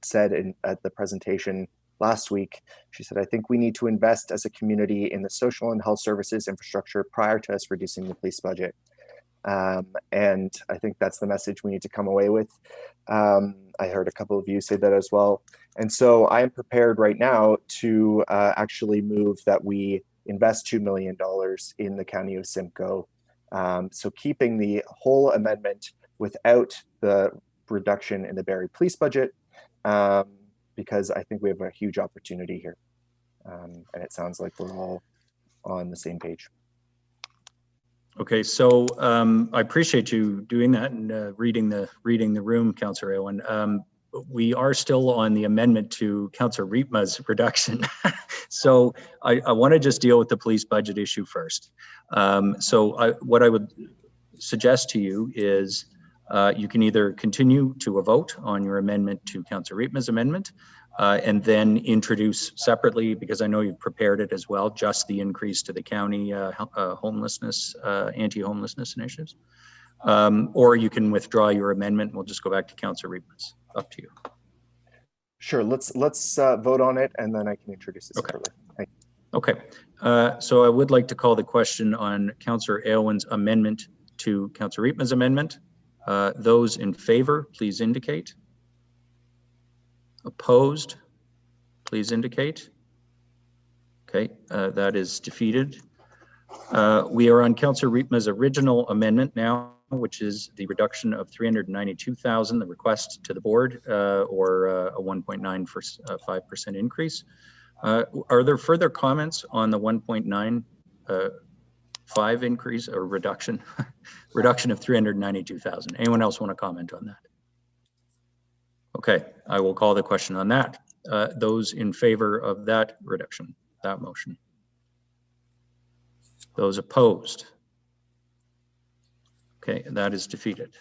S4: said at the presentation last week, she said, I think we need to invest as a community in the social and health services infrastructure prior to us reducing the police budget. And I think that's the message we need to come away with. I heard a couple of you say that as well. And so I am prepared right now to actually move that we invest $2 million in the County of Simcoe. So keeping the whole amendment without the reduction in the Barrie Police budget, because I think we have a huge opportunity here. And it sounds like we're all on the same page.
S1: Okay, so I appreciate you doing that and reading the room, Councillor Owen. We are still on the amendment to Councillor Riepma's reduction. So I want to just deal with the police budget issue first. What I would suggest to you is you can either continue to a vote on your amendment to Councillor Riepma's amendment and then introduce separately, because I know you've prepared it as well, just the increase to the county homelessness, anti-homelessness initiatives. Or you can withdraw your amendment and we'll just go back to Councillor Riepma's. Up to you.
S4: Sure, let's vote on it and then I can introduce it separately. Thank you.
S1: Okay, so I would like to call the question on Councillor Aylwin's amendment to Councillor Riepma's amendment. Those in favor, please indicate. Opposed? Please indicate. Okay, that is defeated. We are on Councillor Riepma's original amendment now, which is the reduction of 392,000, the request to the board, or a 1.95% increase. Are there further comments on the 1.95 increase or reduction? Reduction of 392,000. Anyone else want to comment on that? Okay, I will call the question on that. Those in favor of that reduction, that motion. Those opposed? Okay, that is defeated.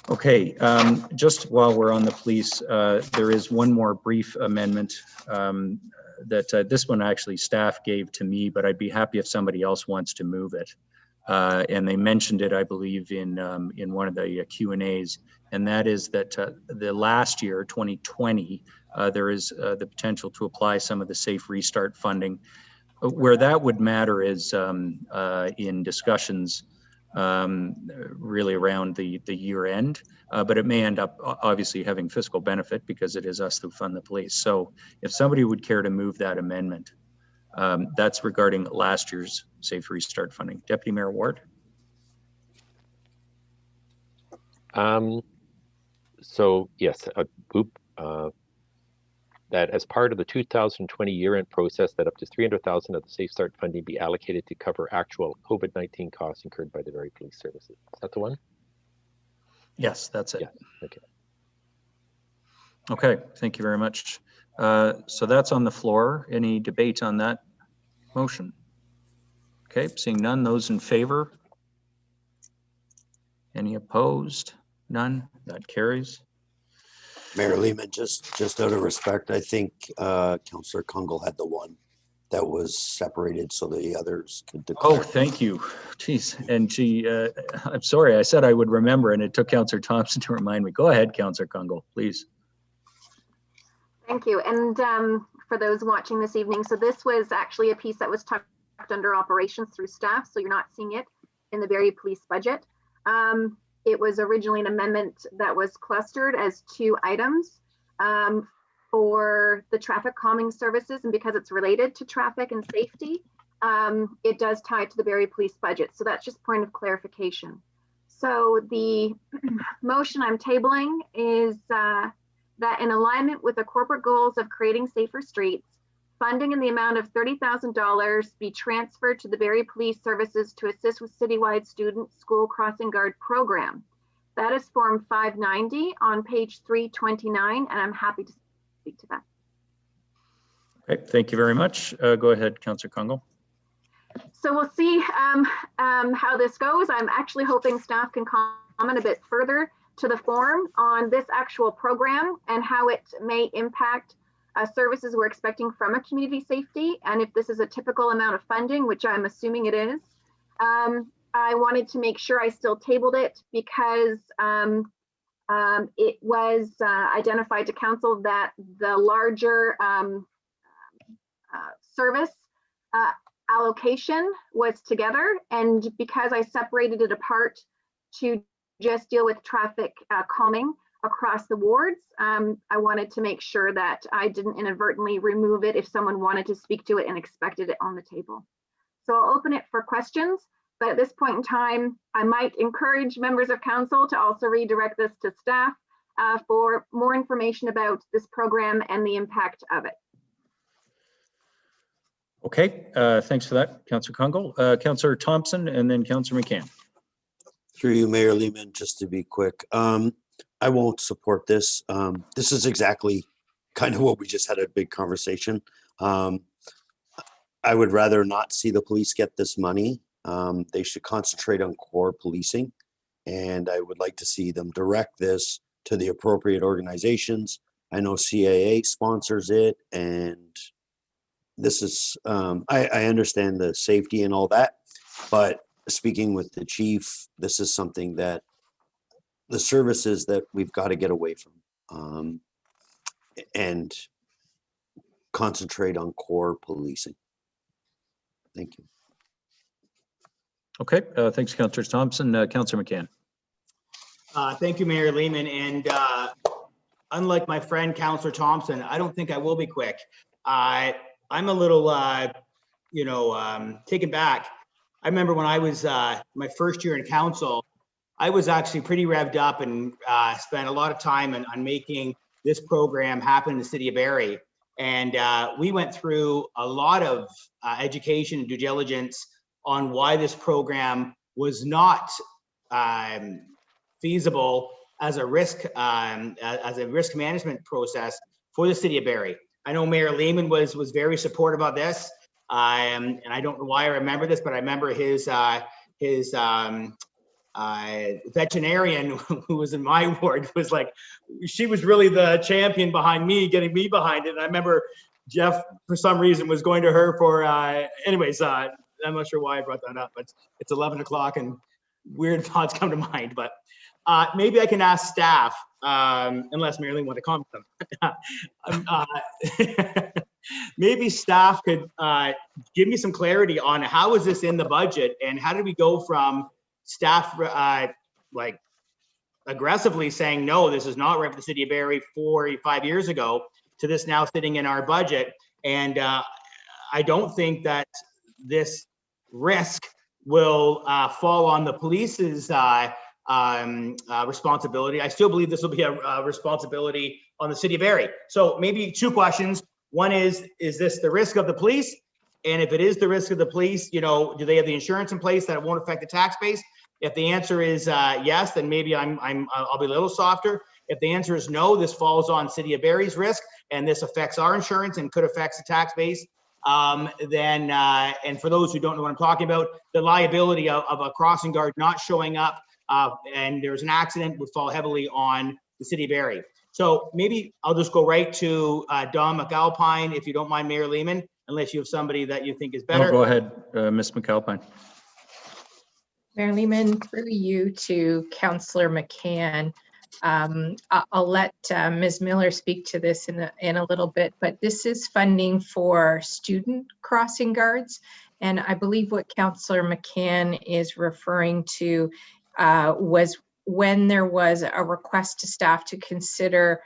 S1: Okay, just while we're on the police, there is one more brief amendment that this one actually staff gave to me, but I'd be happy if somebody else wants to move it. And they mentioned it, I believe, in one of the Q&As, and that is that the last year, 2020, there is the potential to apply some of the Safe Restart funding. Where that would matter is in discussions really around the year end, but it may end up obviously having fiscal benefit because it is us who fund the police. So if somebody would care to move that amendment, that's regarding last year's Safe Restart funding. Deputy Mayor Ward.
S13: So yes, that as part of the 2020 year-end process, that up to 300,000 of the Safe Start funding be allocated to cover actual COVID-19 costs incurred by the Barrie Police Services. Is that the one?
S1: Yes, that's it.
S13: Yeah. Okay.
S1: Okay, thank you very much. So that's on the floor. Any debate on that motion? Okay, seeing none. Those in favor? Any opposed? None. That carries.
S8: Mayor Lehman, just out of respect, I think Councillor Kungle had the one that was separated so the others could declare.
S1: Oh, thank you. Jeez, and she, I'm sorry, I said I would remember, and it took Councillor Thompson to remind me. Go ahead, Councillor Kungle, please.
S9: Thank you. And for those watching this evening, so this was actually a piece that was tucked under operations through staff, so you're not seeing it in the Barrie Police budget. It was originally an amendment that was clustered as 2 items for the traffic calming services, and because it's related to traffic and safety, it does tie to the Barrie Police budget. So that's just point of clarification. So the motion I'm tabling is that in alignment with the corporate goals of creating safer streets, funding in the amount of $30,000 be transferred to the Barrie Police Services to assist with citywide student school crossing guard program. That is Form 590 on page 329, and I'm happy to speak to that.
S1: Okay, thank you very much. Go ahead, Councillor Kungle.
S9: So we'll see how this goes. I'm actually hoping staff can comment a bit further to the form on this actual program and how it may impact services we're expecting from a community safety, and if this is a typical amount of funding, which I'm assuming it is. I wanted to make sure I still tabled it because it was identified to council that the larger service allocation was together, and because I separated it apart to just deal with traffic calming across the wards, I wanted to make sure that I didn't inadvertently remove it if someone wanted to speak to it and expected it on the table. So I'll open it for questions, but at this point in time, I might encourage members of council to also redirect this to staff for more information about this program and the impact of it.
S1: Okay, thanks for that, Councillor Kungle. Councillor Thompson and then Councillor McCann.
S8: Through you, Mayor Lehman, just to be quick. I won't support this. This is exactly kind of what we just had a big conversation. I would rather not see the police get this money. They should concentrate on core policing. And I would like to see them direct this to the appropriate organizations. I know CAA sponsors it, and this is, I understand the safety and all that, but speaking with the chief, this is something that the services that we've got to get away from and concentrate on core policing. Thank you.
S1: Okay, thanks, Councillor Thompson. Councillor McCann.
S15: Thank you, Mayor Lehman. And unlike my friend Councillor Thompson, I don't think I will be quick. I'm a little, taken back. I remember when I was my first year in council, I was actually pretty revved up and spent a lot of time on making this program happen in the city of Barrie. And we went through a lot of education and due diligence on why this program was not feasible as a risk management process for the city of Barrie. I know Mayor Lehman was very supportive of this, and I don't know why I remember this, but I remember his veterinarian who was in my ward was like, she was really the champion behind me, getting me behind it. And I remember Jeff, for some reason, was going to her for, anyways, I'm not sure why I brought that up, but it's 11 o'clock and weird thoughts come to mind. But maybe I can ask staff, unless Marilyn want to comment them. Maybe staff could give me some clarity on how is this in the budget and how did we go from staff like aggressively saying, no, this is not right for the city of Barrie 4 or 5 years ago, to this now sitting in our budget. And I don't think that this risk will fall on the police's responsibility. I still believe this will be a responsibility on the city of Barrie. So maybe two questions. One is this the risk of the police? And if it is the risk of the police, do they have the insurance in place that it won't affect the tax base? If the answer is yes, then maybe I'll be a little softer. If the answer is no, this falls on City of Barrie's risk, and this affects our insurance and could affect the tax base. Then, and for those who don't know what I'm talking about, the liability of a crossing guard not showing up and there's an accident would fall heavily on the City of Barrie. So maybe I'll just go right to Don McAlpine, if you don't mind, Mayor Lehman, unless you have somebody that you think is better.
S1: No, go ahead, Ms. McAlpine.
S17: Mayor Lehman, through you to Councillor McCann. I'll let Ms. Miller speak to this in a little bit, but this is funding for student crossing guards. And I believe what Councillor McCann is referring to was when there was a request to staff to consider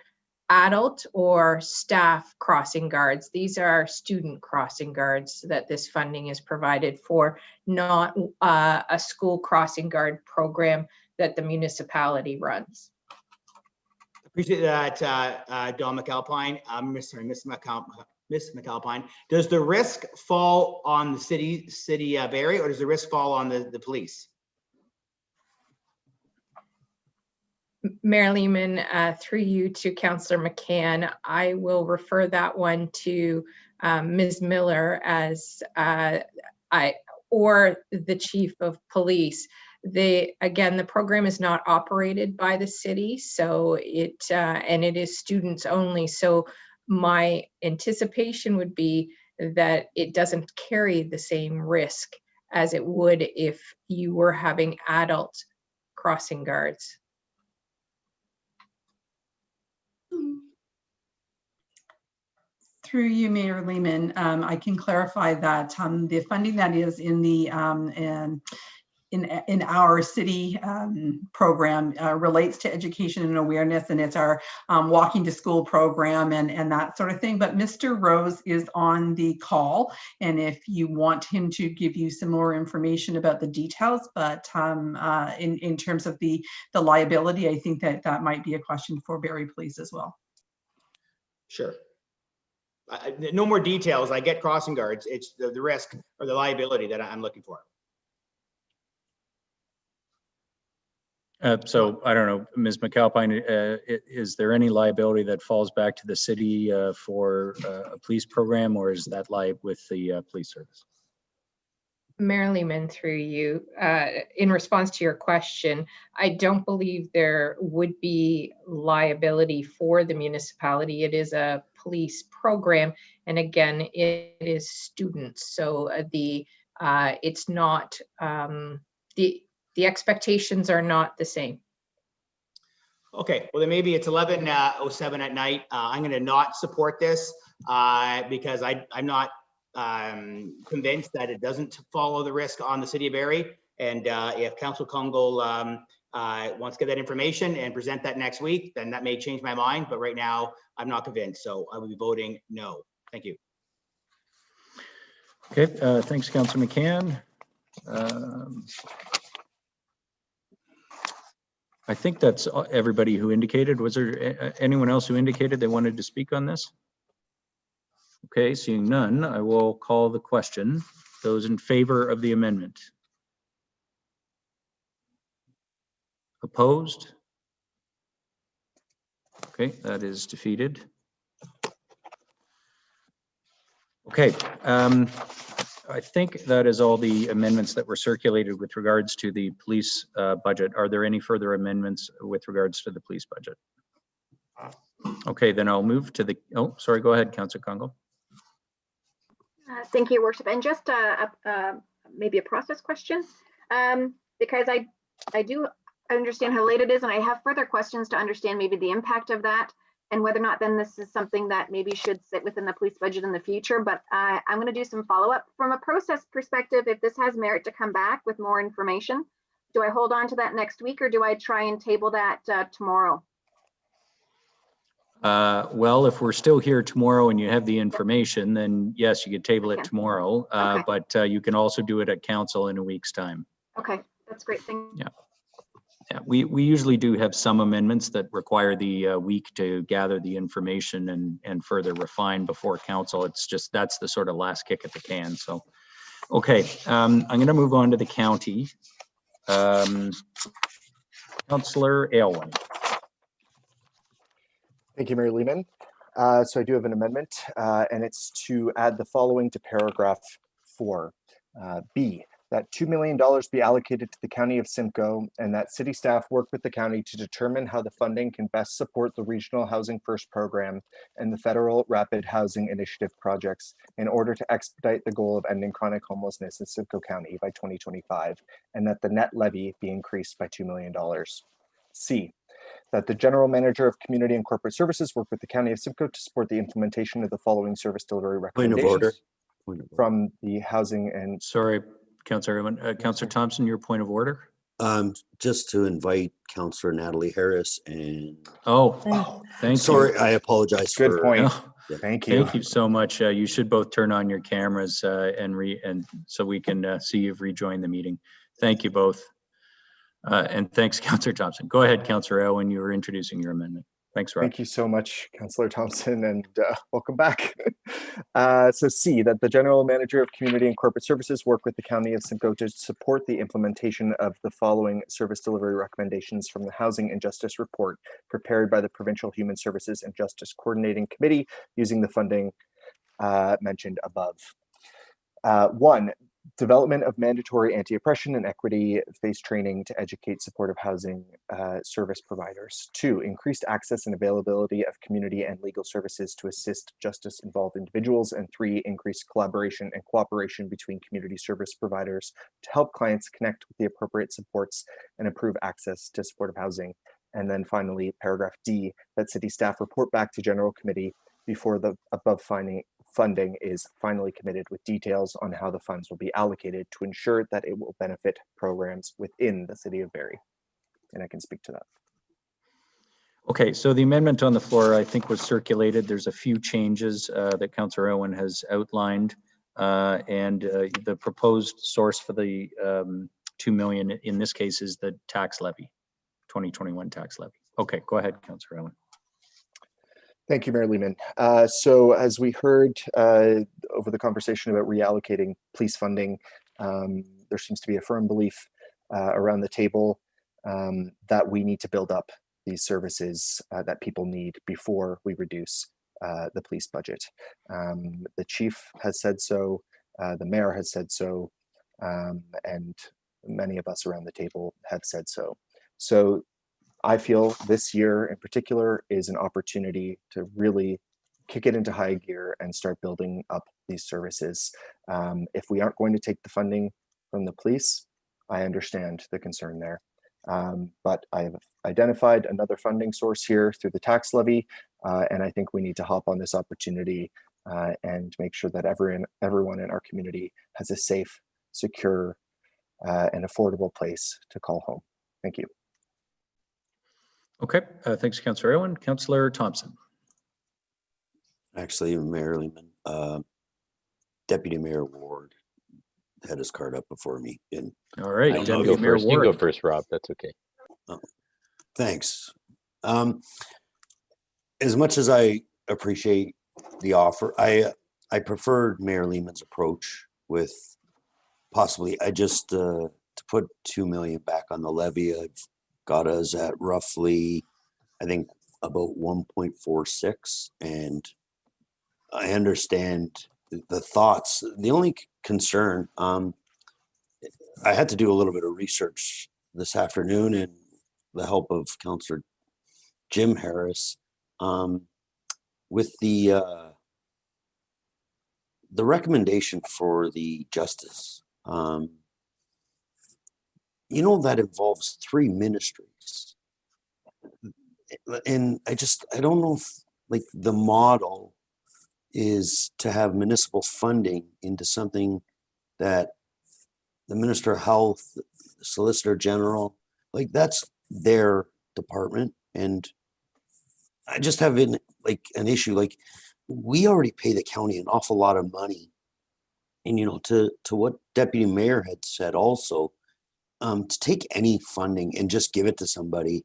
S17: adult or staff crossing guards. These are student crossing guards that this funding is provided for, not a school crossing guard program that the municipality runs.
S15: Appreciate that, Don McAlpine. Miss McAlpine. Does the risk fall on the city of Barrie, or does the risk fall on the police?
S17: Mayor Lehman, through you to Councillor McCann, I will refer that one to Ms. Miller as or the Chief of Police. Again, the program is not operated by the city, so and it is students only. So my anticipation would be that it doesn't carry the same risk as it would if you were having adult crossing guards.
S12: Through you, Mayor Lehman, I can clarify that the funding that is in the in our city program relates to education and awareness, and it's our walking to school program and that sort of thing. But Mr. Rose is on the call, and if you want him to give you some more information about the details, but in terms of the liability, I think that might be a question for Barrie Police as well.
S15: Sure. No more details. I get crossing guards. It's the risk or the liability that I'm looking for.
S1: So I don't know, Ms. McAlpine, is there any liability that falls back to the city for a police program, or is that lie with the police service?
S17: Mayor Lehman, through you, in response to your question, I don't believe there would be liability for the municipality. It is a police program, and again, it is students. So it's not the expectations are not the same.
S15: Okay, well then maybe it's 11:07 at night. I'm going to not support this because I'm not convinced that it doesn't follow the risk on the city of Barrie. And if Council Kungl wants to get that information and present that next week, then that may change my mind. But right now, I'm not convinced. So I will be voting no. Thank you.
S1: Okay, thanks, Councillor McCann. I think that's everybody who indicated. Was there anyone else who indicated they wanted to speak on this? Okay, seeing none, I will call the question. Those in favor of the amendment? Opposed? Okay, that is defeated. Okay, I think that is all the amendments that were circulated with regards to the police budget. Are there any further amendments with regards to the police budget? Okay, then I'll move to the, oh, sorry, go ahead, Councillor Congo.
S9: Thank you, Worship. And just maybe a process question, because I do understand how late it is, and I have further questions to understand maybe the impact of that and whether or not then this is something that maybe should sit within the police budget in the future. But I'm going to do some follow-up. From a process perspective, if this has merit to come back with more information, do I hold on to that next week, or do I try and table that tomorrow?
S1: Well, if we're still here tomorrow and you have the information, then yes, you could table it tomorrow, but you can also do it at council in a week's time.
S9: Okay, that's great. Thank you.
S1: Yeah. Yeah, we usually do have some amendments that require the week to gather the information and further refine before council. It's just, that's the sort of last kick at the can. So, okay, I'm going to move on to the county. Councillor Aylwin.
S4: Thank you, Mayor Lehman. So I do have an amendment, and it's to add the following to paragraph 4. B, that $2 million be allocated to the County of Simcoe, and that city staff work with the county to determine how the funding can best support the Regional Housing First program and the Federal Rapid Housing Initiative projects in order to expedite the goal of ending chronic homelessness in Simcoe County by 2025, and that the net levy be increased by $2 million. C, that the General Manager of Community and Corporate Services work with the County of Simcoe to support the implementation of the following service delivery recommendations from the housing and...
S1: Sorry, Councillor Aylwin. Councillor Thompson, your point of order?
S8: Just to invite Councillor Natalie Harris and...
S1: Oh, thank you.
S8: Sorry, I apologize for...
S4: Good point.
S8: Yeah.
S4: Thank you.
S1: Thank you so much. You should both turn on your cameras and so we can see you've rejoined the meeting. Thank you both. And thanks, Councillor Thompson. Go ahead, Councillor Aylwin. You were introducing your amendment. Thanks, Rob.
S4: Thank you so much, Councillor Thompson, and welcome back. So C, that the General Manager of Community and Corporate Services work with the County of Simcoe to support the implementation of the following service delivery recommendations from the Housing and Justice Report prepared by the Provincial Human Services and Justice Coordinating Committee using the funding mentioned above. 1, development of mandatory anti-oppression and equity-based training to educate supportive housing service providers. 2, increased access and availability of community and legal services to assist justice-involved individuals. And 3, increased collaboration and cooperation between community service providers to help clients connect with the appropriate supports and improve access to supportive housing. And then finally, paragraph D, that city staff report back to General Committee before the above funding is finally committed with details on how the funds will be allocated to ensure that it will benefit programs within the city of Barrie. And I can speak to that.
S1: Okay, so the amendment on the floor, I think, was circulated. There's a few changes that Councillor Owen has outlined, and the proposed source for the 2 million in this case is the tax levy, 2021 tax levy. Okay, go ahead, Councillor Owen.
S4: Thank you, Mayor Lehman. So as we heard over the conversation about reallocating police funding, there seems to be a firm belief around the table that we need to build up these services that people need before we reduce the police budget. The chief has said so, the mayor has said so, and many of us around the table have said so. So I feel this year in particular is an opportunity to really kick it into high gear and start building up these services. If we aren't going to take the funding from the police, I understand the concern there. But I've identified another funding source here through the tax levy, and I think we need to hop on this opportunity and make sure that everyone in our community has a safe, secure, and affordable place to call home. Thank you.
S1: Okay, thanks, Councillor Irwin. Councillor Thompson.
S8: Actually, Mayor Lehman, Deputy Mayor Ward had his card up before me. And
S1: all right,
S13: you
S1: Deputy
S13: go
S1: Mayor
S13: first.
S1: Ward.
S13: You go first, Rob. That's okay.
S8: Oh, thanks. As much as I appreciate the offer, I preferred Mayor Lehman's approach with possibly, I just, to put 2 million back on the levy, I've got us at roughly, I think about 1.46. And I understand the thoughts. The only concern, I had to do a little bit of research this afternoon and the help of Councillor Jim Harris, with the recommendation for the justice. You know, that involves 3 ministries. And I don't know if like the model is to have municipal funding into something that the Minister of Health, Solicitor General, like that's their department. And I just have an issue, like we already pay the county an awful lot of money. And, you know, to what Deputy Mayor had said also, to take any funding and just give it to somebody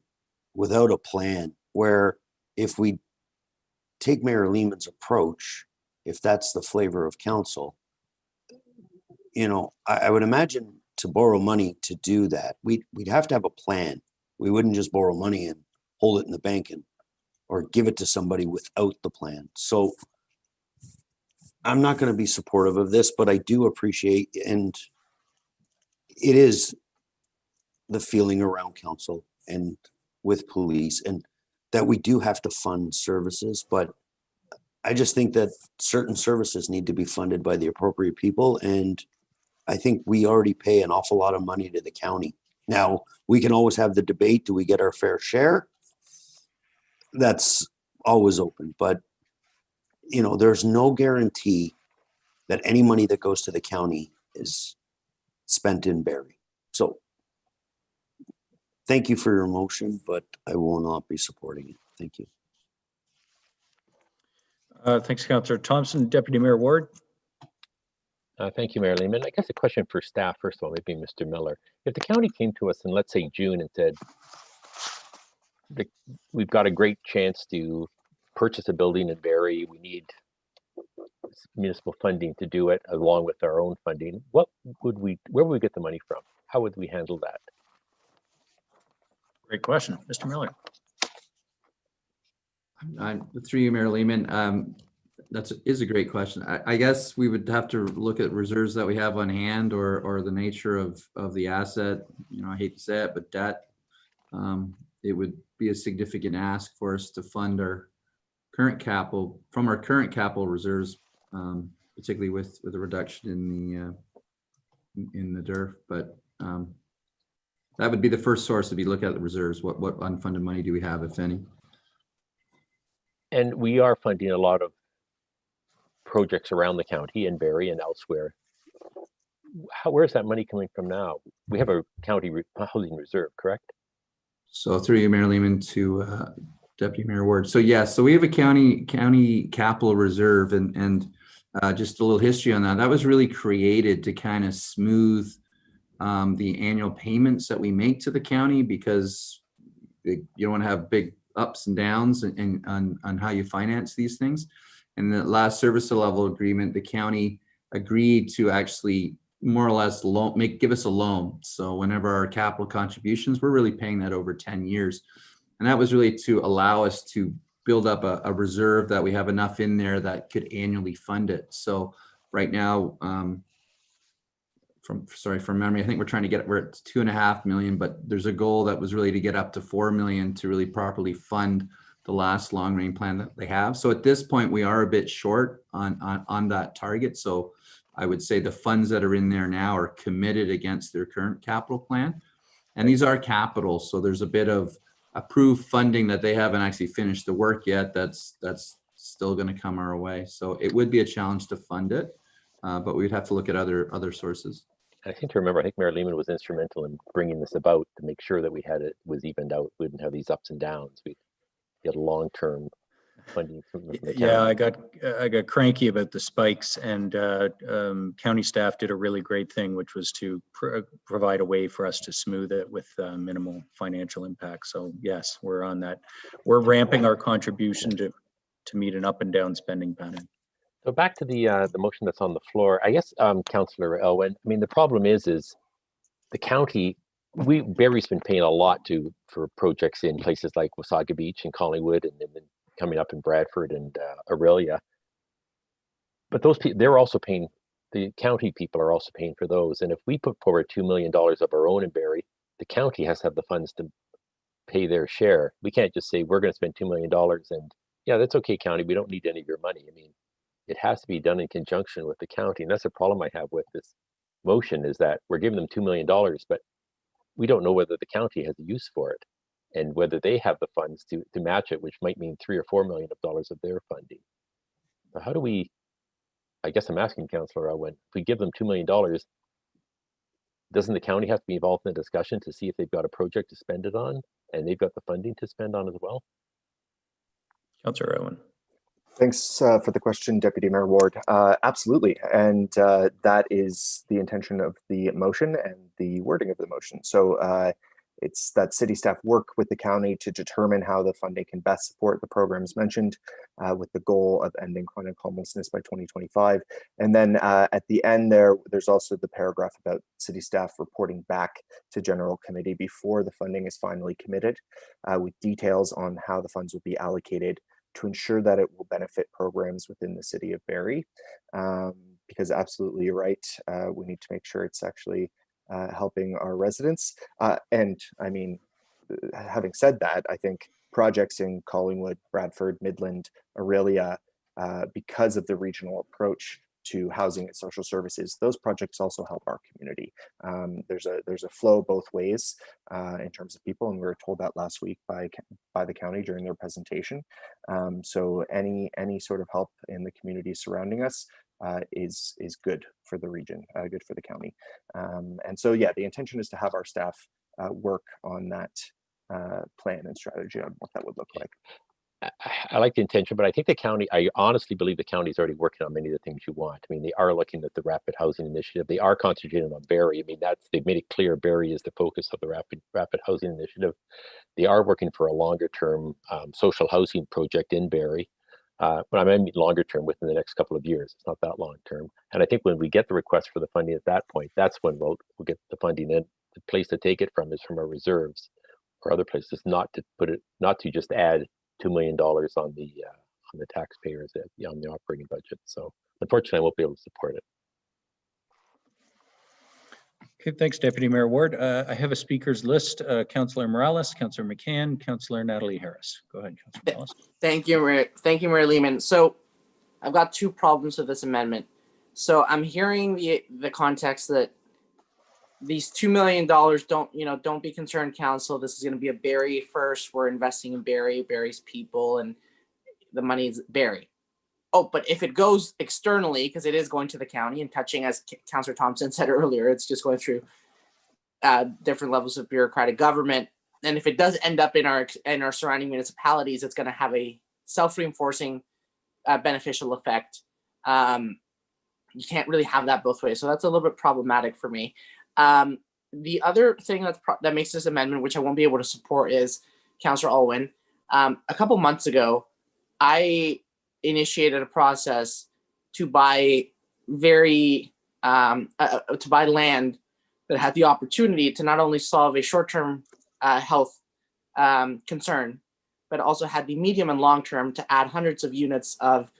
S8: without a plan, where if we take Mayor Lehman's approach, if that's the flavor of council, you know, I would imagine to borrow money to do that, we'd have to have a plan. We wouldn't just borrow money and hold it in the bank or give it to somebody without the plan. So I'm not going to be supportive of this, but I do appreciate, and it is the feeling around council and with police, and that we do have to fund services, but I just think that certain services need to be funded by the appropriate people. And I think we already pay an awful lot of money to the county. Now, we can always have the debate, do we get our fair share? That's always open, but you know, there's no guarantee that any money that goes to the county is spent in Barrie. So thank you for your motion, but I will not be supporting it. Thank you.
S1: Thanks, Councillor Thompson. Deputy Mayor Ward.
S13: Thank you, Mayor Lehman. I guess a question for staff, first of all, maybe Mr. Miller. If the county came to us in, let's say, June and said, we've got a great chance to purchase a building in Barrie, we need municipal funding to do it along with our own funding, where would we get the money from? How would we handle that?
S1: Great question. Mr. Miller.
S6: Through you, Mayor Lehman, is a great question. I guess we would have to look at reserves that we have on hand or the nature of the asset. You know, I hate to say it, but debt. It would be a significant ask for us to fund our current capital from our current capital reserves, particularly with a reduction in the DERF. But that would be the first source to be look at the reserves. What unfunded money do we have, if any?
S13: And we are funding a lot of projects around the county in Barrie and elsewhere. Where's that money coming from now? We have a county housing reserve, correct?
S6: So through you, Mayor Lehman, to Deputy Mayor Ward. So yes, so we have a county capital reserve, and just a little history on that. That was really created to kind of smooth the annual payments that we make to the county, because you don't want to have big ups and downs on how you finance these things. And the last service level agreement, the county agreed to actually more or less give us a loan. So whenever our capital contributions, we're really paying that over 10 years. And that was really to allow us to build up a reserve that we have enough in there that could annually fund it. So right now, from memory, I think we're at 2.5 million, but there's a goal that was really to get up to 4 million to really properly fund the last long range plan that they have. So at this point, we are a bit short on that target. So I would say the funds that are in there now are committed against their current capital plan. And these are capital. So there's a bit of approved funding that they haven't actually finished the work yet. That's still going to come our way. So it would be a challenge to fund it, but we'd have to look at other sources.
S13: I seem to remember, I think Mayor Lehman was instrumental in bringing this about to make sure that we had it was evened out. We didn't have these ups and downs. We had long-term funding from the
S1: Yeah,
S13: county.
S1: I got cranky about the spikes, and county staff did a really great thing, which was to provide a way for us to smooth it with minimal financial impact. So yes, we're on that. We're ramping our contribution to meet an up and down spending pattern.
S13: So back to the motion that's on the floor, I guess, Councillor Elwin, I mean, the problem is the county, Barrie's been paying a lot for projects in places like Wasaga Beach and Collingwood, and then coming up in Bradford and Aurelia. But those people, they're also paying, the county people are also paying for those. And if we put forward $2 million of our own in Barrie, the county has to have the funds to pay their share. We can't just say, we're going to spend $2 million and yeah, that's okay, county, we don't need any of your money. I mean, it has to be done in conjunction with the county. And that's a problem I have with this motion, is that we're giving them $2 million, but we don't know whether the county has a use for it and whether they have the funds to match it, which might mean $3 or $4 million of their funding. So how do we, I guess I'm asking Councillor Elwin, if we give them $2 million, doesn't the county have to be involved in the discussion to see if they've got a project to spend it on and they've got the funding to spend on as well?
S1: Councillor Elwin.
S4: Thanks for the question, Deputy Mayor Ward. Absolutely, and that is the intention of the motion and the wording of the motion. So it's that city staff work with the county to determine how the funding can best support the programs mentioned, with the goal of ending chronic homelessness by 2025. And then at the end there's also the paragraph about city staff reporting back to General Committee before the funding is finally committed, with details on how the funds will be allocated to ensure that it will benefit programs within the city of Barrie. Because absolutely you're right, we need to make sure it's actually helping our residents. And I mean, having said that, I think projects in Collingwood, Bradford, Midland, Aurelia, because of the regional approach to housing and social services, those projects also help our community. There's a flow both ways in terms of people, and we were told that last week by the county during their presentation. So any sort of help in the community surrounding us is good for the region, good for the county. And so yeah, the intention is to have our staff work on that plan and strategy on what that would look like.
S13: I like the intention, but I think the county, I honestly believe the county is already working on many of the things you want. I mean, they are looking at the rapid housing initiative. They are concentrating on Barrie. I mean, they've made it clear Barrie is the focus of the rapid housing initiative. They are working for a longer term social housing project in Barrie. But I mean longer term, within the next couple of years. It's not that long term. And I think when we get the request for the funding at that point, that's when we'll get the funding in. The place to take it from is from our reserves or other places, not to just add $2 million on the taxpayers on the operating budget. So unfortunately, I won't be able to support it.
S1: Okay, thanks, Deputy Mayor Ward. I have a speakers list. Councillor Morales, Councillor McCann, Councillor Natalie Harris. Go ahead, Councillor Morales.
S7: Thank you, Mayor Lehman. So I've got two problems with this amendment. So I'm hearing the context that these $2 million don't be concerned, council. This is going to be a Barrie first. We're investing in Barrie's people, and the money's Barrie. Oh, but if it goes externally, because it is going to the county and touching, as Councillor Thompson said earlier, it's just going through different levels of bureaucratic government. And if it does end up in our surrounding municipalities, it's going to have a self-reinforcing beneficial effect. You can't really have that both ways. So that's a little bit problematic for me. The other thing that makes this amendment, which I won't be able to support, is Councillor Elwin. A couple months ago, I initiated a process to buy land that had the opportunity to not only solve a short-term health concern, but also had the medium and long-term to add hundreds of units of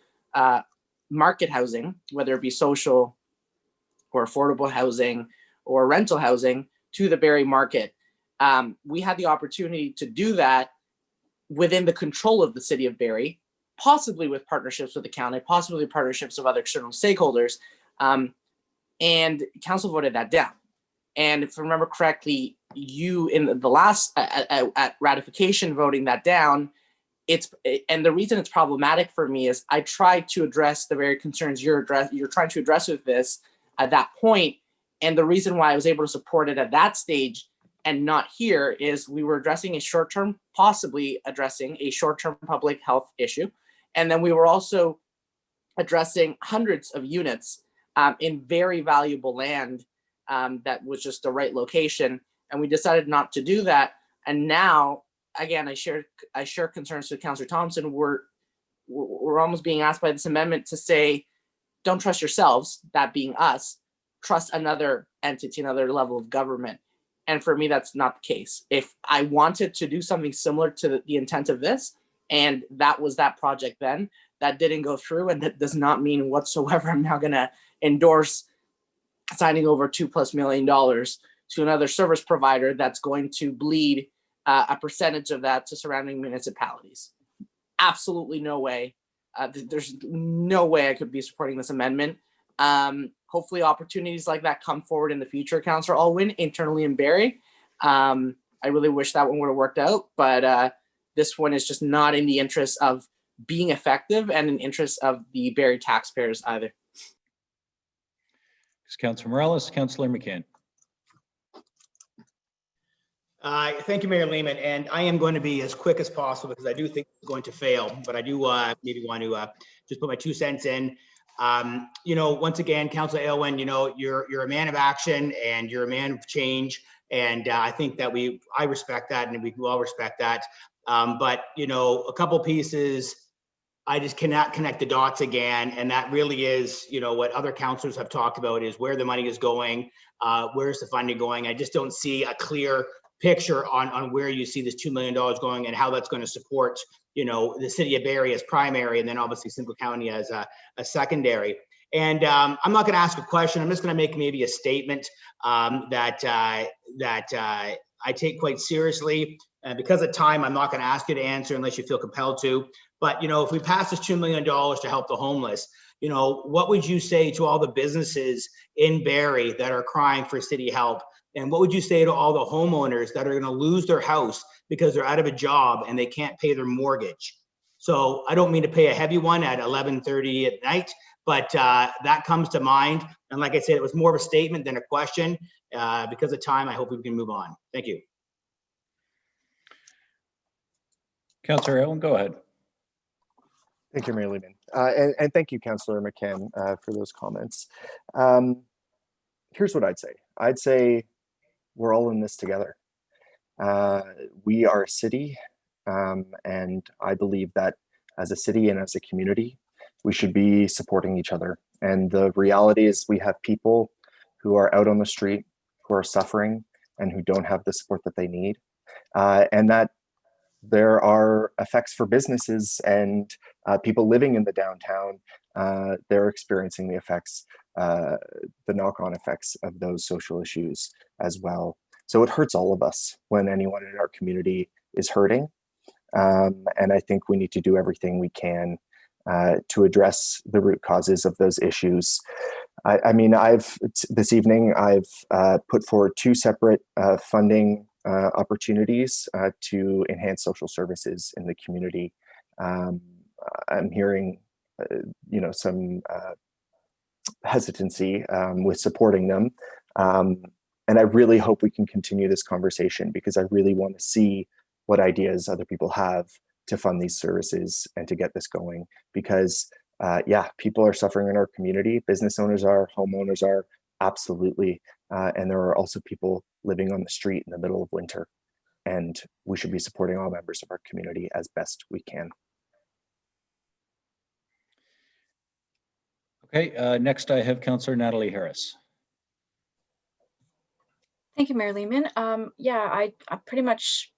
S7: market housing, whether it be social or affordable housing or rental housing, to the Barrie market. We had the opportunity to do that within the control of the city of Barrie, possibly with partnerships with the county, possibly partnerships of other external stakeholders, and council voted that down. And if I remember correctly, you in the last at ratification voting that down, and the reason it's problematic for me is I tried to address the very concerns you're trying to address with this at that point, And the reason why I was able to support it at that stage and not here is we were addressing a short-term, possibly addressing a short-term public health issue. And then we were also addressing hundreds of units in very valuable land that was just the right location. And we decided not to do that. And now, again, I share concerns with Councillor Thompson. We're almost being asked by this amendment to say, don't trust yourselves, that being us, trust another entity, another level of government. And for me, that's not the case. If I wanted to do something similar to the intent of this, and that was that project then, that didn't go through, and that does not mean whatsoever I'm now gonna endorse signing over $2+ million to another service provider that's going to bleed a percentage of that to surrounding municipalities. Absolutely no way. There's no way I could be supporting this amendment. Hopefully opportunities like that come forward in the future, Councillor Alwyn, internally in Barrie. I really wish that one would have worked out, but this one is just not in the interest of being effective and in interest of the Barrie taxpayers either.
S1: Councillor Morales, Councillor McCann.
S15: Thank you, Mayor Lehman. And I am going to be as quick as possible because I do think it's going to fail, but I do maybe want to just put my 2 cents in. Once again, Councillor Aylwin, you're a man of action and you're a man of change. And I think that I respect that and we all respect that. But, a couple pieces, I just cannot connect the dots again. And that really is, what other councillors have talked about is where the money is going, where's the funding going. I just don't see a clear picture on where you see this $2 million going and how that's going to support, the city of Barrie as primary, and then obviously Simcoe County as a secondary. And I'm not going to ask a question. I'm just going to make maybe a statement that I take quite seriously. And because of time, I'm not going to ask you to answer unless you feel compelled to. But, if we pass this $2 million to help the homeless, what would you say to all the businesses in Barrie that are crying for city help? And what would you say to all the homeowners that are going to lose their house because they're out of a job and they can't pay their mortgage? So I don't mean to pay a heavy one at 11:30 at night, but that comes to mind. And like I said, it was more of a statement than a question. Because of time, I hope we can move on. Thank you.
S1: Councillor Aylwin, go ahead.
S4: Thank you, Mayor Lehman. And thank you, Councillor McCann, for those comments. Here's what I'd say. I'd say we're all in this together. We are a city, and I believe that as a city and as a community, we should be supporting each other. And the reality is we have people who are out on the street, who are suffering, and who don't have the support that they need. And that there are effects for businesses and people living in the downtown. They're experiencing the effects, the knock-on effects of those social issues as well. So it hurts all of us when anyone in our community is hurting. And I think we need to do everything we can to address the root causes of those issues. This evening, I've put forward 2 separate funding opportunities to enhance social services in the community. I'm hearing, some hesitancy with supporting them. And I really hope we can continue this conversation because I really want to see what ideas other people have to fund these services and to get this going. Because people are suffering in our community. Business owners are, homeowners are, absolutely. And there are also people living on the street in the middle of winter. And we should be supporting all members of our community as best we can.
S1: Okay, next I have Councillor Natalie Harris.
S11: Thank you, Mayor Lehman. I pretty much,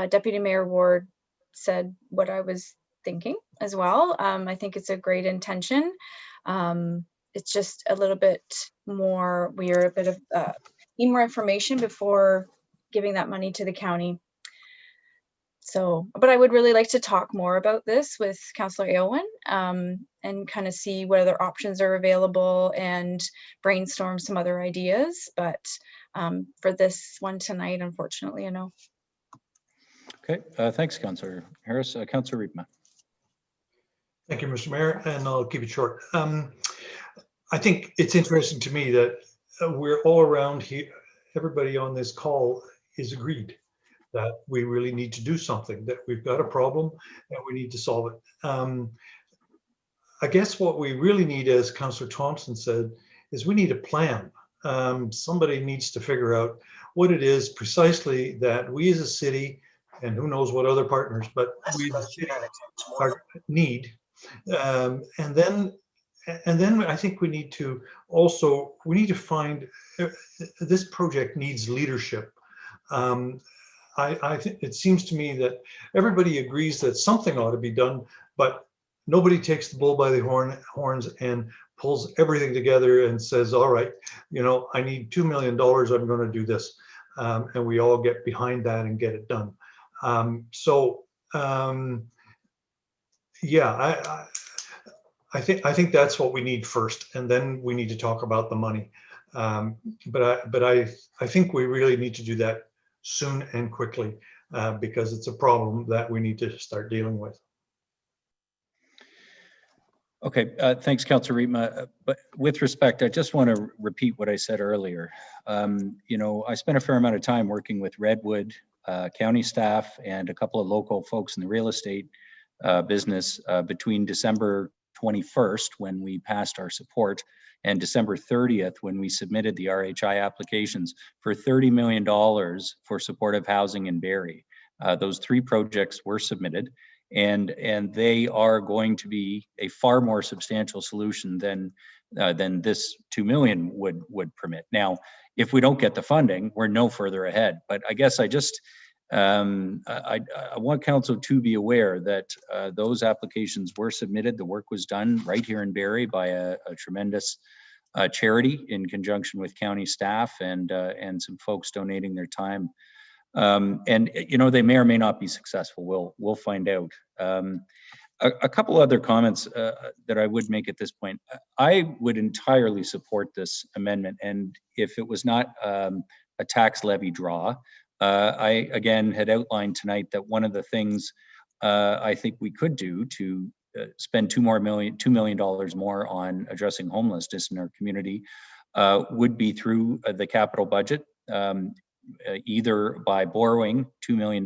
S11: Deputy Mayor Ward said what I was thinking as well. I think it's a great intention. It's just a little bit more, need more information before giving that money to the county. So, but I would really like to talk more about this with Councillor Aylwin and kind of see what other options are available and brainstorm some other ideas. But for this one tonight, unfortunately, I know.
S1: Okay, thanks, Councillor Harris. Councillor Riepma.
S10: Thank you, Mr. Mayor, and I'll keep it short. I think it's interesting to me that we're all around here, everybody on this call is agreed that we really need to do something, that we've got a problem and we need to solve it. I guess what we really need, as Councillor Thompson said, is we need a plan. Somebody needs to figure out what it is precisely that we as a city, and who knows what other partners, but we as a city need. And then I think we need to find, this project needs leadership. I think it seems to me that everybody agrees that something ought to be done, but nobody takes the bull by the horns and pulls everything together and says, all right, you know, I need $2 million, I'm going to do this. And we all get behind that and get it done. Yeah, I think that's what we need first, and then we need to talk about the money. But I think we really need to do that soon and quickly, because it's a problem that we need to start dealing with.
S1: Okay, thanks, Councillor Rietma. But with respect, I just want to repeat what I said earlier. You know, I spent a fair amount of time working with Redwood county staff and a couple of local folks in the real estate business between December 21st, when we passed our support, and December 30th, when we submitted the RHI applications for $30 million for supportive housing in Barrie. Those 3 projects were submitted, and they are going to be a far more substantial solution than this 2 million would permit. Now, if we don't get the funding, we're no further ahead. But I guess I just I want council to be aware that those applications were submitted. The work was done right here in Barrie by a tremendous charity in conjunction with county staff and some folks donating their time. And you know, they may or may not be successful. We'll find out. A couple other comments that I would make at this point. I would entirely support this amendment, and if it was not a tax levy draw, I again had outlined tonight that one of the things I think we could do to spend $2 million more on addressing homelessness in our community would be through the capital budget. Either by borrowing $2 million.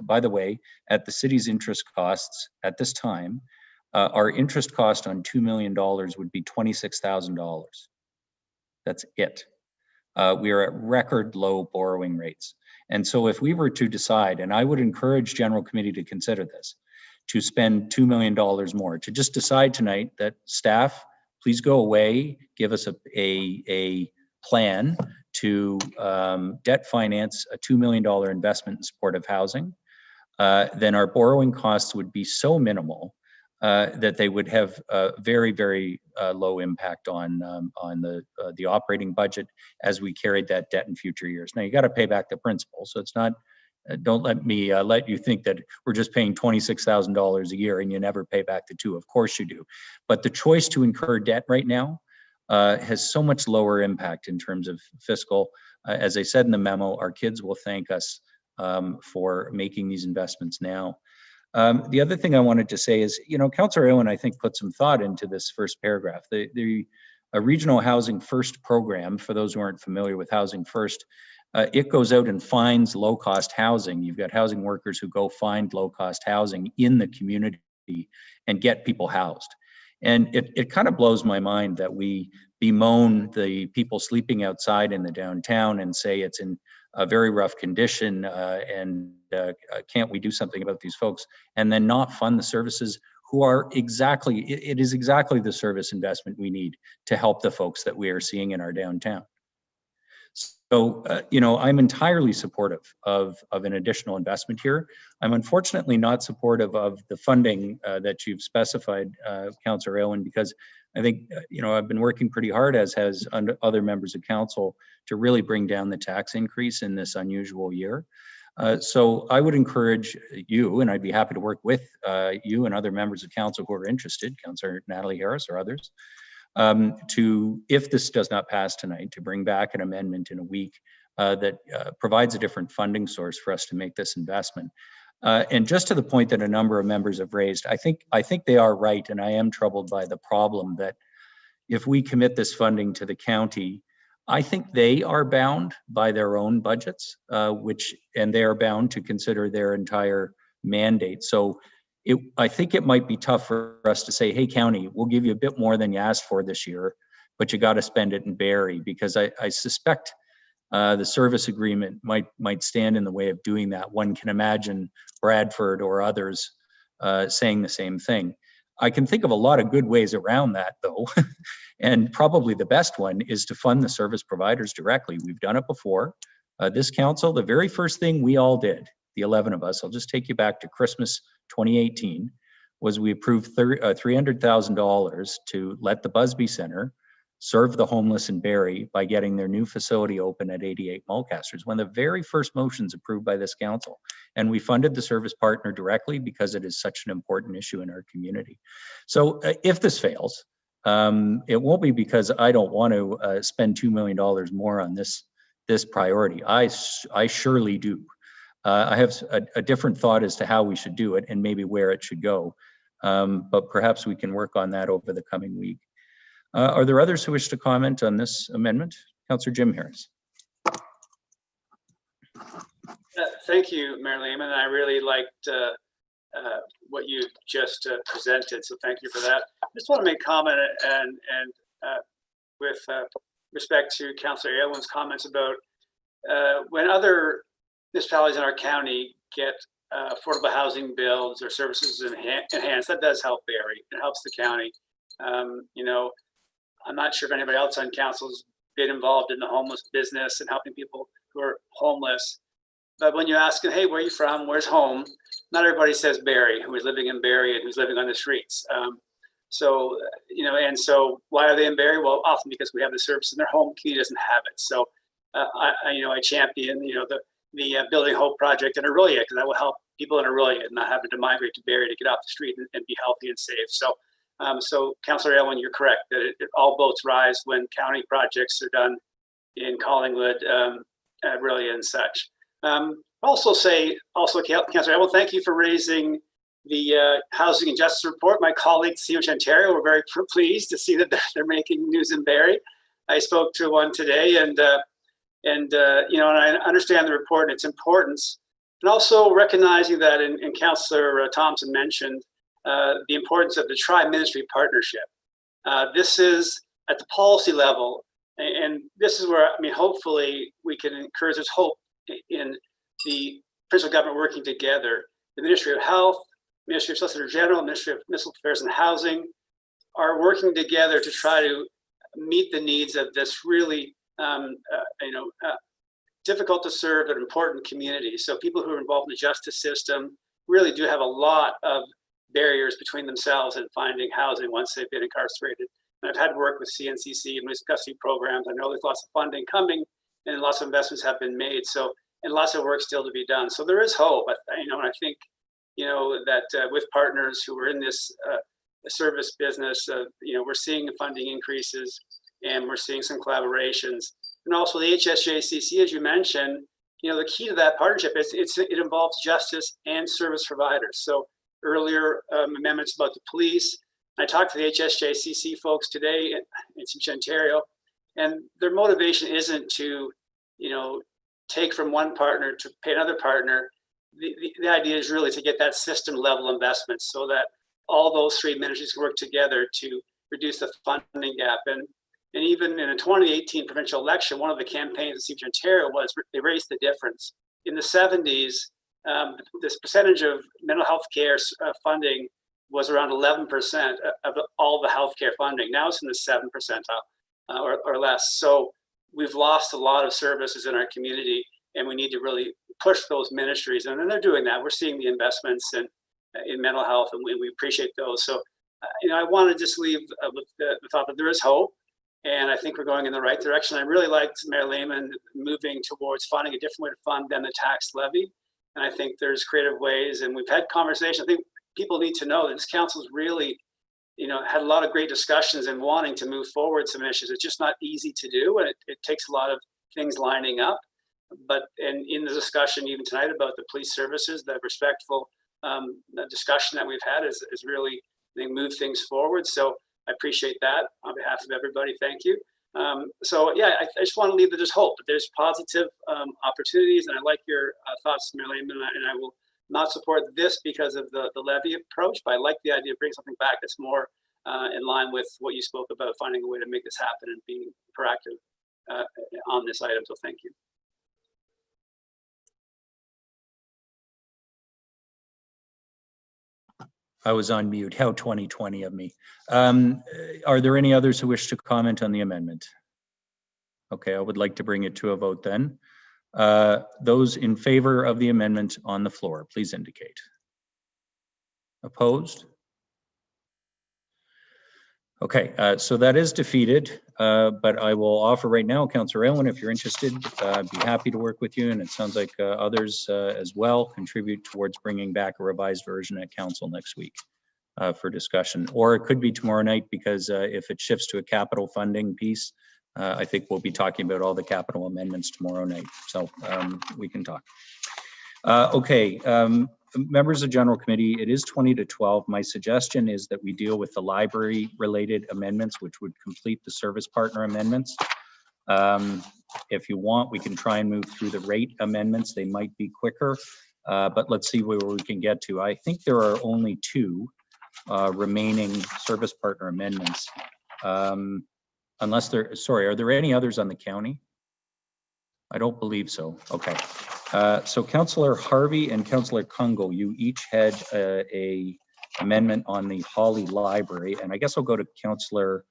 S1: By the way, at the city's interest costs at this time, our interest cost on $2 million would be $26,000. That's it. We are at record low borrowing rates. And so if we were to decide, and I would encourage General Committee to consider this, to spend $2 million more, to just decide tonight that staff, please go away, give us a plan to debt finance a $2 million investment in supportive housing, then our borrowing costs would be so minimal that they would have a very, very low impact on the operating budget as we carried that debt in future years. Now, you got to pay back the principal, so it's not, don't let me let you think that we're just paying $26,000 a year and you never pay back the $2. Of course you do. But the choice to incur debt right now has so much lower impact in terms of fiscal. As I said in the memo, our kids will thank us for making these investments now. The other thing I wanted to say is, you know, Councillor Owen, I think, put some thought into this first paragraph. The Regional Housing First program, for those who aren't familiar with Housing First, it goes out and finds low-cost housing. You've got housing workers who go find low-cost housing in the community and get people housed. And it kind of blows my mind that we bemoan the people sleeping outside in the downtown and say it's in a very rough condition and can't we do something about these folks, and then not fund the services who are exactly, it is exactly the service investment we need to help the folks that we are seeing in our downtown. So, you know, I'm entirely supportive of an additional investment here. I'm unfortunately not supportive of the funding that you've specified, Councillor Owen, because I think, you know, I've been working pretty hard, as has other members of council, to really bring down the tax increase in this unusual year. So I would encourage you, and I'd be happy to work with you and other members of council who are interested, Councillor Natalie Harris or others, to, if this does not pass tonight, to bring back an amendment in a week that provides a different funding source for us to make this investment. And just to the point that a number of members have raised, I think they are right, and I am troubled by the problem that if we commit this funding to the county, I think they are bound by their own budgets, and they are bound to consider their entire mandate. So I think it might be tough for us to say, hey, county, we'll give you a bit more than you asked for this year, but you got to spend it in Barrie, because I suspect the service agreement might stand in the way of doing that. One can imagine Bradford or others saying the same thing. I can think of a lot of good ways around that, though. And probably the best one is to fund the service providers directly. We've done it before. This council, the very first thing we all did, the 11 of us, I'll just take you back to Christmas 2018, was we approved $300,000 to let the Busby Centre serve the homeless in Barrie by getting their new facility open at 88 Mulcasters, one of the very first motions approved by this council. And we funded the service partner directly because it is such an important issue in our community. So if this fails, it won't be because I don't want to spend $2 million more on this priority. I surely do. I have a different thought as to how we should do it and maybe where it should go. But perhaps we can work on that over the coming week. Are there others who wish to comment on this amendment? Councillor Jim Harris.
S16: Thank you, Mayor Lehman. I really liked what you just presented, so thank you for that. I just want to make comment and with respect to Councillor Aylwin's comments about when other municipalities in our county get affordable housing builds or services enhanced, that does help Barrie. It helps the county. You know, I'm not sure if anybody else on council's been involved in the homeless business and helping people who are homeless. But when you ask them, hey, where are you from? Where's home? Not everybody says Barrie, who is living in Barrie and who's living on the streets. So, you know, and so why are they in Barrie? Well, often because we have the service and their home community doesn't have it. So, I champion, the Building Hope project in Orillia, because that will help people in Orillia and not having to migrate to Barrie to get off the street and be healthy and safe. So, Councillor Aylwin, you're correct that all boats rise when county projects are done in Collingwood, Orillia, and such. Councillor Aylwin, thank you for raising the Housing and Justice Report. My colleagues in Ontario were very pleased to see that they're making news in Barrie. I spoke to one today, and I understand the report and its importance, and also recognizing that, and Councillor Thompson mentioned the importance of the tri-ministry partnership. This is at the policy level, and this is where, hopefully we can encourage this hope in the provincial government working together. The Ministry of Health, Ministry of Solicitor General, Ministry of Municipal Affairs and Housing are working together to try to meet the needs of this really difficult to serve but important community. So people who are involved in the justice system really do have a lot of barriers between themselves and finding housing once they've been incarcerated. And I've had work with CNCC and municipal custody programs. I know there's lots of funding coming and lots of investments have been made. So, and lots of work still to be done. So there is hope. And I think, that with partners who are in this service business, we're seeing funding increases and we're seeing some collaborations. And also the HSJCC, as you mentioned, the key to that partnership is it involves justice and service providers. So earlier amendments about the police. I talked to the HSJCC folks today in Ontario, and their motivation isn't to, take from one partner to pay another partner. The idea is really to get that system level investment so that all those three ministries work together to reduce the funding gap. And even in a 2018 provincial election, one of the campaigns in Ontario was they raised the difference. In the 70s, this percentage of mental health care funding was around 11% of all the healthcare funding. Now it's in the 7 percentile or less. So we've lost a lot of services in our community, and we need to really push those ministries. And then they're doing that. We're seeing the investments in mental health, and we appreciate those. So, I want to just leave with the thought that there is hope, and I think we're going in the right direction. I really liked Mayor Lehman moving towards finding a different way to fund than the tax levy. And I think there's creative ways, and we've had conversations. I think people need to know that this council's really, had a lot of great discussions and wanting to move forward some issues. It's just not easy to do, and it takes a lot of things lining up. But in the discussion even tonight about the police services, the respectful discussion that we've had is really, I think, moved things forward. So I appreciate that on behalf of everybody. Thank you. So yeah, I just want to leave that there's hope, that there's positive opportunities, and I like your thoughts, Mayor Lehman, and I will not support this because of the levy approach, but I like the idea of bringing something back that's more in line with what you spoke about, finding a way to make this happen and being proactive on this item. So thank you.
S1: I was on mute. How 2020 of me. Are there any others who wish to comment on the amendment? Okay, I would like to bring it to a vote then. Those in favor of the amendment on the floor, please indicate. Opposed? Okay, so that is defeated, but I will offer right now, Councillor Elwin, if you're interested, I'd be happy to work with you, and it sounds like others as well contribute towards bringing back a revised version at council next week for discussion. Or it could be tomorrow night, because if it shifts to a capital funding piece, I think we'll be talking about all the capital amendments tomorrow night, so we can talk. Okay. Members of General Committee, it is 20 to 12. My suggestion is that we deal with the library related amendments, which would complete the service partner amendments. If you want, we can try and move through the rate amendments. They might be quicker, but let's see where we can get to. I think there are only two remaining service partner amendments. Unless there, sorry, are there any others on the county? I don't believe so. Okay. So Councillor Harvey and Councillor Kungo, you each had a amendment on the Holly Library, and I guess I'll go to Councillor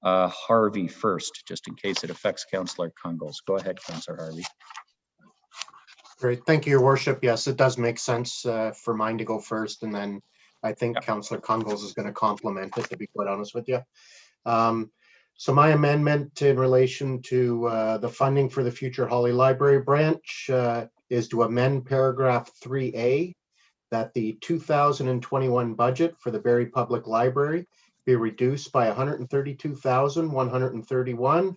S1: Harvey first, just in case it affects Councillor Kungo's. Go ahead, Councillor Harvey.
S14: Great, thank you, Your Worship. Yes, it does make sense for mine to go first, and then I think Councillor Kungo's is going to complement it, to be quite honest with you. So my amendment in relation to the funding for the future Holly Library branch is to amend paragraph 3A, that the 2021 budget for the Barrie Public Library be reduced by 132,131,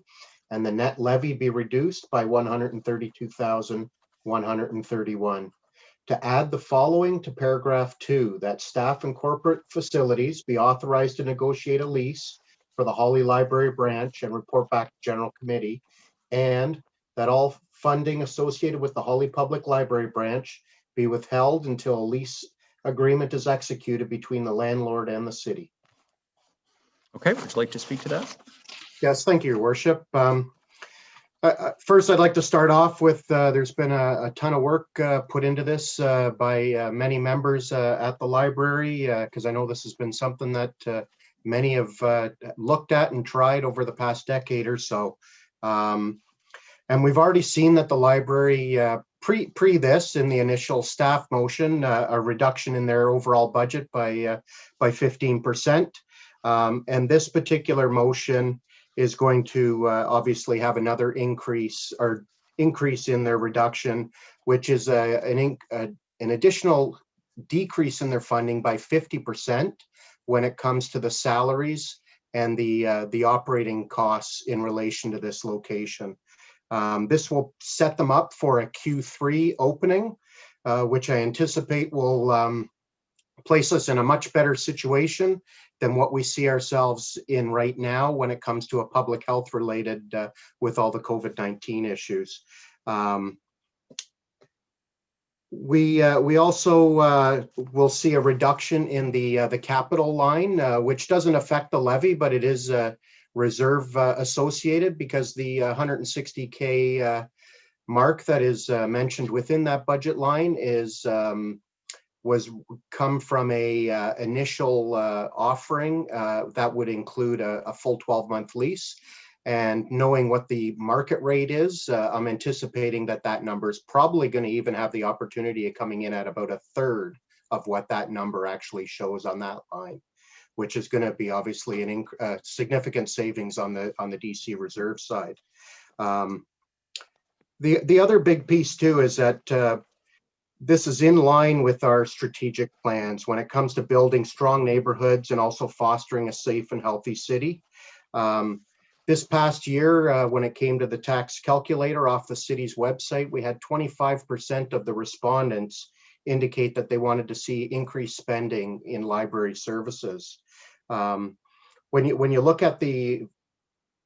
S14: and the net levy be reduced by 132,131. To add the following to paragraph 2, that staff and corporate facilities be authorized to negotiate a lease for the Holly Library branch and report back to General Committee, and that all funding associated with the Holly Public Library branch be withheld until a lease agreement is executed between the landlord and the city.
S1: Okay, would you like to speak to that?
S14: Yes, thank you, Your Worship. First, I'd like to start off with there's been a ton of work put into this by many members at the library, because I know this has been something that many have looked at and tried over the past decade or so. And we've already seen that the library, pre this, in the initial staff motion, a reduction in their overall budget by 15%. And this particular motion is going to obviously have another increase in their reduction, which is an additional decrease in their funding by 50% when it comes to the salaries and the operating costs in relation to this location. This will set them up for a Q3 opening, which I anticipate will place us in a much better situation than what we see ourselves in right now when it comes to a public health related with all the COVID-19 issues. We also will see a reduction in the capital line, which doesn't affect the levy, but it is reserve associated, because the 160K mark that is mentioned within that budget line is was come from a initial offering that would include a full 12-month lease. And knowing what the market rate is, I'm anticipating that that number is probably going to even have the opportunity of coming in at about a third of what that number actually shows on that line, which is going to be obviously a significant savings on the DC reserve side. The other big piece too is that this is in line with our strategic plans when it comes to building strong neighborhoods and also fostering a safe and healthy city. This past year, when it came to the tax calculator off the city's website, we had 25% of the respondents indicate that they wanted to see increased spending in library services. When you look at the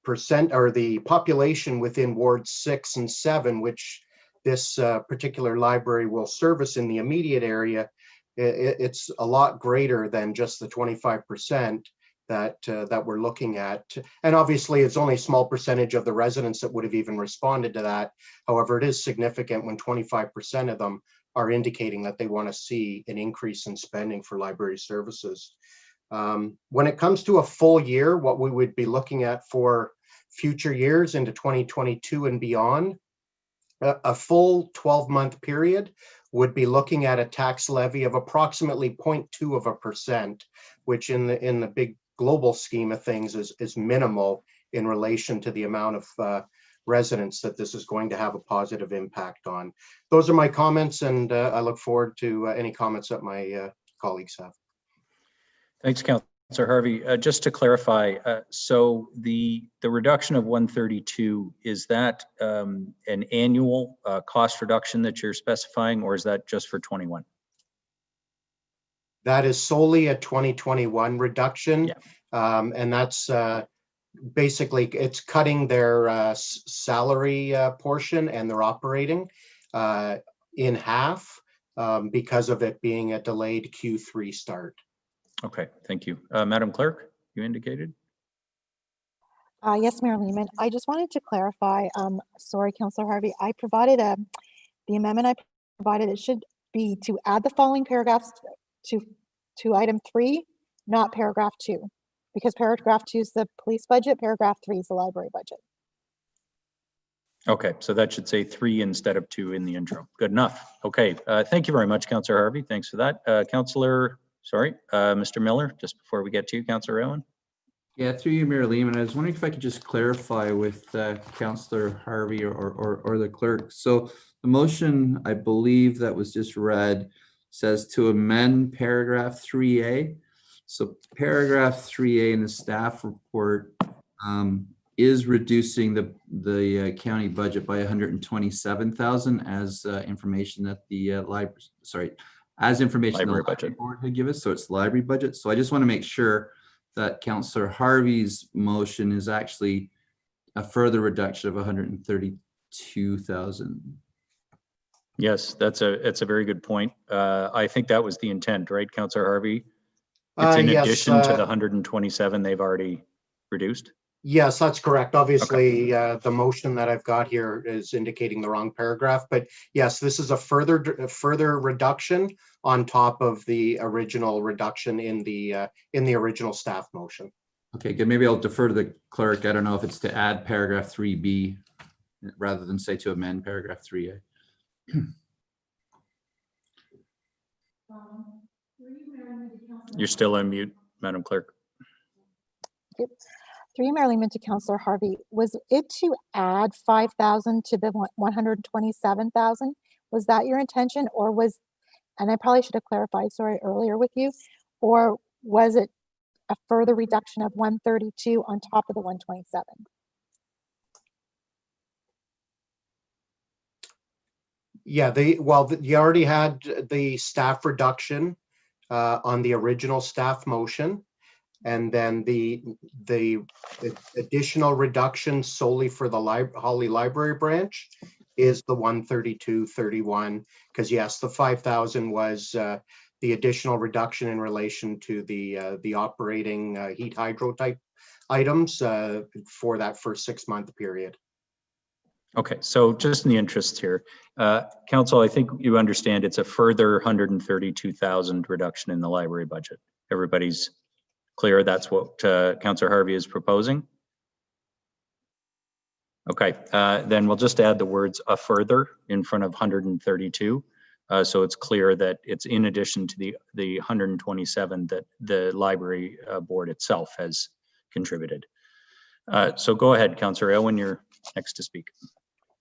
S14: percent or the population within Ward 6 and 7, which this particular library will service in the immediate area, it's a lot greater than just the 25% that we're looking at. And obviously, it's only a small percentage of the residents that would have even responded to that. However, it is significant when 25% of them are indicating that they want to see an increase in spending for library services. When it comes to a full year, what we would be looking at for future years into 2022 and beyond, a full 12-month period would be looking at a tax levy of approximately 0.2%, which in the big global scheme of things is minimal in relation to the amount of residents that this is going to have a positive impact on. Those are my comments, and I look forward to any comments that my colleagues have.
S1: Thanks, Councillor Harvey. Just to clarify, so the reduction of 132, is that an annual cost reduction that you're specifying, or is that just for 21?
S14: That is solely a 2021 reduction.
S1: Yeah.
S14: And that's basically, it's cutting their salary portion and their operating in half because of it being a delayed Q3 start.
S1: Okay, thank you. Madam Clerk, you indicated?
S5: Yes, Mayor Lehman. I just wanted to clarify, sorry, Councillor Harvey, I provided the amendment I provided, it should be to add the following paragraphs to item 3, not paragraph 2, because paragraph 2 is the police budget, paragraph 3 is the library budget.
S1: Okay, so that should say 3 instead of 2 in the intro. Good enough. Okay, thank you very much, Councillor Harvey. Thanks for that. Mr. Miller, just before we get to you, Councillor Owen.
S6: Yeah, through you, Mayor Lehman, I was wondering if I could just clarify with Councillor Harvey or the clerk. So the motion, I believe that was just read, says to amend paragraph 3A. So paragraph 3A in the staff report is reducing the county budget by 127,000 as information that the library
S1: budget
S6: board had given us. So it's library budget. So I just want to make sure that Councillor Harvey's motion is actually a further reduction of 132,000.
S1: Yes, it's a very good point. I think that was the intent, right, Councillor Harvey? It's in addition to the 127 they've already reduced?
S14: Yes, that's correct. Obviously, the motion that I've got here is indicating the wrong paragraph, but yes, this is a further reduction on top of the original reduction in the original staff motion.
S6: Okay, good. Maybe I'll defer to the clerk. I don't know if it's to add paragraph 3B rather than say to amend paragraph 3A.
S1: You're still on mute, Madam Clerk.
S5: Yep. Through you, Mayor Lehman, to Councillor Harvey, was it to add 5,000 to the 127,000? Was that your intention, or was, and I probably should have clarified, sorry, earlier with you, or was it a further reduction of 132 on top of the 127?
S14: Yeah, you already had the staff reduction on the original staff motion. And then the additional reduction solely for the Holly Library branch is the 132.31, because yes, the 5,000 was the additional reduction in relation to the operating heat hydro type items for that first 6-month period.
S1: Okay, so just in the interest here, Council, I think you understand it's a further 132,000 reduction in the library budget. Everybody's clear that's what Councillor Harvey is proposing? Okay, then we'll just add the words "a further" in front of 132, so it's clear that it's in addition to the 127 that the library board itself has contributed. So go ahead, Councillor Elwin, you're next to speak.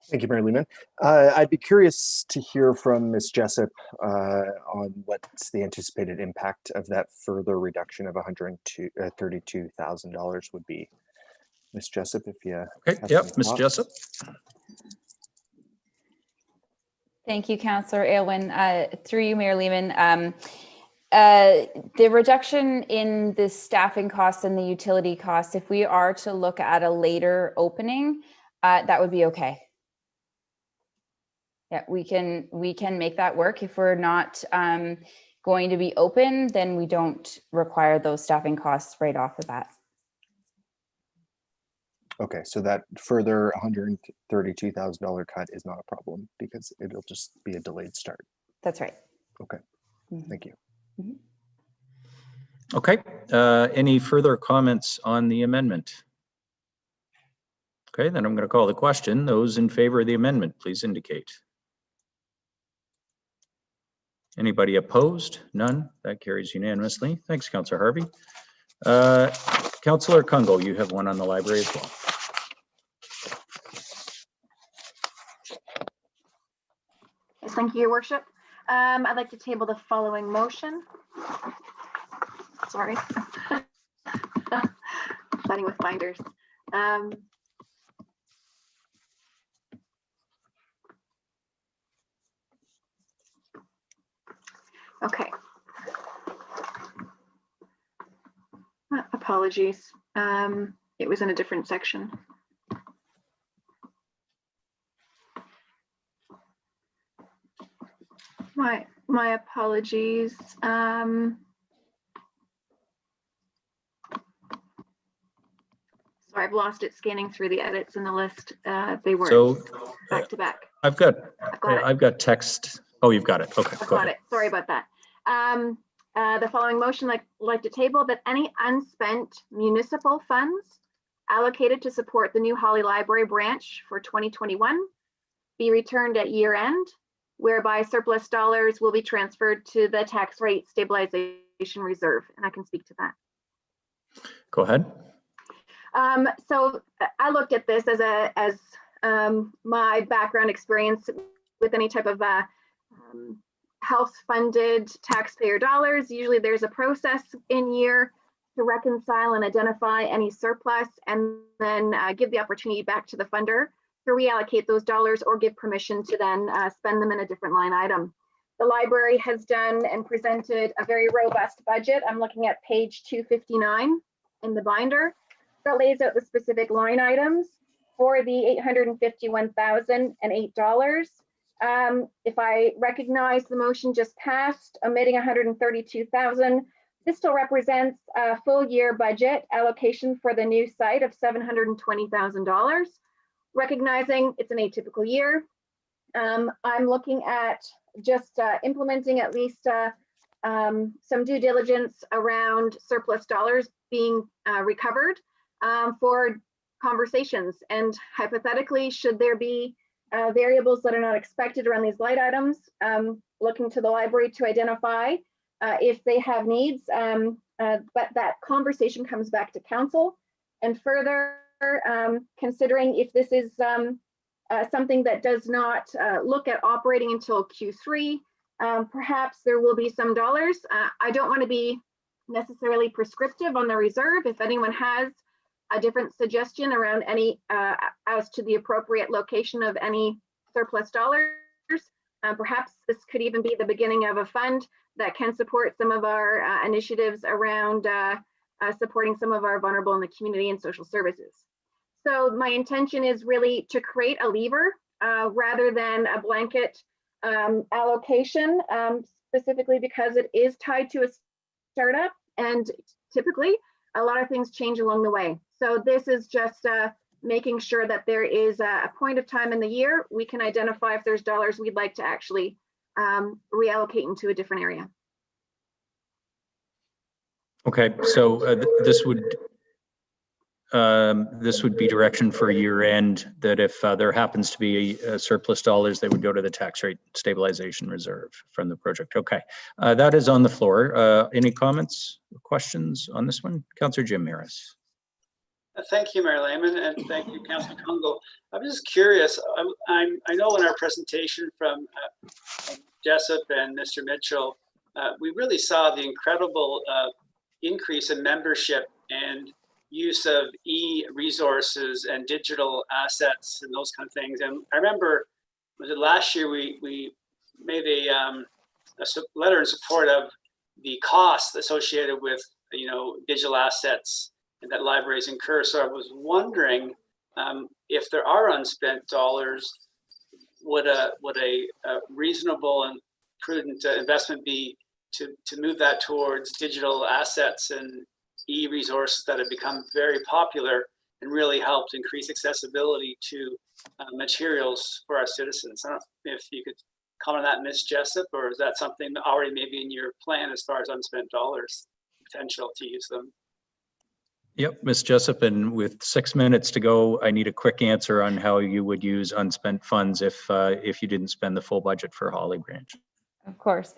S4: Thank you, Mayor Lehman. I'd be curious to hear from Ms. Jessup on what's the anticipated impact of that further reduction of $132,000 would be. Ms. Jessup, if you
S1: okay, yep, Ms. Jessup.
S19: Thank you, Councillor Aylwin. Through you, Mayor Lehman.
S11: The reduction in the staffing costs and the utility costs, if we are to look at a later opening, that would be okay. Yeah, we can make that work. If we're not going to be open, then we don't require those staffing costs right off the bat.
S4: Okay, so that further $132,000 cut is not a problem because it'll just be a delayed start.
S11: That's right.
S4: Okay, thank you.
S1: Okay, any further comments on the amendment? Okay, then I'm going to call the question. Those in favor of the amendment, please indicate. Anybody opposed? None. That carries unanimously. Thanks, Councillor Harvey. Councillor Kungl, you have one on the library as well.
S9: Yes, thank you, Your Worship. I'd like to table the following motion. Sorry. Fighting with binders. Okay. Apologies. It was in a different section. My apologies. So I've lost it scanning through the edits in the list. They weren't
S1: So
S9: back to back.
S1: I've got text. Oh, you've got it. Okay,
S9: I've
S1: go
S9: got
S1: ahead.
S9: it. Sorry about that. The following motion like to table that any unspent municipal funds allocated to support the new Holly Library branch for 2021 be returned at year end, whereby surplus dollars will be transferred to the tax rate stabilization reserve. And I can speak to that.
S1: Go ahead.
S9: So I looked at this as my background experience with any type of house-funded taxpayer dollars. Usually there's a process in year to reconcile and identify any surplus and then give the opportunity back to the funder to reallocate those dollars or give permission to then spend them in a different line item. The library has done and presented a very robust budget. I'm looking at page 259 in the binder that lays out the specific line items for the $851,008. If I recognize the motion just passed, omitting 132,000, this still represents a full year budget allocation for the new site of $720,000. Recognizing it's an atypical year, I'm looking at just implementing at least some due diligence around surplus dollars being recovered for conversations. And hypothetically, should there be variables that are not expected around these light items, looking to the library to identify if they have needs, but that conversation comes back to council. And further, considering if this is something that does not look at operating until Q3, perhaps there will be some dollars. I don't want to be necessarily prescriptive on the reserve. If anyone has a different suggestion around any as to the appropriate location of any surplus dollars, perhaps this could even be the beginning of a fund that can support some of our initiatives around supporting some of our vulnerable in the community and social services. So my intention is really to create a lever rather than a blanket allocation, specifically because it is tied to a startup, and typically a lot of things change along the way. So this is just making sure that there is a point of time in the year we can identify if there's dollars we'd like to actually reallocate into a different area.
S1: Okay, so this would be direction for year end, that if there happens to be a surplus dollars, they would go to the tax rate stabilization reserve from the project. Okay, that is on the floor. Any comments or questions on this one? Councillor Jim Maris.
S16: Thank you, Mayor Lehman, and thank you, Councillor Kungl. I'm just curious. I know in our presentation from Jessup and Mr. Mitchell, we really saw the incredible increase in membership and use of e-resources and digital assets and those kind of things. And I remember, was it last year we made a letter in support of the costs associated with, digital assets and that libraries incur. So I was wondering if there are unspent dollars, would a reasonable and prudent investment be to move that towards digital assets and e-resources that have become very popular and really helped increase accessibility to materials for our citizens? I don't know if you could comment on that, Ms. Jessup, or is that something already maybe in your plan as far as unspent dollars, potential to use them?
S1: Yep, Ms. Jessup, and with 6 minutes to go, I need a quick answer on how you would use unspent funds if you didn't spend the full budget for Holly Branch.
S19: Of course.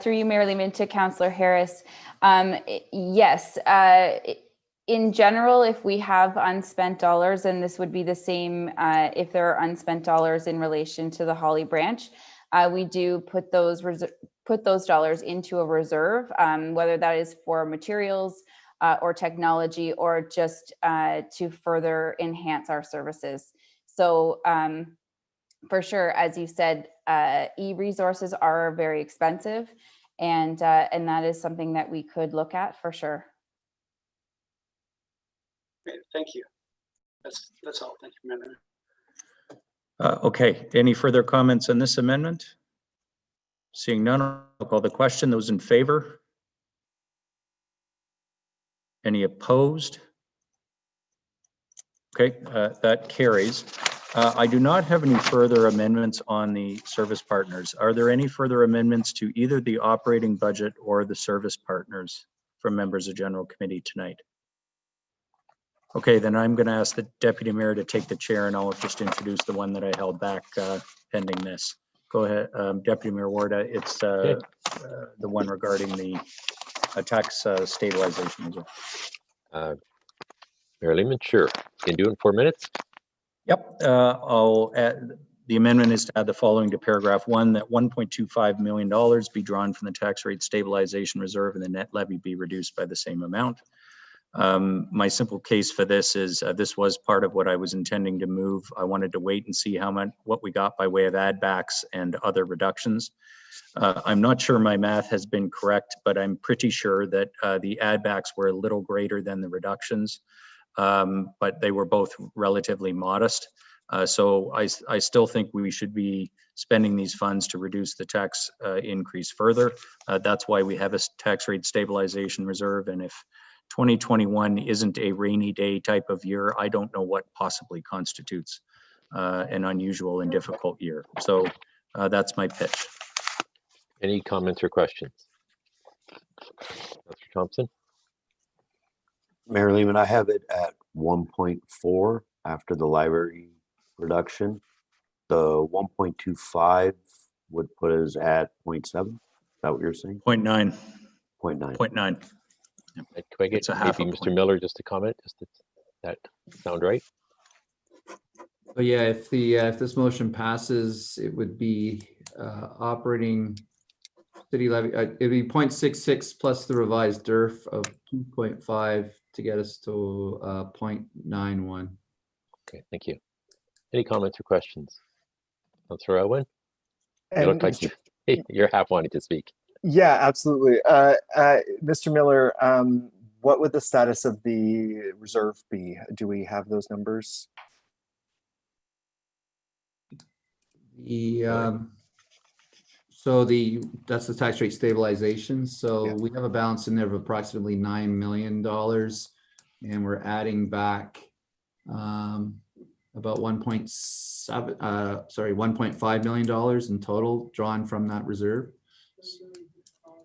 S19: Through you, Mayor Lehman, to Councillor Harris. Yes, in general, if we have unspent dollars, and this would be the same if there are unspent dollars in relation to the Holly Branch, we do put those dollars into a reserve, whether that is for materials or technology, or just to further enhance our services. So for sure, as you said, e-resources are very expensive, and that is something that we could look at for sure.
S16: Great, thank you. That's all. Thank you, Madam.
S1: Okay, any further comments on this amendment? Seeing none, I'll call the question. Those in favor? Any opposed? Okay, that carries. I do not have any further amendments on the service partners. Are there any further amendments to either the operating budget or the service partners from members of General Committee tonight? Okay, then I'm going to ask the Deputy Mayor to take the chair, and I'll just introduce the one that I held back pending this. Go ahead, Deputy Mayor Ward. It's the one regarding the tax stabilization as well.
S13: Mayor Lehman, sure. Can do it in 4 minutes.
S1: Yep, I'll add, the amendment is to add the following to paragraph 1, that $1.25 million be drawn from the tax rate stabilization reserve and the net levy be reduced by the same amount. My simple case for this is this was part of what I was intending to move. I wanted to wait and see what we got by way of add backs and other reductions. I'm not sure my math has been correct, but I'm pretty sure that the add backs were a little greater than the reductions, but they were both relatively modest. So I still think we should be spending these funds to reduce the tax increase further. That's why we have a tax rate stabilization reserve. And if 2021 isn't a rainy day type of year, I don't know what possibly constitutes an unusual and difficult year. So that's my pitch.
S13: Any comments or questions? Councillor Thompson?
S8: Mayor Lehman, I have it at 1.4 after the library reduction. The 1.25 would put us at 0.7. Is that what you're saying?
S1: 0.9.
S8: 0.9.
S1: 0.9.
S13: Can I get maybe Mr. Miller just to comment? Does that sound right?
S6: So yeah, if this motion passes, it would be operating city levy. It'd be 0.66 plus the revised DERF of 2.5 to get us to 0.91.
S13: Okay, thank you. Any comments or questions? Councillor Elwin? You look like you're half wanting to speak.
S4: Yeah, absolutely. Mr. Miller, what would the status of the reserve be? Do we have those numbers?
S6: That's the tax rate stabilization. So we have a balance in there of approximately $9 million, and we're adding back about $1.5 million in total drawn from that reserve.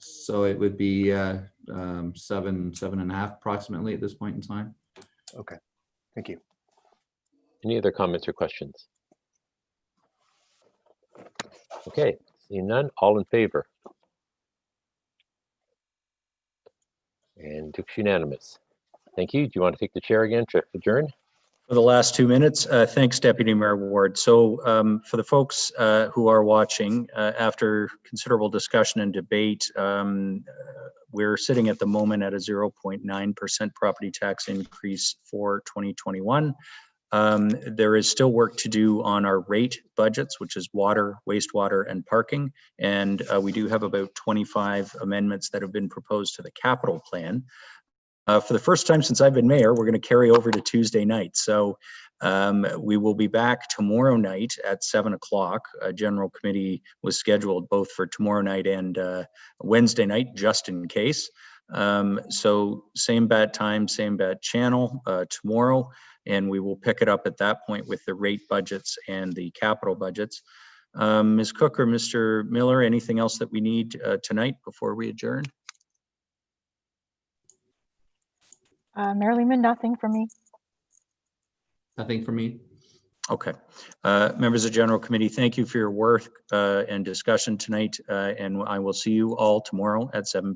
S6: So it would be 7.5 approximately at this point in time.
S4: Okay, thank you.
S13: Any other comments or questions? Okay, seeing none, all in favor? And it's unanimous. Thank you. Do you want to take the chair again to adjourn?
S1: For the last 2 minutes, thanks, Deputy Mayor Ward. So for the folks who are watching, after considerable discussion and debate, we're sitting at the moment at a 0.9% property tax increase for 2021. There is still work to do on our rate budgets, which is water, wastewater, and parking. And we do have about 25 amendments that have been proposed to the capital plan. For the first time since I've been mayor, we're going to carry over to Tuesday night. So we will be back tomorrow night at 7 o'clock. A general committee was scheduled both for tomorrow night and Wednesday night, just in case. So same bad time, same bad channel tomorrow, and we will pick it up at that point with the rate budgets and the capital budgets. Ms. Cook or Mr. Miller, anything else that we need tonight before we adjourn?
S5: Mayor Lehman, nothing for me.
S6: Nothing for me.
S1: Okay. Members of General Committee, thank you for your work and discussion tonight, and I will see you all tomorrow at 7 p.m.